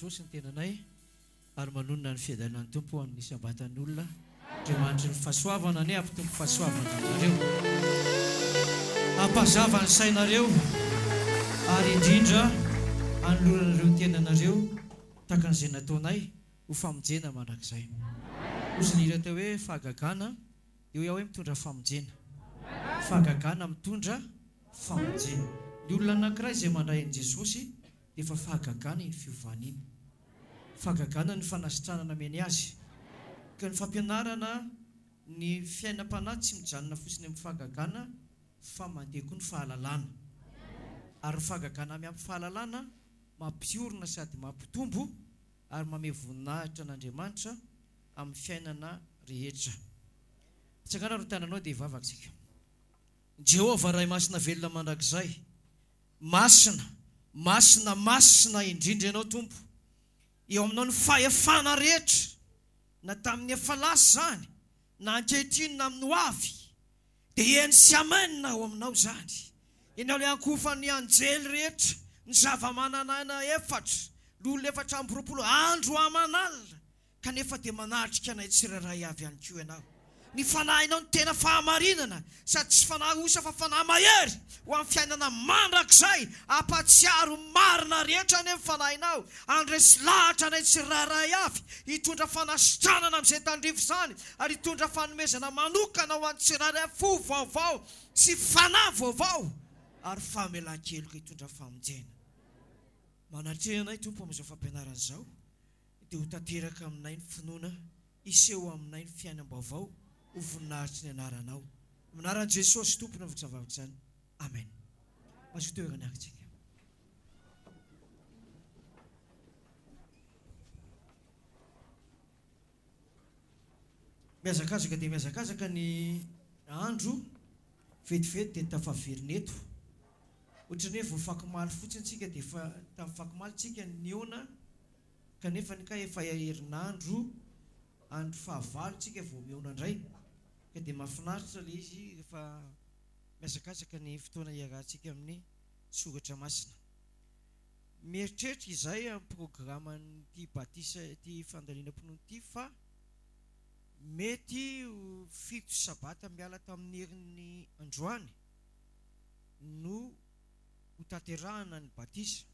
Jesosy ny tenanay ary manonona ny fiadanan'ny Tompo amin'ny sabatan'ny olona. Andriamanitra ny fahasoavana ny ampitompo fahasoavana anareo. Ampazava ny sainareo ary indrindra anoloranareo ny tenanareo tahaka an'izay nataonay ho famonjena mandrakizay. Ozy ny hira teo hoe fahagagana, eo iaho hoe mitondra famonjena. Fahagagana mitondra famonjena. Ny olona anankiray izay mandray an'i Jesosy dia efa fahagagana iny fiovana iny. Fahagagana ny fanasitranana meny azy. Ka ny fampianarana ny fiainam-panahy tsy mijanona fotsiny amin'ny fahagagana fa mandeha koa ny fahalalana. Ary ny fahagagana miampy fahalalana mampiorina sady mampitombo ary manome voninahitra an'Andriamanitra amin'ny fiainana rehetra. Tsangana ro tananao dia hivavaksika. Jehovah Ray Masina velona mandrakizay, masina, masina, masina indrindra ianao Tompo. Eo aminao ny fahefana rehetra, na tamin'ny efa lasa zany, na ankehitriny na amin'ny ho avy, dia eny sy amen ao aminao zany. Ianao ilay ankofan'ny anjely rehetra, ny zava-mananana efatra, lolo 420 andro aman'alina, kanefa dia manatrika anay tsirairay avy ihany koa ianao. Ny fanahinao ny tena fahamarinana, sady tsy fanahy osa fa fanahy mahery ho amin'ny fiainana mandrakizay, ampatsiaro marina rehetra any amin'ny fanahinao, andresy lahatra anay tsirairay avy, hitondra fanasitranana amin'izay tandrivo izany, ary hitondra fanomezana manokana ho an'ny tsirairay fo vaovao sy fanahy vaovao, ary famelan-keloka hitondra famonjena. Manatrehana anay Tompo amin'izao fampianarana izao, dia ho tanteraka aminay ny finoana, iseho aminay ny fiainam-baovao, ho voninahitry ny anaranao. Anaran'i Jesosy Tompony avy izany. Amen. Mazoto toerana akitsika. Miazakazaka dia miazakazaka ny andro vetivety dia tafaverina eto. Ohatran'ny hoe voafakimaly fotsiny tsika dia efa tamin'ny fakimaly tsika niona, kanefa ny ka efa herinandro andro fahavalo tsika vao miona indray. Ka dia mahafinaritra ilay izy rehefa miazakazaka ny fotoana iarahantsika amin'ny soratra masina. Mieritreritra izay amin'ny programan'ity batisa ity fandaniana-pinoana ity fa mety fito sabata miala tamin'ny herin'ny androany no ho tanterahana ny batisa.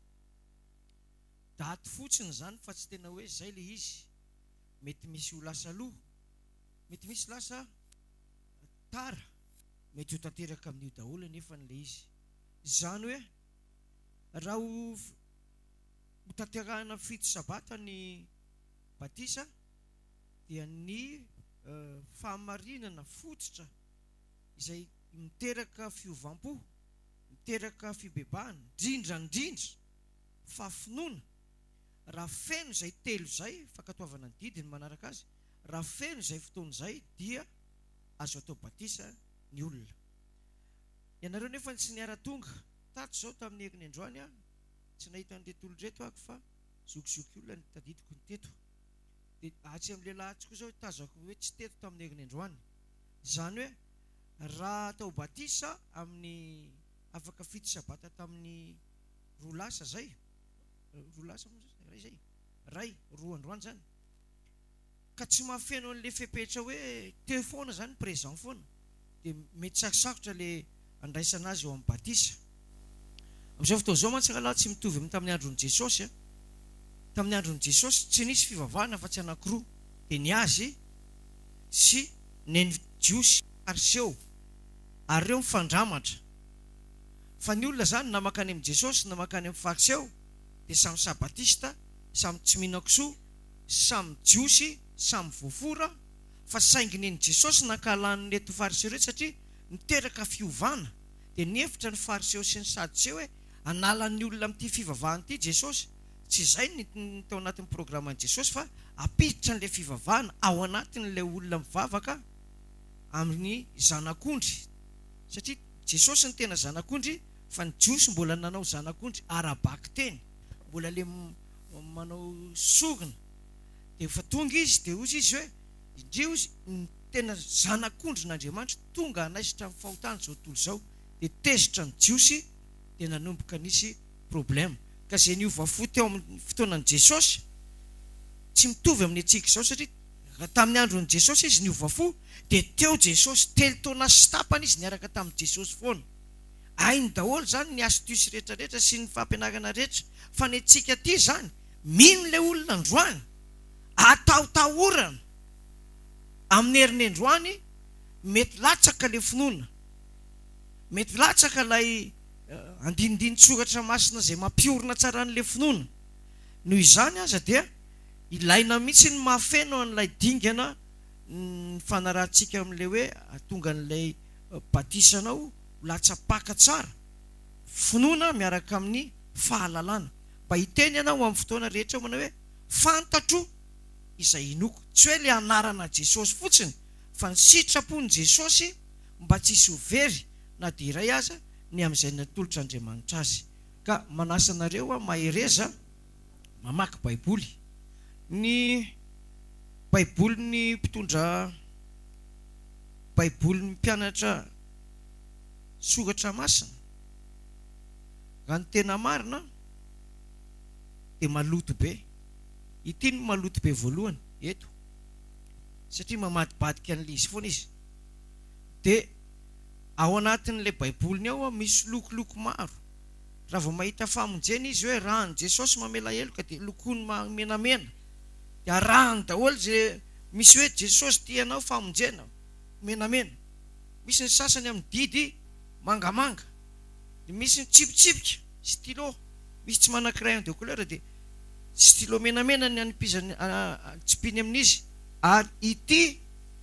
Daty fotsiny zany fa tsy tena hoe izay ilay izy. Mety misy ho lasa aloha, mety misy lasa tara, mety ho tanteraka amin'io daholo nefa n'ilay izy. Izany hoe raha ho tanterahana fito sabata ny batisa dia ny fahamarinana fototra izay miteraka fiovam-po, miteraka fibebahana, indrindra fafinoana. Raha feno izay telo izay, fankatoavana ny didiny manaraka azy, raha feno izay fotoana izay dia azo atao batisa ny olona. Ianareo nefa tsy niara-tonga tato izao tamin'ny herin'ny androany, tsy nahita an'ireto olona ireto ako fa zokizoky olona ny tadidiko ny teto. Dia atsy amin'ilay lahatso koa izao tazako hoe tsy teto tamin'ny herin'ny androany. Izany hoe raha atao batisa amin'ny afaka fito sabata tamin'ny roa lasa zay, roa lasa ray zay, ray roa androany zany, ka tsy mahafeno an'ilay fepetra hoe teo foana zany présent foana, dia mety sarosarotra ilay andraisana azy eo amin'ny batisa. Amin'izao fotoana izao mantsy raha tsy mitovy amin'ny tamin'ny andron'i Jesosy. Tamin'ny andron'i Jesosy tsy nisy fivavahana fa tsy anankiroa, dia ny azy sy ny jiosy fariseo, ary ireo mifandramatra. Fa ny olona zany na makany amin'ny Jesosy na makany amin'ny fariseo dia samy sabatista, samy tsy mihinan-kisoa, samy jiosy, samy voafora, fa saingy ny Jesosy nankalan'ny reto fariseo reto satria niteraka fiovana. Dia nihevitra ny fariseo sy ny sadoseo hoe analan'ny olona amin'ity fivavahana ity Jesosy. Tsy izay ny tao anatin'ny programan'i Jesosy fa apiditra n'ilay fivavahana ao anatin'ilay olona mivavaka amin'ny zanak'ondry. Satria Jesosy ny tena zanak'ondry, fa ny jiosy mbola nanao zanak'ondry arabaky teny, mbola le manao sorona. Dia fa tonga izy dia ozy izy hoe indreo izy ny tena zanak'ondry n'Andriamanitra, tonga hanaisitra amin'ny fahotana izao tontolo izao. Dia tezitra ny jiosy dia nanomboka nisy problème. ka zay niova fo teo amin'ny fotoanan'i Jesosy tsy mitovy amin'ny antsika izao satria tamin'ny andron'i Jesosy izy niova fo dia teo Jesosy 3 taona sy tapany izy niaraka tamin'i Jesosy foana. Hainy daholo zany ny astuce rehetrarehetra sy ny fampianarana rehetra fa ny antsika ty zany mino le olona androany ataotahorana amin'ny herinandroany mety latsaka le finoana, mety latsaka lay andinindiny soratra masina zay mampiorina tsara an'le finoana. Noho izany aza dia ilaina mihitsy ny mahafeno an'ilay dingana ny fanarantsika amin'le hoe atonga n'ilay batisanao latsapaka tsara finoana miaraka amin'ny fahalalana mba hiteny ianao amin'ny fotoana rehetra manao hoe fantatro izay inoko, tsy hoe le anarana Jesosy fotsiny fa ny sitrapony Jesosy mba tsisy ho very na dia iray aza ny amin'izay natolotr'Andriamanitra azy. Ka manasa anareo mahereza mamaky baiboly. Ny baiboly ny mpitondra baiboly ny mpianatra soratra masina raha ny tena marina dia maloto be. Ity ny maloto be voalohany eto satria mamadibadika an'ilay izy foana izy. Dia ao anatin'ilay baiboliny ao misy lokoloko maro. Raha vao mahita famonjena izy hoe rahan'i Jesosy mamela heloka dia lokony menamena dia arahany daholo zay misy hoe Jesosy tianao famonjena menamena. Misy ny sasany amin'ny didy mangamanga, dia misy ny tsipitsipika stylo, misy tsy mana crayon de couleur dia stylo menamena ny anipizany tsipiny amin'izy. Ary ity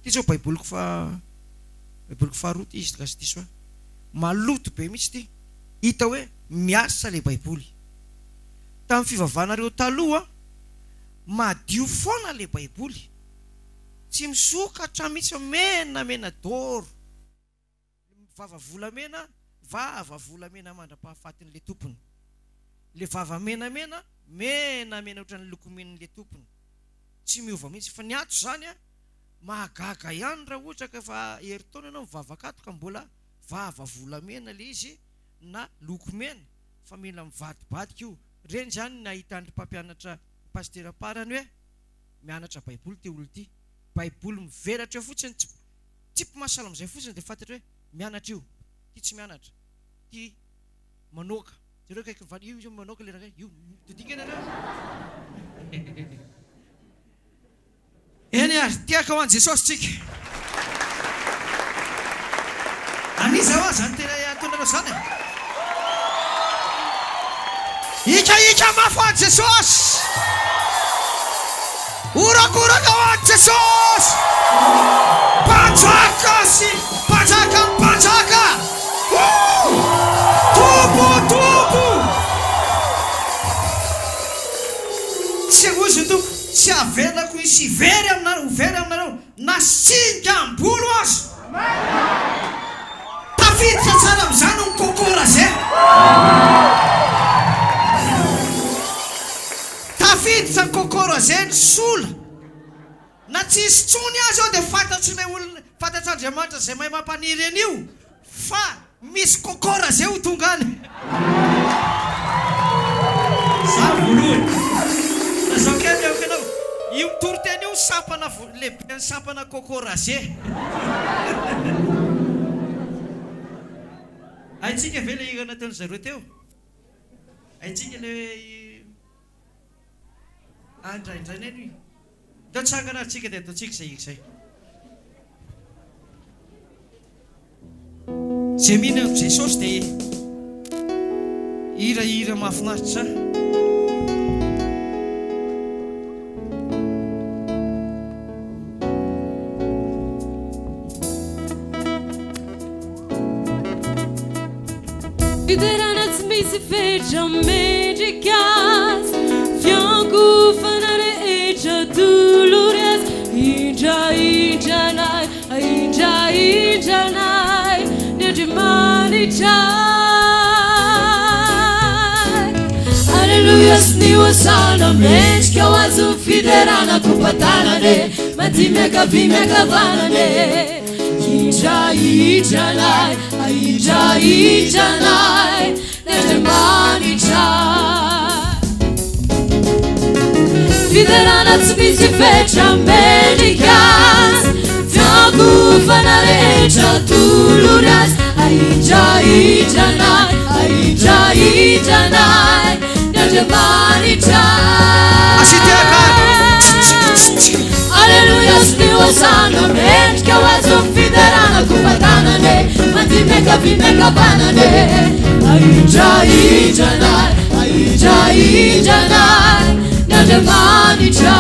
zao baiboliko faharoa ty izy kasi ty soa maloto be mihitsy ty, hita hoe miasa le baiboly. Tamin'ny fivavahanareo taloha madio foana le baiboly, tsy misokatra mihitsy menamena doro, vava volamena mandra-pahafatin'le tompony, le vava menamena ohatran'ny lokomenin'le tompony, tsy miova mihitsy. Fa ny ato zany mahagaga ihany raha ohatra ka fa heritaona ianao mivavaka ato ka mbola vava volamena le izy na lokomena, fa mila mivadibadika io. Reny zany nahitandry mpampianatra pastera parany hoe mianatra baiboly ty olo ty, baiboly mivelatra eo fotsiny, tsy mahasalam izay fotsiny dia fantatra hoe mianatra io, ty tsy mianatra, ty manoka. Zareo kaiky mivany io manoka le raha io dodingana reo. Eny ary tiaka ho an'i Jesosy tsika. Aniza ho azy any tena ataonareo zany. Ika mafy ho an'i Jesosy. Urakoraka ho an'i Jesosy. Panjaka sy panjaka panjaka. Tobo. Tsy ozy tompo. Tsy avelako isy very aminareo na singa ambolo azy. Tafiditra tsara amin'izany ny kokora zay. Tafiditra ny kokora zay ny sola. Na tsisy tsony azy ao dia fantatr'ilay olona, fantatr'Andriamanitra zay mahay mampaniry an'io fa misy kokora zay ho tongany. Za voalohany zao kely eo kanao io toroteny io sampana lehibe ny sampana kokora zay. Haitsika ve le hira nataon'ny zareo teo? Haitsika le andraindrainy eny. Dao tsangana atsika dia ataontsika izay hira izay. Zay mihina eo Jesosy dia hira mahafinaritra. Fiderana tsy misy fetra medrikasy fiango fanarehetra dolory azy indraindranay ny Andriamanitra. Alleluia sy ny hosana mendrika ho azo fideranako mpatanane maty miakavanane indraindranay ny Andriamanitra. fiderana tsy misy fetra melikas fiakofana rehetra tolory azy aidraidranay aidraidranay Andriamanitra Alleluia sy hosana mendrika ho azo fiderana kompatanane mandimekavimekavanane aidraidranay aidraidranay Andriamanitra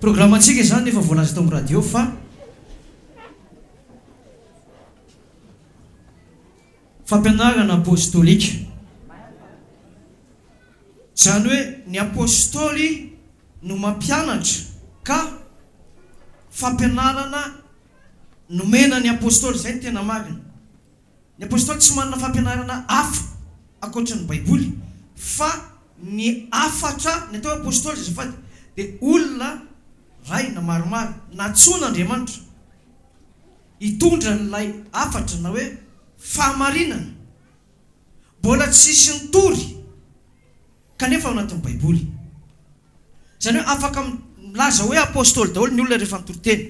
Programatsika zany efa voalaza tao amin'ny radio fa fampianarana apostolika zany hoe ny apôstôly no mampianatra ka fampianarana nomena ny apôstôly zay ny tena marina ny apôstôly tsy manana fampianarana hafa ankoatran'ny baiboly fa ny afatra ny atao apôstôly zafady dia olona ray na maromaro natson'Andriamanitra hitondra n'ilay afatra na hoe fahamarinana mbola tsisy nitory kanefa ao anatin'ny baiboly zany hoe afaka milaza hoe apôstôly daholo ny olona rehefa mitory-teny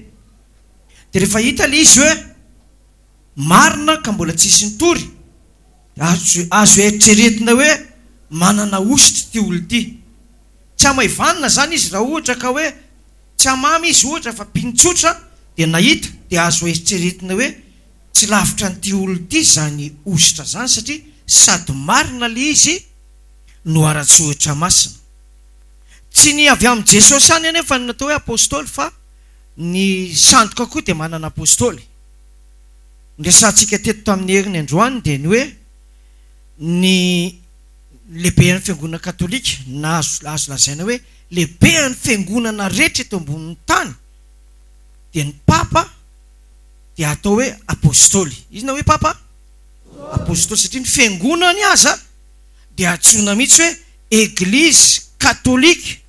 dia rehefa hita le izy hoe marina ka mbola tsisy nitory azo eritreretina hoe manana ositra ty olo ty tsy amaivanina zany izy raha ohatra ka hoe tsy amamy izy ohatra fa pinytsotra dia nahita dia azo eritreretina hoe tsy lavitra nyity olo ty zany ositra zany satria sady marina le izy no ara-tsohitra masina tsy ny avy amin'ny Jesosy any anefa ny natao hoe apôstôly fa ny sandoka koa dia manana apôstôly. Nresantsika teto tamin'ny heriny androany dia ny hoe ny lehibean'ny fiangonana katolika na azo lazaina hoe lehibean'ny fiangonana rehetra eto ambonin'ny tany dia ny papa dia atao hoe apôstôly. Izy na hoe papa apôstôly satria ny fiangonany aza dia atsoina mihitsy hoe église catholique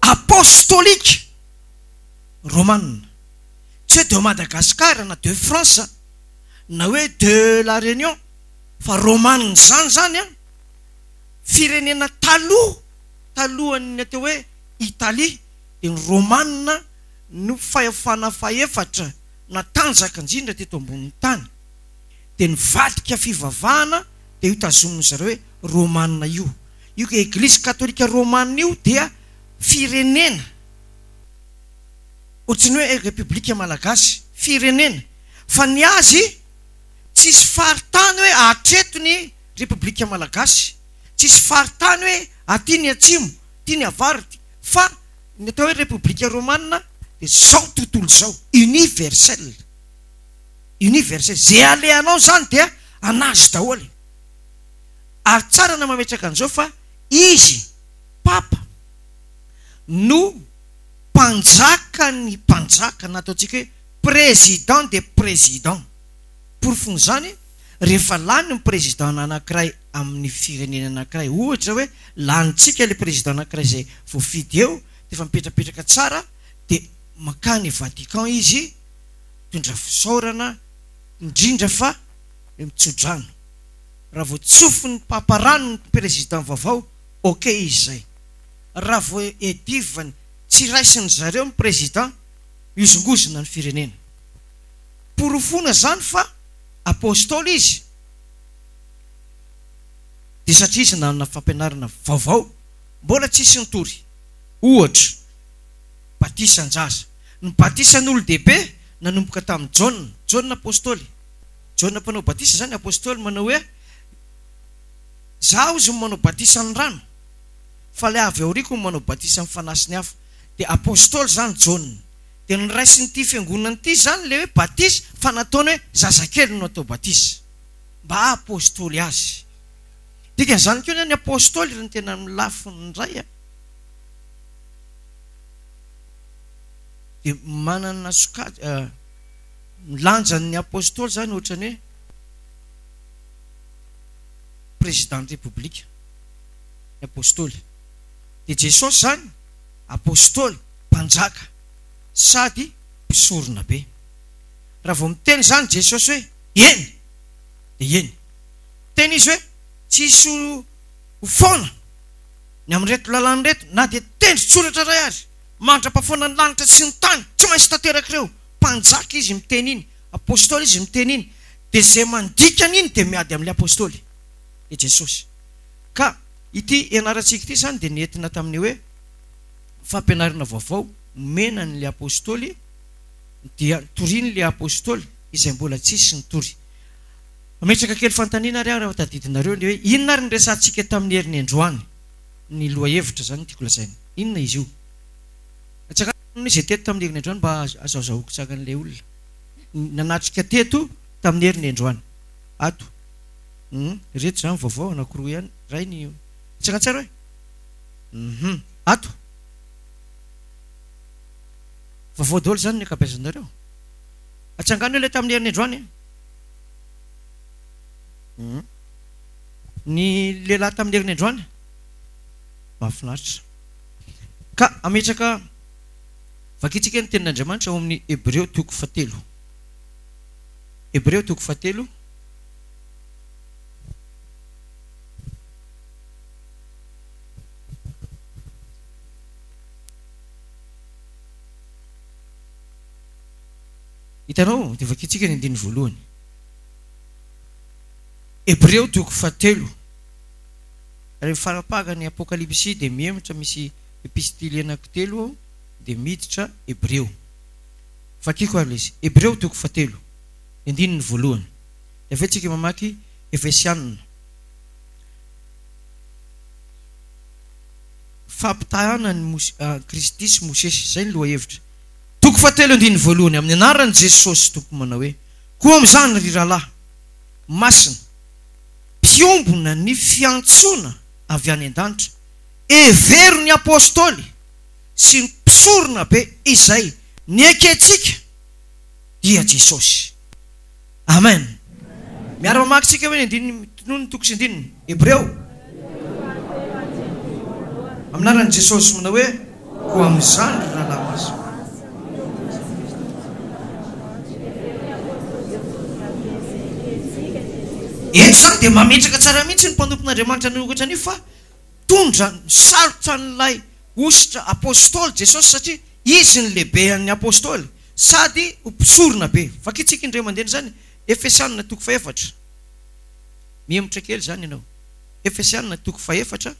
apostolique romane, tsy hoe de Madagascar na de France na hoe de la Réunion fa romane zany a firenena talohan'ny atao hoe Italie dia ny romanina no fahefana faefatra natanjaka indrindra teto ambonin'ny tany dia nivadika fivavahana dia io tazominy zareo hoe romanina io ka église katolika romanina io dia firenena ohatrany hoe république malagasy firenena fa ny azy tsisy faritany hoe atreto ny république malagasy, tsisy faritany hoe aty ny atsimo ty ny avarity fa ny atao hoe république romanina dia zao tontolo zao universel zay alehanao zany dia anazy daholy ary tsara na mametraka an'izao fa izy papa no mpanjaka ny mpanjaka na ataontsika hoe président des présidents porofony zany rehefa lany ny président anankiray amin'ny firenena anankiray ohatra hoe lanitsika le président anankiray zay voafidy eo dia efa mipetrapetraka tsara dia makany Vatican izy tondra fisaorana indrindra fa mitsodrano raha vao tsofiny paparano ny président vaovao ok izy zay raha vao edivany tsy raisiny zareo ny président izongozona ny firenena porofona zany fa apôstôly izy dia satria izy nanana fampianarana vaovao mbola tsisy nitory ohatra batisan-jaza ny batisan'olo dehibe nanomboka tamin'ny John apôstôly John mpanao batisa zany apôstôly manao hoe zaho izy manao batisan'ny rano fa le avy aoriako manao batisa amin'ny fanasiny hafa dia apôstôly zany John dia ny raisiny ity fiangonana ity zany le hoe batisa fa nataony hoe zazakely no atao batisa mba apôstôly azy dikan'izany koa ny apôstôly raha ny tena milafiny indray dia manana milanjan'ny apôstôly zany ohatrany hoe président de république ny apôstôly dia Jesosy zany apôstôly mpanjaka sady mpisorona be raha vao miteny zany Jesosy hoe eny dia eny teny izy hoe tsisy ho foana ny amin'reto lalàny reto na dia tendry tsoratra ray ary mandra-pafoana ny lanitra sy ny tany tsy maintsy tanteraka ireo mpanjaka izy miteny iny apôstôly izy miteny iny dia zay mandikany iny dia miady amin'ilay apôstôly dia Jesosy ka ity ianarantsika ity zany dia nentina tamin'ny hoe fampianarana vaovao mena n'ilay apôstôly dia toriny le apôstôly izay mbola tsisy nitory ametraka kely fantaniana ary raha tadidinareo le hoe inona ary ny resantsika tamin'ny herin'ny androany ny loha hevitra zany tiako lazaina inona izy io atsaka izay teto tamin'ny herin'ny androany mba azahozahoako tsaka an'ilay olona nanatrika teto tamin'ny herin'ny androany ato reto zany vaovao anankiroa ihany ray ny tsaka tsara hoe ato vaovao daholo zany ny akabeazanareo atsangany hoe le tamin'ny herin'ny androany ny lehilahy tamin'ny herin'ny androany mahafinaritra ka ametraka vakitsika ny tenin'Andriamanitra ao amin'ny Hébreo 7 Hébreo 7 hitanao dia vakitsika ny andiny voalohany Hébreo 7 rehefa farapaga ny apokalipsy dia mihemitra misy epistily anankitelo ao dia miditra Hebreo. Vakiko ary izy Hebreo toko 7 indininy voalohany. Dia avetsika mamaky Efesianina. Fampitahana ny Kristy sy Mosesy, zay ny lohahevitra. Toko 7 indininy voalohany, amin'ny anaran'i Jesosy tompo manao hoe koa amin'izany ry rahalahy masina mpiambina ny fiantsoana avy any an-danitra, hevero ny apôstôly sy ny mpisorona be izay nieketsika dia Jesosy. Amen. Miara mamakitsika hoe indininy tonono ny toko sy indininy Hebreo. Aminaran'i Jesosy manao hoe koa amin'izany ry rahalahy masina. Eto zany dia mametraka tsara mihitsy ny mpanompon'Andriamanitra nanokatra anio fa tondra sarotra n'ilay ositra apôstôly Jesosy satria izy ny lehibe an'ny apôstôly sady mpisorona be. Vakitsika indray mandeha zany Efesianina toko 4. Mihemitra kely zany ianao. Efesianina toko 4.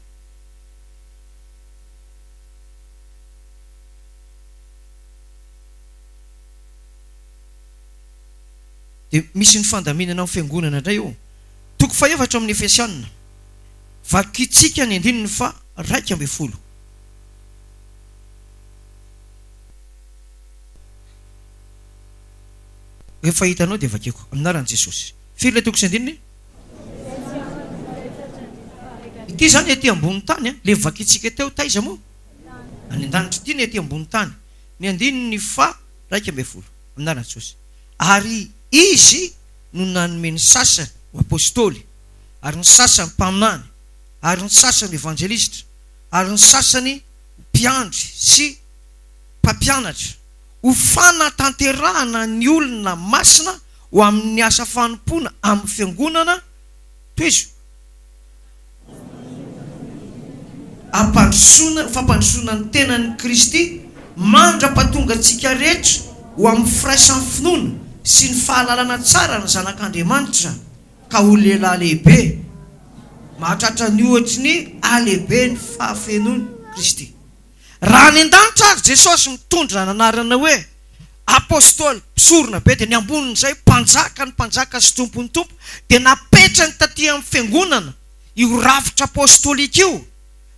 Dia misy ny fandaminana amin'ny fiangonana indray io. Toko 4 amin'ny Efesianina. Vakitsika ny andininy fa 12. Rehefa hitanao dia vakiko aminaran'i Jesosy. Firy ilay toko sy andininy? Ity zany ety ambony tany, le vakitsika teo taiza moa any an-danitra. Ity ny ety ambony tany, ny andininy fa 12 aminaran'i Jesosy. Ary izy no nanome ny sasany apôstôly, ary ny sasany mpaminany, ary ny sasany evangelistra, ary ny sasany mpiandry sy mpampianatra ho fanatanterahana ny olona masina ho amin'ny asa fanompoana amin'ny fiangonana toezo, fampandrosoana ny tenan'ny Kristy, mandra-pahatonga antsika rehetra ho amin'ny firaisan'ny finoana sy ny fahalalana tsara ny zanak'Andriamanitra ka ho lehilahy lehibe mahatratra ny ohatra ny alehibe ny fahafenony Kristy. Raha ny an-danitra ary Jesosy mitondra ny anarana hoe apôstôly mpisorona be, dia ny ambonin'izay mpanjaka ny mpanjaka sy tompony tompo, dia napetra ny taty amin'ny fiangonana io rafitra apôstôlika io,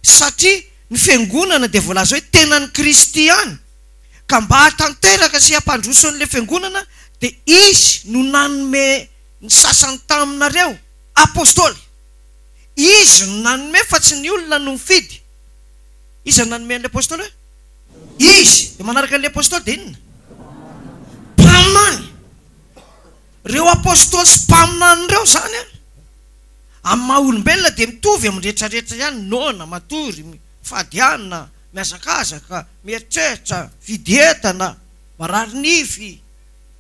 satria ny fiangonana dia voalaza hoe tenan'ny Kristy ihany. Ka mba hatanteraka sy hampandroso an'ilay fiangonana dia izy no nanome ny sasany taminareo apôstôly. Izy no nanome fa tsy ny olona no mifidy. Izy no nanome an'ilay apôstôly hoe izy dia manaraka an'ilay apôstôly dia inona? Mpaminany. Reo apôstôly sy mpaminany reo zany amin'ny maha olombelona dia mitovy amin'ny rehetrarehetra ihany, nona, matory, fadiana, miazakazaka, mieritreritra, fidietana, marary nify,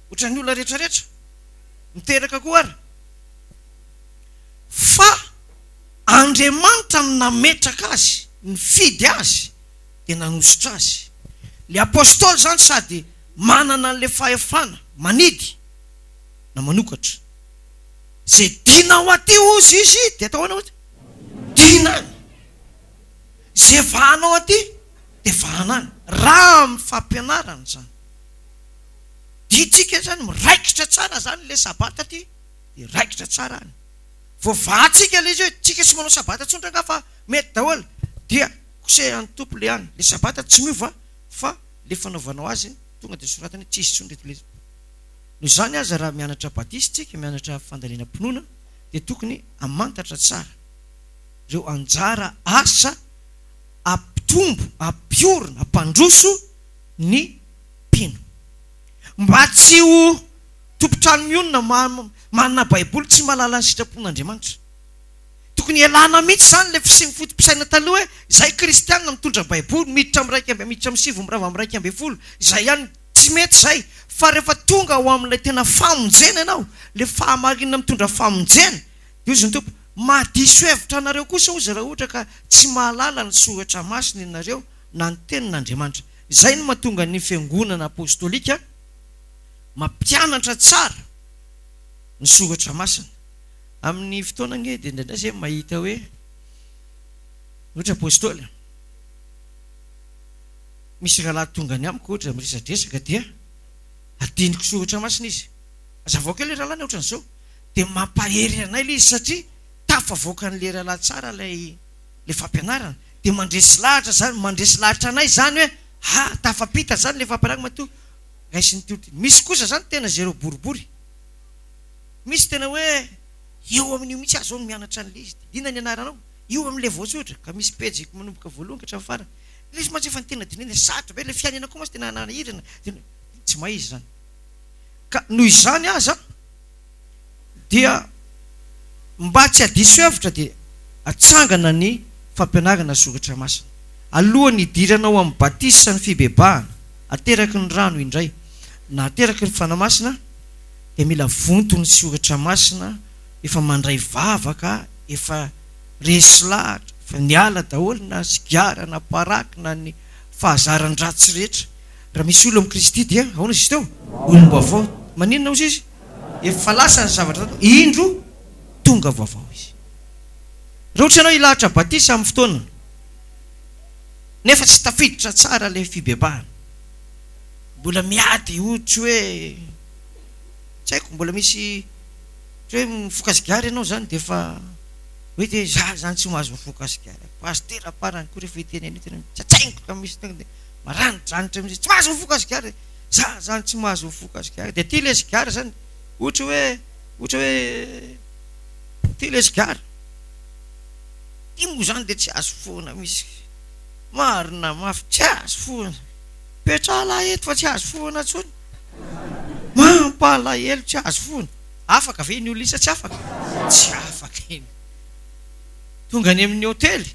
ohatran'ny olona rehetrarehetra miteraka koa ary. Fa Andriamanitra no nametraka azy, ny fidy azy dia nanositra azy. Le apôstôly zany sady manana an'ilay fahefana manidy na manokatra. Zay dinao aty ozy izy dia atao anao dinany. Zay vahanao aty dia vahanany. Raha amin'ny fampianarana zany. Ditsika zany miraikitra tsara zany le sabata aty, dia raikitra tsara any. Vao vahatsika le izy hoe tsika sy manao sabata tsontra ka fa mety daholo, dia kosehan'ny tompo le any. Le sabata tsy miova fa le fanaovanao azy tonga dia soratany tsisy tsondreto le. Noho izany aza raha mianatra batistsika, mianatra fandaliana-pinoana, dia tokony amantatra tsara reo anjara asa ampitombo, ampiorona, ampandroso ny mpino. Mba tsy ho tompotrano mionona manana baiboly tsy mahalala ny sitrapon'Andriamanitra. Tokony ialana mihitsy zany le fotom-pisaina taloha hoe izay kristianina mitondra baiboly miditra amin'ny 7 mirava amin'ny 1:10, izay ihany tsy mety zay. Fa rehefa tonga ho amin'ilay tena famonjena ianao, le fahamarinana mitondra famonjena, dia ozy ny tompo mahadiso hevitra anareo kosa ozy raha ohatra ka tsy mahalala ny soratra masina ianareo na ny tenin'Andriamanitra. Izay no mahatonga ny fiangonana apôstôlika mampianatra tsara ny soratra masina. Amin'ny fotoana ny dia indraindray zay mahita hoe ohatra apôstôly misy rahalahy tonga any amiko ohatra miresadresaka dia adiniko sohatra masina izy azavoaka ilay rahalahy ohatra n'izao dia mampahery anay ilay izy satria tafavoaka n'ilay rahalahy tsara ilay fampianarana dia mandresy lahatra zany mandresy lahatra anay zany hoe tafapita zany ilay fampianarana matoa gaisy ny tioty misy kosa zany tena zero boribory misy tena hoe eo amin'io mihitsy azo mianatra an'ilay izy dina ny anaranao io amin'ilay voatsotra ka misy pejy manomboka voalohany ka hatramin'ny farany ilay izy mantsy efa ny tena dinina sarotra be ilay fiainana koa masy tena nanahirana tsy maizy zany ka noho izany aza dia mba tsy hadiso hevitra dia atsangana ny fampianarana sokatra masina alohan'ny idiranao amin'ny batisa ny fibebahana ateraky ny rano indray na ateraky ny fanamasina dia mila vontony sokatra masina efa mandray vavaka efa resy lahatra fa niala daholo na sigara na paraky na ny fahazaran-dratsy rehetra raha misy olo amin'ny Kristy dia ahoana izy teo olom-baovao maninona ozy izy efa lasa ny zavatra indro tonga vaovao izy raha ohatra ianao ilahatra batisa amin'ny fotoana nefa tsy tafiditra tsara ilay fibebahana mbola miady ohatra hoe tsy haiko mbola misy hoe mifoka sigara ianao zany dia efa hoe dia za zany tsy mahazo mifoka sigara pastera parany koa rehefa hiteny an'io tena tsatsaingo ka misy tena dia maranidranitra misy tsy mahazo mifoka sigara za zany tsy mahazo mifoka sigara dia ty ilay sigara zany ohatra hoe ty ilay sigara ty moa zany dia tsy azo foana misy marina mafy tsy azo foana petra alahelo fa tsy azo foana tsony mampalahelo tsy azo foana afaka ve ny olisa tsy afaka tsy afaka iny tonga any amin'ny hôtely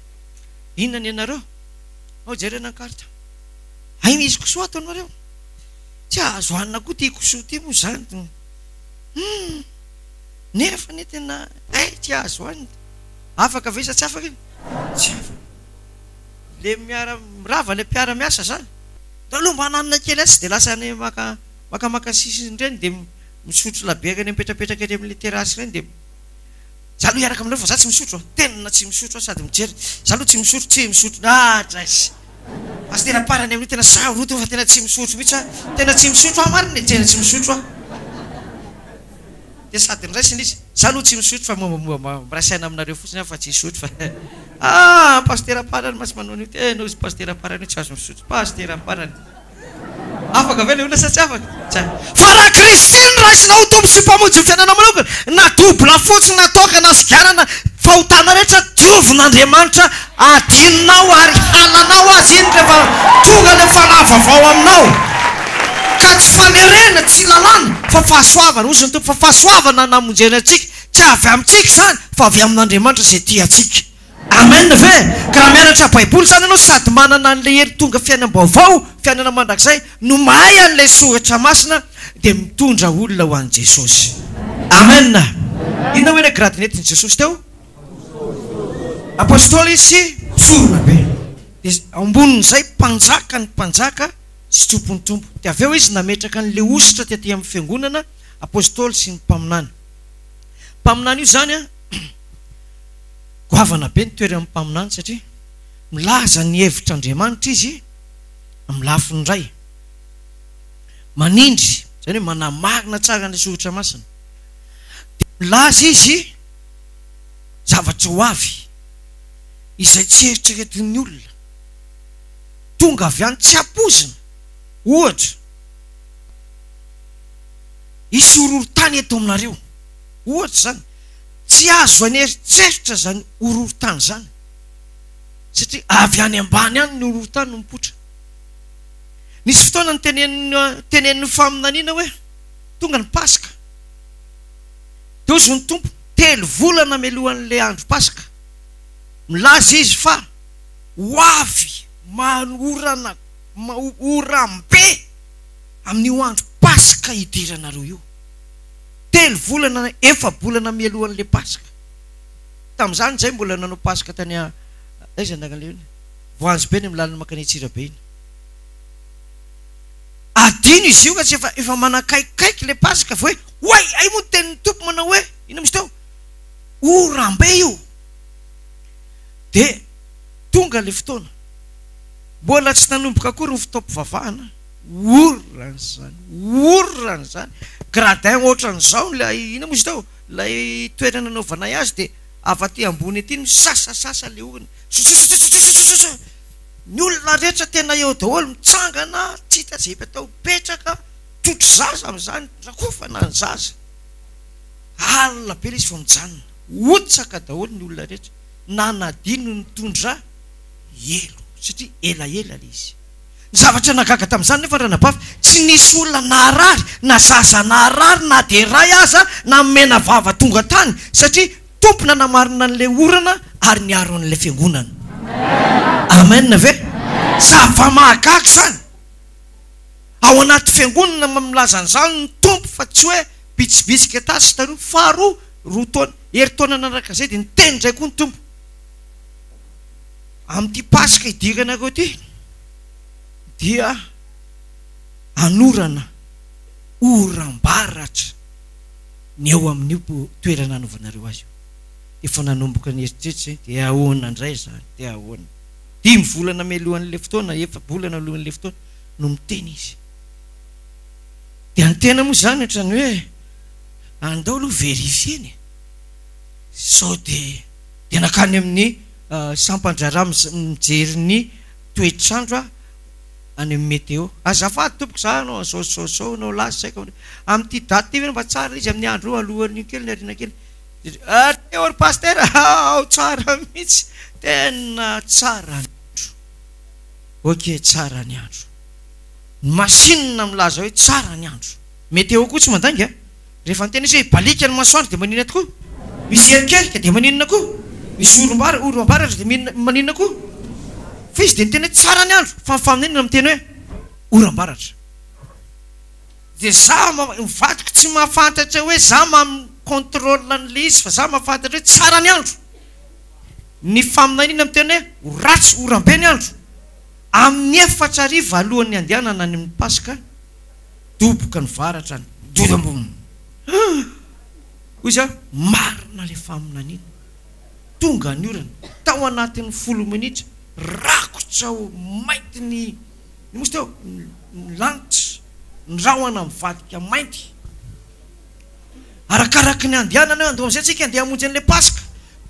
inona ny ianareo ao jerena karta ay misy kosoa ato anareo tsy azo hanina koa ty kosoa ty moa zany nefa ny tena tsy azo hanina afaka ve sa tsy afaka iny tsy afaka le rava le mpiara-miasa zany da aloha mba hananina kely asy dia lasa ny makamaka sisiny ireny dia misotro labiaka ny mipetrapetraka eny amin'le terasy ireny dia za aloha hiaraka aminareo fa za tsy misotro tena tsy misotro sady mijery za aloha tsy misotro traisy asteraparany amin'io tena saroto fa tena tsy misotro mihitsy tena tsy misotro marina tena tsy misotro dia sady niraisiny izy za aloha tsy misotro fa mirasaina aminareo fotsiny fa tsy hisotro fa pasteraparany masy manao an'io tena izy pasteraparany io tsy azo misotro pasteraparany afaka ve le olona sa tsy afaka fa raha Kristy ny raisinao tombo sy mpamonjy ny fiainana manokana na dobla fotsiny natoka na sigarana fahotana rehetra diovin'Andriamanitra adinonao ary halanao azy iny rehefa tonga le fanavavao aminao ka tsy fanerena tsy lalàna fa fahasoavana ozy ny tompo fa fahasoavana namonjena antsika tsy avy amintsika zany fa avy amin'Andriamanitra izay tia antsika amen ve ka raha mianatra baiboly zany ianao sady manana an'ilay hery tonga fiainam-baovao fiainana mandrakizay no mahay an'ilay soratra masina dia mitondra olona ho an'i Jesosy amen inona hoe ilay gradinetiny Jesosy teo apôstôly izy sorona be dia ambonin'izay mpanjaka ny mpanjaka sy tompony tompo dia avy eo izy nametraka an'ilay ositra tetỳ amin'ny fiangonana apôstôly sy ny mpaminany io zany goavana be ny toerana amin'ny mpaminany satria milaza ny hevitr'Andriamanitra izy amin'ny lafiny iray manindry zany hoe manamarina tsara ny soratra masina dia milaza izy zavatra ho avy izay tsy eritreretin'ny olona tonga avy any tsy apozina ohatra isy horohorontany eto aminareo ohatra zany tsy azo any eritseritra zany horohorontany zany satria avy any ambany any ny horohorontany no mipotra nisy fotoana ny tenenin'ny faminaniana hoe tonga ny Pasika dia ozy ny tompo 3 volana melohan'ilay andro Pasika milaza izy fa ho avy orambe amin'io andro Pasika hidiranareo io 3 volana 4 volana mialohan'ilay Pasika tamin'izany zay mbola nanao Pasika tany aiza andagan'ilay voanjo be ny amin'ny lalana makany Antsirabe iny adino izy io ka tsy efa manakaikikaiky le Pasika fa hoe ay moa tenin'ny tompo manao hoe ina misy teo orambe io dia tonga le fotoana mbola tsy nanomboka akory ny fitaom-pivavahana orran zany gradin ohatran'izao lay ina moa izy tao lay toerana naovanay azy dia avaty ambony aty no sasasasa le orana ny olona rehetra tena eo daholo mitsangana tsy hita zay atao petraka trotro zaza amin'izany rakofana ny zaza alina be le izy fa mijanona otsaka daholo ny olona rehetra na nadino ny tondra elo satria elaela le izy ny zavatra nagaga tamin'izany nefa ranabavy tsy nisy olona naharary na zaza naharary na de ray aza na mena vava tonga tany satria tompona namarina n'le orana ary niaro an'le fiangonana amen ve zava-mahagaga zany ao anaty fiangonana milaza an'izany ny tompo fa tsy hoe bitsibitsika tasy taroa faharoa roa taona heritaona nanaraka zay dia niteny ndray koa ny tompo amin'ity pasika idirana ko ty dia anorana oram-baratra ny eo amin'io toerana anaovanareo azy io efa nanomboka ny eritreritra dia ahoana indray zany dia ahoana 5 volana melohan'le fotoana efa volana alohan'le fotoana no miteny izy dia ny tena moa zany ohatrany hoe andao aloha verifieny sao dia nakany amin'ny sampandrara mijery ny toetrandro any amin'ny météo azafady tompoko za anao azao nao lasy saika amin'ity daty ty mba tsara izy amin'ny andro alohan'io kely ny arina kely teory paster ao tsara mihitsy tena tsara ny andro ok tsara ny andro masinina milaza hoe tsara ny andro météo koa tsy mandanga rehefa nytena izy hoe balika ny masoandro dia maninona tokoa misy erikelika dia maninona koa misy oroambaratra dia maninona koa fa izy dia nitena hoe tsara ny andro fa mifaminenina miteny hoe oram-baratra dia za mivadiko tsy mahafantatra hoe za macontrôle n'le izy fa za mahafantatra hoe tsara ny andro ny faminanina miteny hoe ratsy oram-be ny andro amin'ny efatra ariva alohan'ny andehanana ny pasika doboka ny varatra ny dodambony hoy a marina le faminanina tonga ny orana tao anatin'ny 10 minitra rakotra ho mainty ny mosy teo lanitra ny rahona mivadika mainty arakaraky ny andehanana ando am'izay tsika andeha hamonjy an'le pasika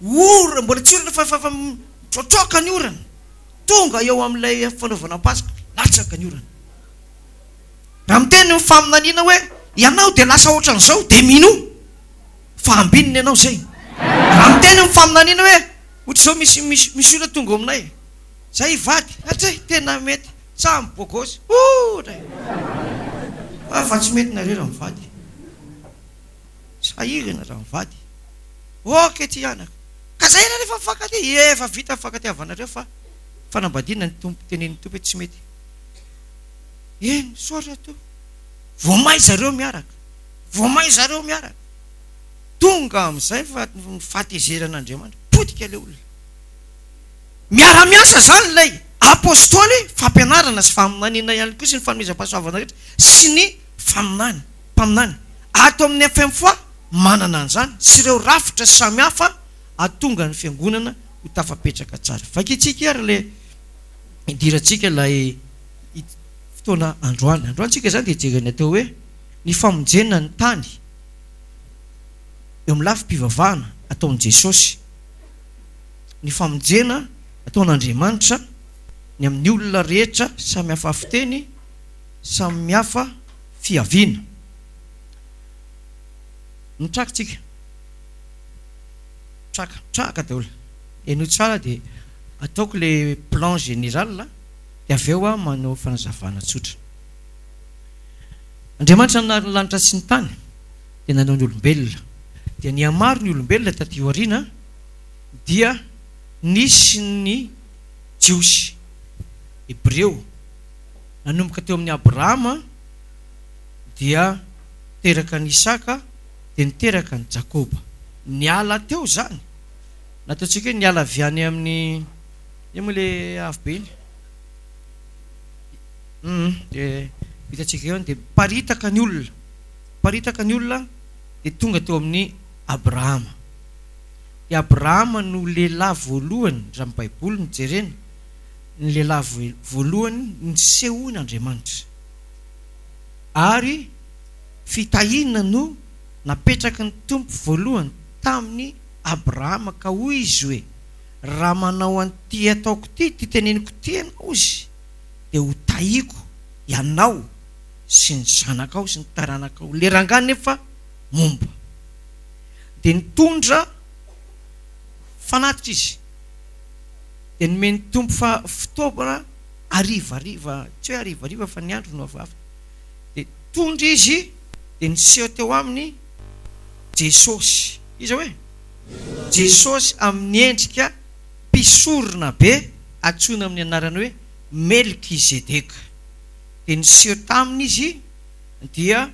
ora mbola tsy orana fa mitrotroka ny orana tonga eo amin'ilay fanaovana pasika latsaka ny orana raha miteny ny faminanina hoe ianao dia lasa ohatran'izao dia mino fa ambininy ianao zay raha miteny ny faminanina hoe ohatr'izao misy olona tonga aminay zay ivady atsay tena mety tsamy bogosy fa tsy mety nareo raha mivady sahirana raha mivady ok ty anaka ka zay na rehefa mifankaty efa vita mifankatiavanareo fa fanambadiana ny tompo tenen'ny tompo hoe tsy mety eny sotra to voamay zareo miaraka tonga amin'izay fa fahatezeran'Andriamanitra potika le olona miara-miasa zany lay apôstôly fampianarana sy faminanina ihany koa sy ny fanomezam-pahasoavana rehetra sy ny mpaminany ato amin'ny FM fois manana an'izany sy ireo rafitra samihafa atonga ny fiangonana ho tafapetraka tsara vakitsika ary le idiratsika lay fotoana androantsika zany dia jereny atao hoe ny famonjena ny tany eo amin'ny lafi-pivavahana ataon'i Jesosy ny famonjena ataon'Andriamanitra ny amin'ny olona rehetra samy hafa fiteny samy hafa fiaviana mitrakatsika traka daholo eno tsara dia ataoko le plan général dia avy eo manao fanazavana tsotra Andriamanitra nanary ny lanitra sy ny tany dia nanao ny olombelona dia ny amaro ny olombelona taty aoriana dia nisy ny jiosy Hebreo nanomboka teo amin'ny Abrahama dia teraka ny Isaka dia niteraka ny Jakoba niala teo zany nataontsika hoe niala avy any amin'ny moa le avy be dia hitantsika eo dia paritaka ny olona dia tonga teo amin'ny Abrahama dia Abrahama no lehilahy voalohany raha ny Baiboly ny jerena ny lehilahy voalohany ny sehoin'Andriamanitra ary fitahiana no napetraka ny tompo voalohany tamin'ny Abrahama ka hoy izy hoe raha manao an'ity ataoko ty teneniko ty ianao izy dia ho tahiako ianao sy ny zanakao sy ny taranakao le rangany nefa momba dia nitondra fanatitra izy dia nomeny tompo fitaovana arivariva tsy hoe arivariva fa ny andro no avavy dia tondra izy dia niseho teo aminy Jesosy izy hoe Jesosy amin'ny endrika mpisorona be antsoina amin'ny anarany hoe Melkizedeka dia niseho taminy izy dia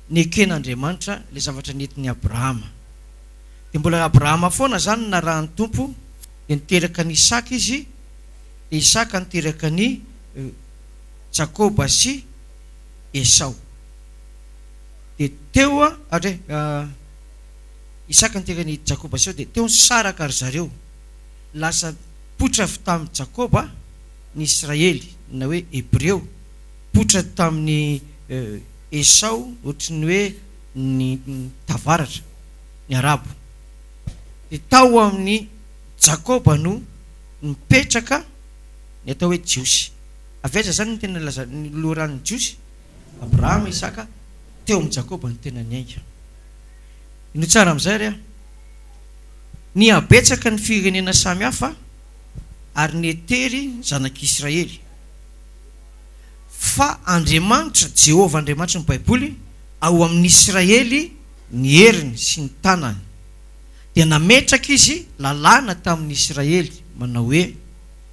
neken'Andriamanitra le zavatra nentin'ny Abrahama dia mbola Abrahama foana zany narahany tompo dia niteraka ny Isaka izy dia Isaka niteraka ny Jakoba sy Esau dia teo Isaka niteraka ny Jakoba sy Esau dia teo ny saraka ry zareo lasa potra avy tamin'ny Jakoba ny Israely na hoe Hebreo potra tamin'ny Esau ohatry ny hoe ny tavaratra ny Arabo dia tao amin'ny Jakoba no mipetraka ny atao hoe Jiosy aveza zany ny tena laza ny loharan'ny Jiosy Abrahama Isaka teo amin'ny Jakoba ny tena ny aika ino tsara amin'izay ry ny abetsaka ny firenena samihafa ary ny etery zanak'Israely fa Andriamanitra Jehova Andriamanitra ny Baiboly ao amin'ny Israely ny heriny sy ny tanany dia nametraka izy lalàna tamin'ny Israely manao hoe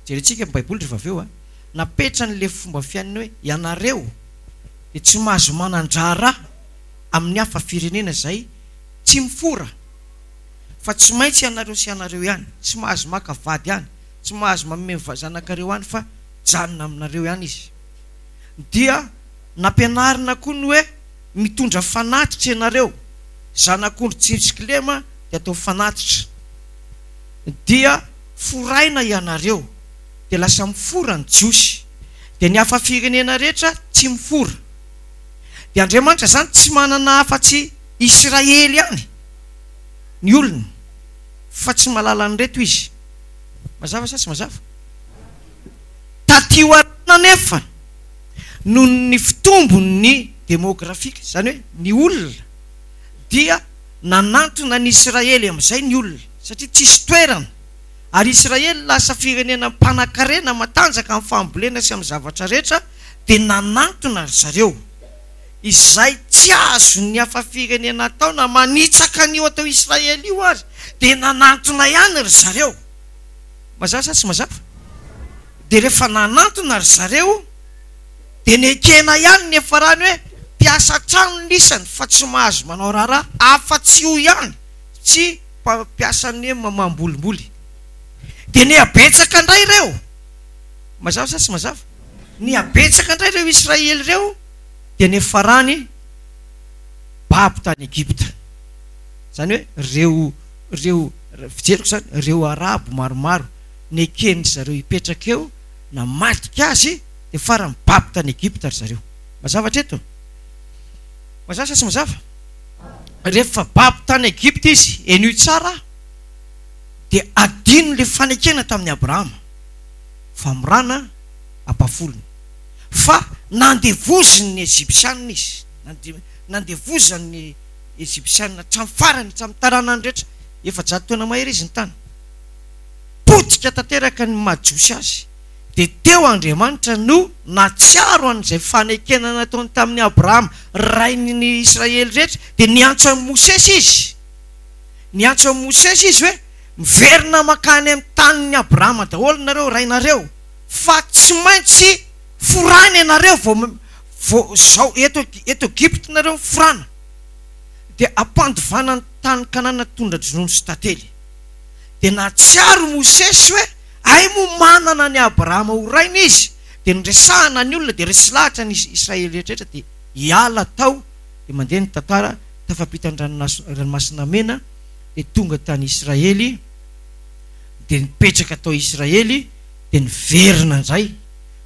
jerentsika ny Baiboly rehefa aveo napetrany le fomba fiainany hoe ianareo dia tsy mahazo manandrara amin'ny hafa firenena izay tsy mifora fa tsy maintsy ianareo sy ianareo ihany tsy mahazo maka vady ihany tsy mahazo mamemy zanak'areo ihany fa janona aminareo ihany izy dia nampianarina koa ny hoe mitondra fanatitra ianareo zanak'ondry Jerosalema dia atao fanatitra dia foraina ianareo dia lasa mifora ny Jiosy dia ny hafa firenena rehetra tsy mifora dia Andriamanitra zany tsy manana afa-tsy Israely ihany ny olona fa tsy malala ny reto izy mazava sa tsy mazava tatio arana nefa noho ny fitombony demografika zany hoe ny olona dia nanantona ny Israely amin'izay ny olona satria tsisy toerana ary Israely lasa firenena mpanan-karena matanjaka amin'ny fambolena sy amin'ny zavatra rehetra dia nanantona ry zareo izay tsy azo ny hafa firenena atao na manitsaka an'io atao Israely io ary dia nanantona ihany ry zareo mazava sa tsy mazava dia rehefa nanantona ry zareo dia nekena ihany nefa rany hoe mpiasa trano nisany fa tsy mahazo manao raharaha afa-tsy io ihany tsy mpiasa ny mamambolimboly dia ny abetsaka indray ireo mazava sa tsy mazava ny abetsaka indray ireo Israely ireo dia nefa rany babo tany Egypta zany hoe reo fijeriko zany reo Arabo maromaro nekeny zareo hipetraka eo na matika azy dia farany babo tany Egypta ry zareo mazava treto mazava sa tsy mazava rehefa babo tany Egypta izy enio tsara dia adino le fanekena tamin'ny Abrahama fa mirana ampafolony fa nandevoziny ny Egyptianina izy nandevozany ny Egyptianina hatramin'ny farany hatramin'ny taranany rehetra efa jatoana mahery izy ny tany potika tanteraka ny majosy azy dia teo Andriamanitra no natsiaro an'izay fanekena nataony tamin'ny Abrahama rain'ny Israely rehetra dia niantso amin'ny Mosesy izy niantso amin'ny Mosesy izy hoe miverina makany amin'ny tanin'ny Abrahama daholo nareo rainareo fa tsy maintsy forana ianareo vao zao eto Egypte nareo forana dia ampandovana ny tany Kanana tondra drono sy tantely dia natsiaro Mosesy hoe ay mo manana ny Abrahama ho raina izy dia nresahana ny olona dia resy lahatra ny Israely rehetra dia hiala tao dia mandeha ny tantara tafapitany ranomasina mena dia tonga tany Israely, dia nipetraka tao Israely, dia niverina indray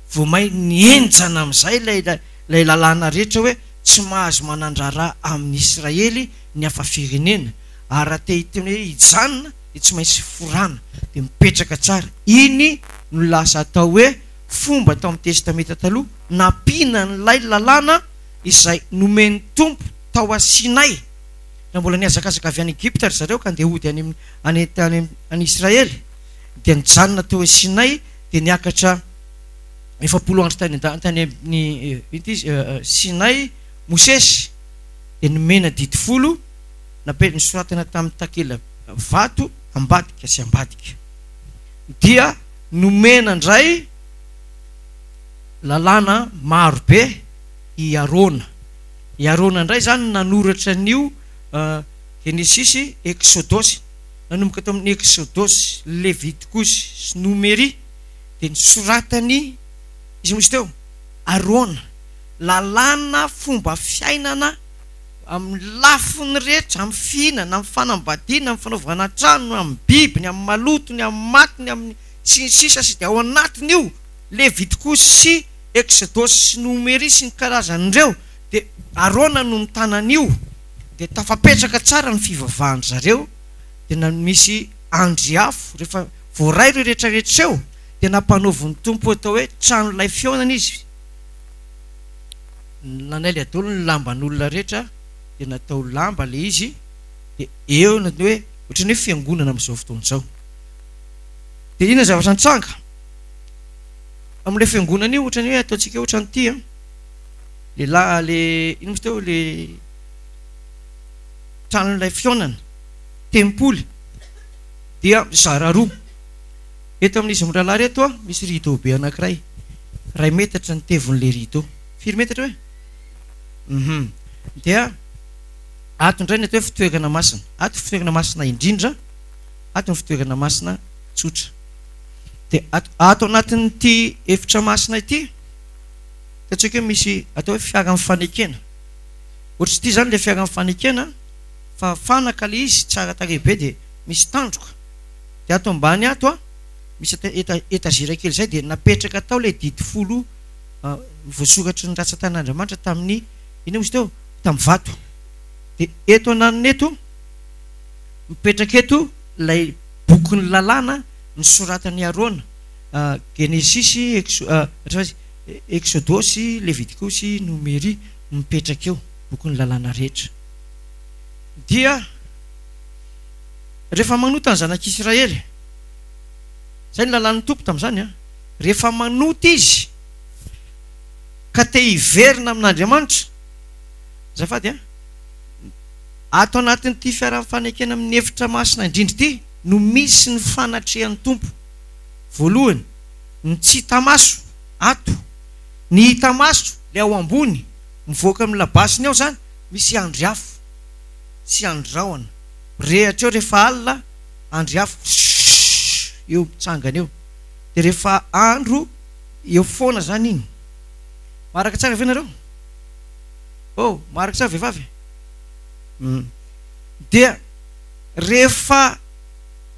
vao may nienjana amin'izay ilay lalàna rehetra hoe tsy mahazo manandrara amin'ny Israely ny hafa firenena, ary raha te hoe hijanona dia tsy maintsy forana, dia mipetraka tsara. Iny no lasa atao hoe fomba tao amin'ny testamenta taloha nampiana n'ilay lalàna izay nomeny tompo tao a Sinay, raha mbola niazakazaka avy any Egypta ry zareo ka andeha hody any Israely, dia nijanona tao hoe Sinay, dia niakatra 70 andro tany amin'ny Sinay Mosesy, dia nomena didy 10 nisoratana tamin'ny takela vato ambadika sy ambadika, dia nomena indray lalàna marobe i Arona. I Arona indray zany nanoratra an'io Genesisy, Exodosy, nanomboka tao amin'ny Exodosy, Levitikosy sy Nomery, dia nisoratany izy misy teo Arona lalàna fomba fiainana amin'ny lafiny rehetra, amin'ny fihinana, amin'ny fanambadiana, amin'ny fanaovana trano, amin'ny bibiny, amin'ny malotony, amin'ny matiny, amin'ny sisa sy dia ao anatiny io Levitikosy sy Exodosy sy Nomery sy ny karazan'ireo, dia Arona no mitanan'io, dia tafapetraka tsara ny fivavahany zareo, dia misy andriafo rehefa voaray ireo rehetrarehetra eo, dia nampanaoviny tompo atao hoe tranolay fionana izy, nanay le adolo ny lamban'olona rehetra, dia natao lamba le izy, dia eo na hoe ohatran'ny hoe fiangonana amin'izao fotoana izao. Dia ina zavatra nitranga amin'ilay fiangonana io, ohatran'ny hoe ataontsika ohatran'ity le ino misy teo le tranon'ilay fionana tempoly, dia zara roa eto amin'izy mirahalahy reto misy rideau be anankiray, 2 metatra ny tevon'le rideau, 4 metatra hoe dia ato indray ny atao hoe fitoerana masina, ato fitoerana masina indrindra, ato ny fitoerana masina tsotra, dia ato anatin'ity efitra masina ity tatsika hoe misy atao hoe fiara amin'ny fanekena, ohatry ity zany le fiara amin'ny fanekena fa fanaka le izy tsara tarehibe, dia misy tandroka, dia ato ambany ato misy etazira kely izay, dia napetraka tao le didy 10 voasoratra ny ratsan-tan'Andriamanitra tamin'ny ino misy teo tamin'ny vato, dia eto ananiny eto mipetraka eto ilay bokyny lalàna nisoratan'ny Arona, Genesisy, Exodosy, Levitikosy, Nomery, mipetraka eo bokyny lalàna rehetra. Dia rehefa manota ny zanak'Israely, zay ny lalàn'ny tompo tamin'izany rehefa manota izy ka te hiverina amin'Andriamanitra, zafady ato anatin'ity fiara fanekena amin'ny efitra masina indrindra ity no misy ny fanatrehan'ny tompo. Voalohany ny tsy hita maso ato, ny hita maso le ao ambony mivoaka amin'ny labasiny ao zany misy andriafo sy andraona, rehatra eo rehefa alina andriafo eo mitsangana eo, dia rehefa andro eo foana zany iny. Maraka tsara ve nareo? Maraka tsara vehivavy? Dia rehefa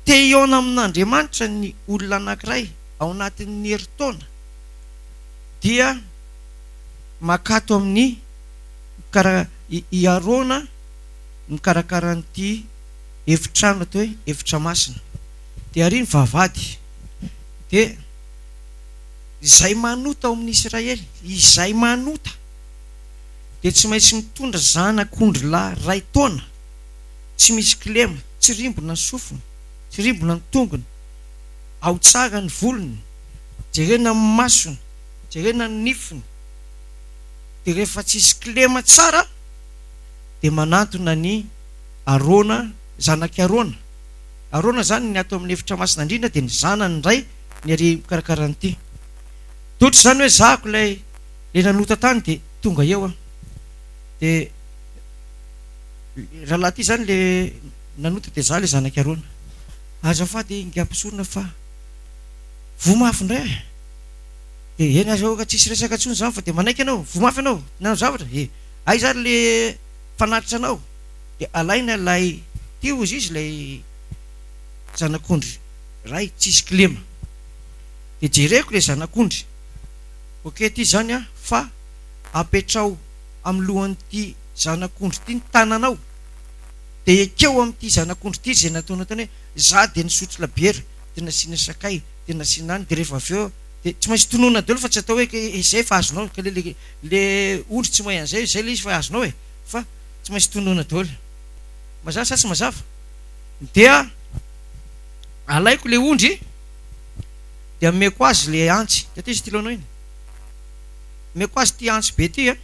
te hiona amin'Andriamanitra ny olona anankiray ao anatin'ny herintaona, dia makato amin'ny i Arona mikarakara an'ity efitrano atao hoe efitra masina, dia ary ny vavady, dia izay manota ao amin'ny Israely, izay manota dia tsy maintsy mitondra zanak'ondry lahy 2 taona, tsy misy kilema, tsy rimbona ny sofiny, tsy rimbona ny tongony, ao tsara ny volony, jerena ny masony, jerena ny nifiny, dia rehefa tsisy kilema tsara dia manantona ny Arona, zanaky Arona. Arona zany ny ato amin'ny efitra masina indrindra, dia ny zanany indray ny ary mikarakara an'ity. Totra zany hoe zahako ilay nanota tany, dia tonga eo dia rahalahy ty zany le nanota, dia zah le zanaky Arona, azafady ingampisorona fa vomafy indray dia eny aza ka tsisy resaka tsony zany fa dia manaiky anao, vomafy anao nano zavatra, ay zany le fanatitra anao, dia alaina ilay teo izy ilay zanak'ondry ray tsisy kilema dia jereko ilay zanak'ondry oke ty zany a fa apetrao amin'ny lohan'ity zanak'ondry ty ny tananao dia ekeo amin'ity zanak'ondry ty zay nataonao tany hoe za dia nisotro labiera dia nasiana sakay dia nasiana any dia rehefa avy eo dia tsy maintsy tonoana daholo fa tsy atao hoe izay fa azonao ka le ondry tsy mahay an'izay izay le izy fa azonao e fa tsy maintsy tonoana daholo mazava sa tsy mazava dia alaiko le ondry dia meko azy le antsy dia ty izy ty laonao iny meko azy ty antsy be ty a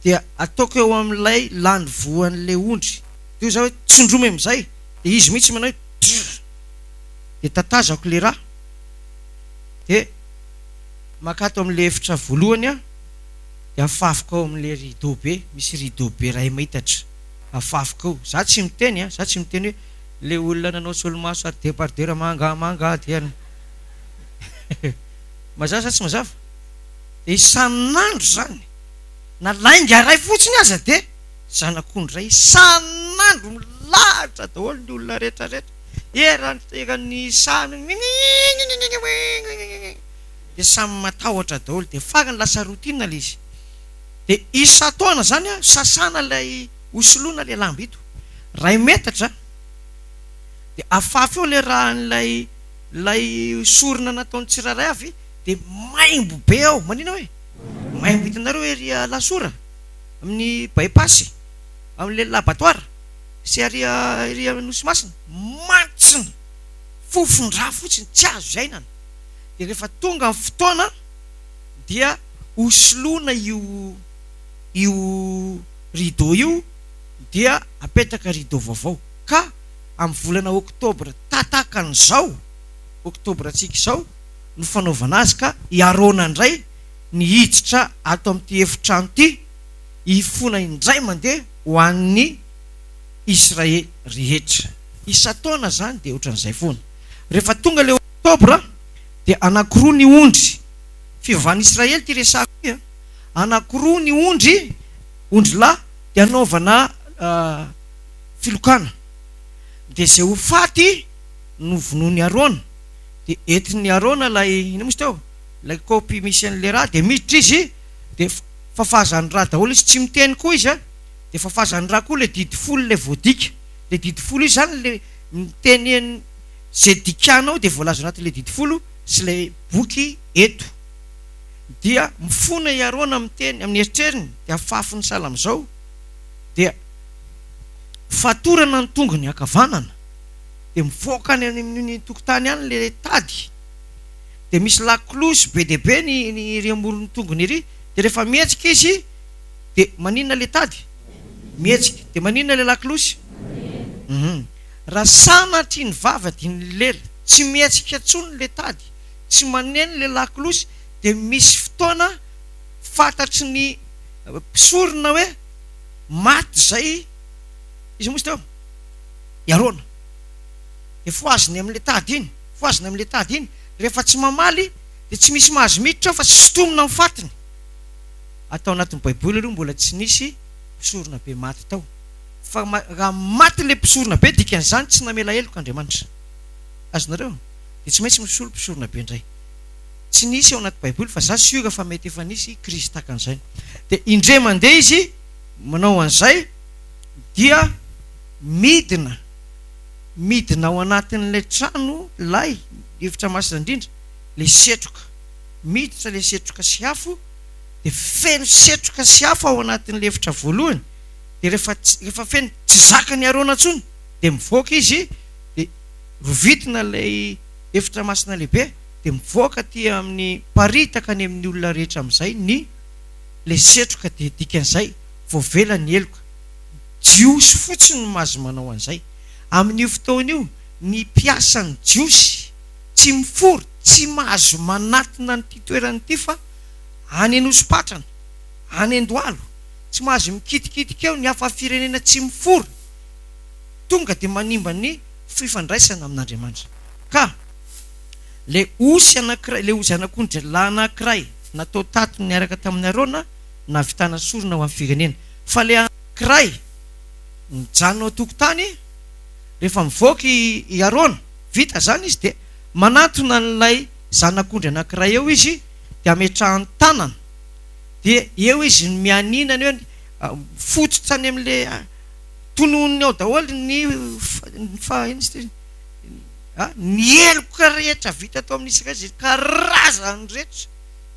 dia ataoko eo amin'ilay lany voan'le ondry dia za hoe tsondromy amin'izay dia izy mihitsy manao hoe dia tatazako le raha dia makato amin'le efitra voalohany a dia afafika ao amin'le rideau be misy rideau be ray mahitatra afafika ao za tsy miteny a za tsy miteny hoe le olona nanao solomaso ary depardera manga dia mazava sa tsy mazava dia isan'andro zany na lainga ray fotsiny aza dia zanak'ondry ray isan'andro milahatra daholo ny olona rehetrarehetra erany sany dia samy matahotra daholo dia fagany lasa rotina le izy dia isa-taona zany a sasana lay hosoloana le lamba ito ray metatra dia afafy eo le raha lay sorona nataony tsiraray avy dia maimbo be ao manina hoe maimbo hitanareo eria lasora amin'ny bypassy amin'le laboratoire sy aria nosimasina mantsina fofondra fotsiny tsy azo zainana dia rehefa tonga amin'ny fotoana dia hosoloana io rideau io dia apetaka rideau vaovao ka amin'ny volana oktobra tatakan'izao oktobra atsika izao no fanaovana azy ka hiarona indray ny hiditra ato amin'ity efitrano ity hifona indray mandeha ho an'ny Israely rehetra isa-taona zany dia ohatran'izay foana rehefa tonga le oktobra dia anakiroa ny ondry fivavahany Israely ty resako io anakiroa ny ondry lahy dia anaovana filokana dia zay ho faty no vonoany Arona dia entiny Arona lay ina mozy teo lay kopy misy an'le raha dia miditra izy dia fafazany raha daholo izy tsy miteny koa izy a dia fafazany raha koa le didy folo le voadika le didy folo izy zany le miteny zay dikanao dia voalaza anatin'le didy folo sy le boky eto dia mifona i Arona miteny amin'ny eritreriny dia afafiny sahala amin'izao dia fatorana ny tongony akavanana dia mivoaka any amin'ny tokotany any le tady dia misy lakolosy be dia be ny riamorony tongony iry dia rehefa mihetsika izy dia maninona le tady mihetsika dia maninona le lakolosy raha sanatry ny vava dia ny lela tsy mihetsika tsony le tady tsy maneno le lakolosy dia misy fotoana fantatry ny mpisorona hoe maty zay izy mozy teo Arona dia foaziny amin'le tady iny rehefa tsy mamaly dia tsy misy mahazo miditra fa tsy sotomina amin'ny fatiny atao anatin'ny baiboly aloha mbola tsy nisy mpisorona be maty tao fa raha maty le mpisorona be dikan'izany tsy namela heloka Andriamanitra azonareo dia tsy maintsy misolo mpisorona be indray tsy nisy ao anaty baiboly fa za sioga fa mety efa nisy Kristy takan'izay dia indray mandeha izy manao an'izay dia midina ao anatin'ilay trano lay efitra masina indrindra le setroka miditra le setroka sy afo dia feno setroka sy afo ao anatin'le efitra voalohany dia rehefa feno tsy zakany Arona ntsony dia mivoaka izy dia rovitina lay efitra masina lehibe dia mivoaka ty amin'ny paritaka any amin'ny olona rehetra amin'izay le setroka dia dikan'izay voavela ny heloka jiosy fotsiny mahazo manao an'izay amin'io fotoana io ny mpiasan'ny jiosy tsy mifory tsy mahazo manatina nyty toerany ity fa any Anosipatrana any Andohalo tsy mahazo mikitikitika eo ny hafa firenena tsy mifory tonga dia manimba ny fifandraisana amin'Andriamanitra ka le osy anak'ondry lahy anankiray natao tato niaraka tamin'ny Arona navitana sorona ho amin'ny firenena fa le anankiray mijanona ao tokotany rehefa mivoaka Arona vita zany izy de manatona n'ilay zanak'ondry anankiray eo izy de ametrahany tanana de eo izy mianinany hoe fototra any amin'le tonony ao daholo ny eloka rehetra vita atao amin'isy zay karazany rehetra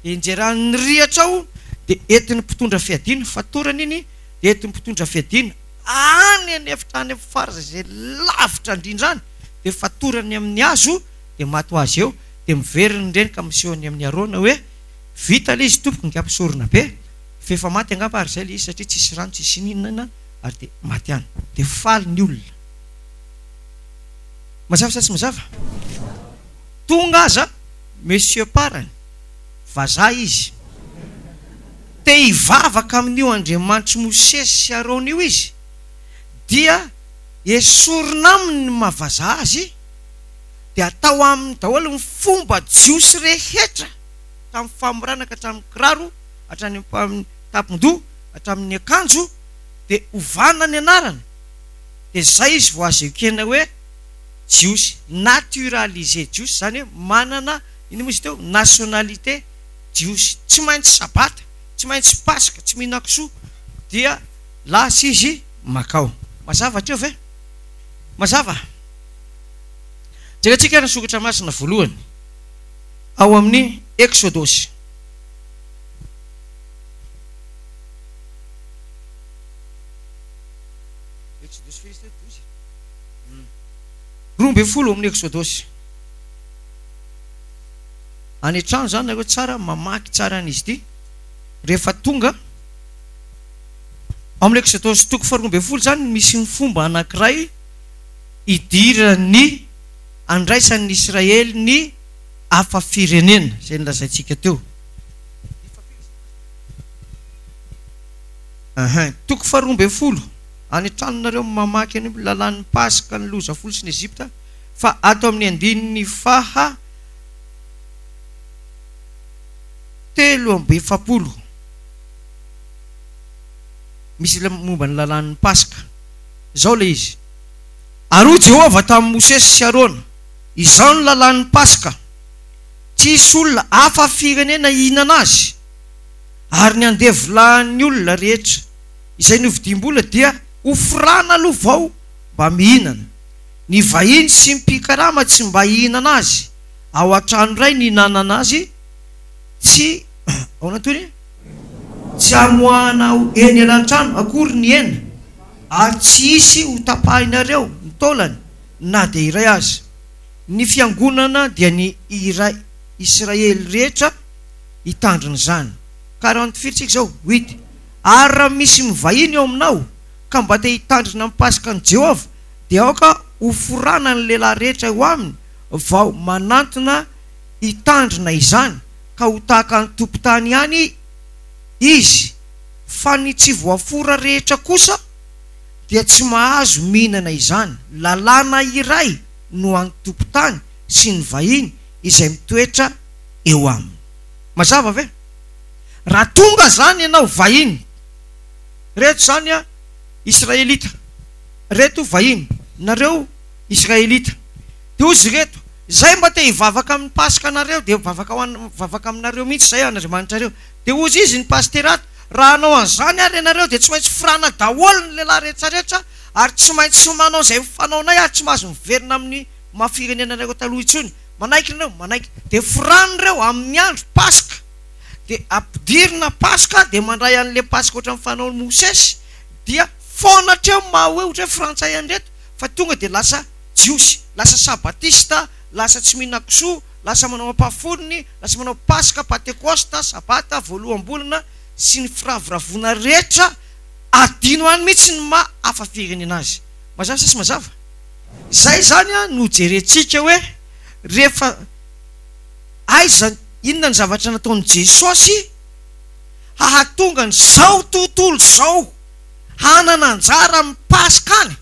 de injeran'ny rihatra ao de entiny mpitondra fiadiana fatorany iny de entiny mpitondra fiadiana any efitra any farasa zay lavitra indrindrany de fatorany amin'ny hazo de mato azy eo de miveriny reny ka misehony amin'ny Arona hoe vita le izy tompoko ngampisorona be fefa maty angamba ary zay le izy satria tsisy rano tsisy ninana ary de maty any de faly ny olona mazava sa tsy mazava tonga aza monsieur parany vazaha izy te hivavaka amin'io Andriamanitra Mosesy sy Arona io izy dia esorina aminy mavazaha azy de atao aminy daholo ny fomba jiosy rehetra tamin'ny famoranaka hatramin'ny kiraro hatramin'ny tampon-doha hatramin'ny akanjo de ovana ny anarana de zay izy vao azo ekena hoe jiosy naturalisé jiosy zany hoe manana ino moa izy teo nationalité jiosy tsy maintsy sabata tsy maintsy pasika tsy mihinan-kisoa dia lasa izy makao mazava treo ve mazava jekantsika nasokatra masina voalohany ao amin'ny Exodus roambe folo amin'ny Exodus any an-trano zany nareo tsara mamaky tsara an'izy ity rehefa tonga amin'ny Exodus toko faharoambe folo zany misy ny fomba anankiray idirany andraisan'ny Israely ny hafa firenena zay nilazaintsika teo toko faharoambe folo any an-tranonareo mamaky any lalan'ny Pasika ny loza folo sy ny Ezipta fa ato amin'ny andininy faha 17 misy momba ny lalan'ny Pasika zao le izy ary Jehova tamin'ny Mosesy sy Arona izao ny lalan'ny Pasika tsisy olona hafa firenena hihinana azy ary ny andevolahan'ny olona rehetra izay novidim-bola dia ofrana aloha vao mba mihinana ny vahiny sy mpikarama tsy mba hihinana azy ao an-trano iray nihinanana azy tsy ao anatony tsy amoahana eny alan-trano akory ny hena ary tsy isy ho tapahinareo ny taolany na de iray azy ny fiangonana dia ny iray Israely rehetra hitandrina zany 44 tsika zao 8 ary raha misy mivahiny eo aminao ka mba te hitandrina amin'ny Pasika ny Jehova dia aoka ofrana ny lehilahy rehetra eo aminy vao manantona hitandrina izany ka ho tahaka ny tompon-tany ihany izy fa ny tsy voafora rehetra kosa dia tsy mahazo mihinana izany lalàna iray no any tompon-tany sy ny vahiny izay mitoetra eo aminy mazava ve raha tonga zany ianao vahiny reto zany a Israelita reto vahiny nareo Israelita de ozy reto zay mba te hivavaka amin'ny Pasika anareo de vavaka aminareo mihitsy zay Andriamanitra reo de ozy izy ny pasterato raha anao an'izany ary ianareo de tsy maintsy firana daholo ny lehilahy rehetrarehetra ary tsy maintsy manao zay fanaonay ary tsy mahazo miverina amin'ny mafirenenanareo taloha intsony manaiky nareo manaiky de firanireo amin'ny andro Pasika de ampidirina Pasika de mandray an'le Pasika ohatra amin'ny fanaon'ny Mosesy dia fonatreo mahoe ohatra hoe frantsay andreto fa tonga de lasa jiosy lasa sabatista lasa tsy mihinan-kisoa lasa manao ampafoniny lasa manao Pasika Pentecosta sabata voaloham-bolana sy ny firavoravona rehetra adino any mihitsy ny hafa firenena azy mazava sa tsy mazava zay zany a no jerentsika hoe rehefa aiza inona ny zavatra nataon'i Jesosy hahatonga ny zao tontolo zao hanana anjara amin'ny Pasika any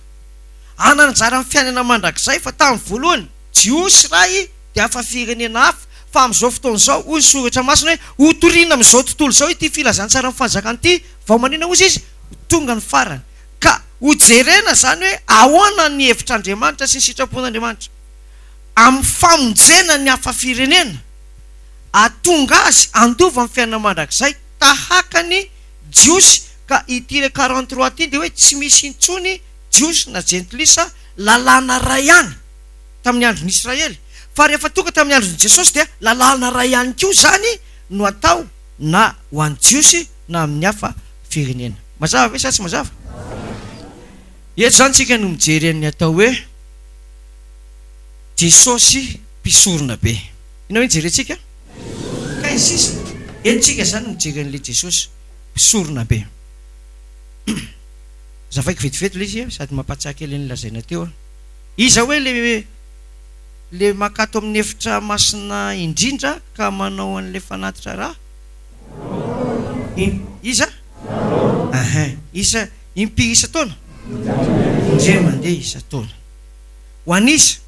hanana anjara amin'ny fiainana mandrakizay fa tamin'ny voalohany jiosy ray de hafa firenena hafa fa amin'izao fotoana zao hoy ny soratra masina hoe hotoriana amin'izao tontolo zao ity filazantsara amin'ny fanjakana ity vao manina ozy izy tonga ny farany ka hojerena zany hoe ahoana ny hevitr'Andriamanitra sy ny sitrapon'Andriamanitra amin'ny famonjena ny hafa firenena atonga azy andova amin'ny fiainana mandrakizay tahaka ny jiosy. Ka ity le 43 ity dia hoe tsy misy intsony jiosy na jentilisa lalàna ray ihany tamin'ny andron'ny Israely, fa rehefa tonga tamin'ny andron'i Jesosy dia lalàna ray ihany koa zany no atao na ho an'ny jiosy na amin'ny hafa firenena. Mazava ve sa tsy mazava? Eto zany tsika no mijery ny atao hoe Jesosy mpisorona be. Inona hoe jerentsika? Ka izy sisa eto tsika zany mijery an'le Jesosy mpisorona be. Zavaiko vetivety le izy sady mampatsaka kely ny lazaina teo. Iza hoe le makato amin'ny efitra masina indrindra ka manao an'le fanatitra raha iza isa impy isa taona indray mandeha isa taona ho an'isa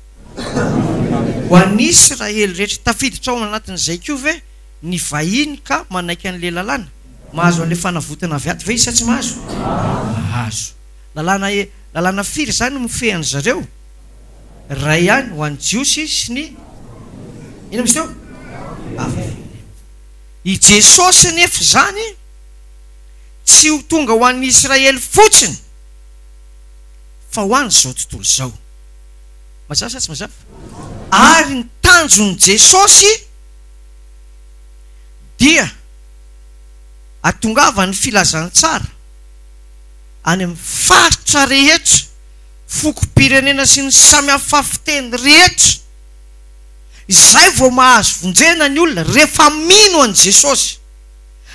Israely rehetra tafiditra ao anatin'izay koa ve ny vahiny ka manaiky an'le lalàna mahazo an'le fanavotana avy ato ve isa tsy mahazo? Mahazo. Lalàna firy zany mifehan zareo ray ihany ho an'ny jiosy sy ny ina misy teo i Jesosy nefa zany tsy ho tonga ho an'ny Israely fotsiny fa ho an'ny zao tontolo zao. Mazava sa tsy mazava? Ary ny tanjon'i Jesosy dia atongava ny filazany tsara any amin'ny faritra rehetra, fokom-pirenena sy ny samy hafa fiteny rehetra. Izay vao mahazo vonjena ny olona rehefa mino an'i Jesosy,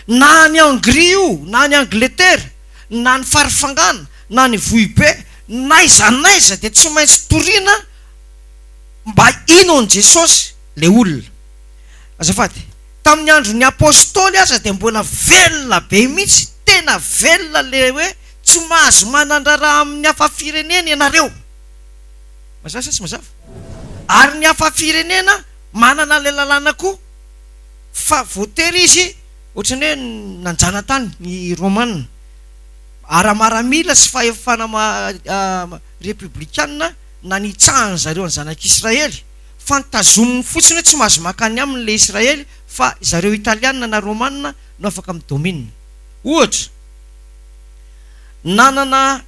na ny Anglia io, na ny Angletera, na ny farifangana, na ny vohibe, naiza dia tsy maintsy toriana mba ino an'i Jesosy le olona. Azafady, tamin'ny andron'ny apôstôly aza dia mbola velona be mihitsy, tena velona le hoe tsy mahazo manandrara amin'ny hafa firenena ianareo. Mazava sa tsy mazava? Ary ny hafa firenena manana le lalàna koa fa voatery izy ohatrany hoe nanjana tany ny Romanina ara-maramila sy fahefana republikanina na nitsahany zareo ny zanak'Israely fa nitazominy fotsiny hoe tsy mahazo makany amin'le Israely fa zareo Italiana na Romanina no afaka midominina. Ohatra nanana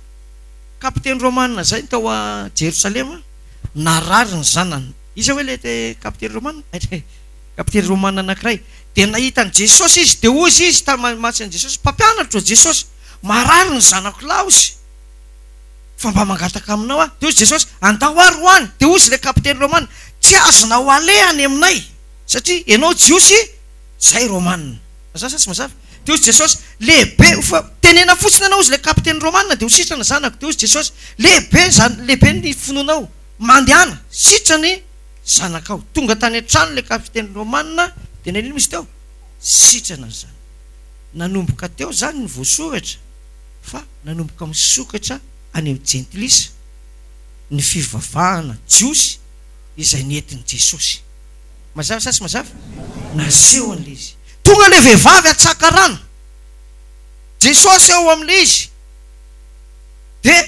kapiteny Romanina zay tao a Jerosalema narary ny zanany. Iza hoe le kapiteny Romanina? Kapiteny Romanina anankiray dia nahita ny Jesosy izy dia ozy izy tamatsy an'i Jesosy mpampianatra Jesosy marary ny zanako laosy fa mba mangataka aminao a. Dia ozy Jesosy andao ary ho any. Dia ozy le kapiteny Romanina tsy azonao alehany aminay satria ianao jiosy zay Romanina. Mazava sa tsy mazava? Dia ozy Jesosy lehibe fa tenena fotsiny anao ozy le kapiteny Romanina dia ho sitrana zanako. Dia ozy Jesosy lehibe ny finoanao mandehana sitrany zanakao. Tonga tany an-trano le kapiteny Romanina dia nanino misy teo sitrana zany. Nanomboka teo zany ny voasoratra fa nanomboka misokatra any amin'ny jentilisa ny fivavahana jiosy izay nentin'i Jesosy. Mazava sa tsy mazava? Naseho an'le izy. Tonga le vehivavy atsaka rano Jesosy eo amin'le izy dia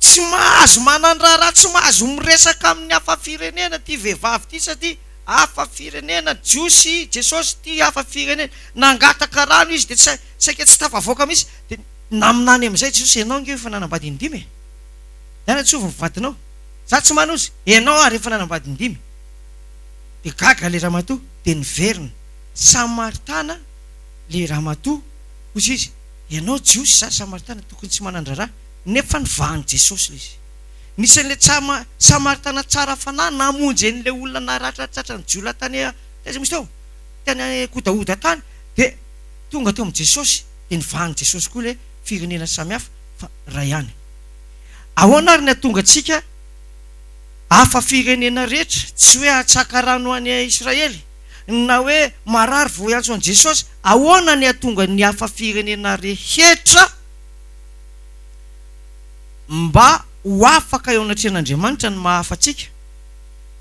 tsy mahazo manandrara, tsy mahazo miresaka amin'ny hafa firenena ty vehivavy ty satria hafa firenena jiosy Jesosy ty hafa firenena. Nangataka rano izy dia saika tsy tafavoaka mihitsy dia naminany amin'izay Jesosy ianao nge efa nanambady indimy dana tsy ovy mivadinao za tsy manozy ianao ary efa nanambady indimy. Dia gaga le ramatoa dia niverina Samaritana le ramatoa ozy izy ianao jiosy za Samaritana tokony tsy manandrara nefa nivahany Jesosy le izy. Nisan'le Samaritana tsara fanahy namonjy an'le olona naratratratra ny jiola tany taiza misy teo tany kodaoda tany dia tonga teo amin'ny Jesosy dia nivahany Jesosy koa le firenena samihafa fa ray ihany. Ahoana ary ny atonga antsika hafa firenena rehetra tsy hoe atsaka rano any Israely na hoe marary vao iantso an'i Jesosy. Ahoana ny atonga ny hafa firenena rehetra mba ho afaka eo anatrehan'Andriamanitra ny mahafatsika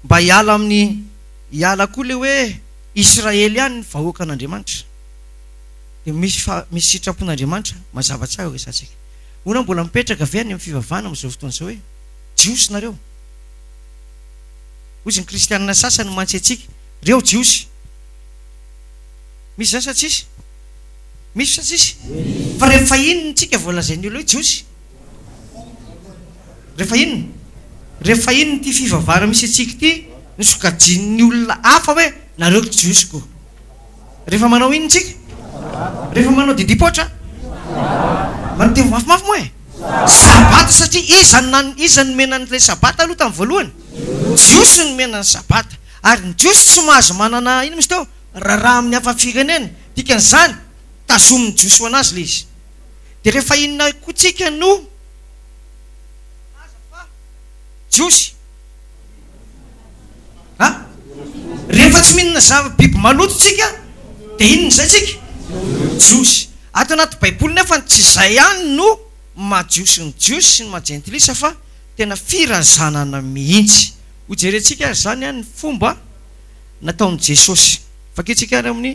mba hiala koa le hoe Israely ihany ny vahoaka an'Andriamanitra dia misy sitrapon'Andriamanitra mazava tsara resatsika. ona mbola mipetraka avy any amin'ny fivavahana amin'izao fotoana izao hoe jiosy nareo ozy ny kristianina sasany mantsy atsika reo jiosy misy zany sa tsisy misy sa tsisy fa rehefa inony tsika voalazainy olo hoe jiosy rehefa inony ty fivavahana misy atsika ty nisokajin'ny olona hafa hoe nareo jiosy ko rehefa manao inony tsika rehefa manao didipotra manoteo mafimafy moa e sabata satria izany menan'ilay sabata aloha tamin'ny voalohany jiosy ny menan'ny sabata ary ny jiosy tsy mahazo manana ino misy teo raha amin'ny hafa firenena dikan'izany tazomin'ny jiosy ho anazy le izy dia rehefa inona koa tsika no jiosy rehefa tsy mihinana biby maloto tsika dia inona zay tsika jiosy ato anaty baiboly nefa tsy izay ihany no majiosy ny jiosy sy ny majentilisa fa tena firazanana mihitsy hojerentsika ary zany any ny fomba nataon'i Jesosy faketsika ary amin'ny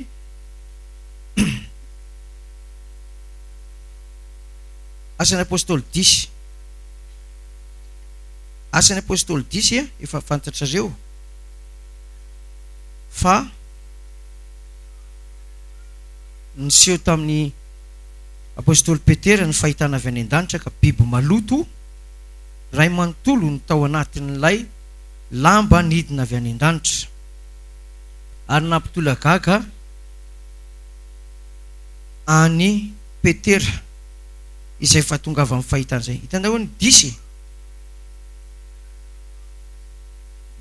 asan'ny apôstôly 10 asan'ny apôstôly 10 efa fantatrareo fa niseho tamin'ny apôstôly Petera ny fahitana avy any an-danitra ka biby maloto ray manontolo ny tao anatin'ilay lamba nidina avy any an-danitra ary nampitolagaga any Petera izay fa tonga avy amin'ny fahitana izay hitanao ny 10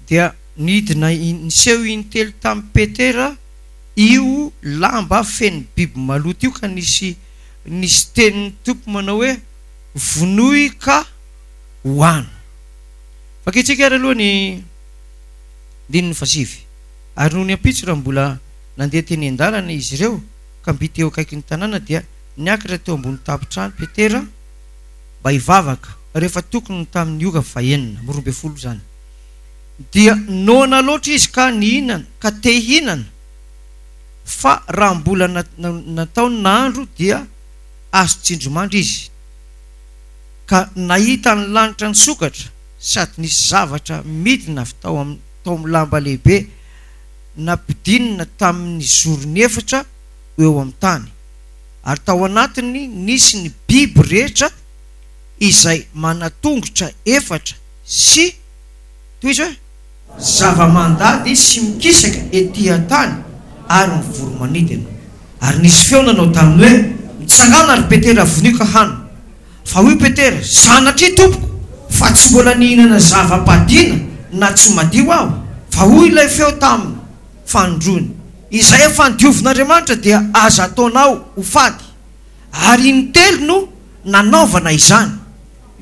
dia nidina niseho intelo tamin'ny Petera io lamba feno biby maloto io ka nisy tenin'ny tompo manao hoe vonoy ka hoano faketsika ary aloha ny dininy fasivy ary noho ny ampitso raha mbola nandeha teny an-dalana izy ireo ka mby teo akaiky ny tanàna dia niakatra teo ambony tapitrano Petera mba hivavaka rehefa tokony tamin'ny oga fahenina 12 zany dia nona loatra izy ka nihinana ka te hinana fa raha mbola nataony nahandro dia azo tsindromandry izy ka nahita ny lanitra ny sokatra sady nisy zavatra midina avy tao amin'ny lamba lehibe nampidinina tamin'ny zorony efatra eo amin'ny tany ary tao anatiny nisy ny biby rehetra izay manatongotra efatra sy toy izy hoe zava-mandady sy mikisaka etỳ an-tany ary ny voromanidina ary nisy feonanao tamin'ny hoe mitsangana ary Petera vonio ka hany fa hoy Petera sanatria tompoko fa tsy mbola nihinana zava-padina na tsy madio aho fa hoy ilay feo tamin'ny fandrony izay efa nydiovin'Andriamanitra dia aza ataonao ho fady ary ny telo no nanaovana izany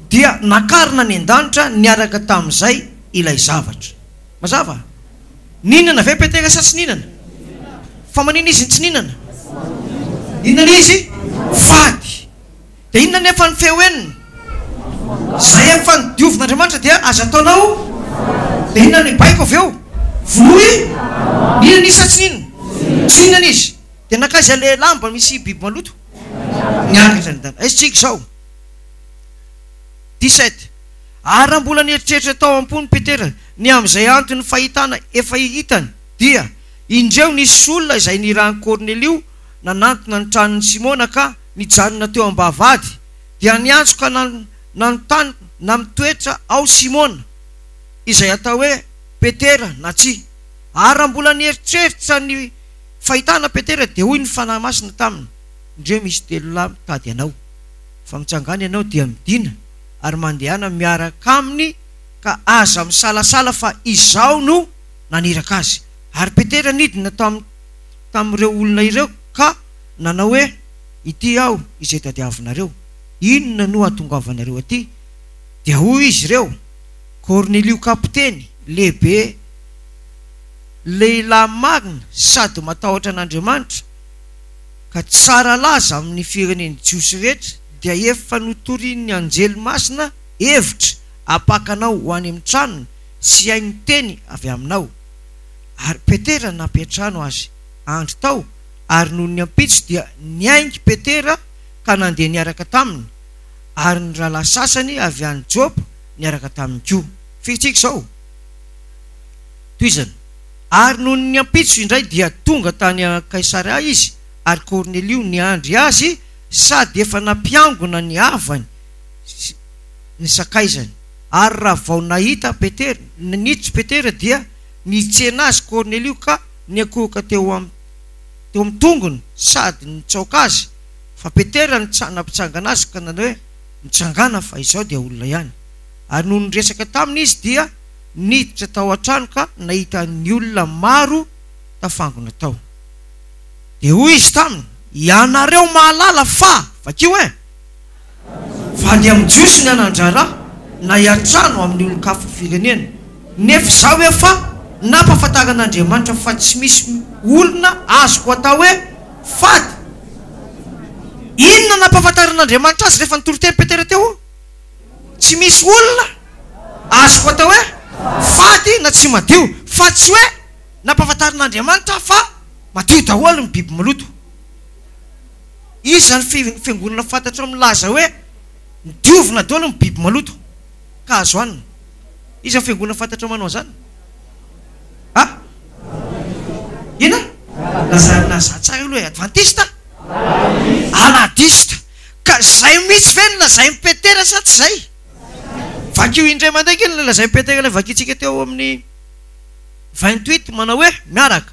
dia nakarina ny an-danitra niaraka tamin'izay ilay zavatra mazava ninana ve Petera sa tsy ninana fa manina izy tsy ninana inona izy fady dia inona nefa ny feo enina zay efa nydiovin'Andriamanitra dia aza ataonao dia inona ny baiko avy eo vonoy ninana izy sa tsy ninana tsy ninana izy dia nakaiza le lamba misy biby maloto niakatra ny dana tsika zao 17 ary raha mbola nieritreritra tao am-pony Petera ny amin'izay antony fahitana efa hitany dia indreo nisy olona izay nirany Kornelio nanantona ny tranon'ny Simona ka nijanona teo am-bavady dia niantso ka nanontany namitoetra ao Simona izay atao hoe Petera na tsia ary raha mbola nieritreritra ny fahitana Petera dia hoy ny fanahy masina taminy indreo misy telo lahy mitady anao fa mitsangana ianao dia midina ary mandehana miaraka aminy ka aza misalasala fa izao no naniraka azy ary Petera nidina tamin'ireo olona ireo ka nanao hoe ity aho izay tadiavinareo inona no atongavanareo aty dia hoy izy ireo Kornelio kapiteny lehibe lehilahy marina sady matahotra an'Andriamanitra ka tsara laza amin'ny fireneny jiosy rehetra dia efa notorian'ny anjely masina hevitra apakanao ho any amin'ny tranony sy hainy teny avy aminao ary Petera nampiatrano azy andro tao ary noho ny ampitso dia niaingy Petera ka nandeha niaraka taminy ary ny rahalahy sasany avy any Jopa niaraka tamin'ny koa fikitsika zao toy izany ary noho ny ampitso indray dia tonga tany Kaisaria izy ary Cornelio niandry azy sady efa nampiangona ny havany ny sakaizany ary raha vao nahita Petera niditra Petera dia nitsena azy Cornelio ka niakohoka teo amin'ny tongony sady nitsaoka azy fa Petera nampitsangana azy ka nanao hoe mitsangana fa izao dia olona ihany ary noho niresaka taminy izy dia niditra tao an-trano ka nahita ny olona maro tafangona tao dia hoy izy taminy ianareo mahalala fa vakio fa dia mijosy ny anandrara na hiatrano amin'ny olon-kafa firenena nefa zaho efa nampahafantaran'Andriamanitra fa tsy misy olona azoko atao hoe fady inona nampahafantaran'Andriamanitra azy rehefa nitoro teny Petera teo tsy misy olona azoko atao hoe fady na tsy madio fa tsy hoe nampahafantaran'Andriamanitra fa madio daholo ny biby maloto izy zany fiangonana fantatra milaza hoe diovina daholo ny biby maloto ka azo anina izy zany fiangonana fantatra manao zany ina laza tsara aloha hoe advantista anadista ka zay mihitsy ve nylazay ny Petera sa tsy zay vakio indray mandraiky iny lazay ny Petera ilay vakitsika teo amin'ny 28 manao hoe miaraka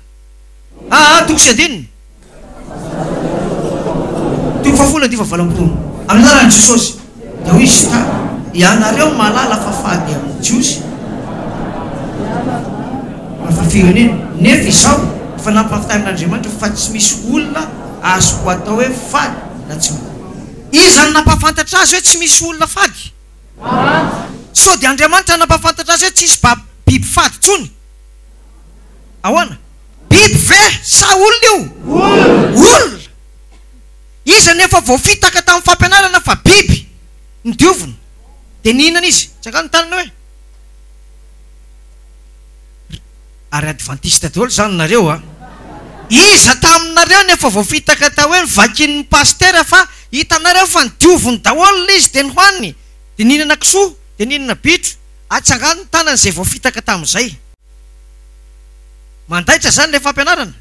toko sy adininy toko fafolo dia valam-potoana amin'ny anarany Jesosy dia hoy izy ta ianareo mahalala fa fady amin'ny jiosy fa firenena nefa izao fa nampahafantaran'Andriamanitra fa tsy misy olona azoko atao hoe fady na tsy izany nampahafantatra azy hoe tsy misy olona fady so dia Andriamanitra nampahafantatra azy hoe tsisy biby fady tsony ahoana biby ve sa olona io olona izy nefa vao fitaka tamin'ny fampianarana fa biby nidiovina dia nihinana izy tsangano tanana hoe ary advantista daholo zany nareo iza taminareo nefa vao fitaka tao hoe vakin'ny pastera fa hitanareo fa nidioviny daholo la izy dia nihoaniny dia nihinana kisoa dia nihinana bitro atsangano ny tanana izay vao fitaka tamin'izay mandaitra zany le fampianarana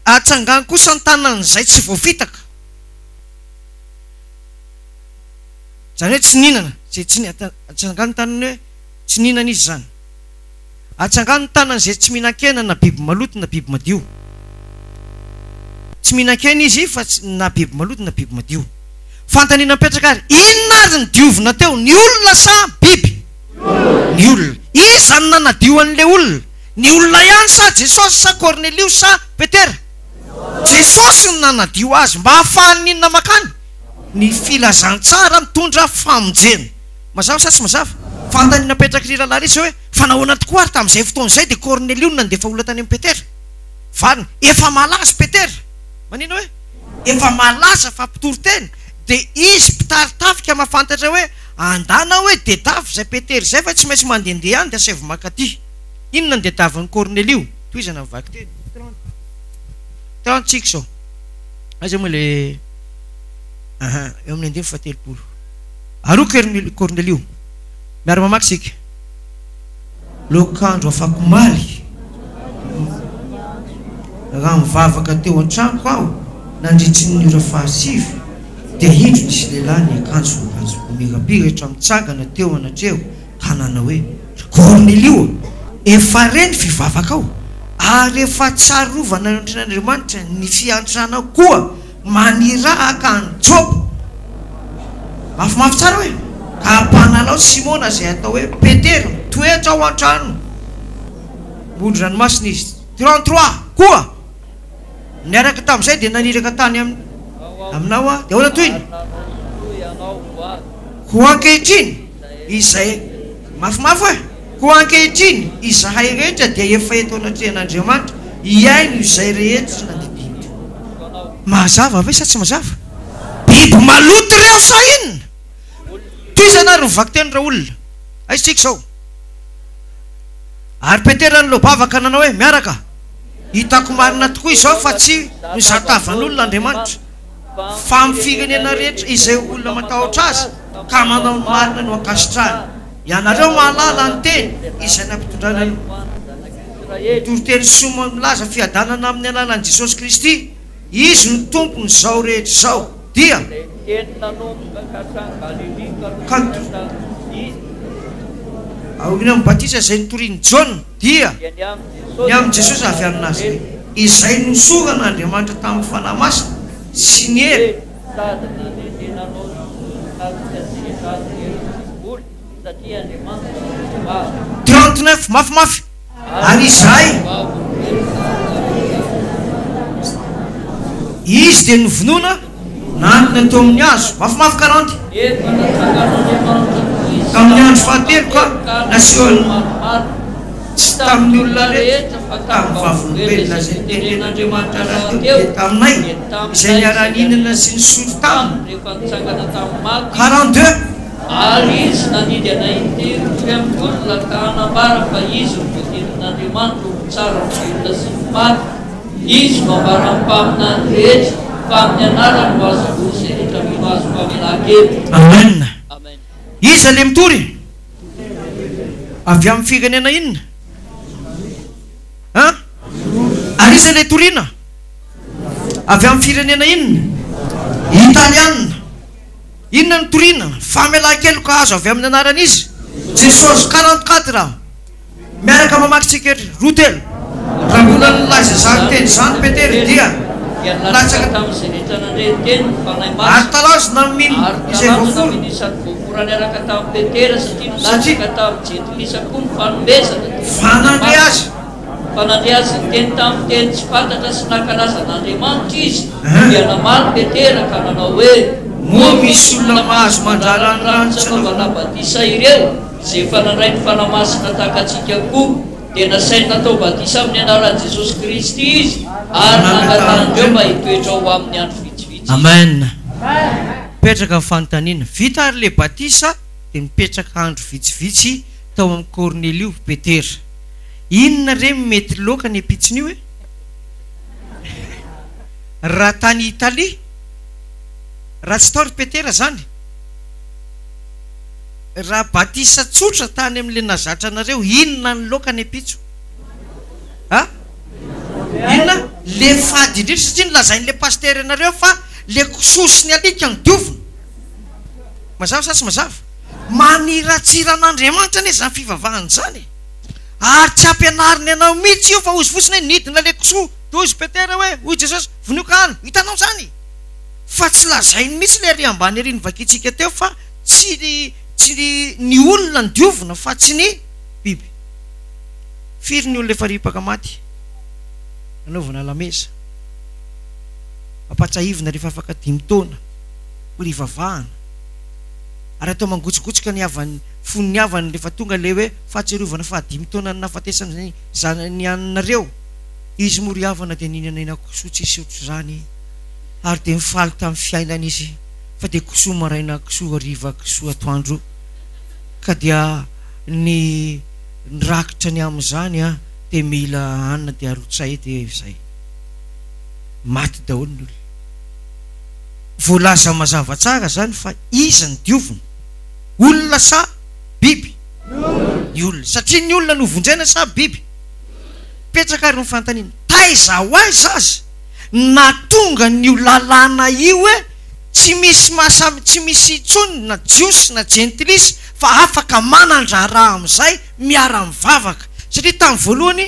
atsangano kosa ny tanan'izay tsy voafitaka zany hoe tsy nihinana atsangano ny tanany hoe tsy nihinana izy zany atsangano ny tanan'izay tsy mihinan-kena na biby maloto na biby madio tsy mihinan-kena izy fa na biby maloto na biby madio fantaniana mipetraka ary inona azy ny diovina teo ny olona sa biby ny olona izany nanadio an'ilay olona ny olona ihany sa Jesosy sa Cornelio sa Petera Jesosy ny nanadio azy mba hahafahany inona makany ny filazantsara mitondra famonjena mazava sa tsy mazava fantaniana mipetraka ry rahalahy rehetra hoe fa nahoana tokoa ary tamin'izay fotoan'izay dia Cornelio nandefa olona tany amin'ny Petera valina efa malaza Petera manino hoe efa malaza fa mpitoro teny dia izy mpitaritafika mahafantatra hoe andana hoe dedavy zay Petera zay fa tsy maintsy mandehandeha ihany dia asevy makaty inona ny dedavin'ny Cornelio toy izy navaky teny 36 zao aiza moa le eo amin'ny 17 aroa Cornelio miara mamaky sika lokandro afakomaly raha mivavaka teo an-tranoko aho nandritry ny ora 7 dia indro nisy lehilahy ny akanjo mirapiratra mitsangana teo anatreo ka nanao hoe Cornelio efa reny fivavaka ao ary efa tsarovana n'Andriamanitra ny fiantranao koa manirahaka ny Jopa mafimafy tsara hoe ka ampanalao Simona zay atao hoe Petera toetra ao an-trano mbondro ranomasina izy 33 koa niaraka tamin'izay dia naniraka tany aminao dia ahoana toyny ho ankehitriny izay mafimafy hoe ho ankehitriny izahay rehetra dia efa eto anatrehan'Andriamanitra iaino izay rehetra nandidinitra mazava ve sa tsy mazava biby maloto reo sa inona toy izany ary mivaky teny raha olona aitsika zao ary Petera nylobavaka nanao hoe miaraka hitako marina tokoa izao fa tsy mizatavan'olona Andriamanitra fa amin'ny firenena rehetra izay olona matahotra azy ka manao ny marina no akasitrahany ianareo mahalala ny teny izay nampitondrana toriteny soma milaza fiadanana amin'ny alalan'i Jesosy Kristy izy ny tompony zao rehetra zao dia aorina mibatisa izay nitoriany Jaona dia ny amin'ny Jesosy avy aminazy izay nosogana Andriamanitra tamin'ny fanahy masina sy ny hery 39 mafimafy ary izay izy dia novonoana nantony atao amin'ny azo mafimafy 40 ka amin'ny andro fahatelo ka nasehoany tsy tamin'ny olona rehetra fa tamin'ny vavolombelona izay tenen'Andriamanitra raha teo dia taminay izay niara-ninana sy nisotro taminy 42 ary izy nanidy anahitery amin'ny olona ka hanambara fa izy no voatenin'Andriamanitra ho tsara olona sy maty izy no ambara mpamina ny rehetra fa amin'ny anarany ho azo rosy rehetra mino azo famelakevitra amen izy le mitory avy amin'ny firenena inona ary izy le toriana avy amin'ny firenena inona italiana inona ny toriana famelan-keloka azo avy amin'ny anaran'izy Jesosy 44 miaraka mamakitsika rotelo raha mbola nilaza zany teny zany Petera dia latsaka tamin'izay rehetra nandreteny fanahy ary talazona mino izay voafolo niaraka tamin'ny Petera satria nilatsaka tamin'ny jentilisa koa ny fanomezana fanandre azy fanandre azy ny teny tamin'ny teny tsy fantatra sy nankalazan'Andriamanitra izy dia namaly Petera ka nanao hoe moa misy olona mahazo mandrara ny ranontsanaovana batisa ireo izay efa nandray ny fanamasina tahakatsika koa dia nasainy natao batisa amin'ny anaran'i Jesosy Kristy izy ary nangatandreo mba hitoetra ao amin'ny andro vitsivitsy amen mipetraka amin'ny fanontaniana vita ary le batisa dia mipetraka andro vitsivitsy tao amin'ny Kornelio Petera inona re mety loka ny epitsin'io e raha tany Italia raha tsy tao ry Petera zany raha batisa tsotra tany amin'le nazatra anareo inona ny loka ny epitso inona le fady indritra satria nilazain'le paster anareo fa le kososy ny alika ny diovina mazava sa tsy mazava maniratsiran'Andriamanitra ane zany fivavahany zany ary tsy ampianariny anao mihitsy io fa ozy fotsiny hoe nidina le koso tozy Petera hoe hoy Jesosy vonioka hany hitanao zany fa tsy lazainy mihitsy le ry ambany ary nivakitsika teo fa tsy ny olona ny diovina fa tsy ny biby firy ny olona efa ripaka maty anaovana lamesa ampatsahivina rehefa afaka 5 taona ho rivavahana ary atao mangotsikotsika ny avany fon'ny avany rehefa tonga le hoe fahatsiarovana fa 5 taona ny nafatesany zanany anareo izy mory avana dia ninanaina koso tsisy ohatry zany ary dia mifaly tamin'ny fiainana izy fa dia koso maraina koso hariva koso atoandro ka dia ny rakitra ny amin'izany dia mila anina dia arotsay dia izay maty daholo ny olona voalaza mazava tsara zany fa iza ny diovina olona sa biby ny olona satria ny olona no vonjena sa biby petraka ary ny fantaniana taiza ho aiza azy na tonga ny lalàna io hoe tsy misy mahasamy tsy misy itsony na jiosy na gentilisy fa afaka manandraraha amin'izay miara-mivavaka satria tamin'ny voalohany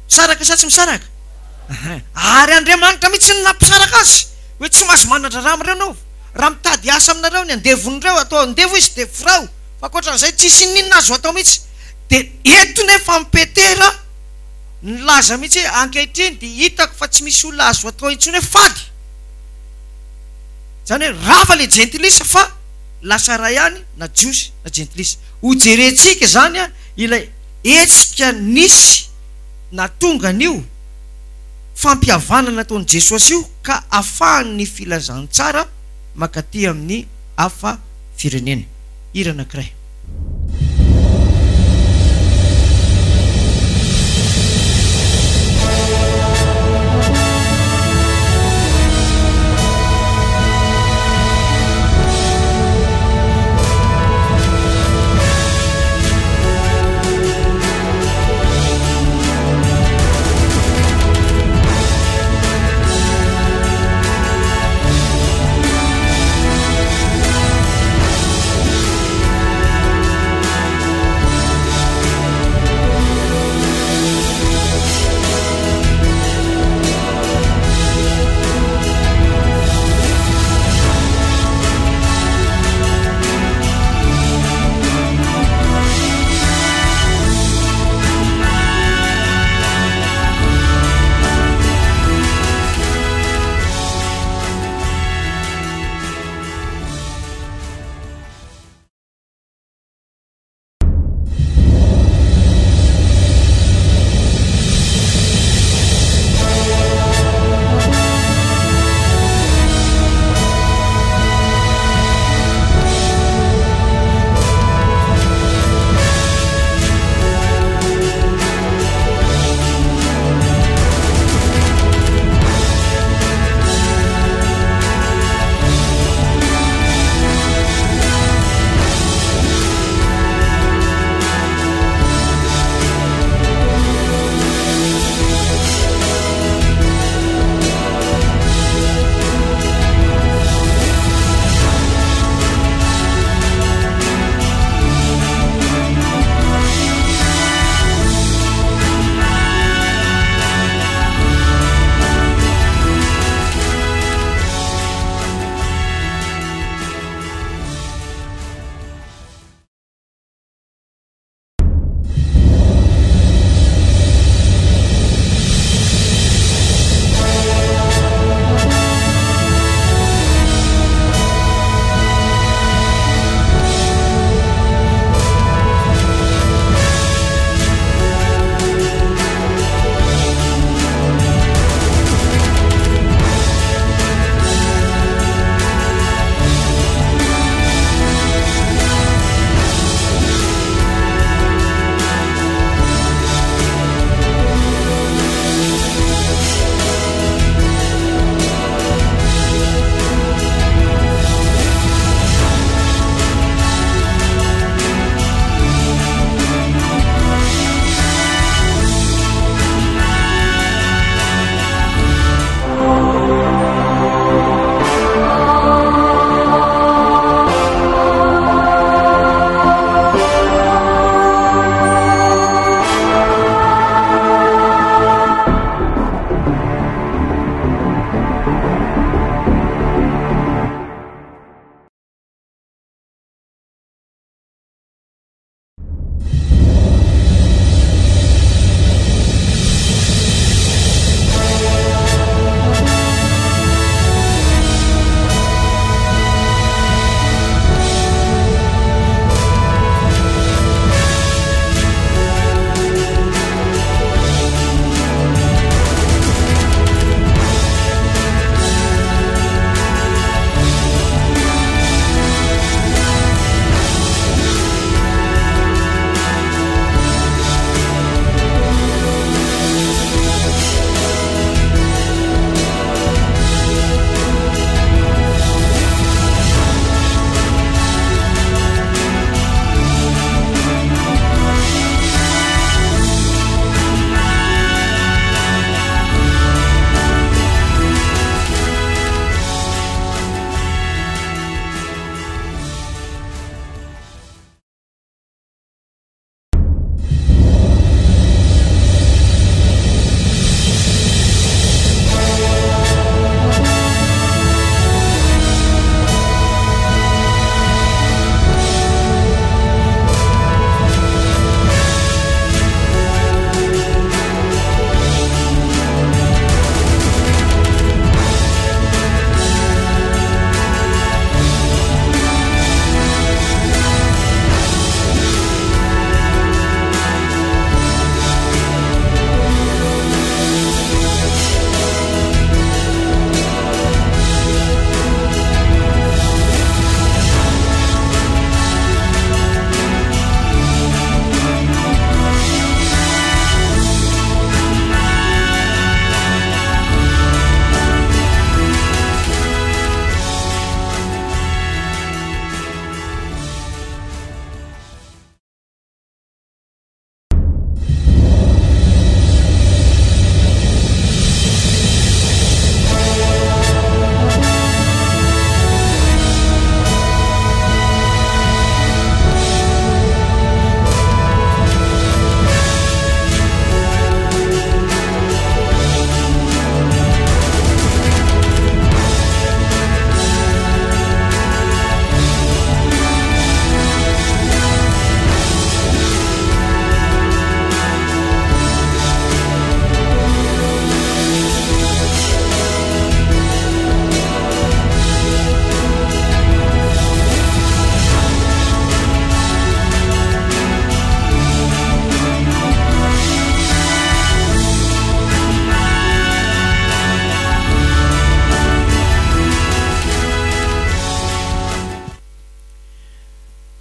misaraka sa tsy misaraka ary Andriamanitra mihitsy ny nampisaraka azy hoe tsy mahazo manandraraha amin'ireo anao raha mitady asa aminareo ny andevon'ireo atao andevo izy dia firao fa ankoatran'izay tsisy ninona azo atao mihitsy dia eto nefa Petera nilaza mihitsy hoe ankehitriny dia hitako fa tsy misy olona azo atao intsony hoe fady zany hoe rava le gentilisa fa lasa raha ihany na jiosy na gentilisa ho jerentsika zany ilay etsika nisy na tonga an'io fampihavanana ataon'i Jesosy io ka ahafahan'ny filazany tsara makaty amin'ny hafa firenena ira anankiray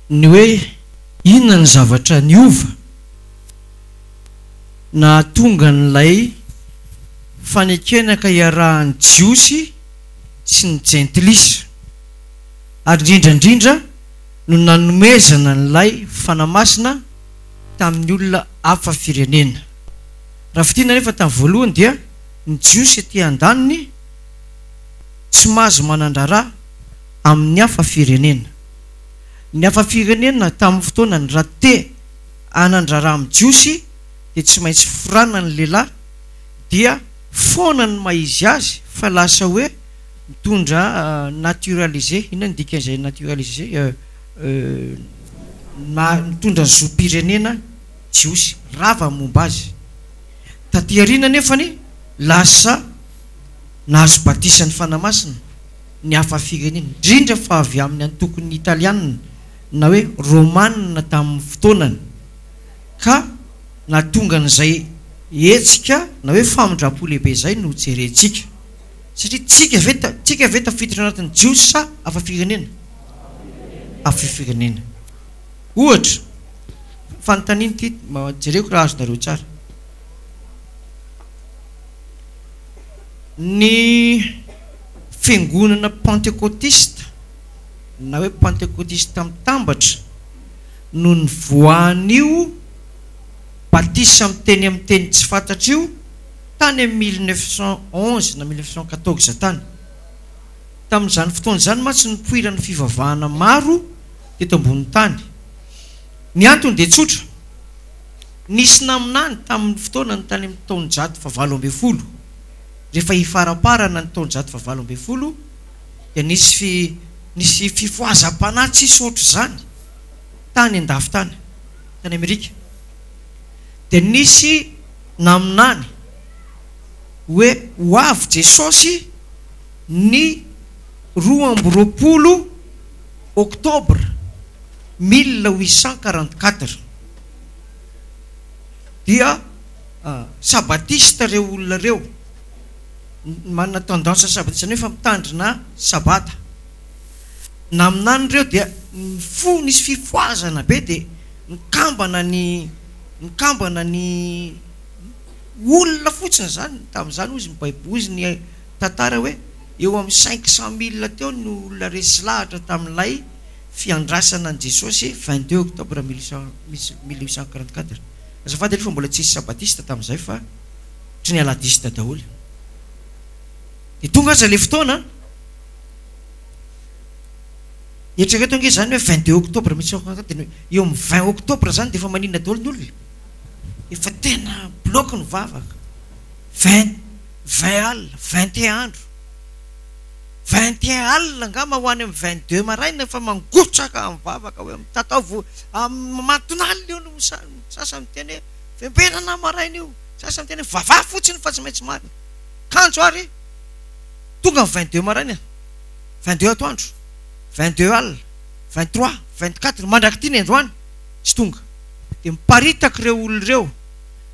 ny hoe inona ny zavatra niova na tonga n'ilay fanekenaka iarahany jiosy sy ny jentilisa ary indrindrandrindra no nanomezana n'ilay fanamasina tamin'ny olona hafa firenena. Raha fitiana nefa tamin'ny voalohany dia ny jiosy ety an-daniny tsy mahazo manandrara amin'ny hafa firenena. Ny hafa firenena tamin'ny fotoanany raha te hanandrara amin'ny jiosy dia tsy maintsy forana ny lehilahy dia foana ny maizy azy fa lasa hoe mitondra naturalisé. Inona ny dikan'izay naturalisé? Mitondra zoam-pirenena jiosy rava momba azy. Taty aoriana nefany lasa nahazo batisan'ny fanamasina ny hafa firenena, indrindra fa avy amin'ny antokony italiana na hoe romanina tamin'ny fotoanany, ka natonga n'izay hetsika na hoe famindrapo lehibe zay no jerentsika. Satria tsika ve tafiditra anatin'ny jiosy sa hafa firenena? Hafa firenena. Ohatra fanontaniana ity, jereko raha azonareo tsara. Ny fiangonana pentecôtiste na hoe pentecôtiste mitambatra no ny voan'io batisa amin'ny teny tsy fantatra io tany amin'ny 1911 na 1914 tany. Tamin'izany fotoana izany mantsy nipoirana fivavahana maro teto ambony tany. Ny antony dia tsotra, nisy naminany tamin'ny fotoana ny tany amin'ny taona 1920, rehefa hifaraparana ny taona 1920 dia nisy fifoazam-panahy tsisy ohatr' izany tany an-dafy tany Amerika. Dia nisy naminany hoe ho avy Jesosy ny 12 Oktobra 1844 dia sabatista reo olona reo, manana tendance sabatista nefa mitandrina sabata. Naminany reo dia nisy fifoazana be dia nikambana ny olona fotsiny zany tamin'izany. Ozy ozy ny tantara hoe eo amin'ny 500,000 teo ny olona resy lahatra tamin'ilay fiandrasana an Jesosy 22 Oktobra 1844. Azafady aloha fa mbola tsisy sabatista tamin'izay fa tsy ny aladista daholo. Dia tonga aza le fotoana eritrereto ange zany hoe 22 Oktobra 1844 eo amin'ny 20 Oktobra zany dia efa maninona daholo ny olona, efa tena bloky ny vavaka. 20 alina 21 andro 21 alina angamba ho any amin'ny 22 maraina fa mangotraka amin'ny vavaka hoe tatao matonaly io no sasa miteny hoe fempenana maraina io, sasa miteny hoe vavah fotsiny fa tsy maintsy marina kanjo ary. Tonga amin'ny 22 maraina, 22 atoandro, 22 alina, 23, 24 mandrakity ny androany tsy tonga. Dia miparitaka ireo olona ireo,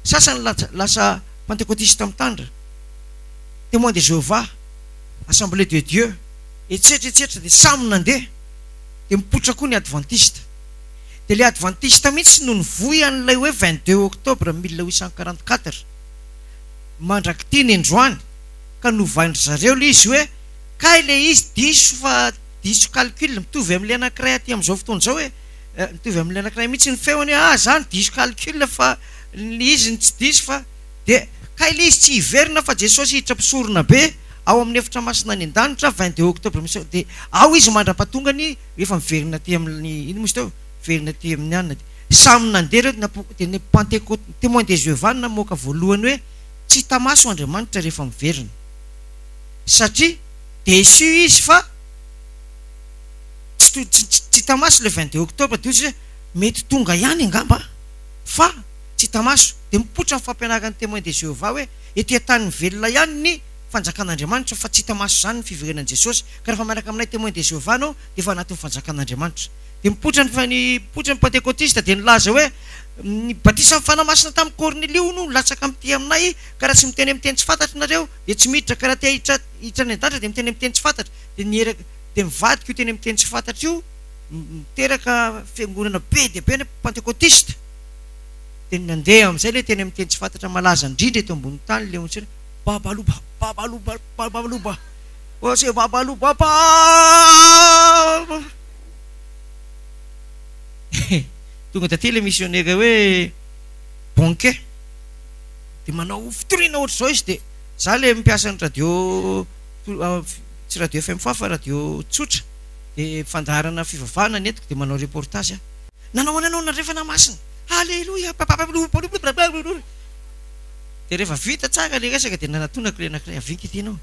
sasany lasa pentecôtiste mitandra, témoin de Jéhovah, Assemblée de Dieu, etsetretsetra dia samy nandeha. Dia mipotra koa ny adventiste. Dia le adventiste mihitsy no nivoy an'ilay hoe 22 Oktobra 1844 mandrakity ny androany, ka novaindry zareo le izy hoe ka le izy diso calcul mitovy amin'ilay anankiray aty amin'izao fotoana izao hoe mitovy amin'ilay anankiray mihitsy ny feony hoe zany diso calcul fa izy ny tsy diso fa dia ka le izy tsy hiverina fa Jesosy hiditra mpisorona be ao amin'ny efitra masina ny an-danitra 22 Oktobra misy dia ao izy mandra-patongany rehefa miverina aty amin'ny ino mozy teo miverina aty amin'ny anina. Samy nandeha reo dia ny pentecôte témoin de Jéhovah namoaka voalohany hoe tsy tamaso Andriamanitra rehefa miverina, satria déçu izy fa tsy tamaso le 22 Oktobra dia izy hoe mety tonga ihany angamba fa tsy tamaso. Dia mipotra ny fampianarany témoin de Jéhovah hoe ety tany velona ihany ny fanjakan'Andriamanitra fa tsy tamaso zany ny fiverenan'i Jesosy, ka rehefa miaraka aminay témoin de Jéhovah anao dia efa anatin'ny fanjakan'Andriamanitra. Dia mipotra ny pentecôtiste dia nilaza hoe ny batisa amin'ny fanamasina tamin'ny Cornelio no latsaka amin'ity aminay, ka raha tsy miteny amin'ny teny tsy fantatra nareo dia tsy miditra, ka raha te hiditra ny an-danitra dia miteny amin'ny teny tsy fantatra. Dia mivadika io teny amin'ny teny tsy fantatra io miteraka fiangonana be dia be ny pentekôtista dia nandeha amin'izay le teny amin'ny teny tsy fantatra malaza indrindra eto ambony tany le ontsena babaloba babaloba babaloba ose babaloba tonga taty le missionnaire hoe bonquet dia manao fitoriana ohatr' izao izy dia za le mipiasa ny radio tsy radio FM fa radio tsotra dia fandarana fivavahana netiko dia manao reportage nanao ananao narefana masina alleluia dia rehefa vita tsara le resaka dia nanatonako le anankiray avinky tyanao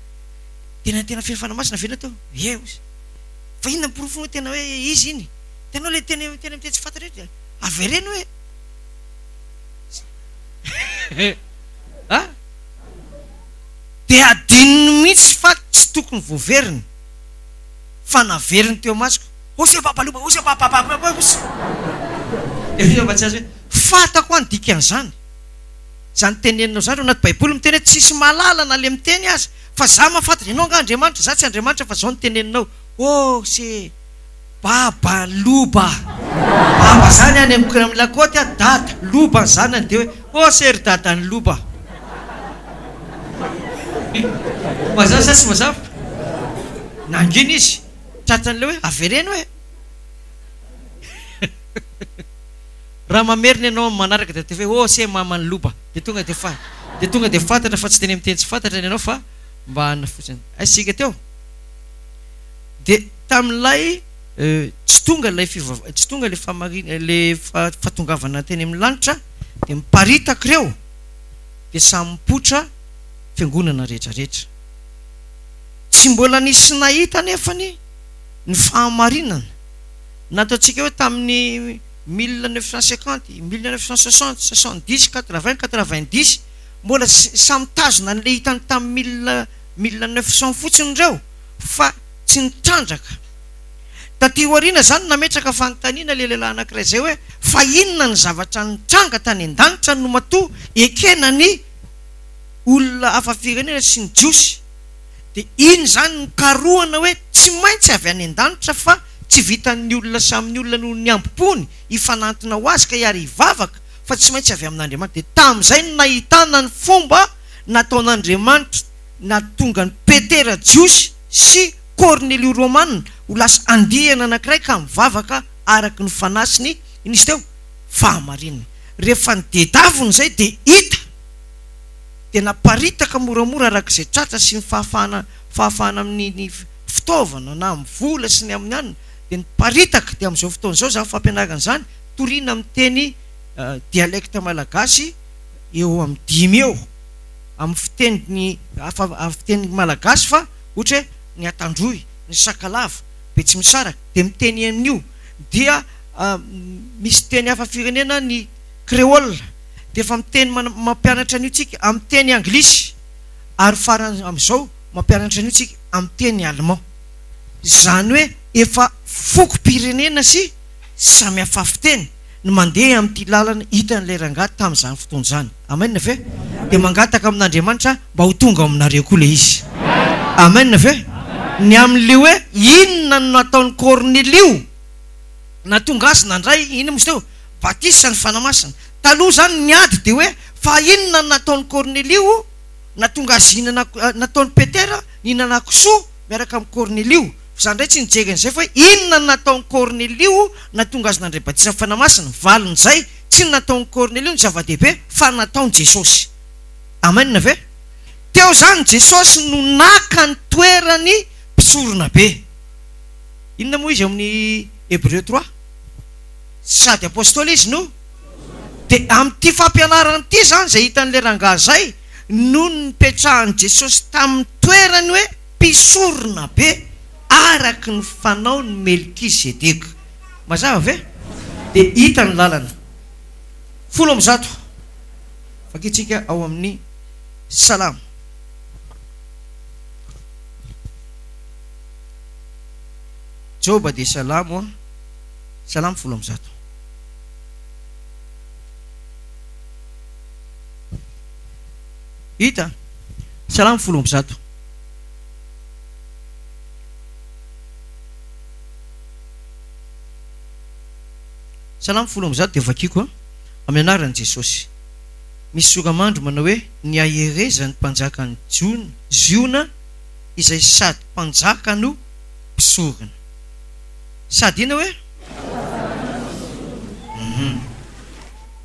tena tena firafana masina vena tao eo fa inona mporofo tena hoe izy iny tenao le tena tena miteny tsy fanta rehetra avereny hoe dia adininy mihitsy fa tsy tokony voaveriny fa naveriny teo masiko ose babaloba ose babababa mba tsy azy hoe fatako any dikan'izany zany teneninao zany anaty baiboly miteny hoe tsisy malala na le miteny azy fa za mahafantatra ianao nga Andriamanitra za tsy Andriamanitra fa zao ny teneninao ose babaloba baba zany any amin'ny lakôty a dada loba ny zanany dia hoe ose ry dadany loba mazava sa tsy mazava nangina izy tratran'le hoe avereny hoe raha mamerina ianao manaraka dia tefa hoe ose mamany loba dia tonga dia fantatra fa tsy teny amin'ny teny tsy fantatra ny ianao fa mba hanina fotsiny aisika teo dia tamin'ilay tsy tonga le famarina le fahatongavana teny amin'ny lanitra dia miparitaka ireo dia samy mipotra fiangonana rehetrarehetra tsy mbola nisy nahita nefany ny fahamarinana nataontsika hoe tamin'ny 1950 1960 70 80 90 mbola samy tazona n'le hitany tamin'ny 1900 fotsiny ireo fa tsy nitrandraka taty oriana zany nametraka fanontaniana le lehilahy anankiray zay hoe fa inona ny zavatra nitranga tany an-danitra no matoa ekena ny olona hafa-firenena sy ny jiosy dia iny zany nikarohana hoe tsy maintsy avy any an-danitra fa tsy vitan'ny olona samin'ny olona no ny ambopony hifanantona ho azy ka hiary hivavaka fa tsy maintsy avy amin'Andriamanitra dia tamin'izay no nahitana ny fomba nataon'Andriamanitra natonga ny Petera jiosy sy Corneliu Romanina ho lasa andihana anankiray ka mivavaka araky ny fanasiny izy teo fahamarinana rehefa nidedavony zay dia hita dia naparitaka moramora arak'izay tratra sy ny fahafahana amin'ny fitaovana na amin'ny vola sy ny amin'ny anina dia niparitaka dia amin'izao fotoana izao za fampianarana izany toriana amin'ny teny dialekta malagasy eo amin'ny 5 eo amin'ny fiteny malagasy fa ohatra hoe ny Atandroy ny Sakalava be tsy misaraka dia miteny amin'io dia misy teny hafa firenena ny créole dia efa miteny mampianatra an'io tsika amin'ny teny anglisy ary farany amin'izao mampianatra an'io tsika amin'ny teny allemand zany hoe efa fokom-pirenena sy samy hafa fiteny no mandeha amin'ity lalana hitan'ilay rangahy tamin'izany fotoana izany amen ve dia mangataka amin'Andriamanitra mba ho tonga aminareo koa le izy amen ve ny amin'le hoe inona no nataon'ny Corneliu natonga azy nandray iny moa teo batisa ny fanamasina taloha zany niady dia hoe fa inona no nataon'ny Corneliu natonga azy nataon'ny Petera nihinana kisoa miaraka amin'ny Corneliu zany ndray tsy nijery an'izay fa inona no nataon'ny Corneliu natonga azy nandray batisa ny fanamasina valon'izay tsy nataon'ny Corneliu ny zava-dehibe fa nataon'i Jesosy amen ve teo zany Jesosy no naka ny toerany mpisorona be inona moa izy amin'ny Hébreu 3 sady apôstôly izy no dia amin'ity fampianarana ity zany zay hitan'le rangahy zay no nipetrahan'i Jesosy tamin'ny toerany hoe mpisorona be araky ny fanaony Melkisedeka mazava ve dia hita ny lalana 10 fakitsika ao amin'ny salamo Joba dia salamo salamo 10 hita salamo 10 salamy folo am'zato dia vakiko amin'ny anaran'i Jesosy. Misy sokamandro manao hoe ny ahereza ny mpanjaka ny ziona izay sady mpanjaka no mpisorona. Sady ina hoe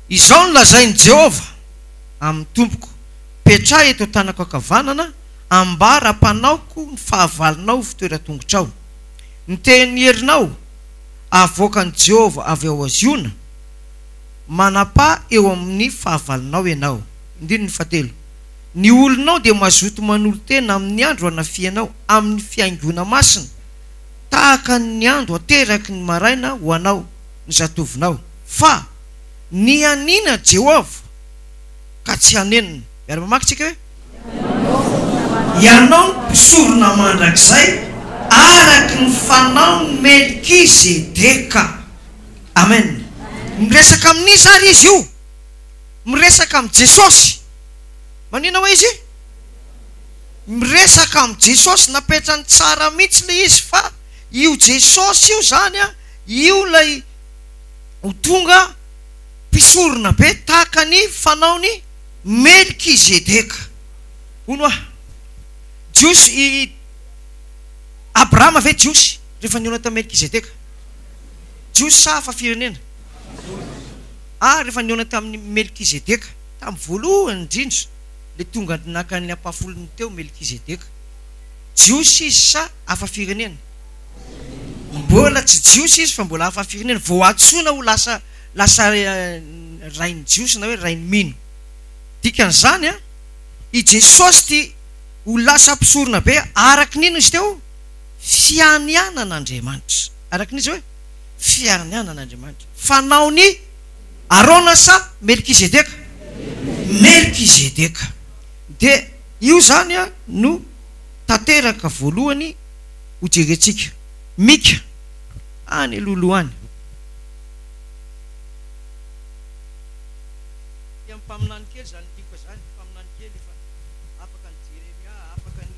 izao no lazain'i Jehova amin'ny tompoko, petrahy eto tanako ankavanana, ambara mpanaoko ny fahavalinao fitoeran-tongotrao. Ny teny herinao avoakan'i Jehova avy ao aziona, manapa eo amin'ny fahavalinao ianao. Indriny ny fatelo, ny olonao dia mazoto manolo tena amin'ny andro anafianao, amin'ny fiaingona masina, tahaka ny andro ateraky ny maraina ho anao ny zatovinao. Fa ny anina Jehova ka tsy hanenina. Miara mamaky tsika hoe ianao ny mpisorona mandrakizay araky ny fanao Melkizedeka. Amen. Miresaka amin'izy ary izy io, miresaka amin'ny Jesosy. Manina hoe izy miresaka amin'ny Jesosy, napetrany tsara mihitsy le izy, fa io Jesosy io zany io lay ho tonga mpisorona be tahaka ny fanaony Melkizedeka. Hono jiosy Abrahama ve jiosy rehefa niona ta Melkizedeka? Jiosy sa hafa firenena? Rehefa niona tamin'ny Melkizedeka tamin'ny voalohany indrindra le tonga naka ny ampafolony teo Melkizedeka. Jiosy izy sa hafa firenena? Mbola tsy jiosy izy fa mbola hafa firenena, vao atsoina ho lasa rain'ny jiosy na hoe rain'ny mino. Dikan'izany i Jesosy ty ho lasa mpisorona be araky nino izy teo? Fianianan'Andriamanitra. Araky n'izy hoe fianianan'Andriamanitra. Fanaony Arona sa Melkizedeka? Melkizedeka. De io zany no tanteraka voalohany ho jerentsika. Mika any loloany mpaminany kely zany tiako zany, mpaminany kely efa afaka ny Jeremia, afaka ny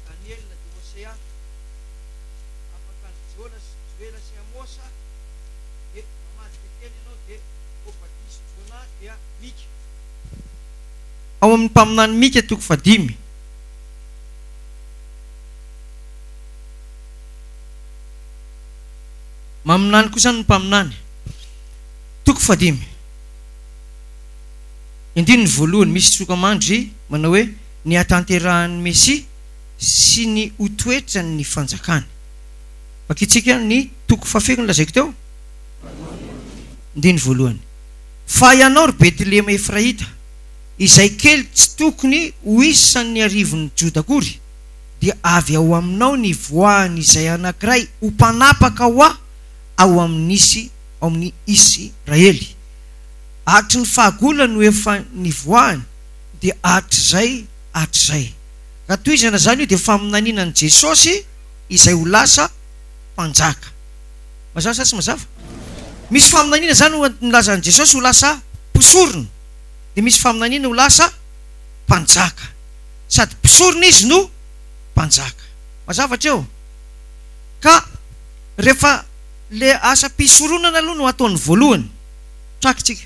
Daniel na de Hosea, afaka ny Joela sy Amosa, de mamadika kely ianao de Obadisy, Jona dia Mika. Ao amin'ny mpaminany Mika toko 5. Maminany kosa ny mpaminany toko 5. Indriny ny voalohany misy sokamandry manao hoe ny atanterahan'ny Mesia sy ny hotoetrany ny fanjakany. Vakitsika ny toko 7 lazaiko teo. Indriny voalohany, fa ianao ry Betlehema Efraita, izay kely tsy tokony ho isan'ny arivon'ny Joda akory, dia avy ao aminao ny voahany izay anankiray ho mpanapaka ao amin'ny Israely. Atry ny fahagolany no efa nivoahany, dia atrizay. Ka toizana zany io dia faminaninan'i Jesosy izay ho lasa mpanjaka. Mazava sa tsy mazava? Misy faminanina zany ho nilazan'i Jesosy ho lasa mpisorona, dia misy faminanina ho lasa mpanjaka. Sady mpisorona izy no mpanjaka. Mazava treo? Ka rehefa le asa mpisoronana aloha no ataony voalohany. Trakitsika.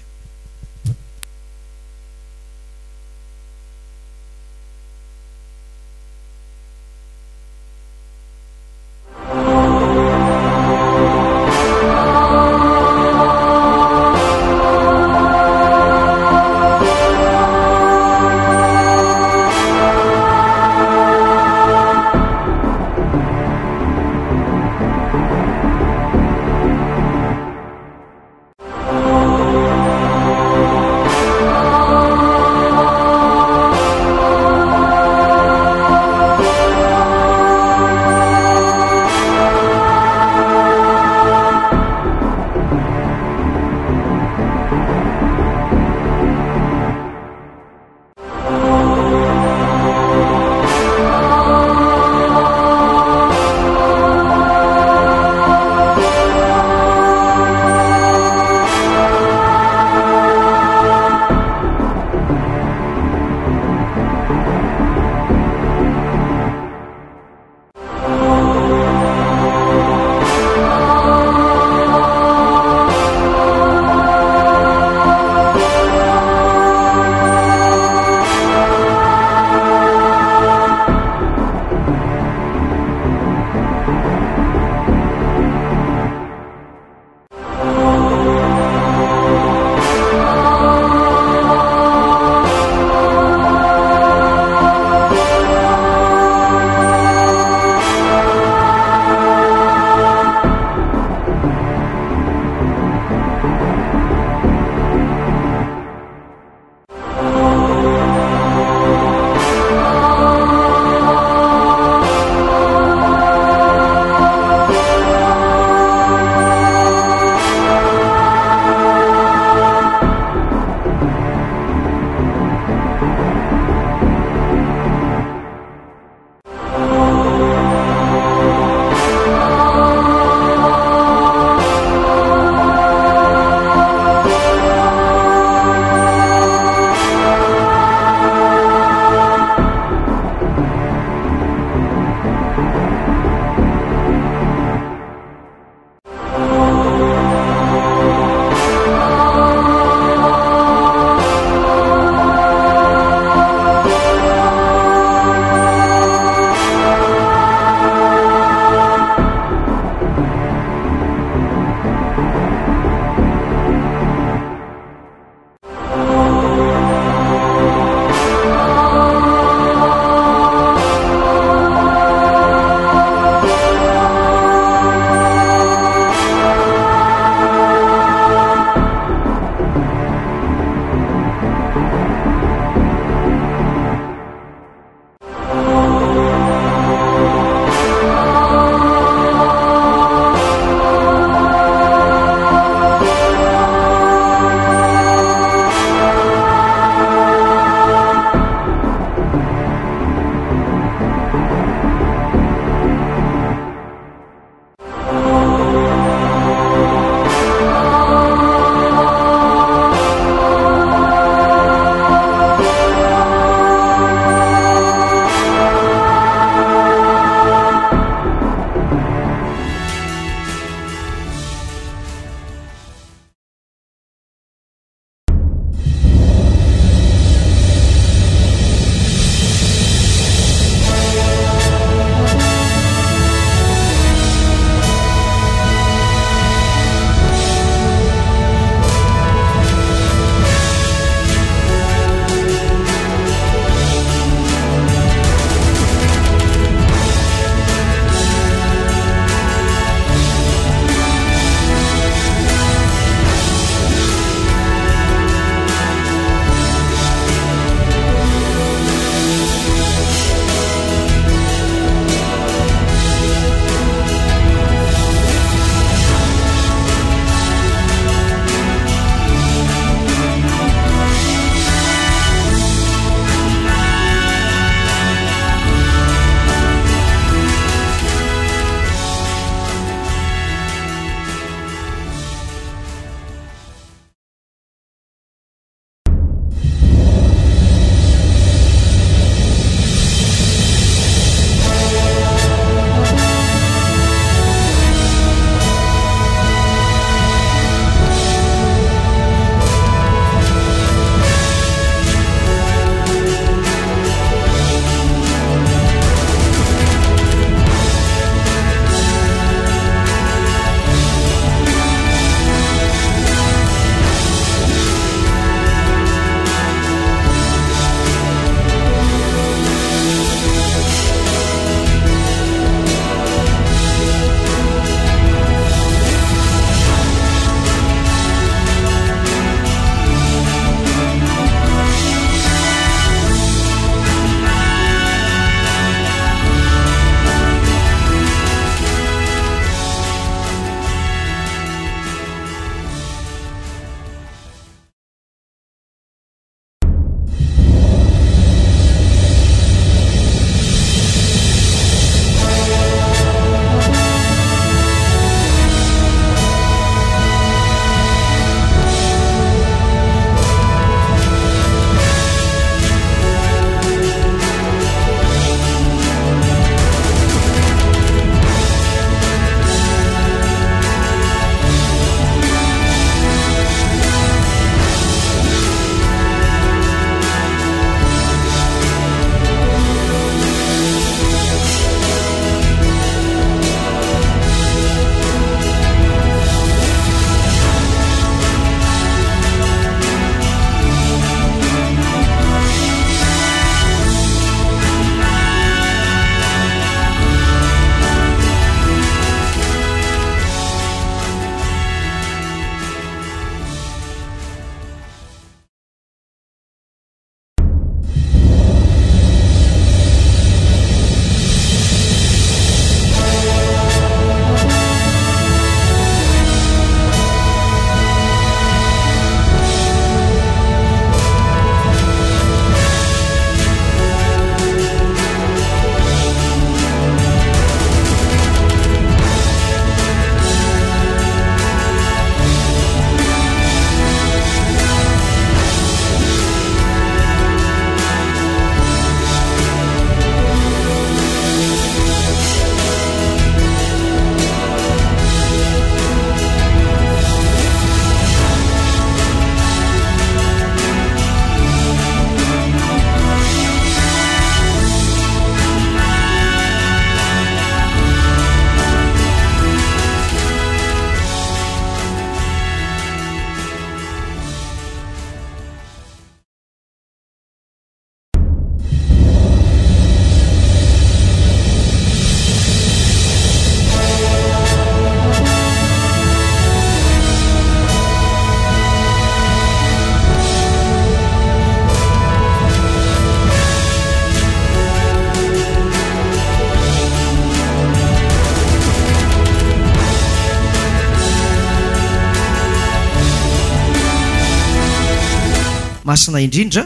masina indrindra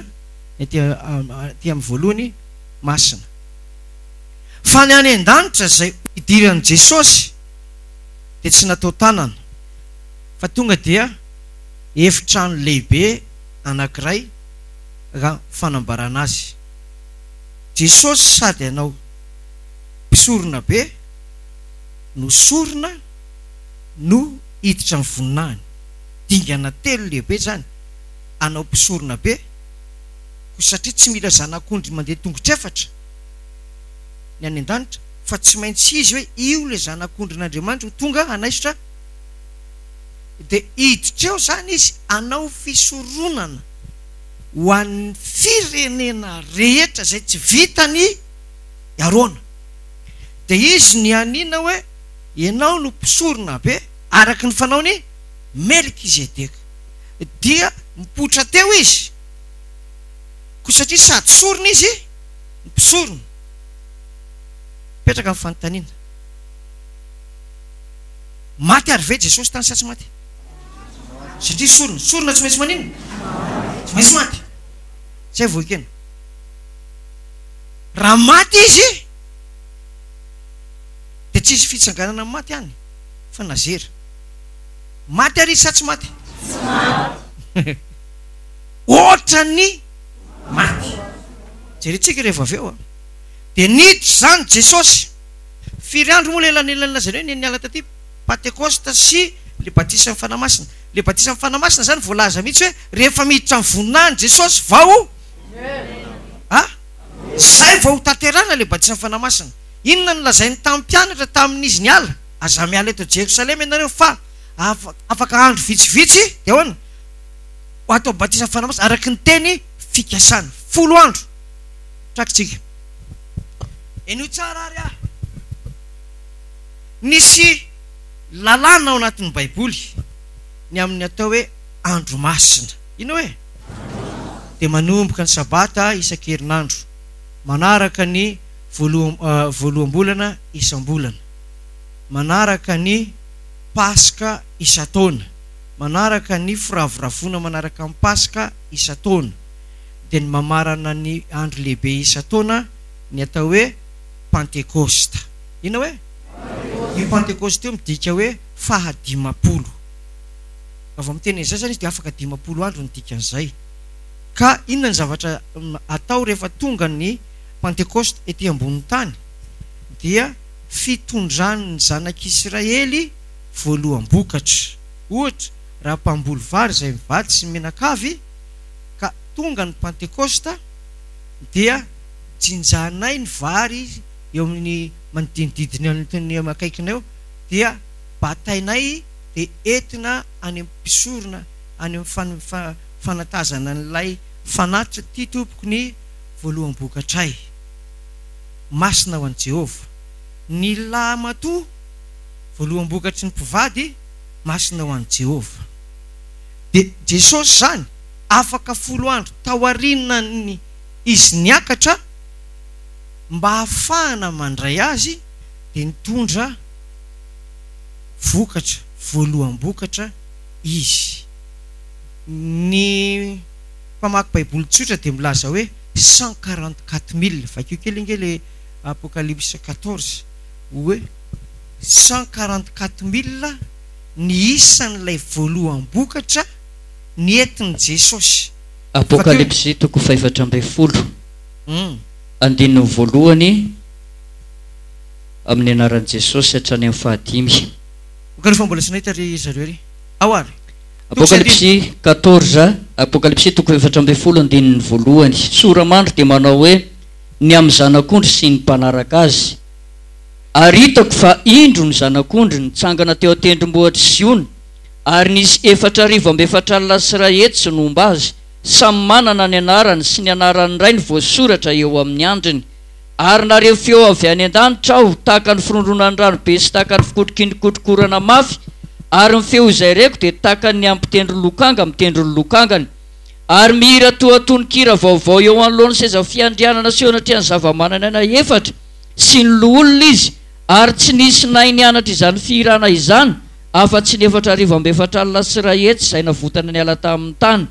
ty amin'ny voalohany masina fa ny any an-danitra zay idiran'i Jesosy dia tsy natao tanana fa tonga dia efitrano lehibe anankiray raha fanambarana azy. Jesosy sady anao mpisorona be no sorona no hiditra amin'ny voninahiny, dingana telo lehibe zany, anao mpisorona be satria tsy mila zanak'ondry mandeha tongotra efatra ny any an-danitra fa tsy maintsy izy hoe io le zanak'ondrin'Andriamanitra tonga anaisitra dia hiditra eo zany izy anao fisoronana ho an'ny firenena rehetra zay tsy vitany iaroana. Dia izy ny anina hoe ianao no mpisorona be araky ny fanaony Melkizedeka, dia mipoitra teo izy ko satria sady sorona izy mpisorona petraka amin'ny fanontaniana. Maty ary ve Jesosy tany sa tsy maty? Satria sorona tsy maintsy maninona? Tsy maintsy maty. Zay vao ekena. Raha maty izy dia tsy isy fitsanganana amin'ny maty any fa nazera. Maty ary izy sa tsy maty? Tsy maty. Ohatra ny maty. Jerentsika rehefa avy eo dia niditra zany Jesosy. Firy andro moa lelanelana zany hoe niala taty Pentekosta sy le batisa amin'ny fanamasina. Le batisa amin'ny fanamasina zany voalaza mihitsy hoe rehefa miditra amin'ny voninahiny Jesosy vao zay vao tanterana le batisa amin'ny fanamasina. Inona no lazainy tamin'ny mpianatra tamin'izy niala? Aza miala eto Jerusalema ianareo fa afaka andro vitsivitsy dia ahoana atao batisa amin'ny fanamasina araky ny teny fikasana 10 andro. Trakitsika eno tsara ary nisy lalàna ao anatin'ny baiboly ny amin'ny atao hoe andro masina. Ino hoe dia manomboka ny sabata isan-kerinandro, manaraka ny voalohambolana isam-bolana, manaraka ny paska isan-taona, manaraka ny firavorafona manaraka amin'ny paska isan-taona, dia ny mamarana ny andro lehibe isan-taona ny atao hoe Pentekosta. Ino hoe io Pentekosta io midika hoe fahadimapolo. Avy amin'ny teny izay zany izy dia afaka 10 andro ny dikan'izay. Ka inona ny zavatra atao rehefa tonga ny Pentekosta ety ambony tany dia fitondran'ny zanak'Israely voaloham-bokatra. Ohatra raha mpamboly vary izay mivady sy menakavy ka tonga ny Pentekosta dia jinjanay ny vary eo amin'ny manodidididiny akaikina eo dia batainay dia entina any amin'ny mpisorona any amin'ny fanatazana n'ilay fanatitra ty tompoko ny voaloham-bokatray. Masina ho an'i Jehova. Ny lamatoa voaloham-bokatry ny mpivady masina ho an'i Jehova. Dia Jesosy zany afaka 10 andro taorinana ny izy niakatra mba hahafahana mandray azy dia nitondra vokatra voaloham-bokatra izy. Ny mpamaky baiboly tsotra dia milaza hoe 144 000 vakio kely inge le Apocalypse 14 hoe 144 000 ny isan'ilay voaloham-bokatra ny entin'i Jesosy. Apocalypse 4:40 andininy voalohany amin'ny anaran'i Jesosy hatrany amin'ny 5. Rehefa mbola tsy nahita ry zareo ry ao ary Apocalypse 14 Apocalypse 4:40 andininy voalohany. Soramandry dia manao hoe ny amin'ny zanak'ondry sy ny mpanaraka azy. Ary hitako fa indro ny zanak'ondry nitsangana teo an-tendrombohitra Siona, ary nisy 4,400 alina sy 100 hety sy nomba azy, samy manana ny anarany sy ny anaran'ny ray ny voasoratra eo amin'ny andriny. Ary nareo feo avy any an-danitra aho tahaka ny firondronan'ny ranobe sy tahaka ny fikotrokindrikotrokorana mafy, ary ny feo izay reko dia tahaka ny ampitendry lokanga mitendry ny lokangany. Ary mihira toatonon-kira vaovao eo anoloan'ny seza fiandrianana sy eo anatrehany zava-mananaina 4 sy ny loholona izy, ary tsy nisy nay nianatra izany fihirana izany afa-tsy ny 4,400 alina sy 100 hety izay navotana ny ala tamin'ny tany.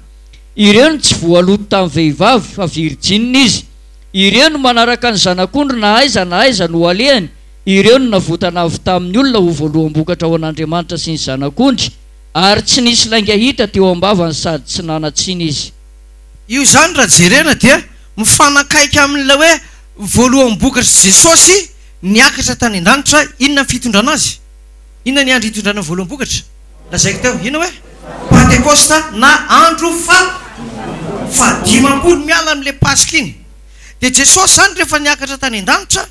ireo no tsy voaloto tamin'ny vehivavy fa virjina izy. Ireo no manaraka ny zanak'ondry na aiza no alehany. Ireo no navotana avy tamin'ny olona ho voaloham-bokatra ao an'Andriamanitra sy ny zanak'ondry, ary tsy nisy lainga hita teo ambavany sady tsy nanatsiny izy. Io zany raha jerena dia mifanakaiky amin'ilay hoe voaloham-bokatra Jesosy niakatra tany an-danitra. Inona ny fitondrana azy? Inona ny andro hitondrana voaloham-bokatra? Lazaiko teo, inona hoe Pentekosta na andro fa 50 miala amin'ilay Pasika iny. Dia Jesosy zany rehefa niakatra tany an-danitra,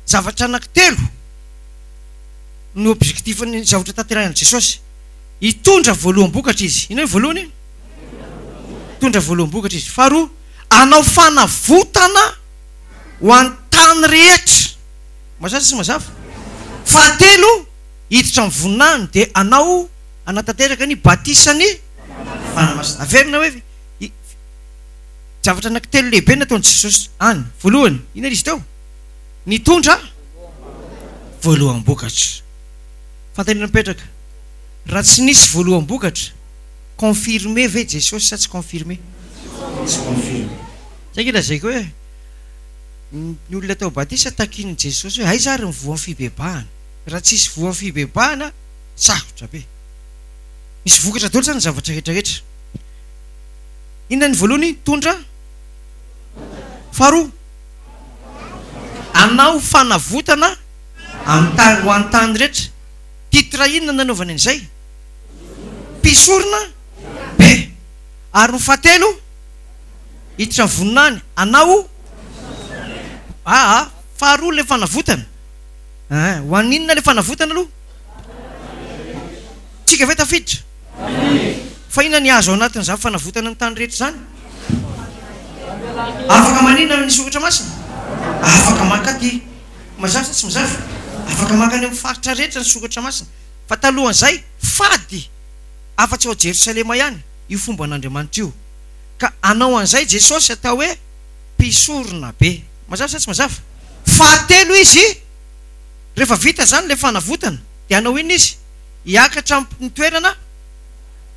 zavatra anankitelo no objectifny zavatra tanterahina Jesosy. Hitondra voaloham-bokatra izy. Inona ny voalohany? Hitondra voaloham-bokatra izy. Faharoa, anao fanavotana ho an-tany rehetra. Mazava sy mazava? Fahatelo, hiditra amin'ny voninahiny dia anao anatanteraka ny batisany fanamasina. Averina hoe zavatra anankitelo lehibe nataon'i Jesosy any. Voalohany, inona izy teo? Nitondra voaloham-bokatra. Fantanina mipetraka, raha tsy nisy voaloham-bokatra, confirmé ve Jesosy sa tsy confirmé? Tsy confirmé. Zay lazaiko hoe ny olona tao batisa takin'i Jesosy hoe aiza ary ny voan'ny fibebahana. Raha tsisy voan'ny fibebahana, sarotra be. Misy vokatra daholo zany zavatra rehetrarehetra. Inona ny voalohany? Tondra. Faharoa, anao fanavotana ho an-tany rehetra. Titra inona nanaovana an'izay? Mpisorona be. Ary ny fahatelo, hiditra amin'ny voninahiny, anao faharoa ilay fanavotana. Ho aninona ilay fanavotana aloha? Tsika ve tafiditra? Fa inona ny azo ao anatin'izany fanavotana ny tany rehetra zany? Afaka maninona ny soratra masina? Afaka makaty. Mazava sa tsy mazava? Afaka maka any amin'ny faritra rehetra ny soratra masina. Fa talohan'izay fady afa-tsy ao Jerosalema ihany io fomba an'Andriamanitra io. Ka anao an'izay Jesosy atao hoe mpisorona be. Mazava sa tsy mazava? Fahatelo izy, rehefa vita zany ilay fanavotana, dia anao iny izy hiakatra amin'ny toerana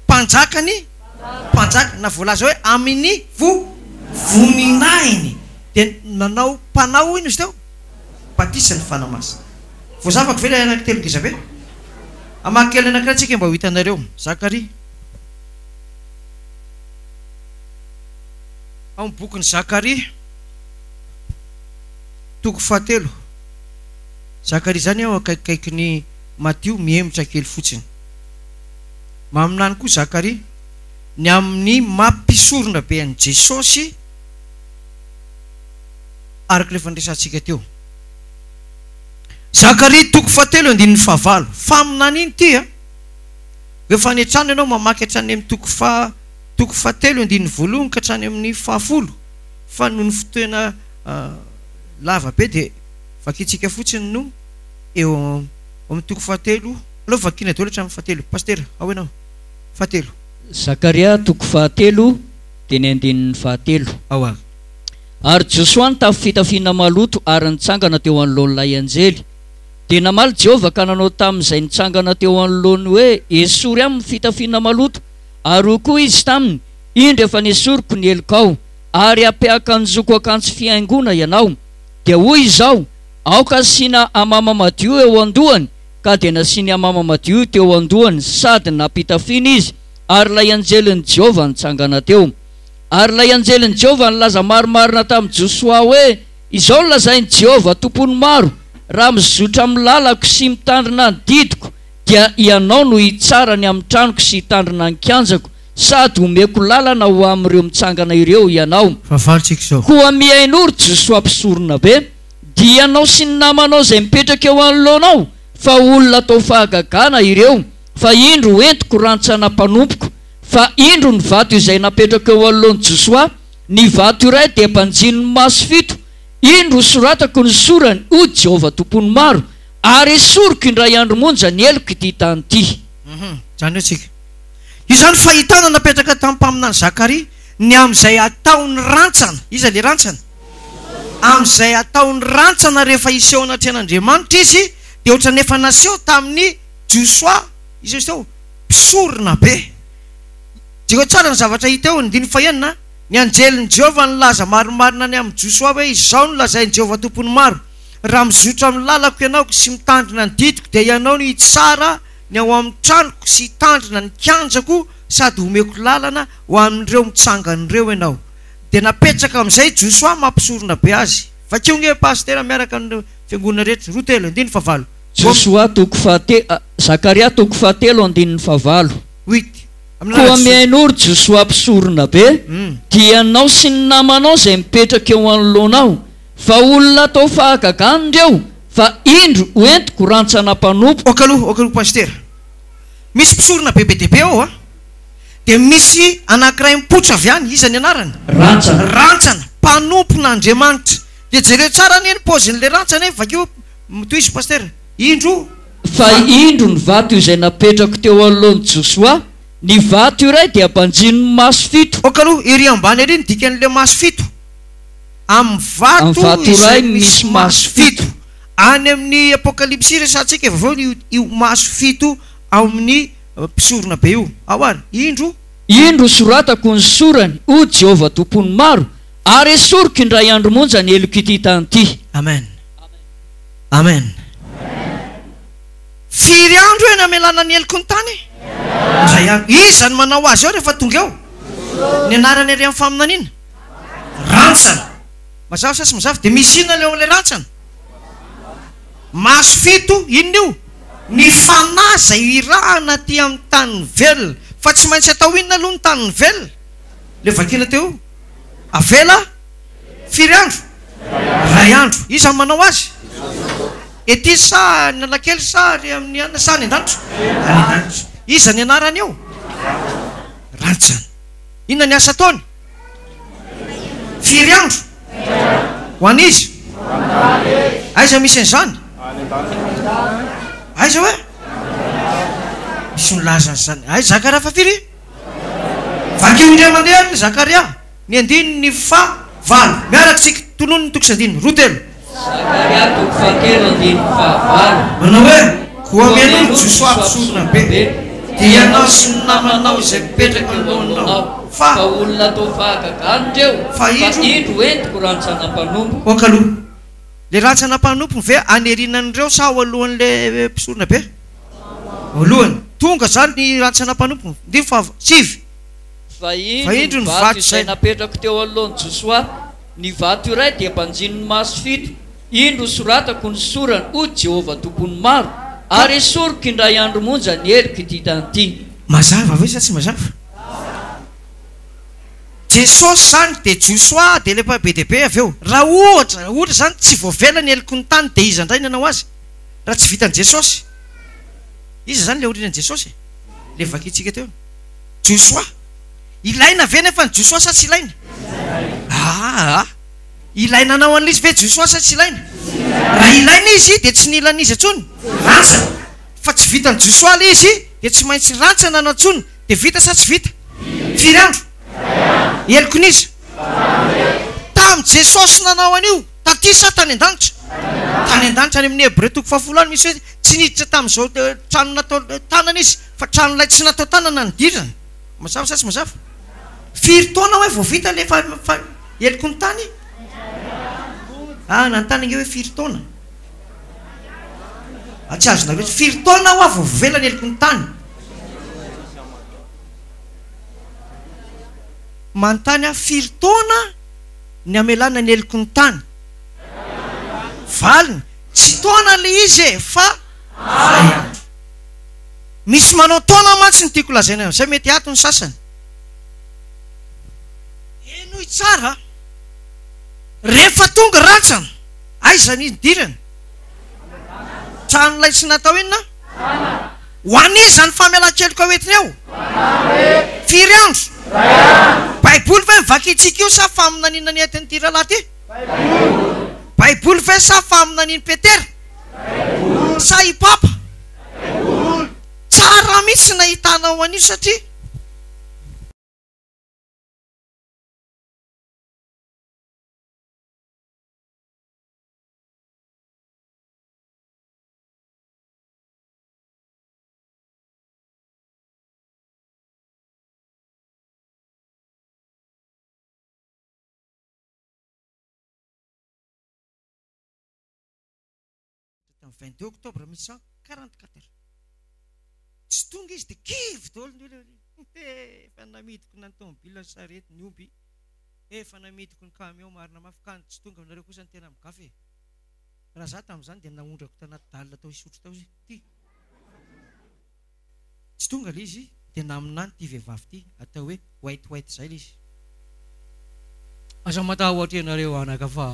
mpanjakany na voalaza hoe amin'ny voninahiny. Dia nanao mpanao ino izy teo? Batisany fanamasina. Voazavako ve ilay anankitelo ngeza be? Amankely anankiray antsika mba ho hitanareo. Zakaria. Ao amin'ny bokin'ny Zakaria, toko fahatelo. Zakaria zany ao akaikikaiky ny Matio, mihemitra kely fotsiny. Maminany koa Zakaria, ny amin'ny mampisorona be an'i Jesosy araka ilay fandraisantsika teo. Zakaria toko fahatelo andininy fahavalo. Faminany iny ty rehefa any an-trano ianao mamaky hatrany amin'ny toko fahatelo andininy voalohany ka hatrany amin'ny fahafolo. Fa noho ny fotoana lava be dia vakitsika fotsiny no eo amin'ny toko fahatelo. Aleo vakina daholo hatramin'ny fahatelo. Pasteur, ao ianao. Fahatelo. Zakaria toko fahatelo dia ny andininy fahatelo. Ao avy. Ary Josoa nitafy fitafiana maloto ary nitsangana teo anoloan'ilay anjely. Dia namaly Jehovah ka nanao tamin'izay nitsangana teo anoloany hoe esory aminy fitafiana maloto. Ary ho koa izy taminy, indro efa nesoriko ny helikao, ary apeaka ny zoko akanjo fiaingona ianao. Dia hoy izao, aoka asiana amama madio eo andohany, ka dia nasiany amama madio teo andohany, sady napitafiana izy, ary ilay anjelin' Jehovah nitsangana teo. Ary ilay anjelin' Jehovah nilaza marimarina tamin'i Josoa hoe izao lazain'i Jehovah tompony maro, raha mizotra amin'ny lalako sy mitandrina ny didiko, dia ianao no hitsarany amin'ny tranoko sy hitandrina ny kianjako, sady homeko lalana ho amin'ireo mitsangana ireo ianao. Koa mihain'oro Josoa mpisorona be, dia ianao sy ny namanao izay mipetraka eo anoloanao, fa olona atao fahagagana ireo, fa indro entiko rantsana mpanompoko. Fa indro ny vato izay napetraka eo anoloan'i Josoa, ny vato iray dia mpanjino ny maso fito. Indro soratako ny sorany, o Jehovah tompony maro, ary esoriko indray andro monja ny eloko ity tany ity. Zany hoe tsika. Io zany fahitana napetraka tamin'ny mpaminany Zakaria, ny amin'izay ataony rantsana. Iza le rantsana? Amin'izay ataony rantsana rehefa iseho anaty an'Andriamanitra izy, dia ohatra nefa naseho tamin'ny Josoa, izy teo mpisorona be. jeko tsara ny zavatra hita eo ny fahenina ny anjeliny Jehova nilaza marimarina ny amin'ny Josoa hoe izao no lazainy Jehova tompony maro raha mizotra amin'ny lalako ianao sy mitandrina ny didiko dia ianao no hitsara ny ao amin'ny tranoko sy hitandrina ny kianjako sady homeko lalana ho amin'ireo mitsangan'ireo ianao dia napetraka amin'izay Josoa mampisorona be azy vakeo nge pastera miaraka ny fiangonana rehetra roa telo andiny favalo Josoa toko fahatelo Zakaria toko fahatelo andininy favalo koa miain'ory Josoa mpisorona be dia anao sy ny namanao izay mipetraka eo anoloanao fa olona atao fahagagany ireo fa indro hoentiko rantsana mpanompo okaloha pastera misy mpisorona bebe dehibe ao dia misy anankiray mipotra avy any iza ny anarany rantsana mpanompon'Andriamanitra dia jereo tsara ny paozin'le rantsana vakeo mitoy izy pastera indro fa indro ny vato izay napetrako teo anoloan'i Josoa ny vato iray dia mpanjinony maso fito okaloha ery ambany ery ny dikan'le maso fito amin'ny vato iray misy maso fito any amin'ny apokalipsy resantsika vavao io maso fito ao amin'ny mpisorona be io ao ary indro soratako ny sorany o Jehova tompony maro ary esoriko indray andro monja ny eloko ity tany ity amen firy andro eny amelana ny eloko ny tany iza ny manao azy ao rehefa tonga eo ny anarany ary amin'ny faminaniana rantsana mazava sa sy mazava dia misy inona leo amin'ilay rantsana maso fito inona io ny fanahy izay irahana ty amin'ny tany velona fa tsy maintsy atao inona aloha ny tany velona le vakina teo avela firy andro ray andro iza ny manao azy ety sa ny alakely sa ry amin'ny anina sa ny an-danitra iza ny anarany eo rantsana inona ny asa taony firy andro ho an'izy aiza misy an'izany aiza hoe misy milaza an'izany ay Zakaria fa firy vakeo indray mandeha ny Zakaria ny andiny ny favalo miaraka tsika tonono ny tokosy andiny roa telo Zakaria toko fahatelo andiny favalo manao hoe koa mianao Josoa mpisorona be dia ianao sy ny namanao izay mipetraka alohanao fa olona atao fahagagany ireo fa indro entiko rantsana mpanompo okaloha le rantsana mpanompo ve anerinan'ireo sa ao alohan'le mpisorona be alohany tonga zany ny rantsana mpanompo ndiny fa sivy fa indro ny vato izay napetrako teo alohan'i Josoa ny vato iray dia mpanjinony maso fito indro soratako ny sorany o Jehova tompony maro ary esoriko indray andro monja ny eloko ity tany ity mazava ve sa tsy mazava Jesosy zany dia Josoa dia lefa be dehibe avy eo raha ohatra zany tsy voavela ny eloko ny tany dia iza indray nanao azy raha tsy vitan'i Jesosy iza zany le orianan'i Jesosy le vakitsika teo Josoa ilaina ve nefa ny Josoa sa tsy ilaina ilaina anao an'ilay izy ve Josoa sa tsy ilaina raha ilaina izy dia tsy nilana izy atsony rantsana fa tsy vitan'ny Josoa le izy dia tsy maintsy rantsana na atsony dia vita sa tsy vita firy andro elokon'iza tamin'ny Jesosy nanao an'io taty sa tany an-danitra any amin'ny Hebreo toko fahafolo any misy hoe tsy niditra tamin'izao trano natao tanana izy fa tranolay tsy natao tanana ny dirana mazava sa tsy mazava firy taona hoe vao vita le eloko ny tany nanontany ange hoe firy taona tsy azona firy taona ho vao vela ny eloko ny tany manontany firy taona ny amelana ny eloko ny tany valiny tsy taona le izy fa misy manao taona mantsy ny tiako lazaina zay mety ato ny sasany enoy tsara rehefa tonga rantsana aiza ny dirana tranolay tsy natao inona ho aniza ny famelan-keloka hoentiny eo firy andro baiboly ve mivakitsika io sa faminanina ny entiny ty rahalahy ty baiboly ve sa faminaniny Petera sa i papa tsara mihitsy nahitanao an'io satria tamin'ny 22 octobre 1944. Tsy tonga izy dia kivy daholo ny olona. Efa namidiko na ny tomobile ny sarety ny omby. Efa namidiko ny camion marina mafy tsy tonga aminareo kosa ny tena migafe. Raha za tamin'izany dia naondrako tanaty dalina tao isotro tao izy. Ty. Tsy tonga ilay izy dia naminany ty vehivavy ty atao hoe white izay ilay izy. Asa matahotra ianareo anaka fa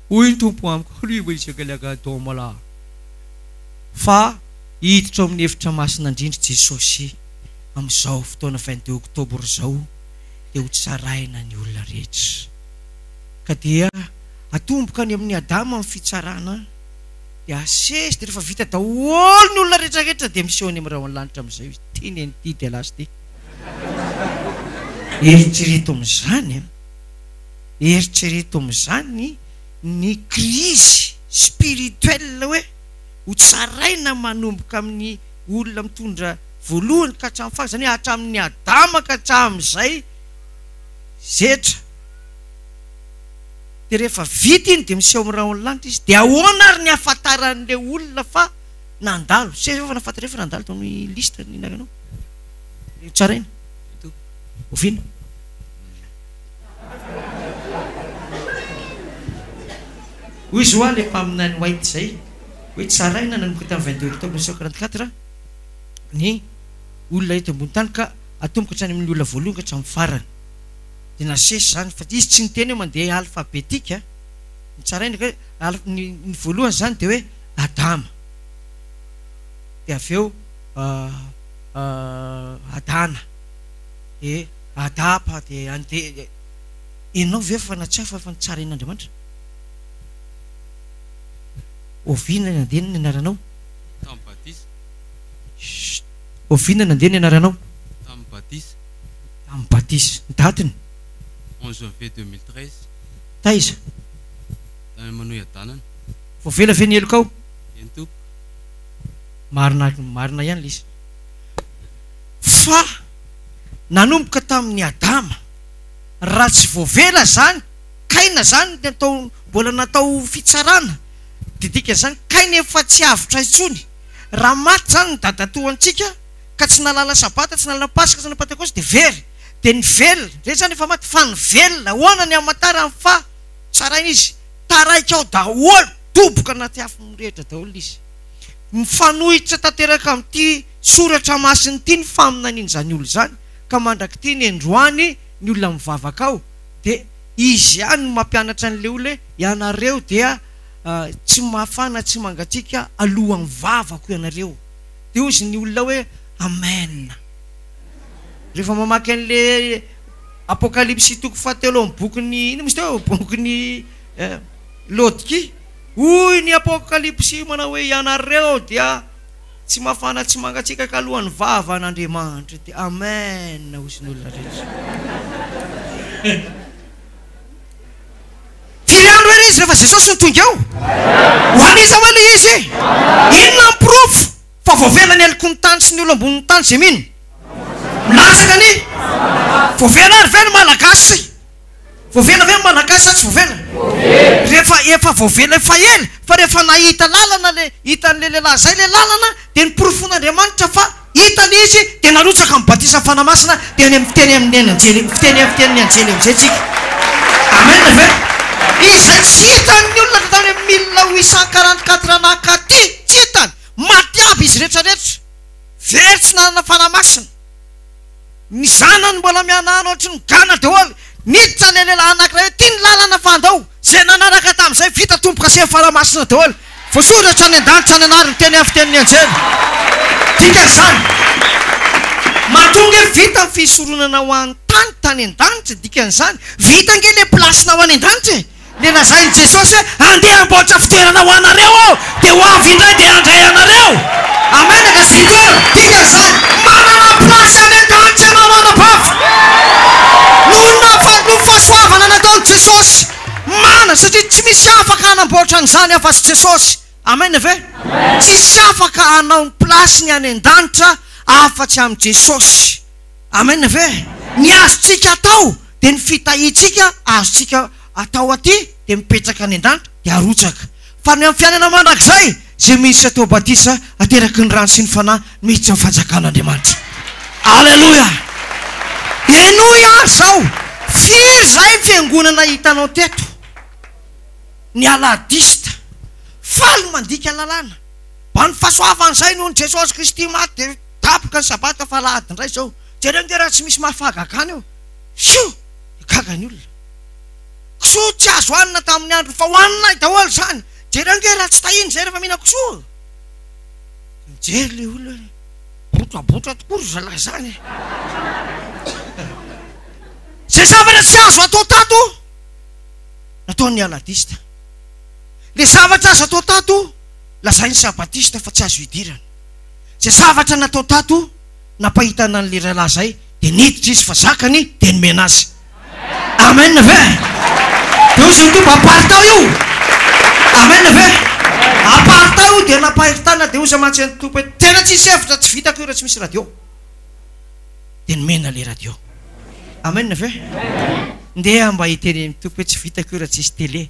hoy ny tompo amiko rivo isakalaga domala. Fa hiditra amin'ny hevitra masina indrindra Jesosy amin'izao fotoana 22 oktobra izao dia ho tsaraina ny olona rehetra. Ka dia atomboka any amin'ny Adama amin'ny fitsarana dia asesy dia rehefa vita daholo ny olona rehetrarehetra dia miseho any amin'ny raha lanitra amin'izay izy. Tiany an'ity dia lasy ty. Eritrereto amin'izany eritrereto amin'izany ny crise spirituelle hoe ho tsaraina manomboka amin'ny olona mitondra voalohany ka hatramin'ny faha, izany hoe hatramin'ny Adama ka hatramin'izay zetra. Dia rehefa vita iny dia miseho amin'ny raha lanitra izy. Dia ahoana ary ny ahafantaran'ilay olona fa nandalo? Sy efa nafantatra rehefa nandalo tao amin'ny lista ny naganao. Tsaraina. Oviana. Hoy izy hoa ilay mpaminany white izay hoe tsaraina nanomboka tamin'ny 22 octobre 1944 ny olona eto ambony tany ka atomboka hatrany amin'ny olona voalohany ka hatramin'ny farany. Dia nasesy izany fa izy tsy niteny hoe mandeha alfabetika. Ny tsaraina ny voalohany izany dia hoe Adama. Dia avy eo Adana. Dia Adapa dia andeha. Ianao ve fa natsiafa fa nitsarain'Andriamanitra? Oviana nandeha ny anaranao? Tamin'ny Batisa. Oviana nandeha ny anaranao? Tamin'ny Batisa. Tamin'ny Batisa. Ny datiny? 11 janvier 2013. Taiza? Tany Manohy-Adanana. Vao vela ve ny elokao? Eny tompo. Marina ihany lisa. Fa nanomboka tamin'ny Adama, raha tsy voavela zany, kaina zany natao mbola natao fitsarana. Dia dikan'izany kaina efa tsy avotra intsony. Raha maty zany ny dadatoantsika ka tsy nalala sabata, tsy nalala pasika, tsy nalala pentekosy dia very. Dia ny velona rehetra zany efa maty fa ny velona hoana ny amantarany fa tsaraina izy. Taraika ao daholo, doboka anaty afo rehetra daholo izy. Mifanohitra tanteraka amin'ity soratra masiny ity ny faminanian'izany olona izany ka mandrak'ity ny androany ny olona mivavaka ao. Dia izy ihany no mampianatra an'ilay olona ianareo dia tsy mafana tsy mangatsika alohan'ny vavako ianareo. Dia ozy ny olona hoe amen. Rehefa mamaky an'ilay apokalipsy toko fahatelo amin'ny bokyny ino misy teo bokyny Lôdiky. Hoy ny apokalipsy manao hoe ianareo dia tsy mafana tsy mangatsika ka alohan'ny vavan'Andriamanitra. Dia amen ozy ny olona rehetra. Firyandro ery izy rehefa Jesosy nitonga ao. Ho aniza hoe ilay izy. Inona ny pirofo fa voavela ny eliko ny tany sy ny olo ambony tany izay mino? Milasaka ny voavela ary ve ny malagasy? Voavela ve ny malagasy sa tsy voavela? Rehefa efa voavela efa ela, fa rehefa nahita lalana le hitan'ilay lehilahy izay ilay lalana dia ny porofon'Andriamanitra fa hitany izy dia narotsaka amin'ny batisa fanamasina dia fiteny amin'ny anjely fitenin'ny anjely amin'izay tsika. Amen ve? Izay tsy hitan'ny olona tany amin'ny 1844 nakaty tsy hitany. Maty aby izy rehetrarehetra. Very tsy nanana fanamasina. Ny zanany mbola mianana ohatry ny gana daholo. Niditra ilay lehilahy anankiray hoe tia ny lalana fandao. Izay nanaraka tamin'izay vita tomboka sy fanamasina daholo. Voasoratra any an-danitra any anarany teny amin'ny fitenin'ny anjely. Dikan'izany mahatonga vita ny fisoronana ho an-tany tany an-danitra. Dikan'izany vita nge ilay plasina ho any an-danitra. Le lazain'i Jesosy hoe andeha amboatra fitoerana ho anareo ao dia ho avy indray dia andray anareo. Amen ka sy fitoerana. Dikan'izany manana plasy any an-danitra ianao manam-bavy. No fahasoavana nataon'i Jesosy mana satria tsy misy afaka hanamboatra an'izany afa-tsy Jesosy. Amen ve? Tsisy afaka hanao ny plasiny any an-danitra afa-tsy amin'i Jesosy. Amen ve? Ny azontsika atao dia ny fitahiantsika azontsika atao aty dia mipetraka any an-danitra dia arotsaka. Fa ny amin'ny fiainana mandrakizay zay miisa tao batisa ateraky ny rano sy ny fanahy mihitsy amin'ny fanjakan'Andriamanitra. Alleluia. Eno ia zao firy zay fiangonana hitanao teto ny aladista falo mandika lalàna mba ny fahasoavan'izay noho ny Jesosy Kristy maty dia tapoka ny sabata fa lahady indray zao jereo dia raha tsy misy mahafahagakany eo sio gaga ny olona kisoa tsy azo hoanina tamin'ny andro fa hoanina daholo zany jereo nge raha tsy tahiny zay rehefa mihina kisoa mijery le olona botrabotra tokory zalahy zany zay zavatra tsy azo atao tato nataon'ny aladista le zavatra azo atao tato lazainy sabatista fa tsy azo hidirana zay zavatra natao tato napahitana n'le rahalahy zay dia niditra izy fa zakany dia nomena azy. Amen ve dia ozy ny tomba aparitao io. Amen ve aparitao io dia napahitana dia ozy amantsy ny tompo tena tsisy hevitra tsy vitako io raha tsy misy radio dia nomena le radio. Amen ve ndeha mba hiteny amin'ny tompo hoe tsy vitako io raha tsisy télé.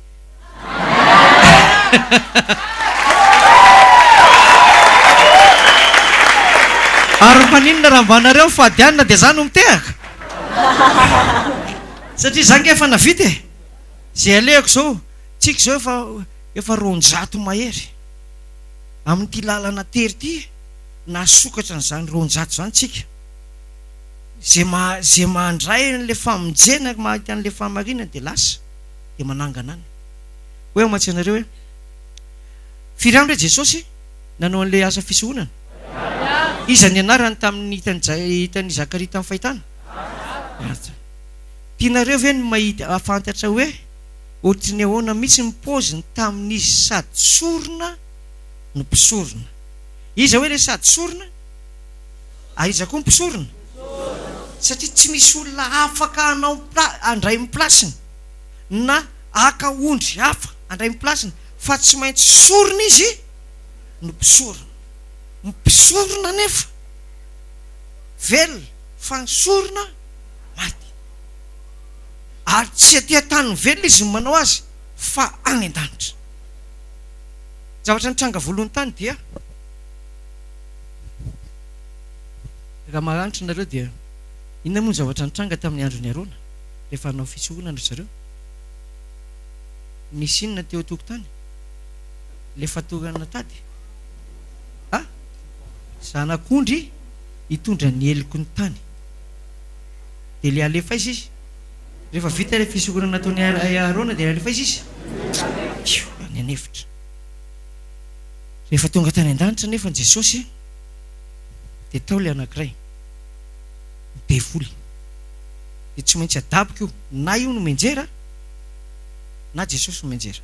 Ary maninona raha mbanareo fadianina dia zany no mitehaka satria zange efa navita e zay alehako zao tsika zao efa 200 mahery amin'ity lalana tery ity na sokatra n'izany 200 zany tsika zay mandray n'le famonjena mahita n'le famarinana dia lasa dia manangana any hoe matsy anareo hoe firy andro hoe Jesosy nanao an'le asa fisohonana izany anarany tamin'ny hitany Zakaria tamin'ny fahitana tianareo ve ny mahita afantatra hoe ohatry ny ahoana mihitsy ny paoziny tamin'izy sady sorona no mpisorona. Iza hoe le sady sorona aiza koa mpisorona satria tsy misy olona afaka anao andray miplasiny na aka ondry hafa andray miplasiny fa tsy maintsy sorona izy no mpisorona. Mpisorona nefa velona fa nisorona maty ary tsy aty tany velona izy manao azy fa any an-danitra. Zavatra nitranga voalohany tany dia raha mahanitra nareo dia inona moa ny zavatra nitranga tamin'ny andro ny arona rehefa hanao fisohonana zareo misy inona teo tokotany le fatorana tady zanak'ondry hitondra ny heliko ny tany dia le alefa izy rehefa vita le fisohonana nataony Arona dia alefa izy any anefitra rehefa tonga tany an-danitra nefa Jesosy dia tao le anankiray midevoly dia tsy maintsy adabika io na io no menjera na Jesosy no menjera.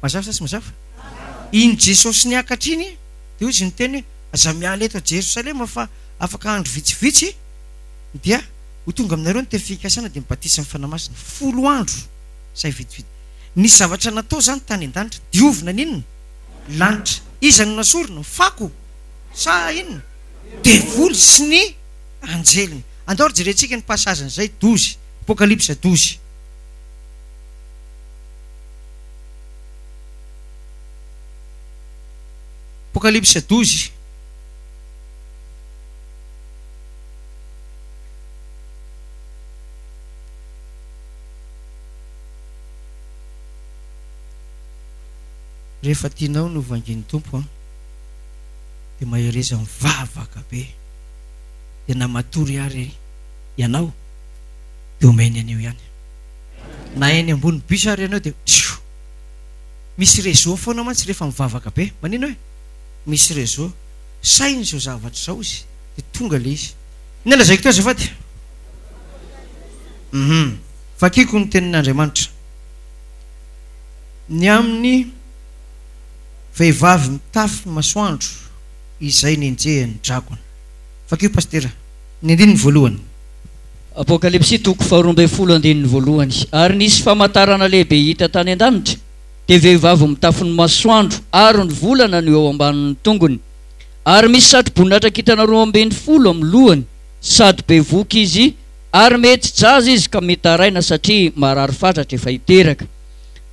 Mazava sa tsy mazava? Iny Jesosy ny akatriny dia izy ny teny aza miala eto a Jerosalema fa afaka andro vitsivitsy dia ho tonga aminareo ny teny fikasana dia mibatisa amin'ny fanahy masina 10 andro zay vitsivitsy. Nisy zavatra natao zany tany an-danitra diovina n'inona lanitra iza no nasorona fako sa inona devoly sy ny anjeliny. Andao jerentsika ny passage zay 12 Apocalypse 12 Apocalypse 12 rehefa tianao no vangin'ny tompo dia mahereza mivavaka be dia namatory ary ianao dia omeny anio ihany na eny ambony bus ary ianao dia misy réseau foana mantsy rehefa mivavaka be. Manino hoe misy réseau sainy zao zavatra zao izy dia tonga le izy ny alazaiko teo azafady fakiko ny tenin'Andriamanitra ny amin'ny vehivavy mitafy masoandro izay nenjehany dragona. Fakio pastera ny andininy voalohany Apocalypse toko 12 andininy voalohany. Ary nisy famantarana lehibe hita tany an-danitra dia vehivavy mitafy ny masoandro ary ny volana no eo ambanin'ny tongony ary misy satro-boninahitra kitana 12 amin'ny lohany sady be voky izy ary mety jaza izy ka mety araina satria marary fatratra efa hiteraka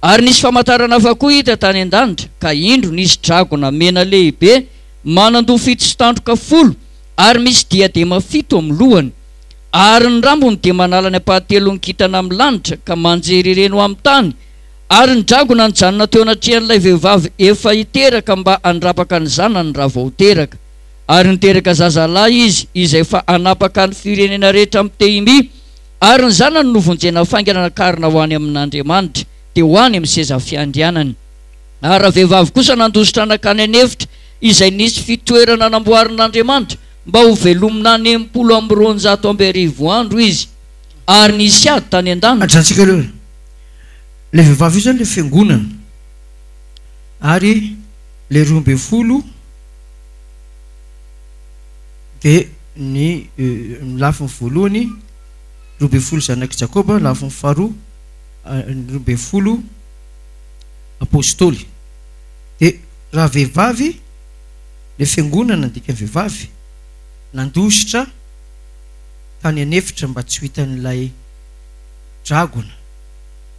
Ary nisy famantarana hafa koa hita tany an-danitra ka indro nisy dragona mena lehibe manandò fito sy tandroka 10 ary misy diadema 7 amin'ny lohany. Ary ny rambony dia manala ny apahatelo ny kintana amin'ny lanitra ka manjery ireno amin'ny tany. Ary ny dragona nijanona teo anatrehan'ilay vehivavy efa hiteraka mba handrapaka ny zanany raha vao teraka. Ary niteraka zazalahy izy izay fa hanapaka ny firenena rehetra amin'ny tehimy. Ary ny zanany novonjena fainganana karina ho any amin'Andriamanitra dia ho any amin'ny seza fiandrianany. Ary vehivavy kosa nandositra anakany anefitra izay nisy fitoerana namboarin'Andriamanitra mba ho velomina 920 andro izy. Ary nisy ady tany an-danitra. Le vehivavy io zany le fiangonana ary le 12 dia ny lafiny voalohany 12 zanaky Jakoba, lafiny faharoa 12 apôstôly. Dia raha vehivavy le fiangonana dika vehivavy nandositra tany anefitra mba tsy hitan'ilay dragona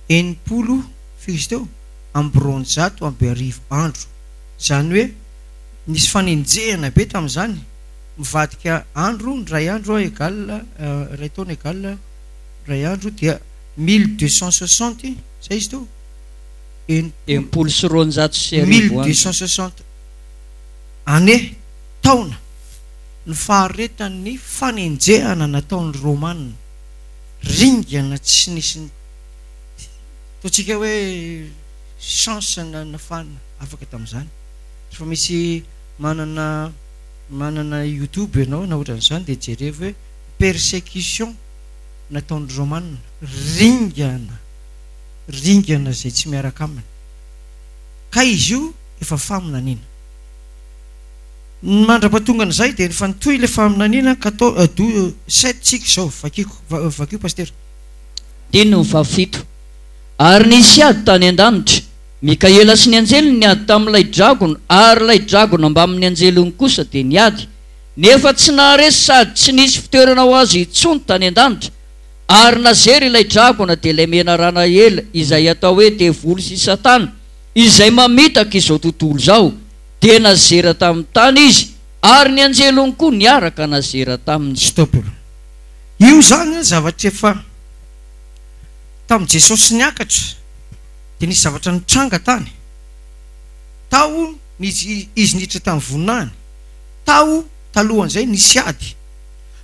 80 fizy teo ambronzato amberivo andro. Zany hoe nisy fanenjehana be tamin'izany mivadika andro ny ray andro égal ray taona égal ray andro dia 1260 zay izy teo 1260 ane taona ny faharetan'ny fanenjehana nataon'ny Romanina ringana tsy nisy totsika hoe chance nafana afaka tamin'izany. Fa misy manana YouTube ianao na ohatran'izany dia jereva hoe persécution nataon'ny Romanina ringana zay tsy miaraka aminy ka izy io efa faminaniana. Ny mandra-patongana zay dia nyfantoy ilay faminaniana 7 tsika zao vakio pasteur diny ny fafito. Ary nisy ady tany an-danitra Mikaela sy ny anjeliny niady tamin'ilay dragona ary ilay dragona mba amin'ny anjeliny kosa dia niady nefa tsy naharesy sady tsy nisy fitoerana ho azy intsony tany an-danitra. Ary nazery ilay dragona dia ilay mena rana ela izay atao hoe devoly sy satana izay mamitaka izao tontolo zao dia nazera tamin'ny tany izy ary ny anjeliny koa niaraka nazera tamin'ny. Stop. Io zany zavatra efa tamin'ny Jesosy niakatra dia nisy zavatra nitranga tany tao izy niditra tamin'ny voninahiny tao talohan'izay nisy ady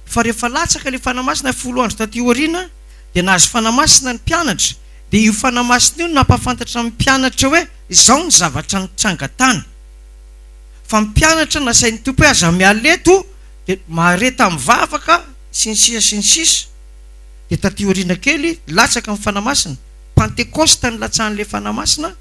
fa rehefa latsaka ilay fanamasina 10 andro taty aoriana dia nahazo fanamasina ny mpianatra dia io fanamasina io nampahafantatra amin'ny mpianatra hoe izao ny zavatra nitranga tany. Fa mpianatra nasain'ny tompo hoe aza mialeto dia mahareta mivavaka sy ny sisa dia taty aoriana kely latsaka amin'ny fanamasina Pentecoste ny latsan'ilay fanamasina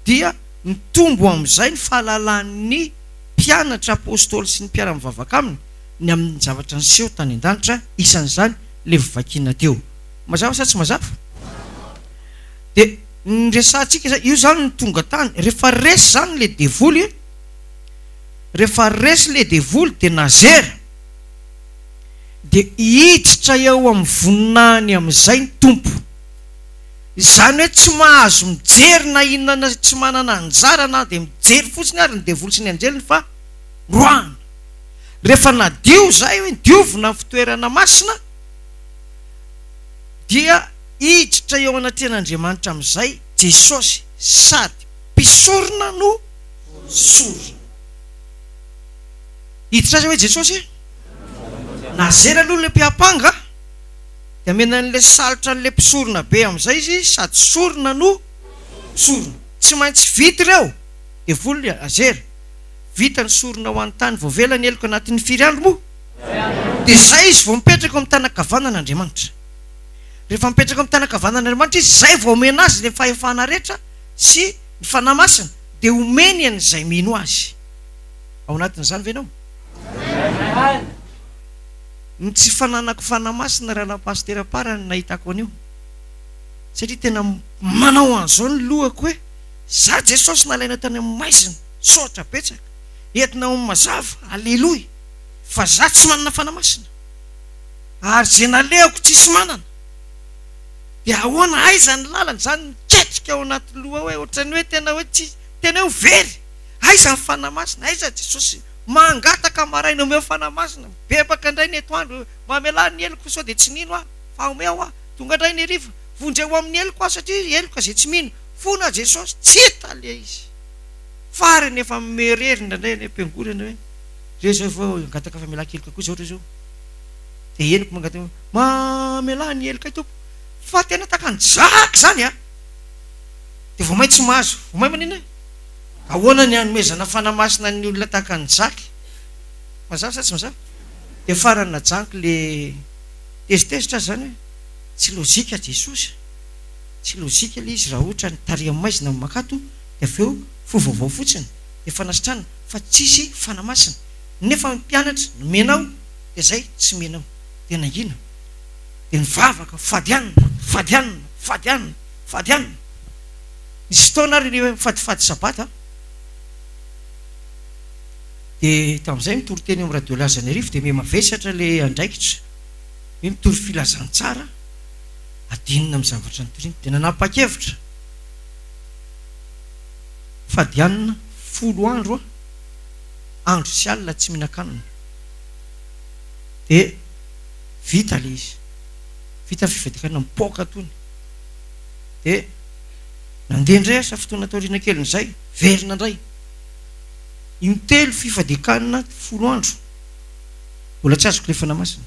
dia nitombo amin'izay ny fahalalan'ny mpianatra apôstôly sy ny mpiara-mivavaka aminy ny amin'ny zavatra niseho tany an-danitra isan'izany le vakiana teo. Mazava sa tsy mazava? Dia ny resantsika io zany ny tonga tany rehefa resy zany le devoly rehefa resy le devoly dia nazera dia hiditra eo amin'ny voninahiny amin'izay ny tompo. Izany hoe tsy mahazo mijery na inona tsy manana anjara na dia mijery fotsiny ary ny devoly sy ny anjeliny fa roana. Rehefa nadio zay hoe diovina ny fitoerana masina dia hiditra eo anatrehan'Andriamanitra amin'izay Jesosy sady mpisorona no sorona. Hiditra zay hoe Jesosy nazera aloha le mpiapanga dia mena n'le salotra n'le mpisorona be amin'izay izy sady sorona no sorona. Tsy maintsy vita ireo devoly azera vita ny sorona ho an'ny tany voavela ny eloko anatin'ny 4 andro moa dia zay izy vao mipetraka amin'ny tanakavanan'Andriamanitra. Rehefa mipetraka amin'ny tanakavanan'Andriamanitra izy zay vao omena azy le fahefana rehetra sy ny fanamasina dia omeny an'izay mino azy ao anatin'izany ve ianao? Ny tsy fananako fanamasina raha na pasteur parany nahitako an'io satria tena manao an'izao ny lohako hoe za Jesosy nalaina tany amin'ny maizina sotra betsaka entina ho mazava aleloia fa za tsy manana fanamasina ary zay nalehako tsisy manana dia ahoana aiza ny lalana zany miketrika ao anaty loha hoe ohatrany hoe tena hoe tsy tena hoe very aiza ny fanamasina aiza Jesosy mangataka maraina omeo fanamasina bebaka indray ny etoandro mamela ny eloko sao dia tsy nino aho fa omeo aho tonga indray ny riva vondreo amin'ny eloko aho satria eloko izay tsy mino fona Jesosy tsy hita le izy farany efa mererina indray ny ampiangorana hoe rezo vao angataka fa melakeloka koa zao ohatry zao dia eniko mangataka mamela ny eloko tompo fa tena taka ny zaka zany a dia vao may tsy mahazo vao may manina ahoana ny anomezana fanamasina ny olona taka ny zaky mazava sa tsy mazava dia farany najanky le tezitezitra zany hoe tsy lozika Jesosy tsy lozika le izy raha ohatra ny tariany maizina makato dia aveo fovaovao fotsiny efa nasitrana fa tsisy fanamasina nefa mpianatra menao dia zay tsy menao dia nangina dia nivavaka fadianina nisy fotoana ary ny fadifady sabata dia tamin'izay mitory teny amin'ny radio lazany arivo dia mavesatra le andraikitra hoe mitory filazany tsara adinina amin'ny zavatra nitoriny dia nanapa-kevitra fadianina 10 andro andro sy alina tsy mihinan-kanina dia vita le izy vita fivadikanina mipoaka tony dia nandeha indray asa fotoana taoriana kely n'izay verina indray intelo fifadikanina 10 andro mbola tsy azoko le fanamasina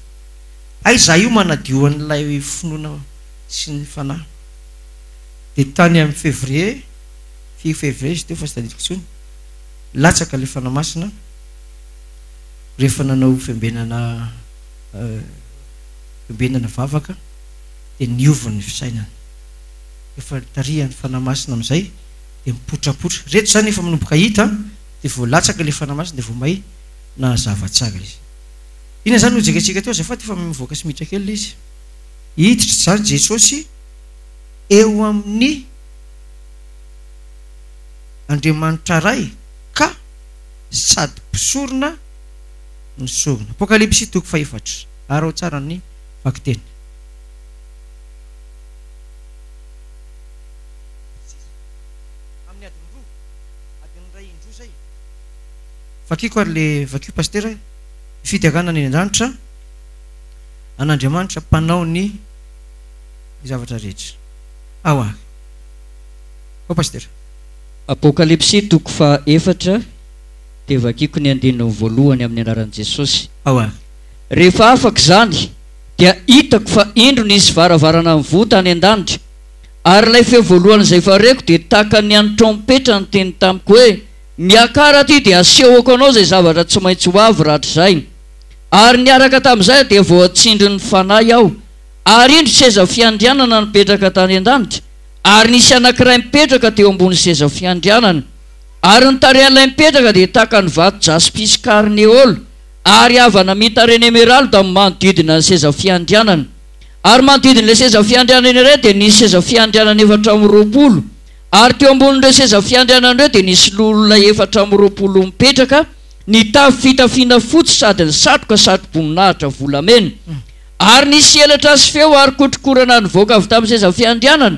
aiza io manadio an'ilay finoana sy ny fanahy dia tany amin'ny février izy teo fa sy tadidiko tsony latsaka le fanamasina rehefa nanao fiambenana vavaka dia niovany fisainana efa tarihan'ny fanamasina amin'izay dia mipotrapotra reto zany efa manomboka hita dia vao latsaka le fanamasina dia vao may nahazava tsara izy ina zany nojekatsika teo zafaty efa mivoaka sy miditra kely izy hiditra zany Jesosy eo amin'ny Andriamanitra ray ka sady mpisorona ny sorona Apokalipsy 4 ary ao tsara ny vakiteny amin'ny adiny ray indro zay vakiko ary le vakio pastera fitiaganana ny Andriamanitra an'Andriamanitra mpanao ny zavatra rehetra ao ah ao pastera Apokalipsy 4 dia vakiko ny andininy voalohany amin'ny anaran'i Jesosy ao ah rehefa afaka zany dia hitako fa indro nisy varavarana mivota any an-danitra ary ilay feo voalohany izay fareko dia tahaka ny any trompetra ny teny tamiko hoe miakara ty dia asehoko anao izay zavatra tsy maintsy ho avy rahatr'izay ary niaraka tamin'izay dia vao atsindry ny fanahy aho ary indro seza fiandrianana nipetraka tany an-danitra ary nisy anankiray mipetraka teo ambony seza fiandrianana ary nitarehan'ilay mipetraka dia tahaka ny vato jaspi sy karneola ary havana mitareny emeralda amin'ny manodidina ny seza fiandrianana ary manodidina ilay seza fiandrianana iray dia nisy seza fiandrianana 420 ary teo ambonin'ireo seza fiandrianana ireo dia nisy lolona 420 mipetraka ny tavy fitafiana fotsy sady ny satroka satroboninahitra volamena ary nisy elatra sy feo ary kotrokorana nivoaka avy tamin'ny seza fiandrianana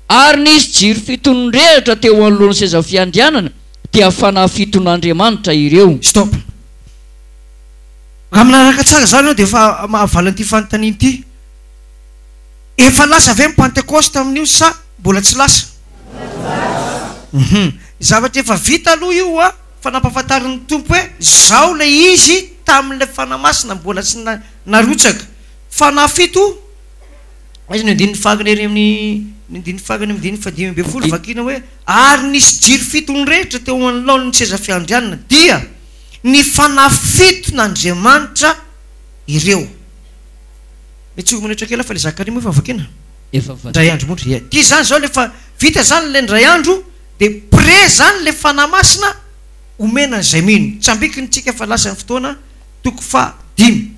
ary nisy jiro fitonondrehatra teo anoloan'ny seza fiandrianana dia fanahy fiton'Andriamanitra ireo stop aminaraka tsara zany ao dia efa mahavalanyity fanontaniana ity efa lasa ve Pentecoste amin'io sa mbola tsy lasa zavatra efa vita aloha io a fa nampahafantarin'ny tompo hoe zao le izy tamin'ilay fanamasina mbola tsy narotsaka fanahy fito izy ny andininy fagana ery amin'ny ndiny fagany amin'ny 5 vakina hoe ary nisy jiro fitonyrehitra teo anoloan'ny seza fiandrianana dia ny fanahy fiton'Andriamanitra ireo mety manitra kely fa le zakarimo efa vakina ndray andro motra ty zany zao lefa vita zany le ndray andro dia pré zany le fanahy masina omena n'izay mino tsy ambikiny fa lasa ny fotoana 5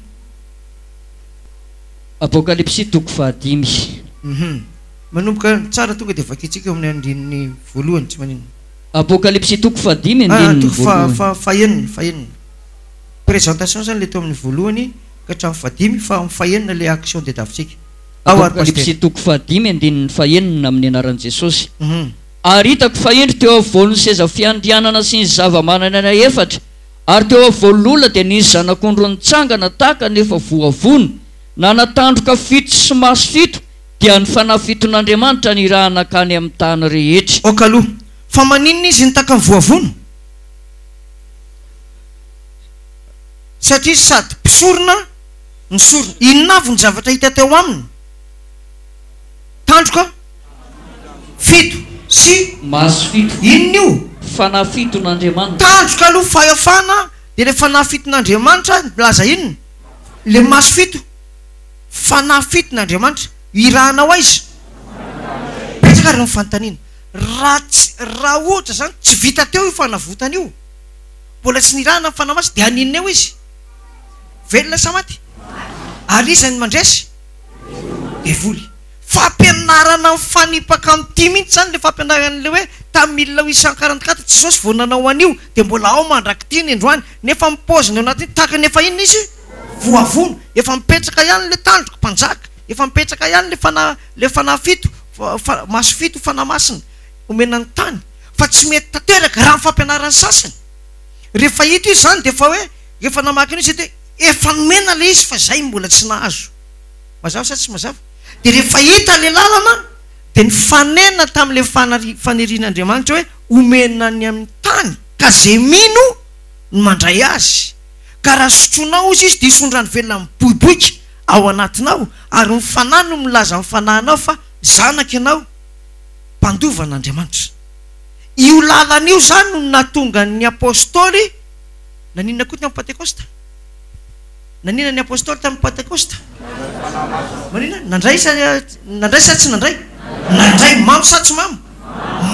Apokalipsy 5 manomboka tsara tonga dia vakitsika eo amin'ny andininy voalohany tsy manino Apokalipsy 5 andininy fahenina présentation zany le teo amin'ny voalohany ka hatramin'ny 5 fa amin'ny fahenina le action dia davitsika Apokalipsy toko 5:5 amin'ny anaran'i Jesosy. Ary hitako fahendry teo avovoan'ny seza fiandrianana sy ny zava-manana efatra, ary teo avovoan'olona dia nisy zanak'ondro nitsangana tahaka nefa voavono, nanatandroka fito sy maso fito, dia ny fanahy fiton'Andriamanitra ny raha nakany amin'ny tany rehetra. Okaloha, fa maninona izy nitaka ny voavono? Satria sady mpisorona ny sorona. Inona avy ny zavatra hita teo aminy? Tandroka fito sy maso fito. Inona io? Fanahy fiton'Andriamanitra. Tandroka aloha fahafana, dia le fanahy fiton'Andriamanitra milaza inona? Le maso fito. Fanahy fiton'Andriamanitra irahanao aiza? Betsaka ary ny fanontaniana. Raha ohatra zany tsy vita teo io fanavotana io, mbola tsy nirahana ny fanahy masina, dia aninona eo izy? Velona sa maty? Ary izany mandresy devoly. Fampianarana ny fanipaka amin'ity mihitsy zany le fampianaran'le hoe tamin'ny 1844 Jesosy vao nanao an'io, dia mbola ao mandrakity ny androany, nefa mipozina ao anaty tahaka nefa inona izy? Voavono. Efa mipetraka ihany le tandroka mpanjaka, efa mipetraka ihany le fanahy fito, maso fito fanahy masina omena ny tany, fa tsy mety tanteraka raha ny fampianarany sasany. Rehefa hita io zany dia efa hoe rehefa namaky izy dia efa nomena le izy, fa zay mbola tsy nahazo. Mazava sa tsy mazava? Dia rehefa hita le lalana dia ny fanena tamin'le fanirian'Andriamanitra hoe omena ny amin'ny tany, ka zay mino ny mandray azy. Ka raha sotronao izy dia isondrany velona miboiboika ao anatinao, ary ny fanahy no milaza ny fanahinao fa zanaka ianao, mpandovan'Andriamanitra. Io lalana io zany no natonga ny apôstôly. Naninona koa tamin'ny Pentekosta? Naninona ny apôstôly tamin'ny Pentekosta? Maninona? Nandray sa tsy nandray? Nandray. Mamy sa tsy mamy?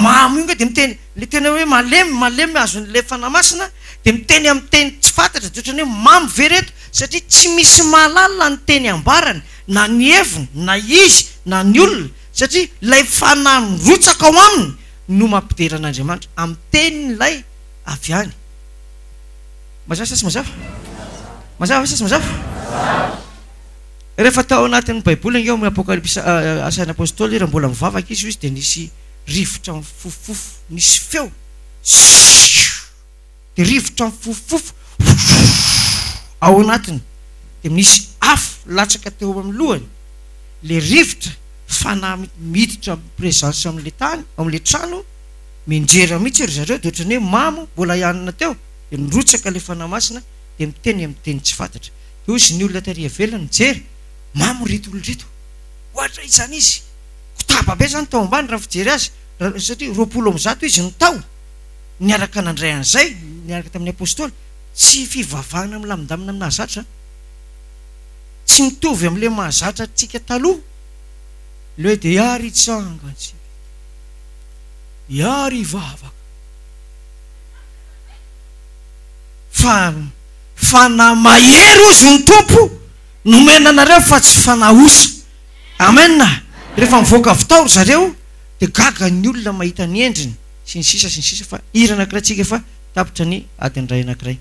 Mamy io nga dia miteny le tena hoe malemy azon'le fanahy masina, dia miteny amin'ny teny tsy fantatra, dia ohatrany hoe mamy vereto, satria tsy misy mahalala ny teny ambarany, na ny heviny, na izy, na ny olona, satria ilay fanahy mirotsaka ao aminy no mampideran'Andriamanitra amin'ny tenin'ilay avy any. Mazava sa tsy mazava? Mazava sa tsy mazava? Rehefa tao anatin'ny baiboly angeo amin'ny apokalipsy asan'ny apôstôly, raha mbola mivavaka izy dia nisy rivotra mifofofo, nisy feo, dia rivotra mifofofo ao anatiny, dia misy afo latsaka teo amin'ny lohany. Le rivotra fanahy miditra présence amin'le tany, amin'le trano, minjera mihitsy ry zareo, dia ohatrany hoe mamo mbola ihanana teo, dia nirotsaka le fanahy masina, dia miteny amin'ny teny tsy fantatra. Io izy ny olona taria velona mijery, mamo reto olona reto, ohatra izany izy kotaba be zany tao ambany raha fijery azy, satria 20 izy ny tao niaraka nandray an'izay, niaraka tamin'ny apôstôly. Tsy fivavahana milamindamina aminahazatra, tsy mitovy amin'le mahazatra tsika taloha. Le hoe dia iary hitsangatsika, iary hivavaka, fa fanahy mahery ozy ny tompo nomena anareo fa tsy fanahy osa. Amena. Rehefa mivoaka avy tao ry zareo dia gaga ny olona mahita ny endriny sy ny sisa, fa hira anankiray tsika fa tapitra ny adiny iray anankiray.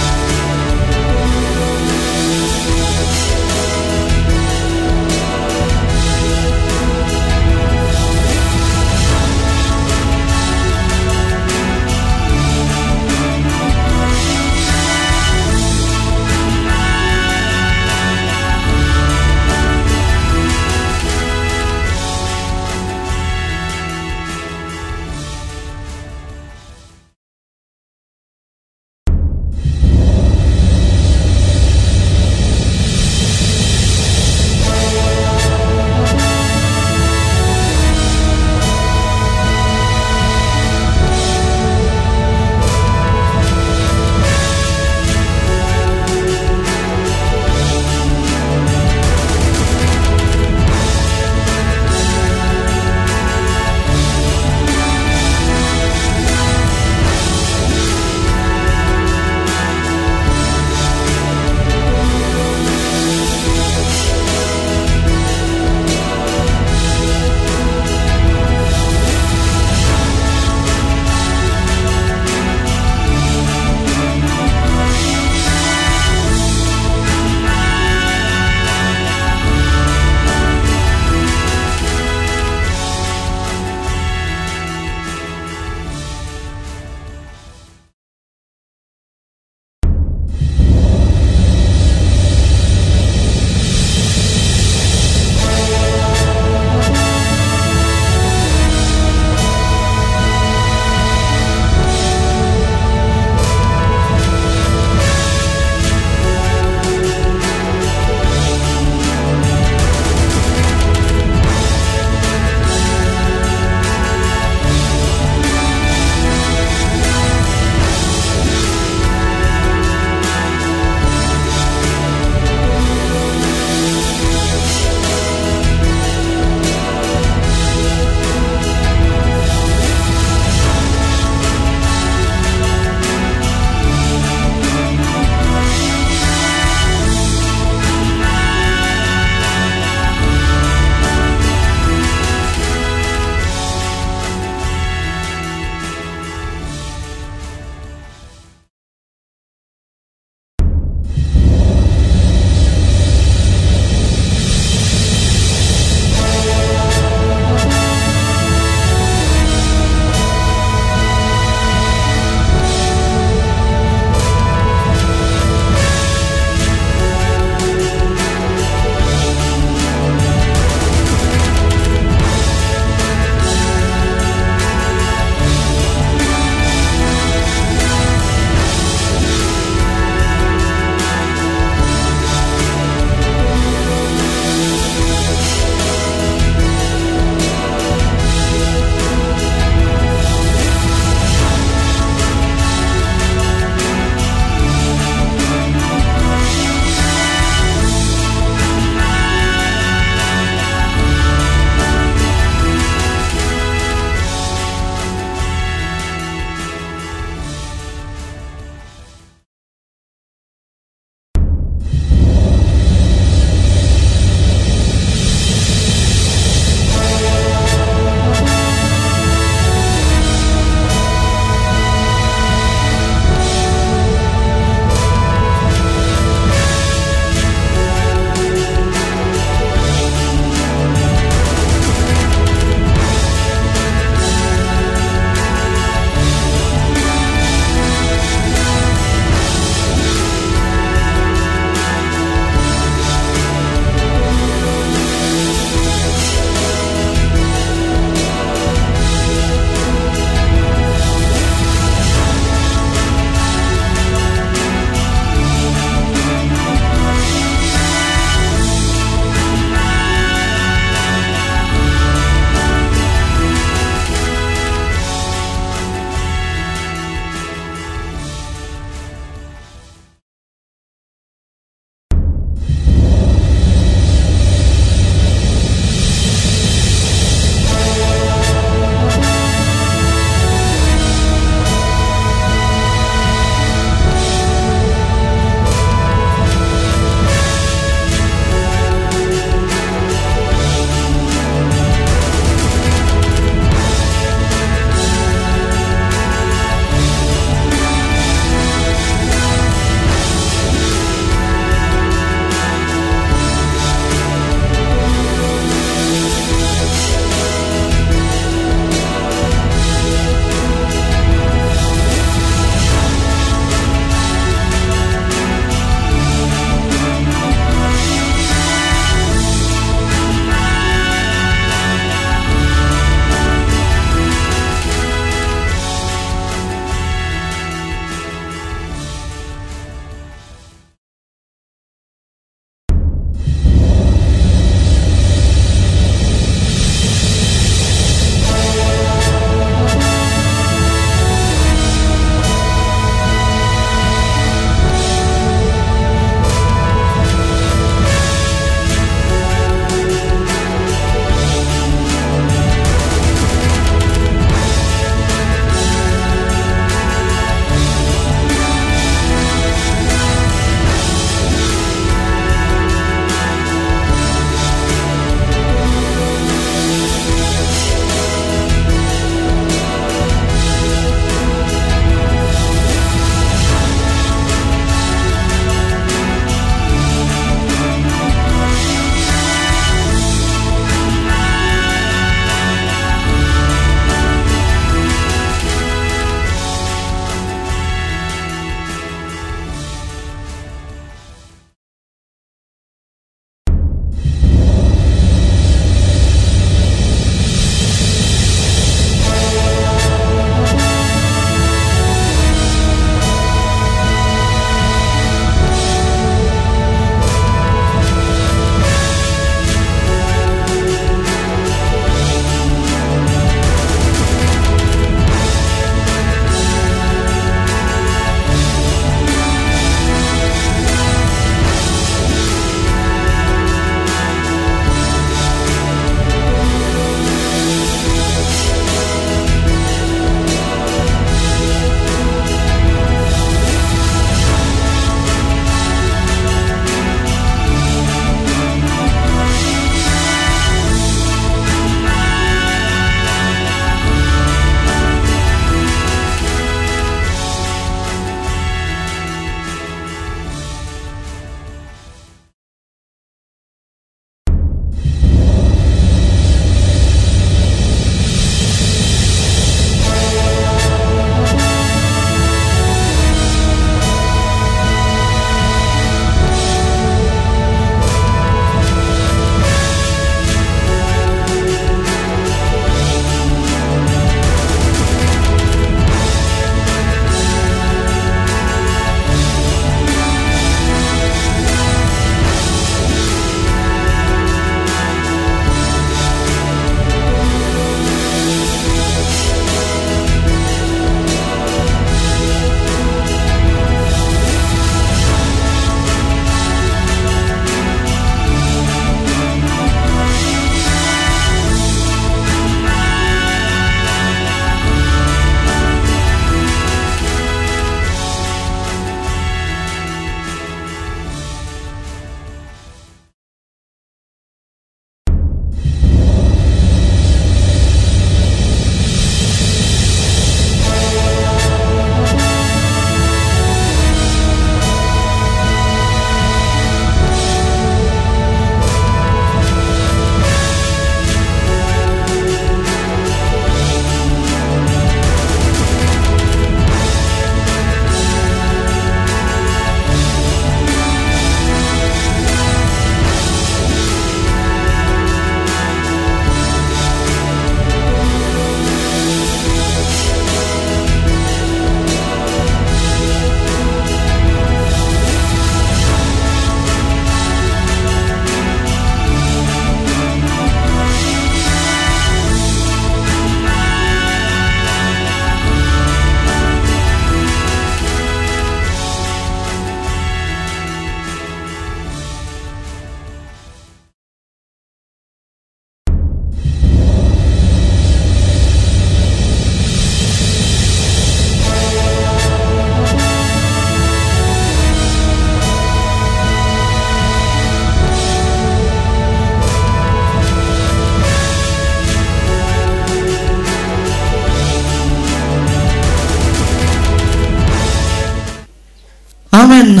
amen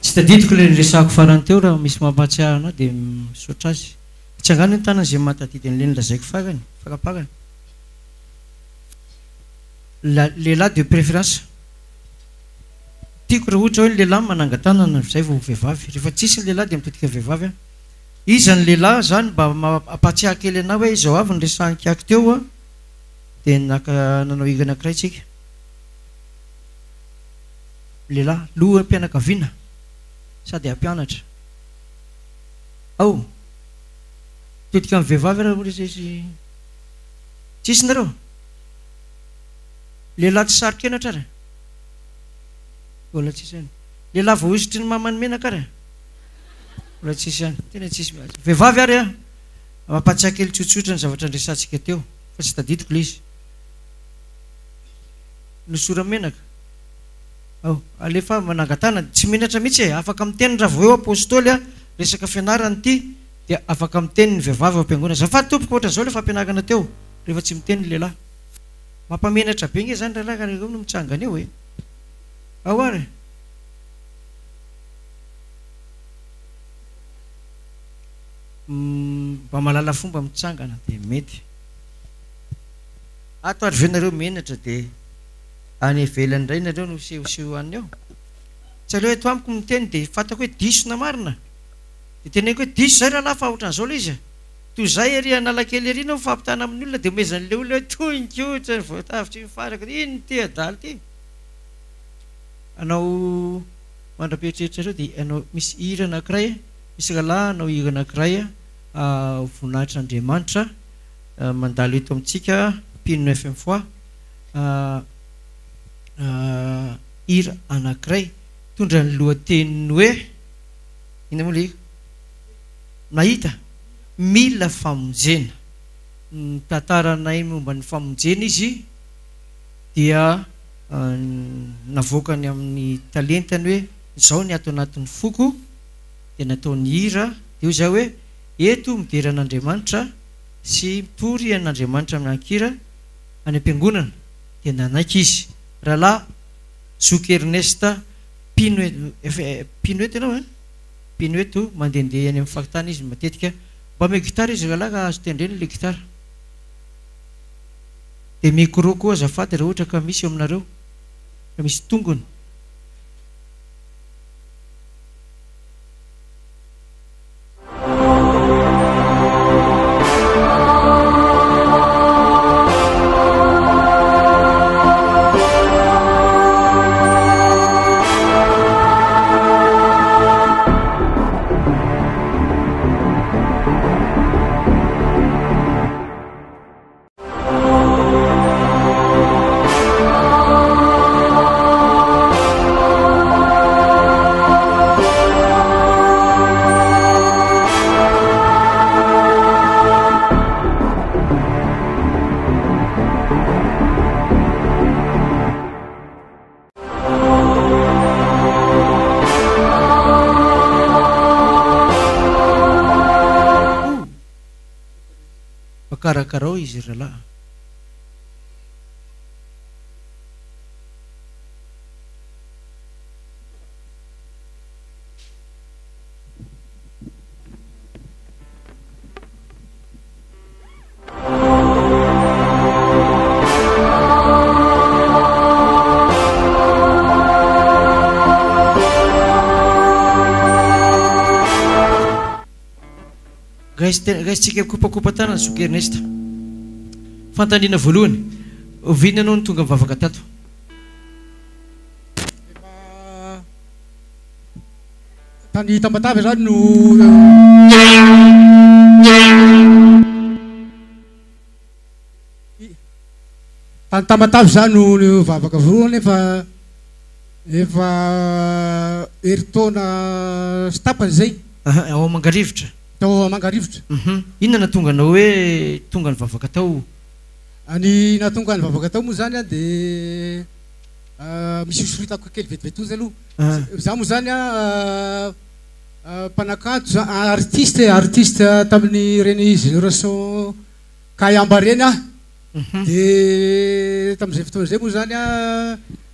tsy tadidiko le resako farany teo raha misy mampatsiahy anao dia misaotra azy tsy angano ny tanana izay mahatadidiny le nilazaiko fakany fakapakany lehilahy de préférence tiako raha ohatra hoe ny lehilahy manangan-tanana zay vao vehivavy rehefa tsisy ny lehilahy dia mitodika vehivavy iza ny lehilahy zany mba mampatsiahy kely anao hoe izao avy ny resahankiako teo a dia nanao higa anankiray tsika lehilahy loha mpianakaviana sady ampianatra ao todika amin'ny vehivavy raha ohatra tsisy nareo lehilahy tsy saroka enatra ary mbola tsisy any lehilahy vao hosotry ny mamany menaka ary mbola tsisy any tena tsisy mihazy vehivavy ary a mampatsiahy kely tsotsotra ny zavatra andresantsika teo fa tsy tadidiko le izy nosora menaka ao alefa manangatana tsy menatra mihitsy e afaka miteny raha vao eo apôstôly a resaka fianarany ity dia afaka miteny ny vehivavy ampiangona zafady tompoko ohatra zao le fampianarana teo rehefa tsy miteny ny lehilahy mampamenatra be nge zany rahalahy ka no mitsangana eo e ao ary mba malala fomba mitsangana dia mety ato ary venareo menatra dia any ivelany indray nareo no sehoseho any eo tsy aleo eto amiko miteny dia fantako hoe diso na marina dia teneniko hoe diso zay rahalahy fa ohatran'izao le izy toy zay ery analakely ery nao fampitana amin'ny olona dia omezan'le olona hoe toinkotra ny voatavitry mifaraka iny ty adaly ty anao mandra-peritreritra reo dia anao misy hira anankiray misy rahalahy anao hira anankiray voninahitra Andriamanitra mandalo eto amintsika mpino 9 fois hira anankiray tondra ny lohateniny hoe ina moa le nahita mila famonjena ny tantaranay momba ny famonjena izy dia navoakany amin'ny talentany hoe izao ny ato anatin'ny foko dia nataony hira dia zay hoe eto midera an'Andriamanitra sy mitory an'Andriamanitra amin'ny ankira any am-piangonana dia nanaiky izy rahalahy Zoky Ernesta Pinuet ianao Pinuet mandehandeha any amin'ny fakitany izy matetika mba me gitara izy rahalahy ka azo tendreny le gitara dia micro koa azafady raha ohatra ka misy eo aminareo ka misy tongony karakarao izy rahalahy gaisitsika kopakopa tanana Zoky Ernesta fantaniana voalohany ovina anao ny tonga mivavaka tato tany Tambatavy zany no tany Tambatavy zany no vavaka voalohany efa eritaona sy tapany zay ao Mangarivitra tao Mangarivitra inona natonga anao hoe tonga ny vavaka tao any natonga ny vavaka tao moa zany a dia misy osoritako kely vetivetozy aloha za moa zany a mpanakanto artiste tamin'ny reny génération Kayamba reny a dia tamin'izay fotoana zay moa zany a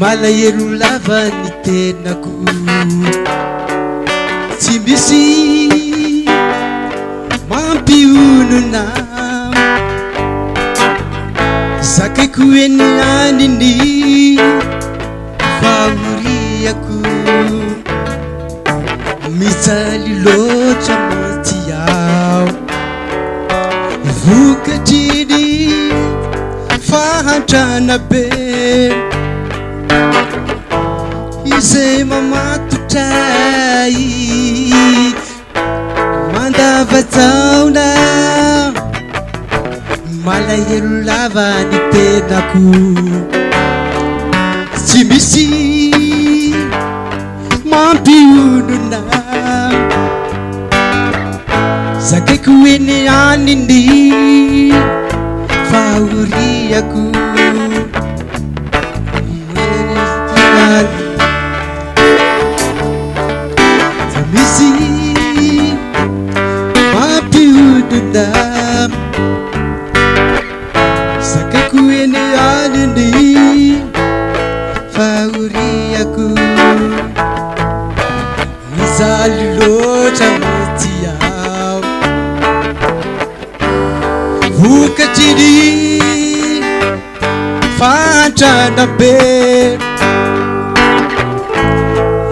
malahelo lava ny tenako tsy misy mampionona zakaiko eny aniny fahoriako mijaly loatra manty ao vokatriny fahantrana be izay mamatotray mandavajaona malahelo lava ny tenako tsy misy mampionona zakaiko eny aniny fahoriako tsy misy mampionona zakaiko eny aniny fahoriako mijaly loatra maty ao vokatriny fahantrana be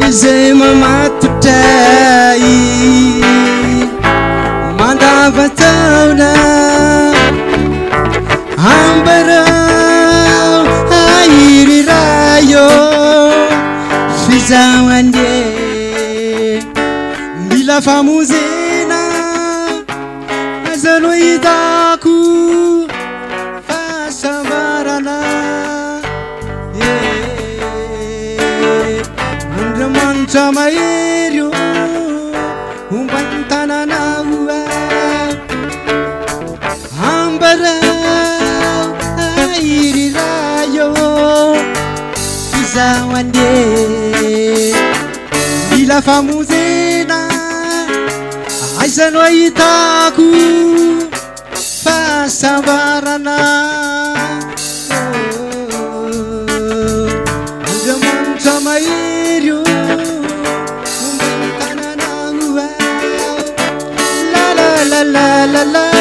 izay mamatotray mandavataona ambarao ahiry rayo fizahoanye mila famonjena azalo hitako fahasambarana andriamanitra mahery ombany tananao ambarao ahiry rayo fizahoanye mila famonjena aizano hitako fahasambarana andriamanitra mahery ombany tananao la la la la la la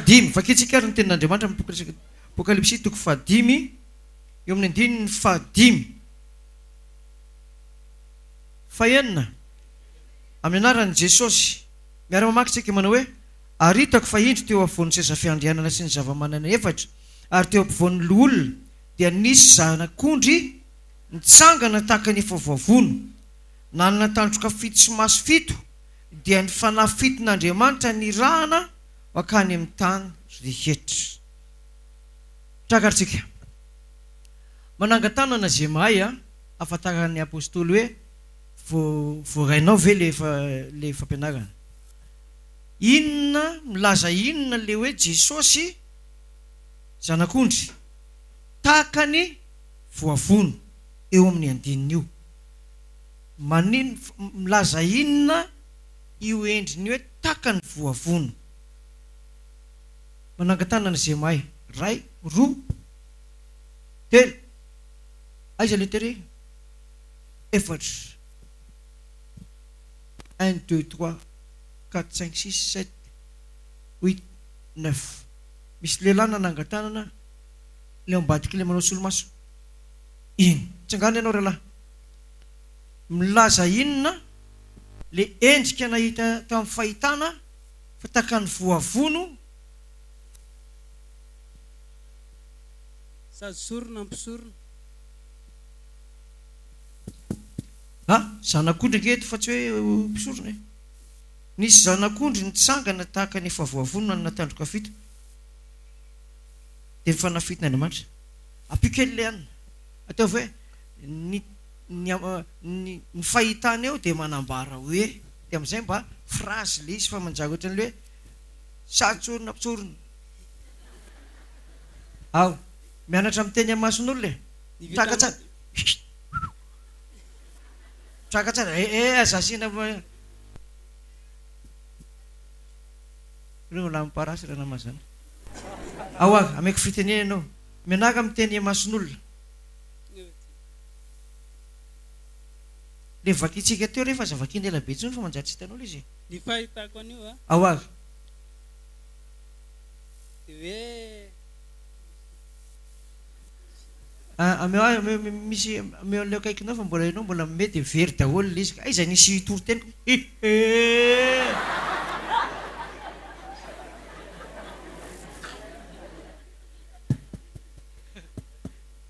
fahadimy vakitsika ary ny tenin'Andriamanitra amin'ny Apokalipsy toko fahadimy eo amin'ny andininy fahadimy fahenina amin'ny anaran'i Jesosy miara-mamaky tsika manao hoe ary hitako fa indro teo afovoan'ny seza fiandrianana sy ny zava-manana efatra ary teo ampovoan'ny loholona dia nisy zanak'ondry nitsangana tahaka ny efa voavono nanana tandroka fito sy maso fito dia ny fanahy fiton'Andriamanitra nirahana wakany amin'ny tany rehetra. Trakatsika manangan-tanana zay mahay ahafantaran'ny apôstôly hoe voarainao ve le fampianarana inona milaza inona le hoe Jesosy zanak'ondry takany voavono eo amin'ny andininy io manino milaza inona io endriny hoe takany voavono manangan-tanana zay mahay ray roa telo aiza le tere efatra 1 2 3 4 5 6 7 8 9 misy lehilahy nanangan-tanana le ambadiky le manao solomaso iny tsangana ianao rahalahy milaza inona le endrika nahita tamin'ny fahitana fa takany voavono sady sorona ampisorona zanak'ondry ngeto fa tsy hoe mpisorona nisy zanak'ondry nitsangana tahaka ny efa voavono nanana tandroka fito dia mifanafitn'Andriamanitra apikely le anina atao hoe ny fahitana eo dia manambara hoe dia amin'izay mba phrase le izy fa manjary ohatran'le hoe sady tsorona mpitsorona ao mianatra miteny amason'olo le traka tsara traka tsara azasina reo la miparasy raha namazana ao aga ameko fitenena ianao mianaka miteny amason'olona le vakitsika teo rehefa aza vakiany ela be tsony fa manjary tsy hitanao le izy ny fahitako an'io ao aga hoe misy ameo an'le akaikinao fa mbola ianao mbola mety very daholo le izy ka aiza nisy toro-tena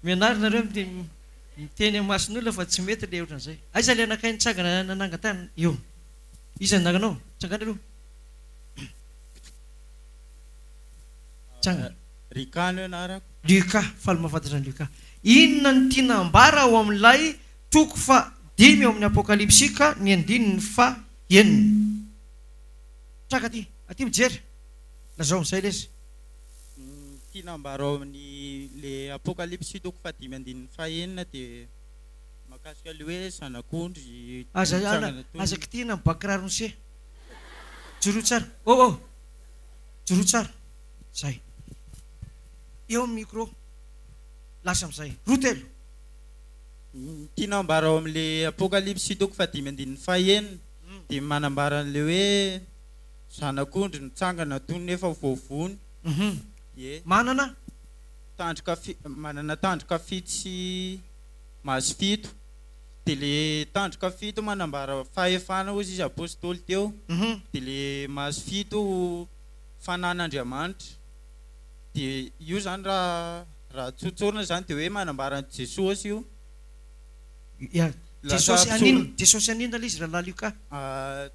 mianarynareo miteny amason'olona fa tsy mety le ohatran'izay aiza le anakay nitsangana nanangan-tany eo iza nananganao tsangana aloha tsangana rikano anarako Luka faly mahafantatra ny Luka inona ny tiana ambara ao amin'ilay toko fa 5 eo amin'ny Apokalipsika ny andininy fa 9 traka aty mijery lazao amin'izay le izy tiana ambara ao amin'ny le Apokalipsy toko fa 5 andininy fa 9 dia makasika le hoe zanak'ondry azaka tiana mibakirarony se joro tsara joro tsara zay eo amin'ny micro lasa amin'izay roa telo tiana ambara ao amin'le Apokalipsy toko fa 5 andininy fa 9 dia manambara an'le hoe zanak'ondry nitsangana toy ny efa voavono manana tandroka fito sy maso fito dia le tandroka fito manambara fahefana ozy izy apôstôly teo dia le maso fito fanan'Andriamanitra dia io zany raha tsotsorina zany dia hoe manambarany Jesosy io Jesosy aninona le izy raha Luka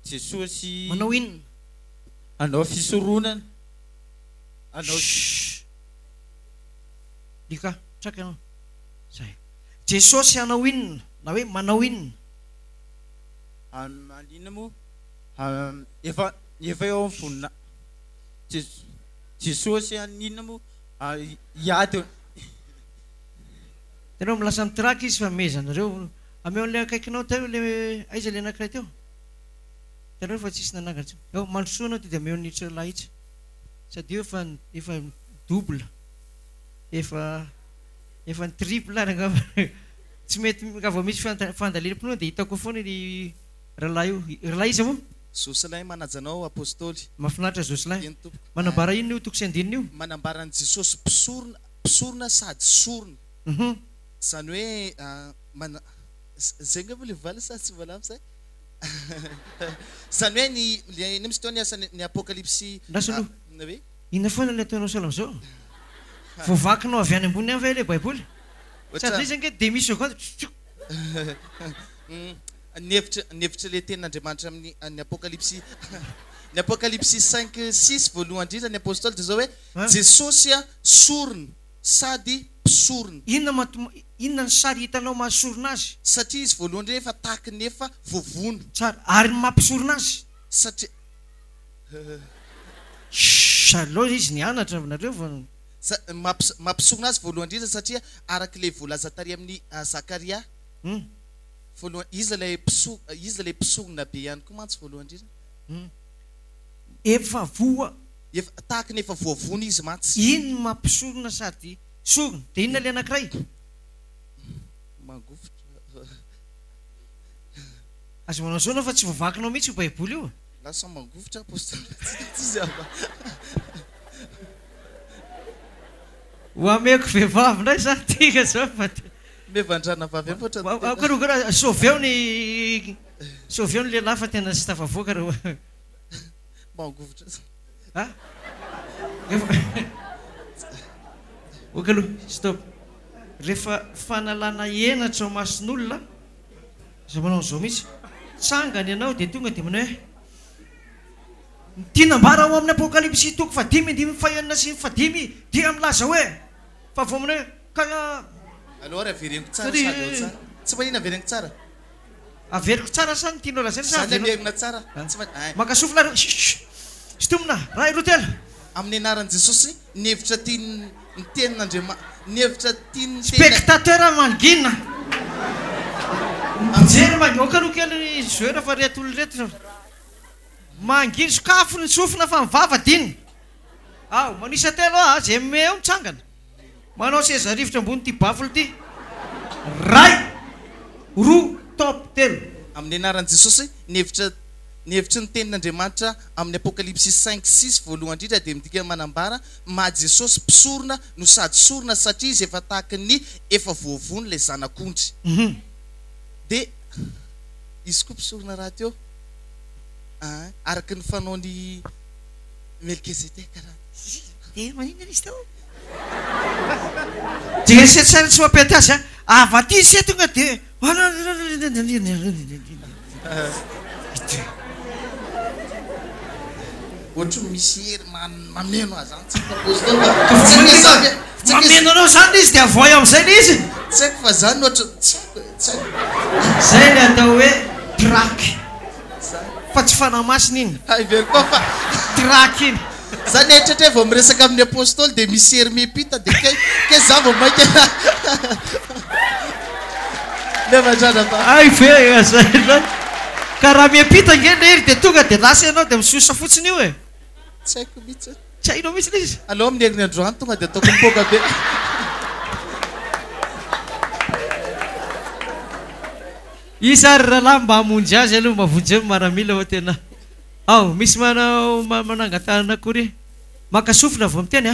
Jesosy manao inona anao fisoronana Luka traka ianao zay Jesosy anao inona na hoe manao inona aninona moa efa eo amin'ny vonina Jesosy aninona moa iady tenao milasa mitraka izy fa mezanareo ameo an'le akaikinao teo le aiza le anankiray teo tenao fa tsisy nanangana tseo mandrosoa anao dia ameo nitra lahitsy sady io efa double efa ny triple ary tsy mety ka vao misy fandalelam-pinoa dia hitako foana ny rahalahy io rahalahy izy moa Zosilay manajanao apôstôly. Mahafinaritra Zosilay. Manambara ino io tokosy andinina io? Manambara ny Jesosy mpisorona sady sorona. Zany hoe zay nga le vala sa tsy volamo zay. Zany hoe ny misy tao ny asa ny apokalipsy. Nasolo. Inona foana le ataonao salam zao? Voavakinao avy any ambony any ve le baiboly? Sady izy ange demi seconde. Ny hevitra le tenin'Andriamanitra amin'ny apokalipsy ny apokalipsy 5:6 voalohany indrindra ny apôstôly dia zao hoe Jesosy sorona sady mpisorona. Inona ny sary hitanao mahasorona azy? Satria izy voalohany indrindra efa tahaka ny efa voavono. Tsara, ary mampisorona azy. Satria aloha izy nianatra nareo mampisorona azy voalohany indrindra satria arak'ilay voalaza tary amin'ny Zakaria. Izy ilay mpisorona be ihany koa mantsy voalohany indrindra. Efa voa. Tahaka ny efa voavono izy mantsy. Ino mampisorona sady sorona? Dia inona le anankiray? Mangofotra. Azo manao zao anao fa tsy voavakinao mihitsy io baiboly io. Lasa mangofotra apôstôly. Tsy zava. Ho ameko vehivavy ndray zany tika zao fa mevandrana vavy apotra. Karoka sauveo ny lehilahy fa tena tsy tafavoaka reo. Mangofotra. Ah? Oka aloha, stop. Rehefa fanalana henatra ao mason'olona, zao manao zao mihitsy. Tsangany ianao dia tonga dia manao hoe tinambara ao amin'ny apokalipsy toko 5:5 sy 5 dia milaza hoe fa vao manao hoe alors avereniko tsara sady tsara. Tsy manina avereniko tsara. Averiko tsara sa ny tianao lazaina sa averina tsara. Makasofla reo. Stomina, ray rotela. Amin'ny anaran'i Jesosy, ny hevitra tiany ny tenin'Andriamanitra, ny hevitra tiany spectateur mangina. Mijery mangoka aloha kely zoera fa reto olona reto. Manginy sokafo ny sofina fa mivava diny. Ao, manisa telo zay meo mitsangana. Manao seza rivotra ambony ty bafolo ty. Ray, roa, top, telo. Amin'ny anaran'i Jesosy, ny hevitra ny tenin'Andriamanitra amin'ny apokalipsy 5:6 voalohany indrindra dia midika manambara ma Jesosy mpisorona no sady sorona satria izy efa tahaka ny efa voavono ilay zanak'ondry. Dia izy koa mpisorona raha teo araka ny fanaony Melkisedeka raha. Manina izy teo. Dia setsara tsy mampety azy avaty se tonga dia ohatry misy hery mameno azy mameno anao zany izy dia avoy amin'izay le izy. Tsy haiko fa zany ohatra zay le atao hoe traky fa tsy fanamasina iny. Very koa fa traky iny zany etratra vao miresaka amin'ny apôstôly dia misy hery miampita dia ke za vao mainka levandrana fa ay ve zay karaha miampita nge le hery dia tonga dia lasa ianao dia misosa fotsiny io e. Tsy haiko mihitsy. Tsy hainao mihitsy le izy. Aleo amin'ny herin'ny androany tonga dia ataoko mipoka be. Izy ary rahalahy mba hamonjy azy aloha mavonjy eo maramila ho tena. Ao, misy manangatahana akory. Makasofina vao miteny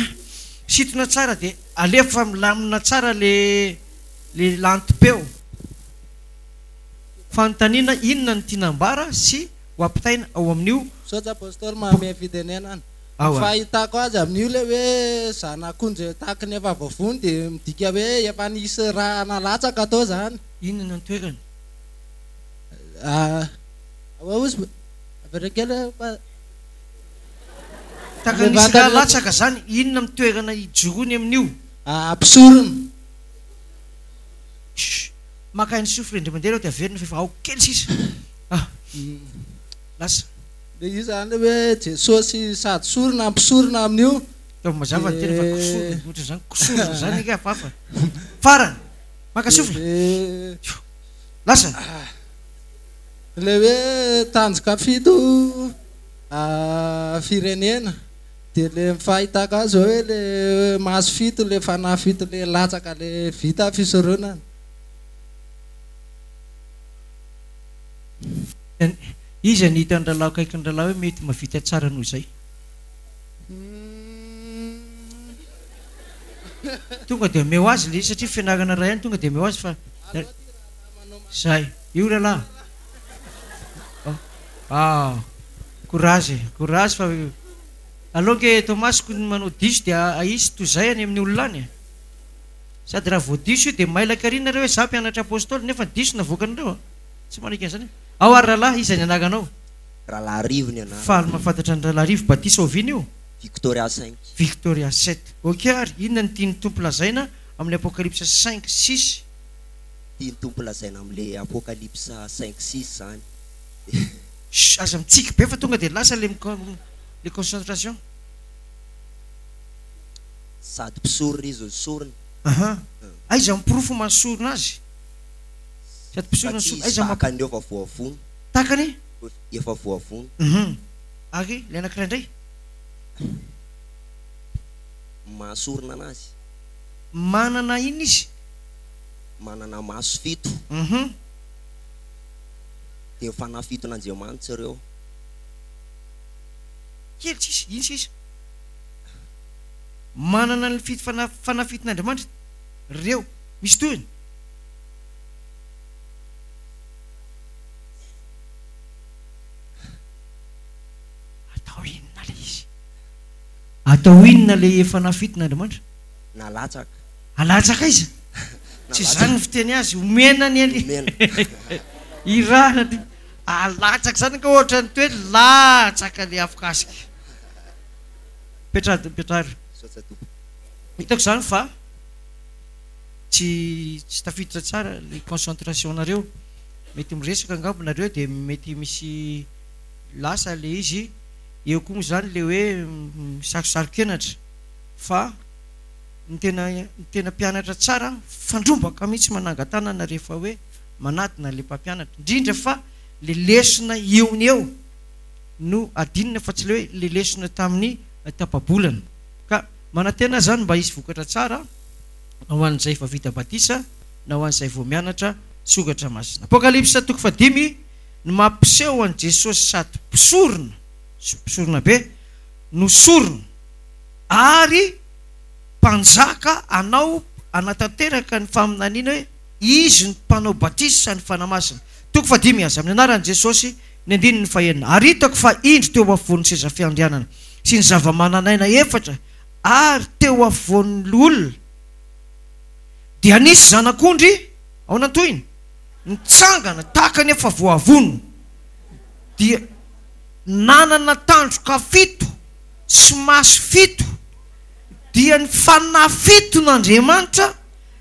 sitona tsara dia alefa milamina tsara le lantopeo. Fanontaniana inona ny tinambara sy ho ampitaina ao amin'io. Sotra apôstôly mahamea fitenenana. Fahitako azy amin'io le hoe zanak'ondry tahaka ny efa voavono dia midika hoe efa nisy raha nalatsaka atao zany. Inona ny toerana? Ozy averakely tahaka nisy raha latsaka zany inona ny toerana ijoroany amin'io? Mpisorona. Maka ny sofra indray mandeha dia averina fa ao kely sisa. Lasa. Dia io zany hoe Jesosy sady sorona mpisorona amin'io. Tao mazava ny tena fa kosorona ohatra zany kosorona zany ka fafa. Farany. Maka sofra. Lasa. Le hoe tanjoka fito firenena dia le fahitako azy zao hoe le mahazo fito le fanahy fito le latsaka le vita fisoronana. izy ny hitany rahalahy kaiky ny rahalahy hoe mety mavita tsara noho izay tonga dia meo azy le satria fianarana ray ihany tonga dia meo azy fa zay io rahalahy courage fa aloha Tomasy manao diso dia aisy toy izay any amin'ny olona any sady raha vao diso io dia mailaka ry nareo hoe za mpianatra apôstôly nefa diso navokany reo tsy manaiky an'izany ao ary rahalahy iza ny anaganao rahalahy Rivo ny ana faly mahafantatra ny rahalahy Rivo Batisa Ovina io Victoria 7 ok ary inona ny tiany tompo lazaina amin'ny apokalypsa 5:6 tiany tompo lazaina amin'le apokalypsa 5:6 zany aza mitsika be fa tonga dia lasa le concentration sady mpisorona izy sorona aiza mipirofo masorona azy sady mpisorona aiza takany efa voavono takany efa voavono ary le anankiray indray mahasorona anazy manana iny izy manana maso fito dia fanafitон'Andriamanitra ireo kely tsisy iny sisa manana ny fanafitон'Andriamanitra ireo misy toyny atao inona le izy atao inona le fanafitон'Andriamanitra nalatsaka alatsaka izy tsy zany ny fiteny azy omenany any irahana alatsaka zany ka ohatra ny toe latsaka le afokasika petrary hitako zany fa tsy tafiditra tsara le concentration nareo mety miresaka angabo nareo dia mety misy lasa le izy eo koa zany le hoe misarosarokenatra fa ny tena mpianatra tsara fandrombaka mihitsy manangatanana rehefa hoe manatina le mpampianatra indrindra fa le lesona eony eo no adinina fa tsy le hoe le lesona tamin'ny tapabolana ka manantena zany mba isy vokatra tsara na ho an'izay efa vita batisa na ho an'izay vao mianatra sokatra masina apokalypsa 5 no mampiseho an' Jesosy sady mpisorona be no sorona ary mpanjaka anao anatanteraka ny faminaniana hoe izy ny mpanao batisa ny fanamasina 5 azy amin'ny anaran'i Jesosy ny andininy ny fahenina ary hitako fa indro teo afovoan'ny seza fiandrianana sy ny zava-mananaina efatra ary teo afovoan'ny olona dia nisy zanak'ondry ao nantoyny nitsangana takany efa voavono dia nanana tandroka fito sy maso fito dia ny fanafitон'Andriamanitra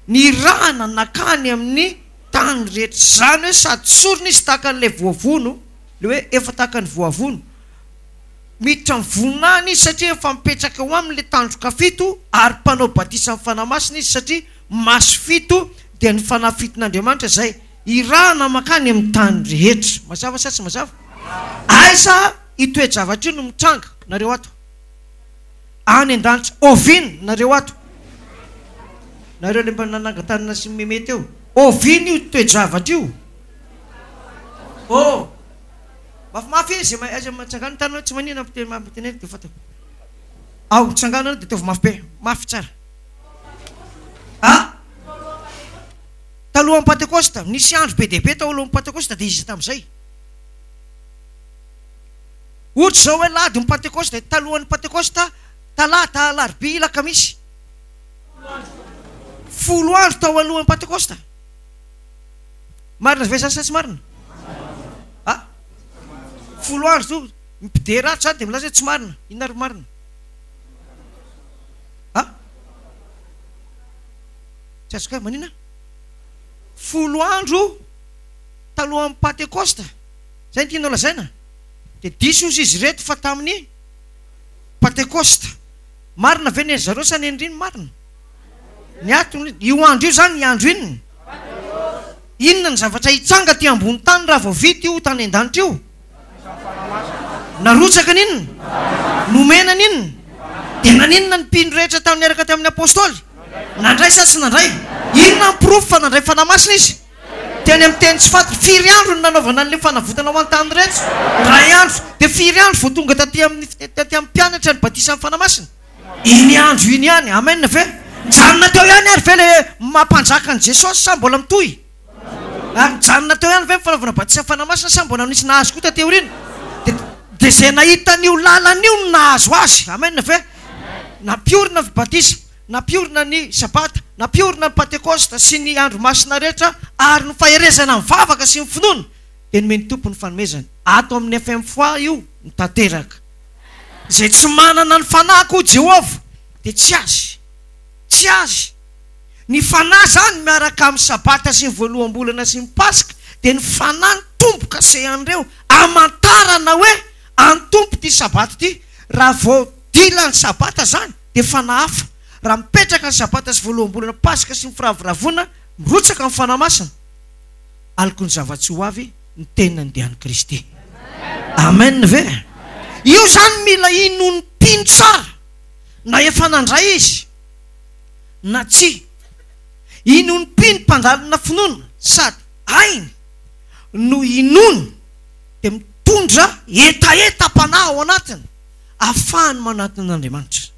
ny rahana nakany amin'ny tany rehetra zany hoe sady sorona izy takan'le voavono le hoe efa takany voavono miditra mivonana izy satria efa mipetraka eo amin'le tandroka fito ary mpanao batisa amin'ny fanamasina izy satria maso fito dia ny fanafitон'Andriamanitra zay irahana makany amin'ny tany rehetra mazava sa tsy mazava aiza itoejavatra io no mitranga nareo ato any an-danitra ovina nareo ato nareo le mba nanangatanana sy memety eo ovina io toejavatra io mafimafy izy aiza matsangana tany tsy manina mampiteneny dia fatao ao tsangana dia tovy mafy be mafy tsara talohan'ny Pentecoste nisy andro be dehibe tao alohan'ny Pentecoste dia izy tamin'izay ohatra zao hoe lady ny Pentecoste talohan'ny Pentecoste talata alarobia lakamisy 10 andro tao alohan'ny Pentecoste marina ve zany sa tsy marina 10 andro to mipiderato zany dia milaza hoe tsy marina inona ry marina tsy azoka manina 10 andro talohan'ny Pentecoste zay ny tianao lazaina dia diso ozy izy reto fa tamin'ny Pentecoste marina ve ny zareo sa ny endriny marina ny atony io andro io zany ny andro inona ny zavatra hitsanga ty ambony tany raha vao vita io tany an-danitra io narotsaka n'inona nomena n'inona dia naninona ny mpino rehetra tamin'ny araka tamin'ny apôstôly nandray sa tsy nandray inona ny pirofo fa nandray fanamasina izy teny amin'ny teny tsy faty 4 andro no nanaovana an'ilay fanavotana ho an-tany rehetra 2 andro dia 4 andro vao tonga taty amin'ny mpianatra ny batisa amin'ny fanamasina iny andro iny ihany amen ve mijanona teo ihany ary ve le mampanjaka an' jesosy sa mbola mitohy mijanona teo ihany ve mifanaovana batisa amin'ny fanamasina sa mbola nisy nahazo koa tateo riny dia zay nahitan'io lalan'io no nahazo azy amen ve nampiorina batisa nampiorina ny sabata nampiorina ny pentekosta sy ny andro masina rehetra ary ny faherezana mivavaka sy ny finoana dia nomeny tompo ny fanomezana ato amin'ny FM foi io mitateraka zay tsy manana ny fanahiko Jehova dia tsy azy ny fanahy zany miaraka amin'ny sabata sy ny voaloham-bolana sy ny pasika dia ny fanahy ny tompo kasehan'ireo amantarana hoe antompo ty sabata ty raha vao dila ny sabata zany dia fanahy hafa raha mipetraka ny sabata sy voaloham-bolana pasika sy ny firavoravoana mirotsaka amin'ny fanahy masina aliko ny zava-tsy ho avy ny tena andehan'i Kristy amen ve io zany mila inony mpino tsara na efa nandray izy na tsy inony mpino mpandalina finoana sady ainy no inony dia mitondra etaeta-panahy ao anatiny ahafahany manatin'Andriamanitra